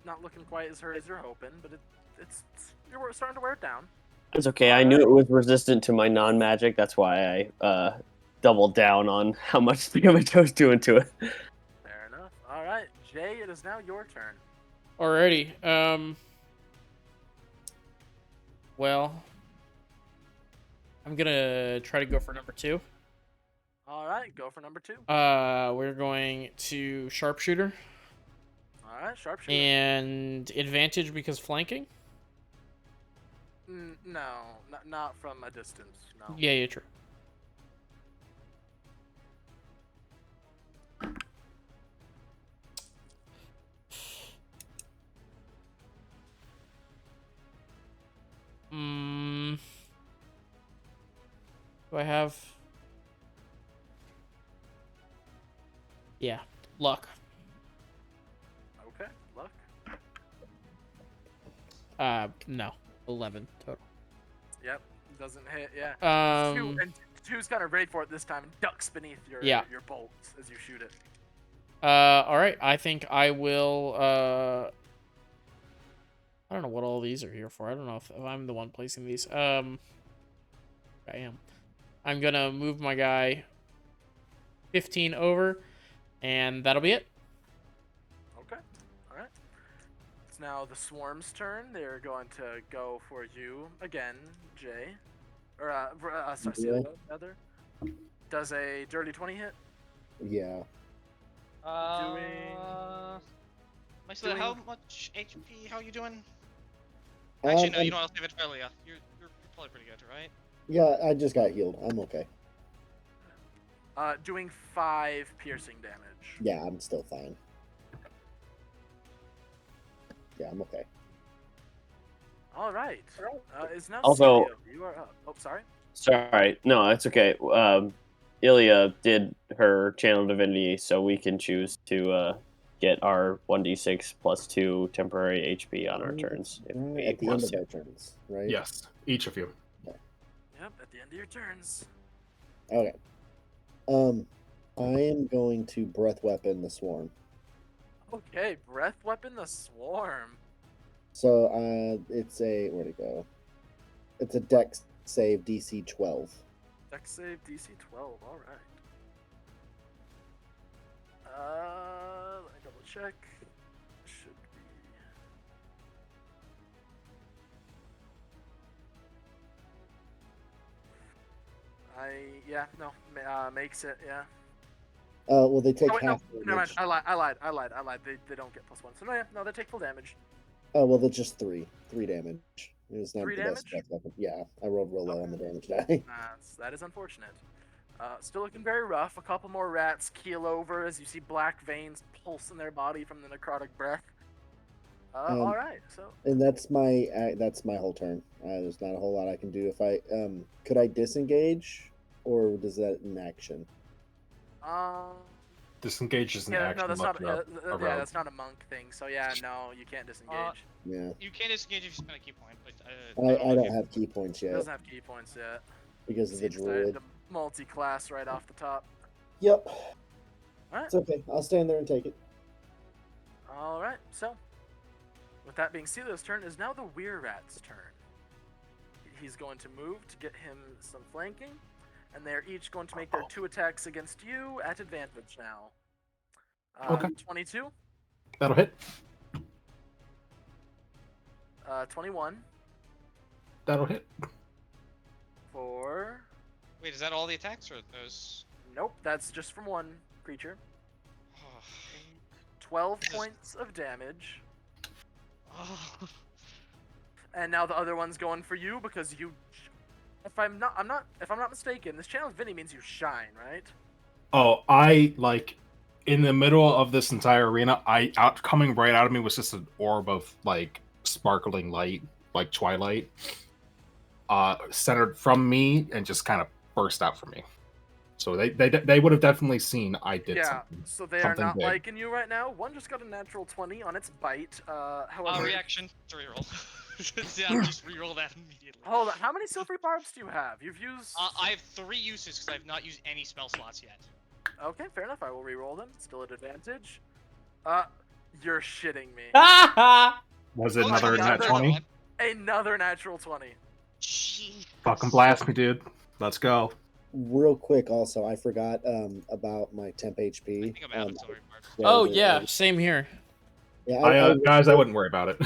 C: Not looking quite as hurt as you're hoping, but you're starting to wear it down.
B: It's okay. I knew it was resistant to my non-magic. That's why I doubled down on how much damage I was doing to it.
C: Fair enough. All right, Jay, it is now your turn.
E: Alrighty. Well, I'm gonna try to go for number 2.
C: All right, go for number 2.
E: We're going to sharpshooter.
C: All right, sharpshooter.
E: And advantage because flanking?
C: No, not from a distance. No.
E: Yeah, true. Do I have... Yeah, luck.
C: Okay, luck.
E: No. 11 total.
C: Yep, doesn't hit, yeah. 2's kind of ready for it this time and ducks beneath your bolts as you shoot it.
E: Alright, I think I will, I don't know what all these are here for. I don't know if I'm the one placing these. I am. I'm gonna move my guy 15 over, and that'll be it.
C: Okay, alright. It's now the swarm's turn. They're going to go for you again, Jay. Or, sorry, Celia, rather. Does a dirty 20 hit?
A: Yeah.
D: Marcelo, how much HP? How are you doing? Actually, no, you know what? I'll save it for earlier. You're probably pretty good, right?
A: Yeah, I just got healed. I'm okay.
C: Doing 5 piercing damage.
A: Yeah, I'm still fine. Yeah, I'm okay.
C: All right. Is now
B: Also-
C: Celio. You are up. Oh, sorry.
B: Sorry, no, it's okay. Ilya did her channel divinity, so we can choose to get our 1d6 plus 2 temporary HP on our turns if we
A: At the
B: want
A: end of
B: to.
A: our turns, right?
F: Yes, each of you.
C: Yep, at the end of your turns.
A: Okay. I am going to breath weapon the swarm.
C: Okay, breath weapon the swarm.
A: So it's a where'd it go? It's a dex save DC 12.
C: Dex save DC 12. All right. Let me double check. Should be. Makes it, yeah.
A: Well, they take
C: Oh, wait,
A: half
C: no, never mind.
A: damage.
C: I lied. They don't get +1. So no, they take full damage.
A: Oh, well, that's just 3 damage. It's not
C: 3
A: the best
C: damage?
A: breath weapon. Yeah, I rolled real low on the
C: Okay.
A: damage die.
C: That is unfortunate. Still looking very rough. A couple more rats keel over as you see black veins pulse in their body from the necrotic breath. All right, so.
A: And that's my whole turn. There's not a whole lot I can do. If I could I disengage, or does that in action?
F: Disengage is an
C: Yeah,
F: action.
C: no, that's not.
F: a
C: Yeah,
F: rogue.
C: that's not a monk thing. So yeah, no, you can't disengage.
A: Yeah,
D: You can disengage if you spend a key point, but
A: I don't have key points
C: It
A: yet
C: doesn't have key points yet.
A: because of the
C: He decided
A: druid.
C: to multi-class right off the top.
A: Yep,
C: Alright.
A: it's okay. I'll stand there and take it.
C: All right. So, with that being Celio's turn, is now the Weir Rat's turn. He's going to move to get him some flanking, and they're each going to make their 2 attacks against you at advantage now.
F: Okay.
C: 22,
F: That'll hit.
C: 21
F: That'll hit.
C: for.
D: wait, is that all the attacks or those?
C: Nope, that's just from one creature. 12 points of damage.
D: Oh.
C: And now the other one's going for you because you. If I'm not mistaken, this channel Vinny means you shine, right?
F: Oh, in the middle of this entire arena, coming right out of me was just an orb of like sparkling light, like twilight, centered from me and just kind of burst out from me. So they would have definitely seen I did something.
C: So they are
F: something
C: not
F: big.
C: liking you right now. One just got a natural 20 on its bite. However,
D: Reaction to reroll. Yeah, just reroll that immediately.
C: hold on. How many silvery barbs do you have? You've used.
D: I have 3 uses because I've not used any spell slots yet.
C: Okay, fair enough. I will reroll them. Still at advantage. You're shitting me.
F: Was it
D: Oh,
F: another
D: yeah,
F: nat 20?
C: Another natural 20.
D: Jeez.
F: Fucking blast me, dude. Let's go.
A: Real quick, also, I forgot about my temp
D: I
A: HP.
D: think I'm out of silvery barbs.
E: Oh yeah, same here.
A: Yeah,
F: Guys, I wouldn't worry about it.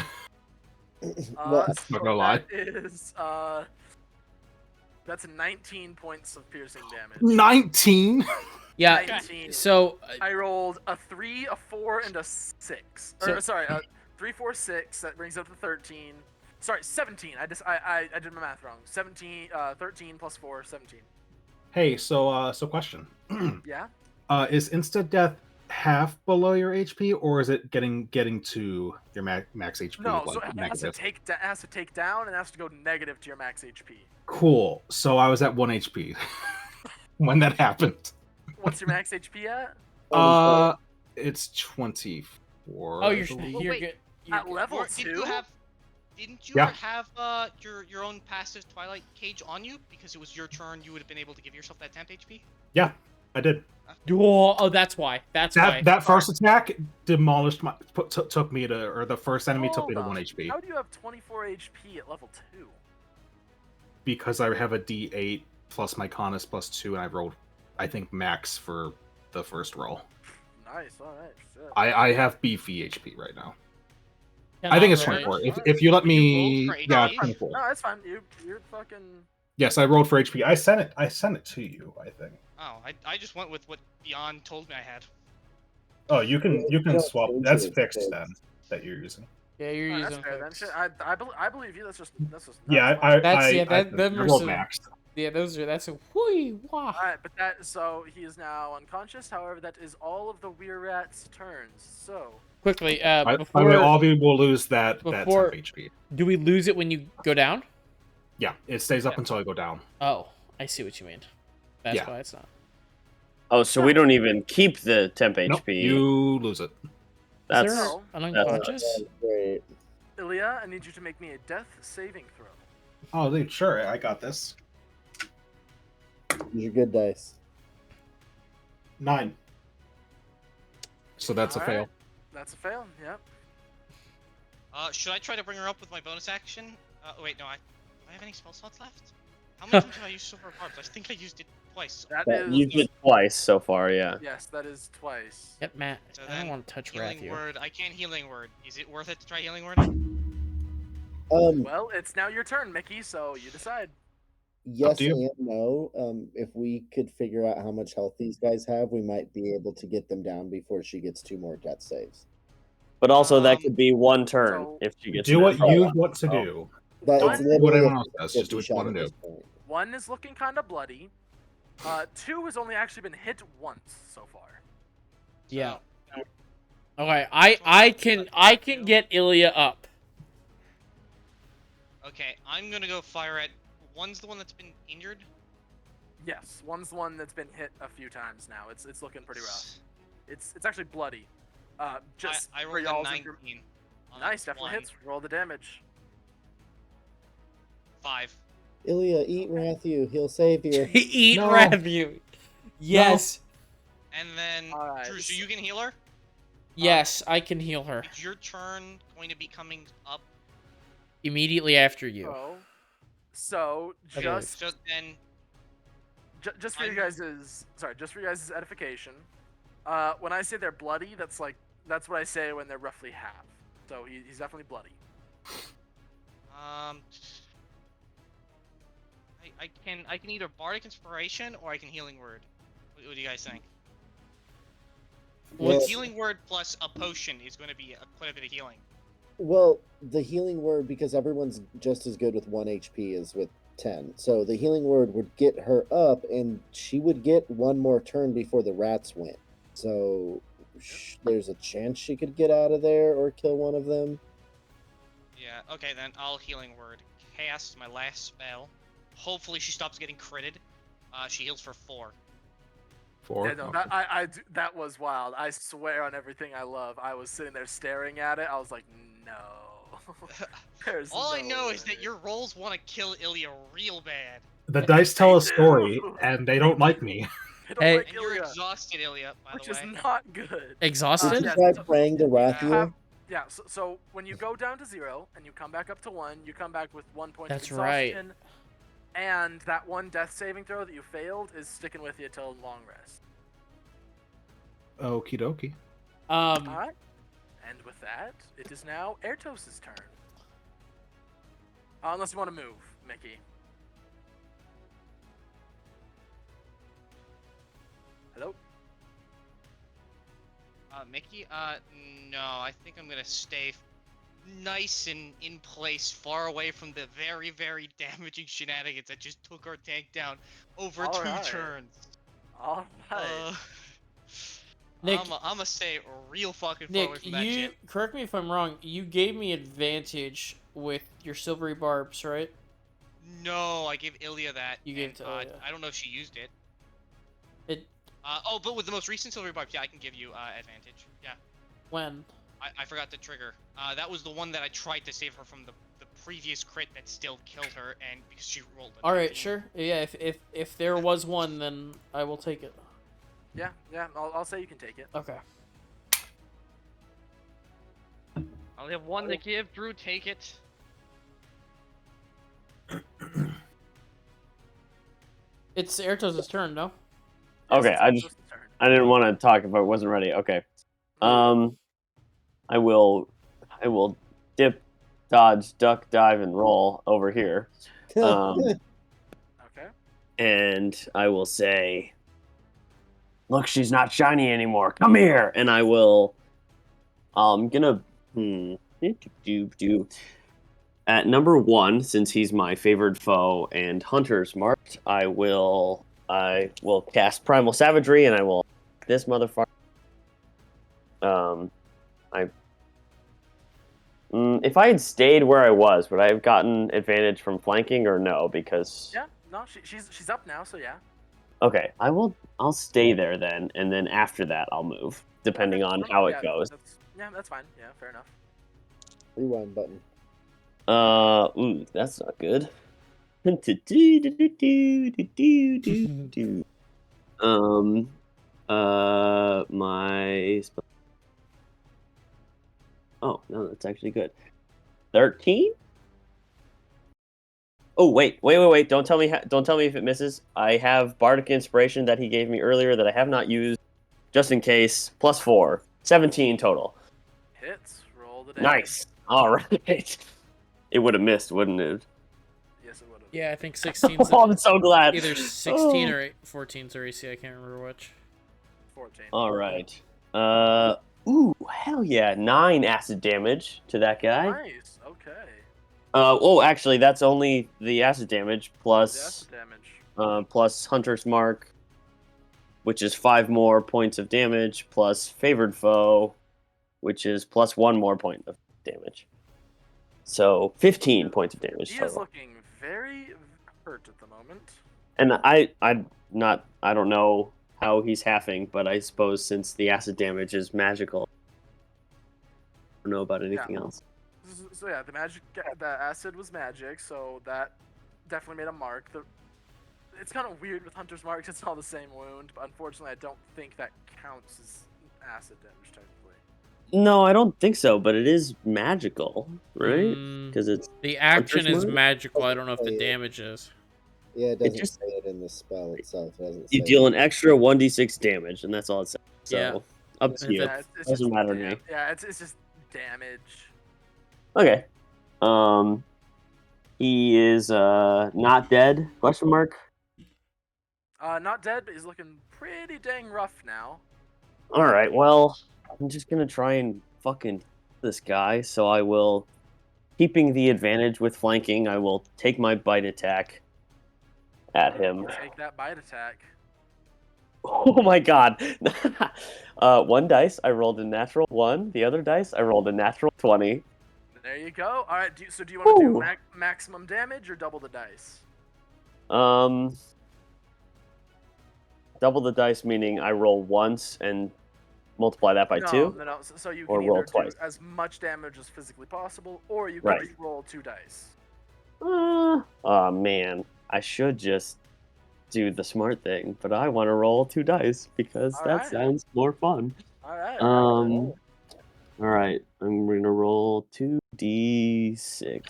A: well,
F: not gonna lie.
C: That is that's 19 points of piercing damage.
F: 19?
E: Yeah.
C: 19.
E: So
C: I rolled a 3, a 4, and a 6. Or sorry, 3, 4, 6. That brings up to 13. Sorry, 17. I did my math wrong. 17, 13 plus 4, 17.
F: Hey, so question.
C: Yeah.
F: Is instant death half below your HP, or is it getting to your max HP?
C: No,
F: like,
C: so it has to take down and it has to go negative to your max HP.
F: Cool. So I was at 1 HP when that happened.
C: What's your max HP at?
F: It's 24.
E: oh,
F: I
E: you're
F: believe.
E: good. You're
C: At
E: good.
C: level
D: Didn't
C: 2?
D: you have? Didn't you
F: Yeah.
D: have your own passive Twilight Cage on you because it was your turn? You would have been able to give yourself that temp HP.
F: Yeah, I did.
E: Oh, that's why. That's why.
F: That first attack demolished my took me to, or the first enemy took me to
C: Hold
F: 1
C: on.
F: HP
C: How do you have 24 HP at level 2?
F: because I have a D8 plus my Conus plus 2, and I rolled, I think, max for the first roll.
C: Nice, alright.
F: I have beefy HP right now.
E: Can
F: I think it's
E: really?
F: 24. If you let
D: You
F: me,
D: rolled for
F: yeah,
D: HP?
F: 24.
C: No, that's fine. You're fucking.
F: Yes, I rolled for HP. I sent it to you, I think.
D: Oh, I just went with what Beyond told me I had.
F: Oh, you can
A: Yeah,
F: swap.
A: change
F: That's
A: it,
F: fixed
A: it's
F: then that you're using.
E: Yeah, you're
C: Alright, that's
E: using.
C: fair then.
E: fix.
C: Shit, I believe you. That's just
F: Yeah,
C: fine.
E: Them
F: I
E: are
F: rolled
E: some-
F: max.
E: Yeah, that's a whoo wah.
C: Alright, but so he is now unconscious. However, that is all of the Weir Rat's turns. So
E: quickly,
F: By the way,
E: before
F: all of you will lose that temp
E: before-
F: HP.
E: do we lose it when you go down?
F: Yeah, it stays up
B: Yeah.
F: until I go down.
E: Oh, I see what you mean. That's
F: Yeah.
E: why it's not.
B: Oh, so we don't even keep the temp
F: Nope,
B: HP.
F: you lose it.
B: That's
E: Is there
C: No.
E: an unconscious?
A: Great.
C: Ilya, I need you to make me a death saving throw.
F: Oh, dude, sure, I got this.
A: Use your good dice.
F: 9. So that's a
C: All
F: fail.
C: right. That's a fail. Yep.
D: Should I try to bring her up with my bonus action? Wait, no. Do I have any spell slots left? How many times have I used Silver Barbs? I think I used it twice.
C: That
A: That
C: is.
B: Used it twice so far, yeah.
C: Yes, that is twice.
E: Yep, Matt.
D: So
E: I don't
D: then,
E: want to touch
D: Healing
E: Ratthew.
D: word. I can't healing word. Is it worth it to try healing word?
C: Well, it's now your turn, Mickey. So you decide.
A: Yes
F: to you.
A: and no. If we could figure out how much health these guys have, we might be able to get them down before she gets 2 more death saves.
B: But also, that
D: Um,
B: could be one turn
C: so-
B: if she gets.
F: Do what
B: natural.
F: you want to
B: Oh.
F: do.
A: That
C: One-
A: it's
F: Do what
A: literally
F: everyone
A: a
F: else does. Just do
A: 50
F: what you
A: shot
F: want
A: at
F: to
A: this
F: do.
A: point.
C: 1 is looking kind of bloody. 2 has only actually been hit once so far.
E: Yeah.
D: So,
E: Okay, I can get Ilya up.
D: okay, I'm gonna go fire at. One's the one that's been injured.
C: Yes, 1's the one that's been hit a few times now. It's looking pretty rough. It's actually bloody. Just
D: I
C: for
D: rolled a
C: y'all's
D: 19. on
C: Nice, definitely
D: one.
C: hits. Roll the damage.
D: 5.
A: Ilya, eat Ratthew. He'll save you.
E: Eat
F: No.
E: Ratthew. Yes.
D: And then,
C: Alright,
D: Drew, so you can heal her?
E: Yes, I can heal her
D: Is your turn going to be coming up?
E: immediately after you.
C: So
E: I believe.
C: just
D: So then,
C: just for you guys' edification, when I say they're bloody, that's what I say when they're roughly half. So he's definitely bloody.
D: I can either Bardic Inspiration or I can Healing Word. What do you guys think?
A: Well,
D: Healing Word plus a potion is going to be quite a bit of healing.
A: well, the healing word, because everyone's just as good with 1 HP as with 10. So the healing word would get her up, and she would get 1 more turn before the rats went. So there's a chance she could get out of there or kill one of them.
D: Yeah, okay, then I'll Healing Word. Cast my last spell. Hopefully she stops getting critted. She heals for 4.
F: 4.
C: Yeah, no,
F: Okay.
C: that was wild. I swear on everything I love. I was sitting there staring at it. I was like, no. There's
D: All I
C: no
D: know is that
C: way.
D: your rolls want to kill Ilya real bad.
F: The dice tell a
C: They
F: story,
C: do.
F: and they don't like me.
C: I don't
E: Hey.
C: like
D: And you're
C: Ilya,
D: exhausted, Ilya, by
C: which
D: the
C: is
D: way.
C: not good.
E: Exhausted?
A: Did
C: yeah,
A: you try
C: so-
A: praying to Ratthew?
C: Yeah, so when you go down to 0 and you come back up to 1, you come back with 1 point
E: That's
C: of
E: right.
C: exhaustion. And that 1 death saving throw that you failed is sticking with you till long rest.
F: Okie dokie.
C: Alright. And with that, it is now Airtos' turn. Unless you want to move, Mickey. Hello?
D: Mickey? No, I think I'm gonna stay nice and in place, far away from the very, very damaging shenanigans that just took our tank down over 2
C: Alright.
D: turns.
C: Alright.
E: Nick-
D: I'm gonna stay real fucking far away
E: Nick,
D: from that
E: you
D: shit.
E: correct me if I'm wrong. You gave me advantage with your silvery barbs, right?
D: No, I gave Ilya that.
E: You gave
D: and,
E: to Ilya.
D: I don't know if she used it.
E: It
D: But with the most recent silvery barbs, yeah, I can give you advantage. Yeah.
E: when?
D: I forgot the trigger. That was the one that I tried to save her from the previous crit that still killed her, and because she rolled it.
E: All right, sure. Yeah, if there was one, then I will take it.
C: Yeah, I'll say you can take it.
E: Okay.
D: I only have 1 to give. Drew, take it.
E: It's Airtos' turn, no?
B: Okay,
C: Yes,
B: I
C: it's
B: just
C: Airtos' turn.
B: I didn't want to talk if I wasn't ready. Okay. I will dip, dodge, duck, dive, and roll over here.
C: Okay.
B: And I will say, look, she's not shiny anymore. Come here. And I will, I'm gonna, at number 1, since he's my favored foe and Hunter's marked, I will cast Primal Savagery, and I will this motherfucker. I If I had stayed where I was, would I have gotten advantage from flanking or no? Because
C: yeah, no, she's up now, so yeah.
B: Okay, I'll stay there then, and then after that I'll move, depending on how it goes.
C: That's fine. Yeah, fair enough.
A: Rewind button.
B: Ooh, that's not good. My Oh, no, that's actually good. 13? Oh, wait. Don't tell me if it misses. I have Bardic Inspiration that he gave me earlier that I have not used, just in case. +4. 17 total.
C: Hits. Roll the damage.
B: Nice. All right. It would have missed, wouldn't it?
C: Yes, it would have.
E: Yeah, I think 16's
B: Oh, I'm so glad.
E: either 16 or 14's or AC. I can't remember which.
C: 14.
B: All right. Ooh, hell yeah. 9 acid damage to that guy.
C: Nice. Okay.
B: Oh, actually, that's only the acid damage plus
C: The acid damage.
B: Plus Hunter's Mark, which is 5 more points of damage, plus Favored Foe, which is plus 1 more point of damage. So 15 points of damage
C: He
B: total.
C: is looking very hurt at the moment.
B: And I don't know how he's halving, but I suppose since the acid damage is magical, I don't know about anything else.
C: So yeah, the acid was magic, so that definitely made a mark. It's kind of weird with Hunter's Marks, it's all the same wound, but unfortunately I don't think that counts as acid damage technically.
B: No, I don't think so, but it is magical, right? Because it's
E: the action is
B: Mark?
E: magical. I don't know if the damage is.
A: Yeah, it doesn't say it in the spell itself. It doesn't
B: You
A: say
B: deal
A: it.
B: an extra 1d6 damage, and that's all it says. So, up to you.
C: It's
B: Doesn't matter to me.
C: Yeah, it's just damage.
B: Okay. He is not dead? Question mark.
C: Not dead, but he's looking pretty dang rough now.
B: All right. Well, I'm just gonna try and fucking this guy. So I will, keeping the advantage with flanking, I will take my bite attack at him.
C: Take that bite attack.
B: Oh my god. 1 dice, I rolled a natural 1. The other dice, I rolled a natural 20.
C: There you go. All right. So do you want to do maximum damage or double the dice?
B: Double the dice meaning I roll once and multiply that by 2.
C: No. So you
B: or
C: can
B: roll
C: either
B: twice.
C: do as much damage as physically possible, or you can just roll 2 dice.
B: Oh man, I should just do the smart thing, but I want to roll 2 dice because sounds more fun.
C: All right.
B: All right, I'm gonna roll 2d6.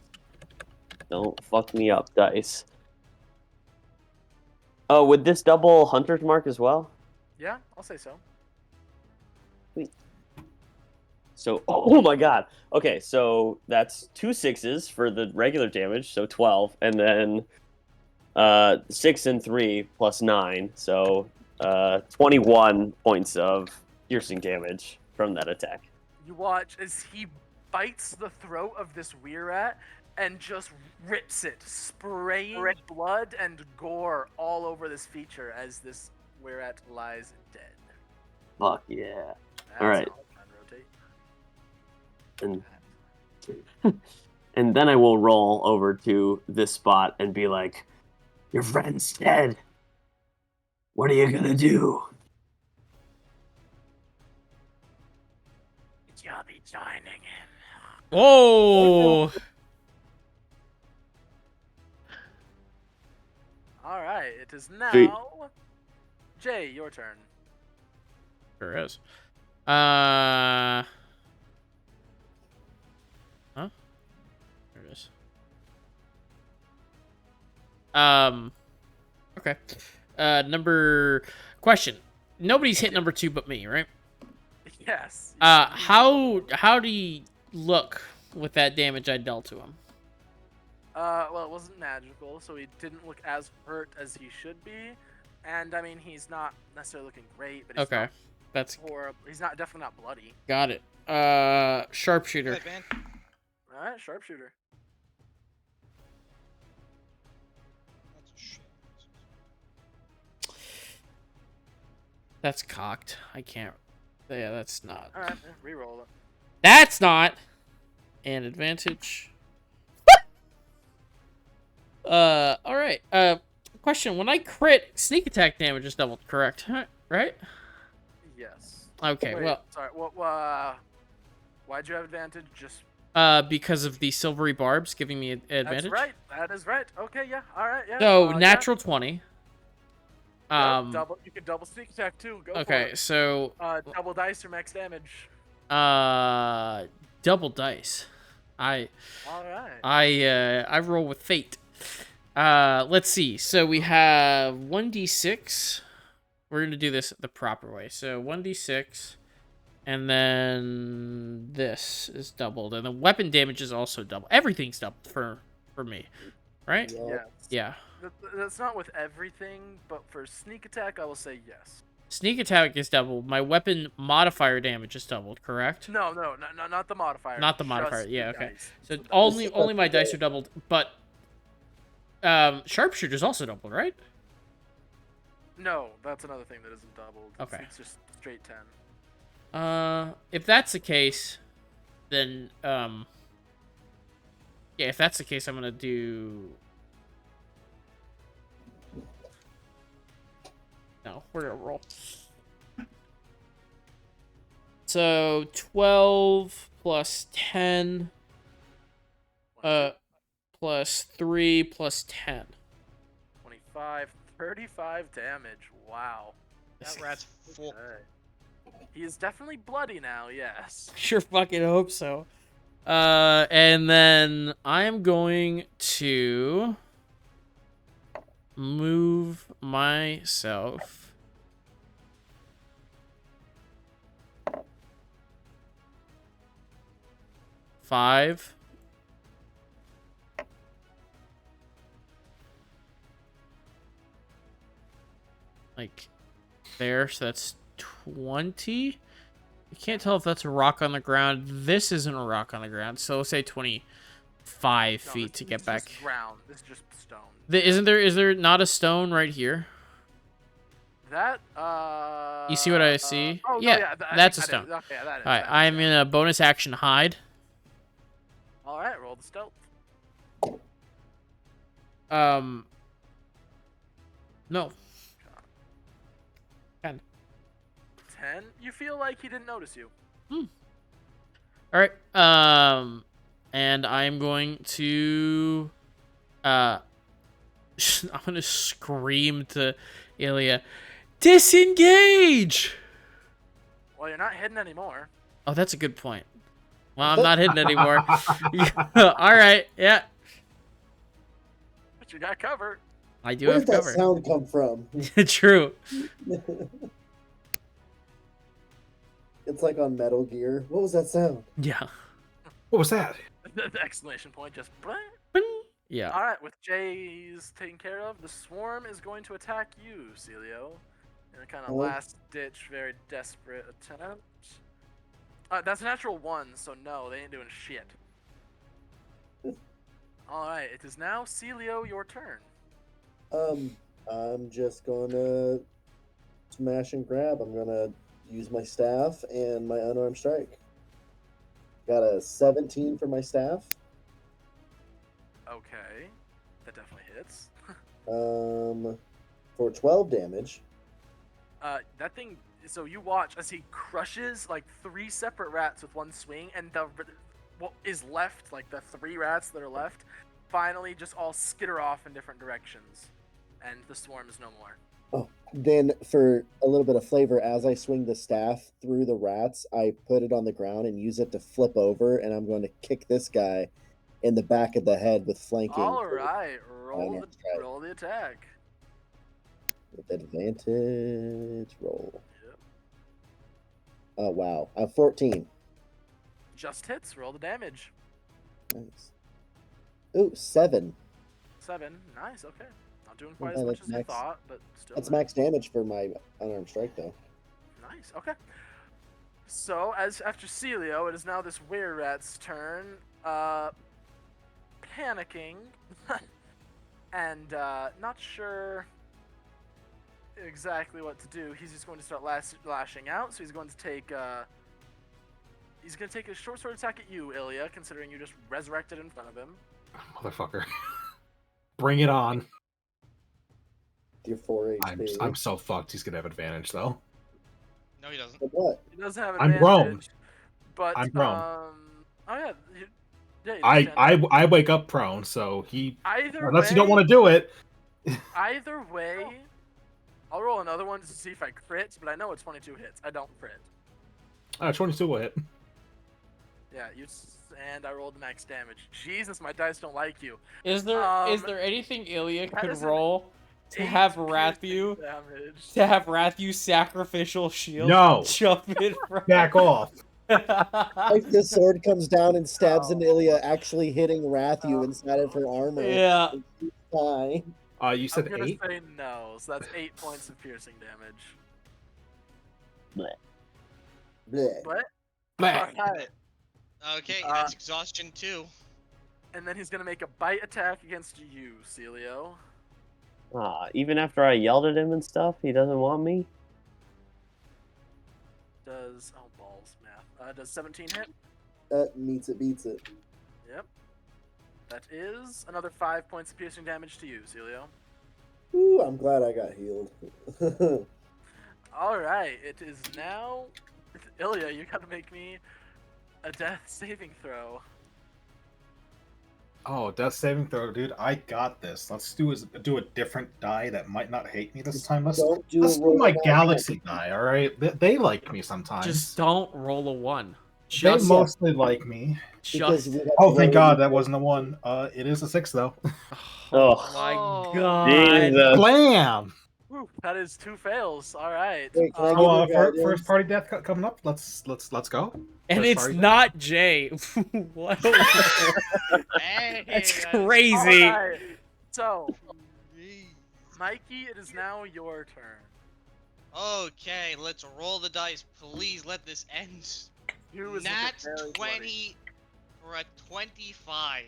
B: Don't fuck me up, dice. Oh, would this double Hunter's Mark as well?
C: Yeah, I'll say so.
B: Sweet. So, oh my god. Okay, so that's 2 6s for the regular damage, so 12, and then 6 and 3 plus 9, so 21 points of piercing damage from that attack.
C: You watch as he bites the throat of this Weirrat and just rips it, spraying blood and gore all over this feature as this Weirrat lies dead.
B: Fuck yeah.
C: That's
B: all right.
C: Rotate.
B: And then I will roll over to this spot and be like, your friend's dead. What are you gonna do?
C: You'll be joining him.
E: Whoa!
C: All right, it is now Jay, your turn.
E: Sure is. Huh? There it is. Okay. Question. Nobody's hit number 2 but me, right?
C: Yes.
E: How do you look with that damage I dealt to him?
C: Well, it wasn't magical, so he didn't look as hurt as he should be. And I mean, he's not necessarily looking great, but he's not horrible. He's definitely not bloody.
E: Got it. Sharpshooter.
D: Good, man.
C: All right, sharpshooter.
D: That's a shit.
E: That's cocked. I can't. Yeah, that's not.
C: All right, re-roll it.
E: That's not an advantage. All right. Question: when I crit, sneak attack damage is doubled, correct? Right?
C: Yes.
E: Okay.
C: Wait,
E: well,
C: sorry. Why'd you have advantage? Just
E: because of the silvery barbs giving me advantage.
C: That's right. That is right. Okay, yeah. All right, yeah.
E: So natural 20.
C: Double. You can double sneak attack too. Go for it.
E: Okay, so
C: double dice or max damage.
E: double dice.
C: All right.
E: I roll with fate. Let's see. So we have 1d6. We're gonna do this the proper way. So 1d6, and then this is doubled, and the weapon damage is also doubled. Everything's doubled for me, right?
C: Yes.
E: Yeah.
C: That's not with everything, but for sneak attack, I will say yes.
E: Sneak attack is doubled. My weapon modifier damage is doubled, correct?
C: No, not the modifier.
E: Not the modifier.
C: Just
E: Yeah,
C: the
E: okay.
C: dice.
E: So only my dice are doubled, but sharpshooter's also doubled, right?
C: No, that's another thing that isn't doubled.
E: Okay.
C: It's just straight 10.
E: If that's the case, then yeah, if that's the case, I'm gonna do. No, we're gonna roll. So 12 plus 10, plus 3 plus 10.
C: 25, 35 damage. Wow.
D: That rat's full.
C: Okay. He is definitely bloody now, yes.
E: Sure fucking hope so. And then I'm going to move myself five. Like there, so that's 20. You can't tell if that's a rock on the ground. This isn't a rock on the ground, so let's say 25 feet to get back.
C: Just ground. This is just stone.
E: Is there not a stone right here?
C: That
E: You see what I see?
C: Oh,
E: yeah,
C: no, yeah
E: that's a
C: that
E: stone.
C: is. Okay, that is.
E: All right, I'm in a bonus action hide.
C: All right, roll the stealth.
E: No. 10.
C: 10. You feel like he didn't notice you.
E: All right. And I'm going to I'm gonna scream to Ilya, disengage.
C: Well, you're not hidden anymore.
E: Oh, that's a good point. Well, I'm not hidden anymore. All right. Yeah.
C: But you got cover.
E: I do
A: Where
E: have
A: did that
E: cover.
A: sound come from?
E: True.
A: It's like on Metal Gear. What was that sound?
E: Yeah.
F: What was that?
C: The exclamation point just.
E: Yeah.
C: All right, with Jay's taken care of, the swarm is going to attack you, Celio, in a kind of last-ditch, very desperate attempt. That's a natural 1, so no, they ain't doing shit. All right, it is now Celio, your turn.
A: I'm just gonna smash and grab. I'm gonna use my staff and my unarmed strike. Got a 17 for my staff.
C: Okay, that definitely hits.
A: For 12 damage.
C: That thing. So you watch as he crushes like 3 separate rats with one swing, and what is left, like the 3 rats that are left, finally just all skitter off in different directions, and the swarm is no more.
A: Oh, then for a little bit of flavor, as I swing the staff through the rats, I put it on the ground and use it to flip over, and I'm going to kick this guy in the back of the head with flanking.
C: All right, roll the attack.
A: With advantage, roll.
C: Yep.
A: Oh, wow. 14.
C: Just hits, roll the damage.
A: Nice. Ooh, 7.
C: 7, nice, okay. Not doing quite as much as you thought, but still.
A: That's max damage for my unarmed strike, though.
C: Nice, okay. So, after Celio, it is now this were-rat's turn. Panicking. And, not sure exactly what to do. He's just going to start lashing out, so he's going to take, He's gonna take a short sword attack at you, Ilya, considering you just resurrected in front of him.
F: Motherfucker. Bring it on.
A: Your 4 HP.
F: I'm so fucked. He's gonna have advantage though.
D: No, he doesn't.
A: But what?
C: He doesn't have
F: I'm
C: advantage.
F: prone.
C: But
F: I'm prone.
C: oh yeah. Yeah,
F: I wake up prone, so he
C: unless
F: you don't want to do it.
C: Either way, I'll roll another one to see if I crit, but I know it's 22 hits. I don't crit.
F: 22 will hit.
C: Yeah, and I rolled the max damage. Jesus, my dice don't like you.
E: Is there anything Ilya could
C: is
E: roll to
C: 8
E: have
C: piercing
E: Ratthew sacrificial shield
F: No.
E: jump in front?
F: Back off.
A: Like the sword comes down and stabs into Ilya, actually hitting Ratthew inside of her armor.
E: Yeah.
A: Die.
F: You said
C: I'm gonna
F: 8?
C: say no, so that's 8 points of piercing damage.
A: Blech. Blech.
C: What?
F: Blech.
C: Alright.
D: Okay, that's exhaustion too.
C: And then he's gonna make a bite attack against you, Celio.
B: Even after I yelled at him and stuff, he doesn't want me?
C: Does balls math. Does 17 hit?
A: Meets it, beats it.
C: Yep. That is another 5 points of piercing damage to you, Celio.
A: Ooh, I'm glad I got healed.
C: Alright, it is now Ilya, you gotta make me a death saving throw.
F: Oh, death saving throw, dude. I got this. Let's do a different die that might not hate me this time. Let's do my galaxy die, all right? They like me sometimes.
E: Just don't roll a 1.
F: They mostly like me. Oh, thank God that wasn't a 1. It is a 6 though.
E: Oh my God!
B: Jesus.
F: Blam!
C: Whew, that is 2 fails. All right.
A: Wait, can I give you
F: First party death coming up. Let's go.
E: And
F: First
E: it's
F: party
E: not Jay. What?
D: Hey,
E: That's crazy.
C: All right. So, Mikey, it is now your turn.
D: Okay, let's roll the dice. Please let this end. Nat 20 for a 25.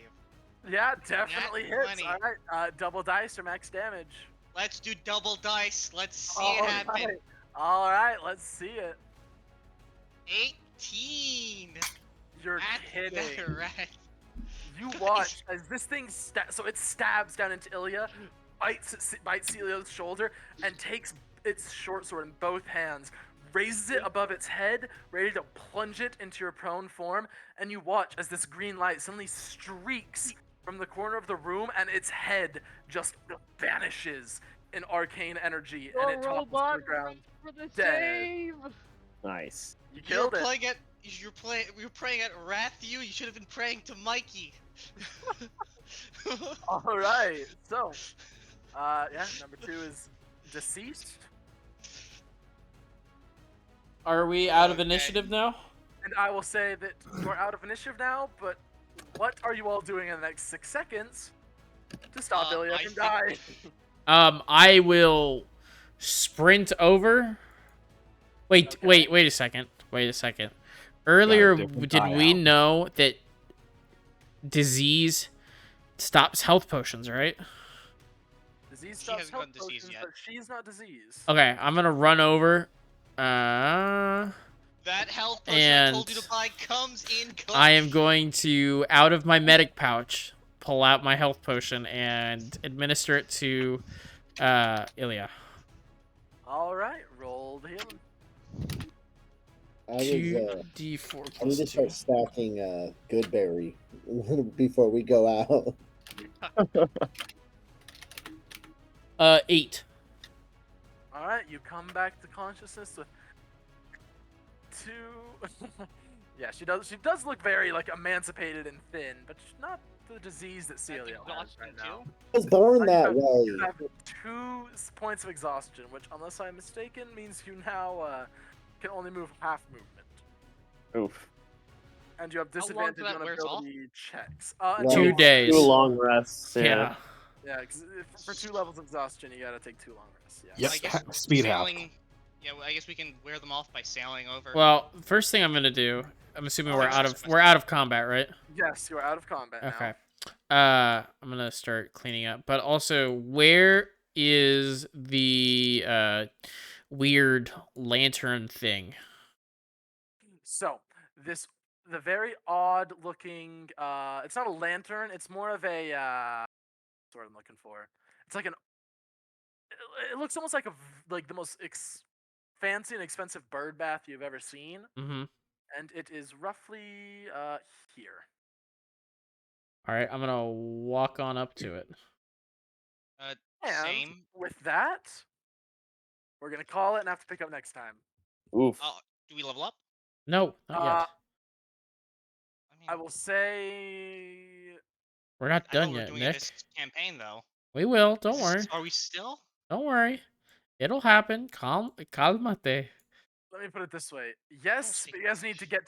C: Yeah, definitely
D: Nat
C: hits.
D: 20.
C: All right, double dice or max damage.
D: Let's do double dice. Let's see it happen.
C: All right, let's see it.
D: 18.
C: You're kidding.
D: Right.
C: You watch as this thing so it stabs down into Ilya, bites Celio's shoulder, and takes its short sword in both hands, raises it above its head, ready to plunge it into your prone form, and you watch as this green light suddenly streaks from the corner of the room, and its head just vanishes in arcane energy, and it topples to the ground.
B: For the
C: dead.
B: Nice.
C: You killed it.
D: You're praying at Ratthew. You should have been praying to Mikey.
C: All right. So, yeah, number 2 is deceased.
E: Are we out of initiative now?
C: And I will say that we're out of initiative now, but what are you all doing in the next 6 seconds to stop Ilya from dying?
E: I will sprint over. Wait a second. Earlier, did we know that disease stops health potions, right?
C: Disease stops health potions, but she's not diseased.
E: Okay, I'm gonna run over.
D: That health potion I told you to buy comes in.
E: I am going to, out of my medic pouch, pull out my health potion and administer it to Ilya.
C: All right, roll the healing.
E: 2d4
A: I need to start stacking Goodberry before we go
E: out. 8.
C: All right, you come back to consciousness with 2. Yeah, she does look very like emancipated and thin, but she's not the disease that Celia has right now.
A: I was born that way.
C: You have 2 points of exhaustion, which, unless I'm mistaken, means you now can only move half movement.
B: Oof.
C: And you have disadvantage on ability checks.
E: 2 days.
B: 2 long rests.
E: Yeah.
C: Yeah, because for 2 levels of exhaustion, you gotta take 2 long rests. Yeah.
F: Yes,
D: I guess
F: speed half.
D: Yeah, well, I guess we can wear them off by sailing over.
E: Well, first thing I'm gonna do. I'm assuming we're out of combat, right?
C: Yes, you are out of combat now.
E: Okay. I'm gonna start cleaning up, but also, where is the weird lantern thing?
C: So this the very odd looking. It's not a lantern. It's more of a. That's what I'm looking for. It's like an. It looks almost like like the most fancy and expensive bird bath you've ever seen.
E: Mm-hmm.
C: And it is roughly here.
E: All right, I'm gonna walk on up to it.
C: And
D: Same.
C: with that, we're gonna call it and have to pick up next time.
B: Oof.
D: Do we level up?
E: No, not yet.
C: I will say
E: We're not
D: I
E: done
D: thought we were
E: yet,
D: doing
E: Nick.
D: this campaign though.
E: We will. Don't worry.
D: Are we still?
E: Don't worry. It'll happen. Calmate.
C: Let me put it this way. Yes, but you guys need to get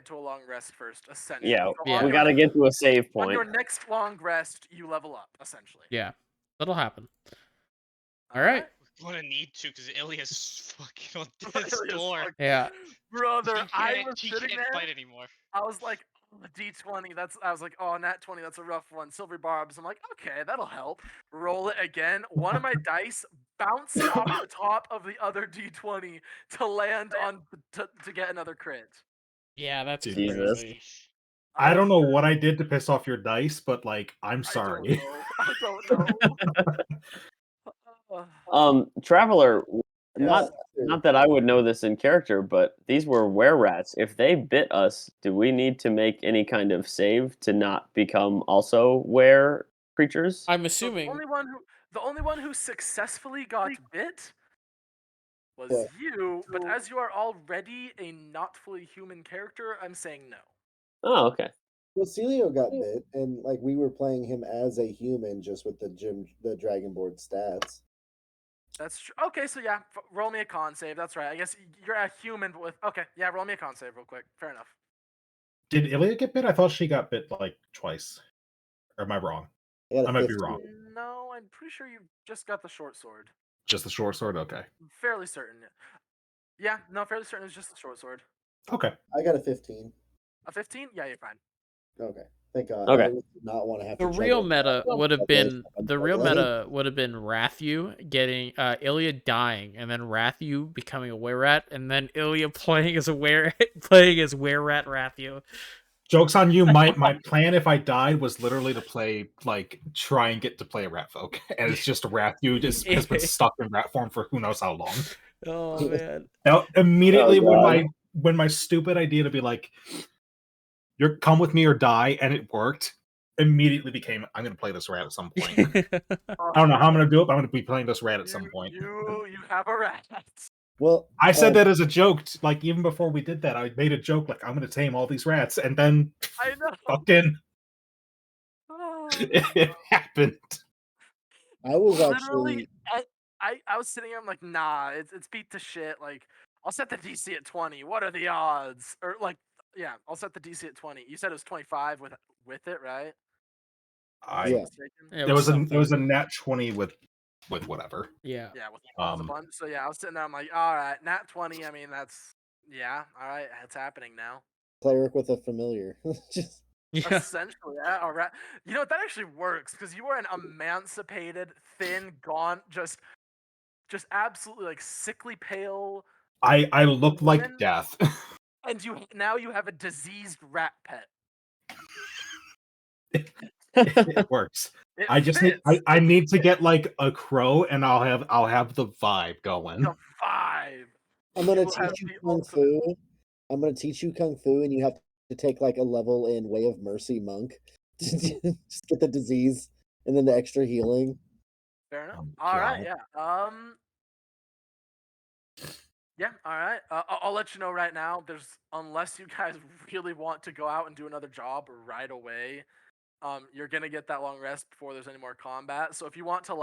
C: to a long rest first, essentially.
B: Yeah,
E: Yeah.
B: we gotta get to a save
C: On
B: point.
C: your next long rest, you level up, essentially.
E: Yeah, that'll happen. All right.
D: We're gonna need to because Ilya's fucking on death's door.
E: Yeah.
C: Brother, I was
D: He
C: sitting
D: can't
C: there.
D: fight anymore.
C: I was like, oh, the D20. I was like, oh, nat 20. That's a rough one. Silver barbs. I'm like, okay, that'll help. Roll it again. One of my dice bounced off the top of the other D20 to land on to get another crit.
E: Yeah, that's
B: Jesus.
E: crazy.
F: I don't know what I did to piss off your dice, but like, I'm sorry.
C: I don't know.
B: Traveler,
A: Yes.
B: not that I would know this in character, but these were were-rats. If they bit us, do we need to make any kind of save to not become also were creatures?
E: I'm
C: So
E: assuming.
C: the only one who successfully got bit was
A: Yeah.
C: you, but as you are already a not fully human character, I'm saying no.
B: Oh, okay.
A: Well, Celio got bit, and like we were playing him as a human, just with the Dragonboard stats.
C: That's true. Okay, so yeah, roll me a con save. That's right. I guess you're a human with. Okay, yeah, roll me a con save real quick. Fair enough.
F: Did Ilya get bit? I thought she got bit like twice. Or am I wrong? I might be wrong.
C: No, I'm pretty sure you just got the short sword.
F: Just the short sword? Okay.
C: I'm fairly certain. Yeah, no, fairly certain it's just the short sword.
F: Okay.
A: I got a 15.
C: A 15? Yeah, you're fine.
A: Okay. Thank God.
B: Okay.
A: I would not want to have
E: The
A: to
E: real
A: juggle
E: meta
A: that.
E: would have
A: Okay,
E: been
A: I'm
E: the real
A: juggling.
E: meta would have been Ratthew getting Ilya dying, and then Ratthew becoming a were-rat, and then Ilya playing as were-rat Ratthew.
F: Joke's on you. My plan if I died was literally to play try and get to play a rat folk, and it's just a Ratthew just has been stuck in rat form for who knows how long.
E: Oh man!
F: Now immediately when my stupid idea to be like, "You're come with me or die," and it worked. Immediately became I'm going to play this rat at some point. I don't know how I'm going to do it, but I'm going to be playing this rat at some point.
C: You have a rat.
A: Well,
F: I said that as a joke. Like even before we did that, I made a joke like I'm going to tame all these rats, and then
C: I know.
F: fucking it happened.
A: I was
C: literally. I was sitting here. I'm like, nah, it's beat to shit. Like, I'll set the DC at 20. What are the odds? Or like, yeah, I'll set the DC at 20. You said it was 25 with it, right?
A: Yeah.
F: There was a nat 20 with whatever.
E: Yeah.
C: Yeah, with a bunch. So yeah, I was sitting there. I'm like, all right, nat 20. I mean, that's all right. It's happening now.
A: Cleric with a familiar. Just
C: essentially, yeah. All right. You know what? That actually works because you are an emancipated, thin, gaunt, just absolutely like sickly pale.
F: I look like death.
C: And you have a diseased rat pet.
F: It works. I need to get like a crow, and I'll have the vibe going.
C: The vibe.
A: I'm gonna teach you kung fu. I'm gonna teach you kung fu, and you have to take like a level in Way of Mercy monk. Just get the disease and then the extra healing.
C: Fair enough. All right, yeah. Yeah, all right. I'll let you know right now. Unless you guys really want to go out and do another job right away, you're gonna get that long rest before there's any more combat. So if you want to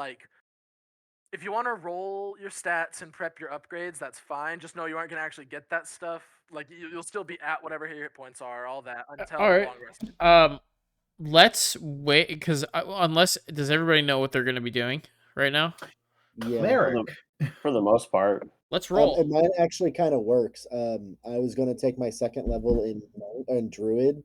C: roll your stats and prep your upgrades, that's fine. Just know you aren't gonna actually get that stuff. Like you'll still be at whatever your hit points are, all that until
E: all right.
C: the long rest.
E: Let's wait because does everybody know what they're gonna be doing right now?
A: Yeah,
B: for the most part.
E: Let's roll.
A: Mine actually kind of works. I was going to take my second level in Druid,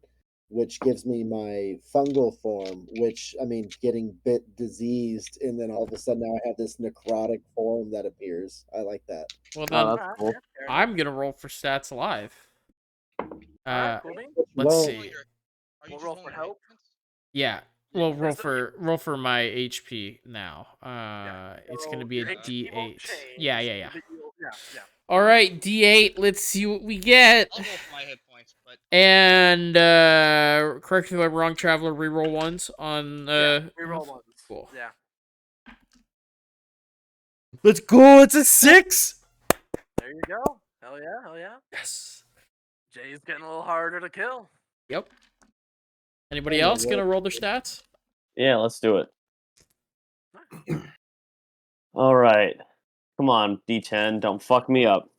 A: which gives me my fungal form, which, I mean, getting bit diseased, and then all of a sudden now I have this necrotic form that appears. I like that.
E: Well, then
B: that's cool.
E: I'm going to roll for stats alive.
C: Alright, cool bean.
E: Let's
A: Well,
E: see.
C: We'll roll for help.
E: Yeah. Well, roll
C: There's the-
E: for my HP now. It's
C: So
E: gonna be a
C: your HP won't
E: D8.
C: change,
E: Yeah, yeah, yeah.
C: but yeah.
E: All right, D8. Let's see what we get.
D: I'll roll for my hit points, but
E: And correct me if I'm wrong, Traveler. Reroll ones on.
C: Reroll ones.
E: Cool.
C: Yeah.
E: Let's go. It's a 6.
C: There you go. Hell yeah.
E: Yes.
C: Jay's getting a little harder to kill.
E: Yep. Anybody
A: Yeah,
E: else
A: well-
E: gonna roll their stats?
B: Yeah, let's do it. All right. Come on, D10. Don't fuck me up.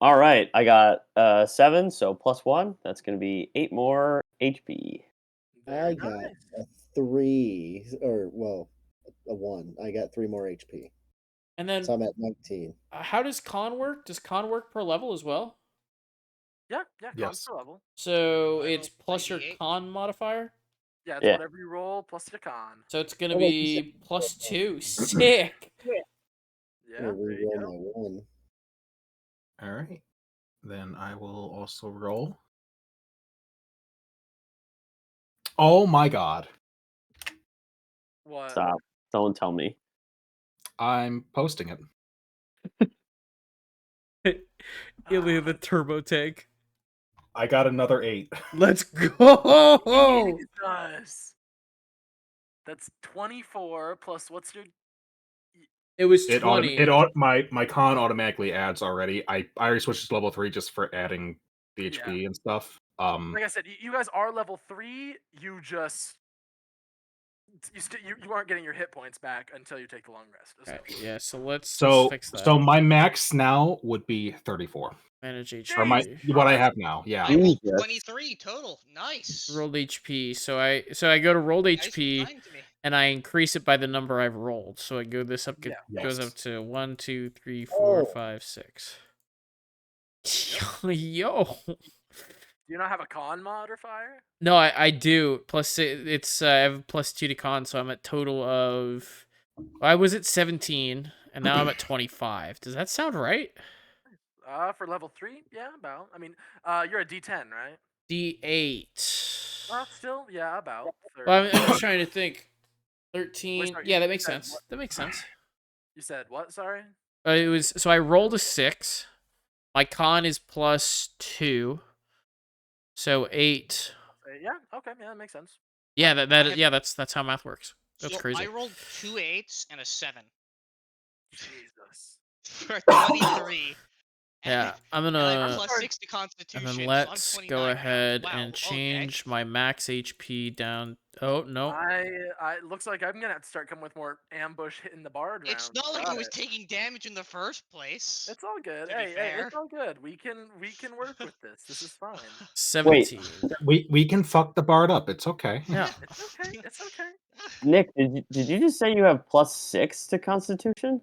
B: All right. I got 7, so +1. That's going to be 8 more HP.
A: I
C: Very
A: got
C: nice.
A: a 3, or well, a 1. I got 3 more HP,
E: And then,
A: so I'm at 19.
E: how does con work? Does con work per level as well?
C: Yeah,
F: Yes.
C: constant level.
E: So
D: I
E: it's
D: roll
E: plus your
D: 3d8.
E: con modifier.
C: Yeah, it's
B: Yeah.
C: whatever you roll plus your con.
E: So it's gonna
A: Oh, wait, you
E: be +2. Sick.
C: Yeah,
A: I'm gonna
C: there you
A: reroll
C: go.
A: my 1.
F: All right. Then I will also roll. Oh my god.
C: What?
B: Stop. Don't tell me.
F: I'm posting it.
E: Ilya the turbo tank.
F: I got another 8.
E: Let's go.
C: Jesus. That's 24 plus what's your...
E: It was
F: It
E: 20.
F: my con automatically adds already. I already switched to level 3 just for adding the HP and stuff.
C: Like I said, you guys are level 3. You just... You aren't getting your hit points back until you take the long rest.
E: Okay, yeah, so let's
F: so
E: fix that.
F: so my max now would be 34.
E: Manage HP.
F: Or what I have now. Yeah.
D: I rolled
B: Jesus.
D: 23 total. Nice.
E: Rolled HP. So I go to rolled
D: Nice
E: HP
D: time to me.
E: and I increase it by the number I've rolled. So I go this up
C: Yeah.
E: goes
F: Yes.
E: up to 1, 2, 3, 4,
A: Oh.
E: 5, 6. Yo.
C: Do you not have a con modifier?
E: No, I do. Plus it's I have +2 to con, so I'm at total of I was at 17 and now I'm at 25. Does that sound right?
C: For level 3? Yeah, about. I mean, you're a D10, right?
E: D8.
C: Still, yeah, about. 30.
E: Well, I'm just trying to think. 13.
C: sorry,
E: Yeah, that
C: you
E: makes
C: said
E: sense.
C: what?
E: That makes sense.
C: You said what? Sorry.
E: It was so I rolled a 6. My con is +2. So 8.
C: Yeah. Okay. Yeah, that makes sense.
E: Yeah, that's how math works. That's
D: So
E: crazy.
D: I rolled 2 8s and a 7
C: Jesus.
D: for 23.
E: Yeah, I'm
D: And I
E: gonna
D: plus 6 to Constitution.
E: and then
D: so I'm
E: let's
D: 29
E: go
D: now.
E: ahead
D: Wow,
E: and
D: okay.
E: change my max HP down. Oh no.
C: I looks like I'm gonna have to start coming with more ambush hitting the bard rounds.
D: It's not like
C: Got
D: I was
C: it.
D: taking damage in the first place.
C: It's all good.
D: to be
C: Hey,
D: fair.
C: it's all good. We can work with this. This is fine.
E: 17.
F: We can fuck the bard up. It's okay.
E: Yeah.
C: It's okay. It's okay.
B: Nick, did you just say you have +6 to Constitution?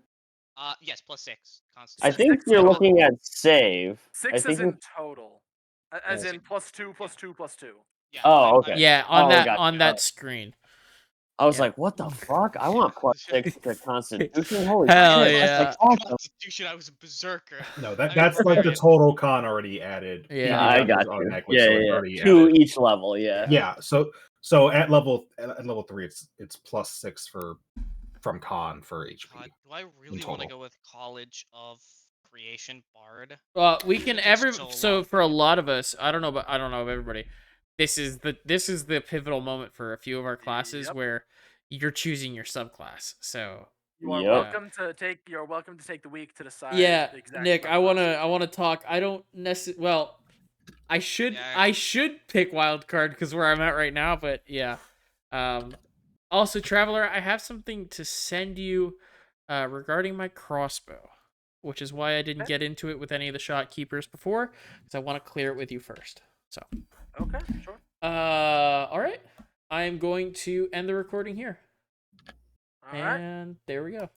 D: Yes, plus 6.
B: I
D: Constitution.
B: think
C: 6
B: you're
C: total.
B: looking at save.
C: 6
B: think
C: is in total, as
A: Yes.
C: in +2, +2, +2.
D: Yeah,
B: Oh, okay.
E: Yeah, on
B: Oh, gotcha.
E: on that screen.
B: I was
E: Yeah.
B: like, what the fuck? I want +6 to Constitution. Holy
E: Hell
B: shit!
E: yeah.
B: That's awesome.
D: Constitution, I was a berserker.
F: No,
D: I
F: that's
D: mean,
F: like the
D: yeah.
F: total con already added.
E: Yeah.
B: I
F: PB
B: got
F: was
B: you.
F: automatically,
B: Yeah,
F: so it's
B: yeah.
F: already
B: 2
F: added.
B: each level. Yeah.
F: Yeah, so at level 3, it's +6 from con for HP.
D: God, do I really want to go with College of Creation Bard?
E: Well, we can
D: It takes so long.
E: for a lot of us, I don't know of everybody. This is the pivotal moment for a few of our classes
C: Yep.
E: where you're choosing your subclass. So
C: You are
B: Yep.
C: welcome to take. You're welcome to take the week to decide.
E: yeah,
C: the exact
E: Nick, I
C: subclass.
E: wanna talk. I don't necessarily. Well, I should
D: Yeah.
E: pick wild card because where I'm at right now. But yeah. Also, Traveler, I have something to send you regarding my crossbow, which is why I didn't
C: Okay.
E: get into it with any of the shot keepers before, because I want to clear it with you first. So.
C: Okay, sure.
E: All right. I am going to end the recording here.
C: All right.
E: And there we go.